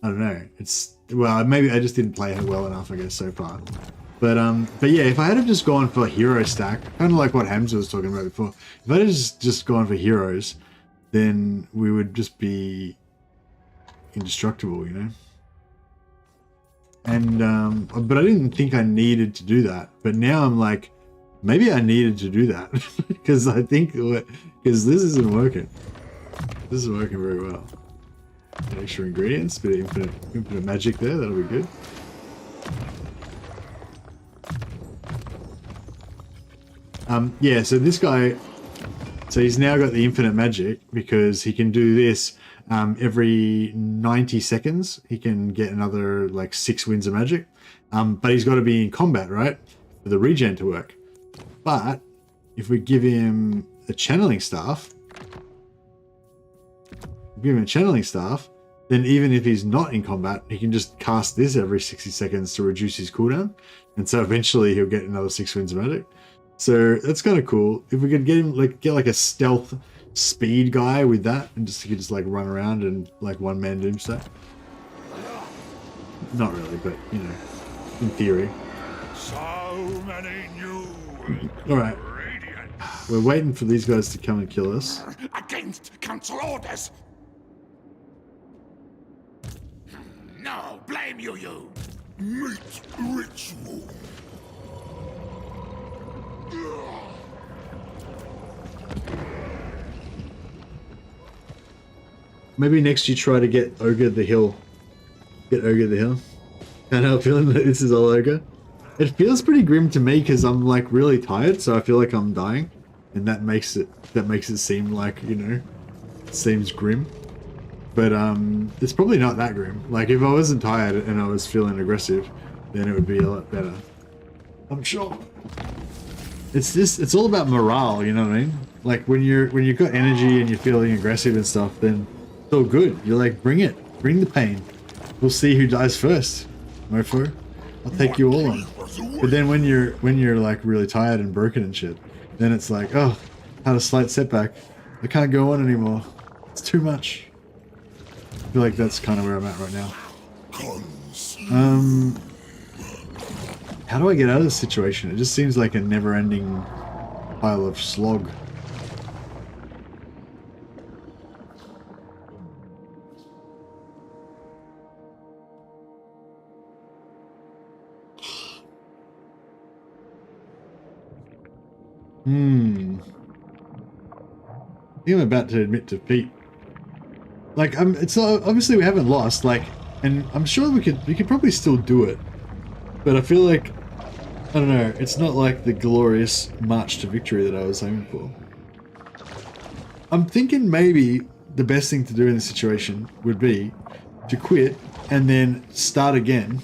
S1: I don't know, it's, well, maybe I just didn't play it well enough, I guess, so far. But yeah, if I had have just gone for hero stack, kind of like what Hamza was talking about before, if I had just gone for heroes, then we would just be indestructible, you know? And, but I didn't think I needed to do that. But now I'm like, maybe I needed to do that because I think, because this isn't working. This is working very well. Extra ingredients, bit of infinite magic there, that'll be good. Yeah, so this guy, so he's now got the infinite magic because he can do this every 90 seconds. He can get another like 6 winds of magic, but he's got to be in combat, right, for the regen to work. But if we give him a channeling staff, then even if he's not in combat, he can just cast this every 60 seconds to reduce his cooldown, and so eventually he'll get another 6 winds of magic. So that's kind of cool. If we could get him get like a stealth speed guy with that, and he could just like run around and like one-man doomsday. Not really, but you know, in theory.
S2: So many new.
S1: All right, we're waiting for these guys to come and kill us.
S3: Against council orders. No, blame you.
S2: Meat ritual.
S1: Maybe next you try to get Ogre the Hill. Get Ogre the Hill. Can't help feeling that this is all Ogre. It feels pretty grim to me because I'm like really tired, so I feel like I'm dying, and that makes it seem like, you know, it seems grim. But it's probably not that grim. Like if I wasn't tired and I was feeling aggressive, then it would be a lot better, I'm sure. It's all about morale, you know what I mean? Like when you've got energy and you're feeling aggressive and stuff, then it's all good. You're like, bring it, bring the pain. We'll see who dies first, mofo. I'll take you all on. But then when you're like really tired and broken and shit, then it's like, oh, had a slight setback. I can't go on anymore. It's too much. I feel like that's kind of where I'm at right now. How do I get out of this situation? It just seems like a never-ending pile of slog. I think I'm about to admit defeat. Like, it's not, obviously we haven't lost, like, and I'm sure we could probably still do it. But I feel like, I don't know, it's not like the glorious march to victory that I was aiming for. I'm thinking maybe the best thing to do in this situation would be to quit and then start again,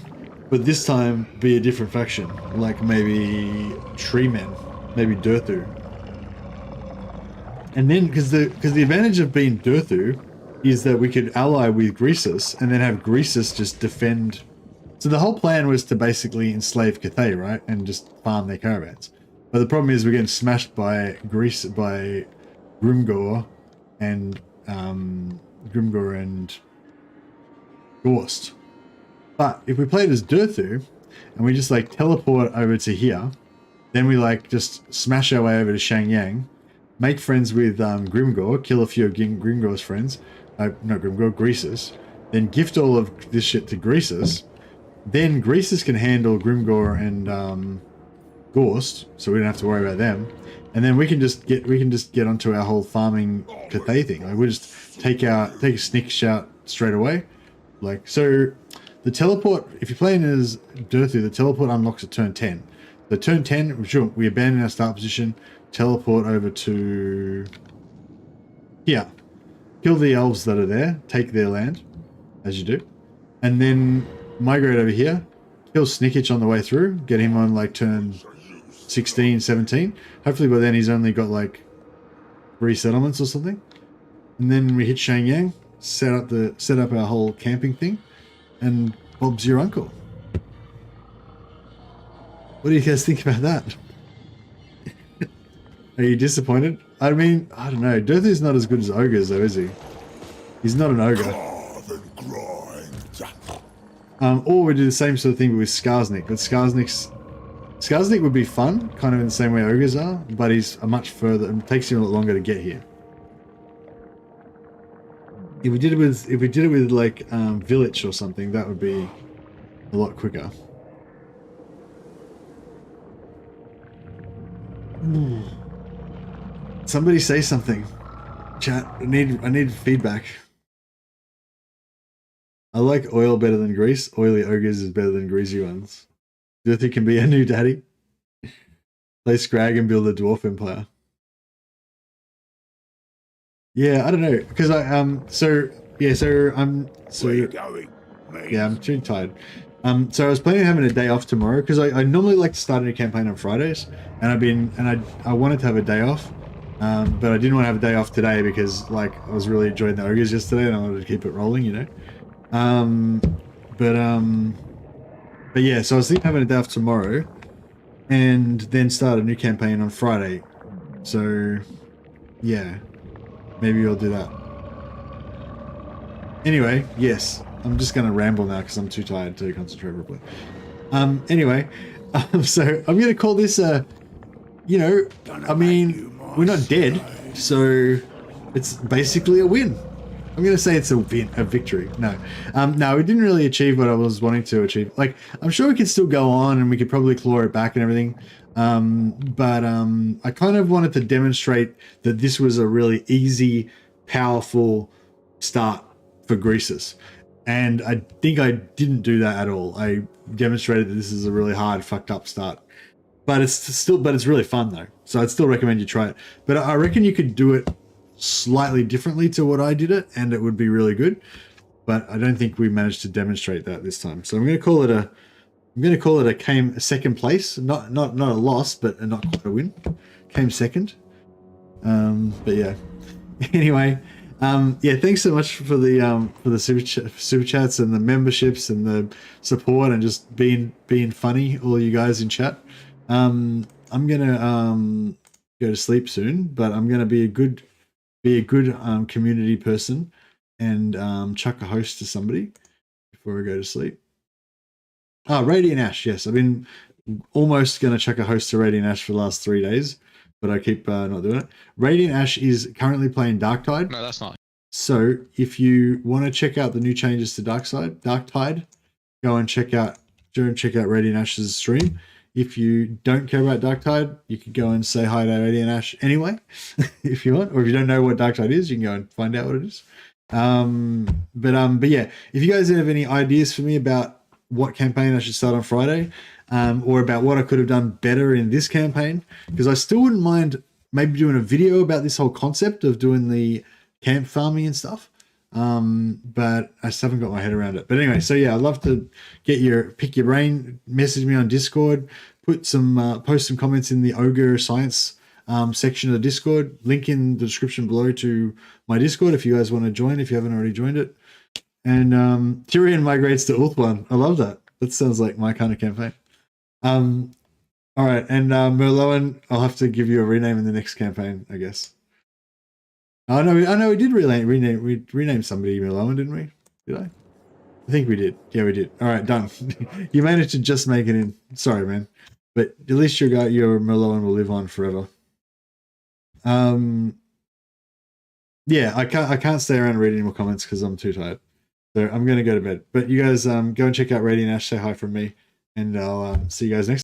S1: but this time be a different faction, like maybe Treemen, maybe Durthu. And then, because the advantage of being Durthu is that we could ally with Greasus and then have Greasus just defend. So the whole plan was to basically enslave Cathay, right? And just farm their caravans. But the problem is we're getting smashed by Grimgor and Gorst. But if we played as Durthu and we just like teleport over to here, then we like just smash our way over to Shangyang, make friends with Grimgor, kill a few of Grimgor's friends, not Grimgor, Greasus, then gift all of this shit to Greasus. Then Greasus can handle Grimgor and Gorst, so we don't have to worry about them. And then we can just get onto our whole farming Cathay thing. Like we'll just take a sneak shot straight away. Like so, the teleport. If you're playing as Durthu, the teleport unlocks at turn 10. So turn 10, sure, we abandon our start position, teleport over to here, kill the elves that are there, take their land, as you do, and then migrate over here, kill Snickitch on the way through, get him on like turn 16, 17. Hopefully by then he's only got like 3 settlements or something. And then we hit Shangyang, set up our whole camping thing, and Bob's your uncle. What do you guys think about that? Are you disappointed? I mean, I don't know. Durthu's not as good as Ogres though, is he? He's not an ogre. Or we do the same sort of thing with Skarsnik, but Skarsnik would be fun, kind of in the same way Ogres are, but he's a much further, and it takes him a lot longer to get here. If we did it with like Village or something, that would be a lot quicker. Somebody say something. Chat, I need feedback. I like oil better than grease. Oily ogres is better than greasy ones. Durthu can be a new daddy. Play Scrag and build a dwarf empire. Yeah, I don't know, because
S3: Where you going, mate?
S1: Yeah, I'm too tired. So I was planning on having a day off tomorrow because I normally like to start a new campaign on Fridays, and I wanted to have a day off, but I didn't want to have a day off today because like I was really enjoying the ogres yesterday and I wanted to keep it rolling, you know. But yeah, so I was thinking of having a day off tomorrow, and then start a new campaign on Friday. So yeah, maybe I'll do that. Anyway, yes. I'm just going to ramble now because I'm too tired to concentrate properly. Anyway, so I'm going to call this you know, I mean, we're not dead, so it's basically a win. I'm going to say it's a victory. No, no, we didn't really achieve what I was wanting to achieve. Like, I'm sure we could still go on and we could probably claw it back and everything. But I kind of wanted to demonstrate that this was a really easy, powerful start for Greasus. And I think I didn't do that at all. I demonstrated that this is a really hard, fucked up start. But it's really fun though. So I'd still recommend you try it. But I reckon you could do it slightly differently to what I did it, and it would be really good. But I don't think we managed to demonstrate that this time. So I'm going to call it a second place. Not a loss, but not quite a win. Came second. But yeah. Anyway. Yeah, thanks so much for the super chats and the memberships and the support and just being funny, all you guys in chat. I'm gonna go to sleep soon, but I'm gonna be a good community person and chuck a host to somebody before I go to sleep. Oh, Radiant Ash, yes, I've been almost going to chuck a host to Radiant Ash for the last 3 days, but I keep not doing it. Radiant Ash is currently playing Darktide.
S10: No, that's not.
S1: So if you want to check out the new changes to Darktide, go and check out Radiant Ash's stream. If you don't care about Darktide, you could go and say hi to Radiant Ash anyway, if you want. Or if you don't know what Darktide is, you can go and find out what it is. But yeah, if you guys have any ideas for me about what campaign I should start on Friday, or about what I could have done better in this campaign, because I still wouldn't mind maybe doing a video about this whole concept of doing the camp farming and stuff. But I just haven't got my head around it. But anyway, so yeah, I'd love to pick your brain, message me on Discord, post some comments in the Ogre Science section of the Discord. Link in the description below to my Discord if you guys want to join, if you haven't already joined it. And Tyrion migrates to Ulthuan. I love that. That sounds like my kind of campaign. All right, and Merloan, I'll have to give you a rename in the next campaign, I guess. I know we did rename somebody Merloan, didn't we? Did I? I think we did. Yeah, we did. All right, done. You managed to just make it in. Sorry, man. But at least your Merloan will live on forever. Yeah, I can't stay around and read any more comments because I'm too tired. So I'm going to go to bed. But you guys go and check out Radiant Ash. Say hi from me. And I'll see you guys next time.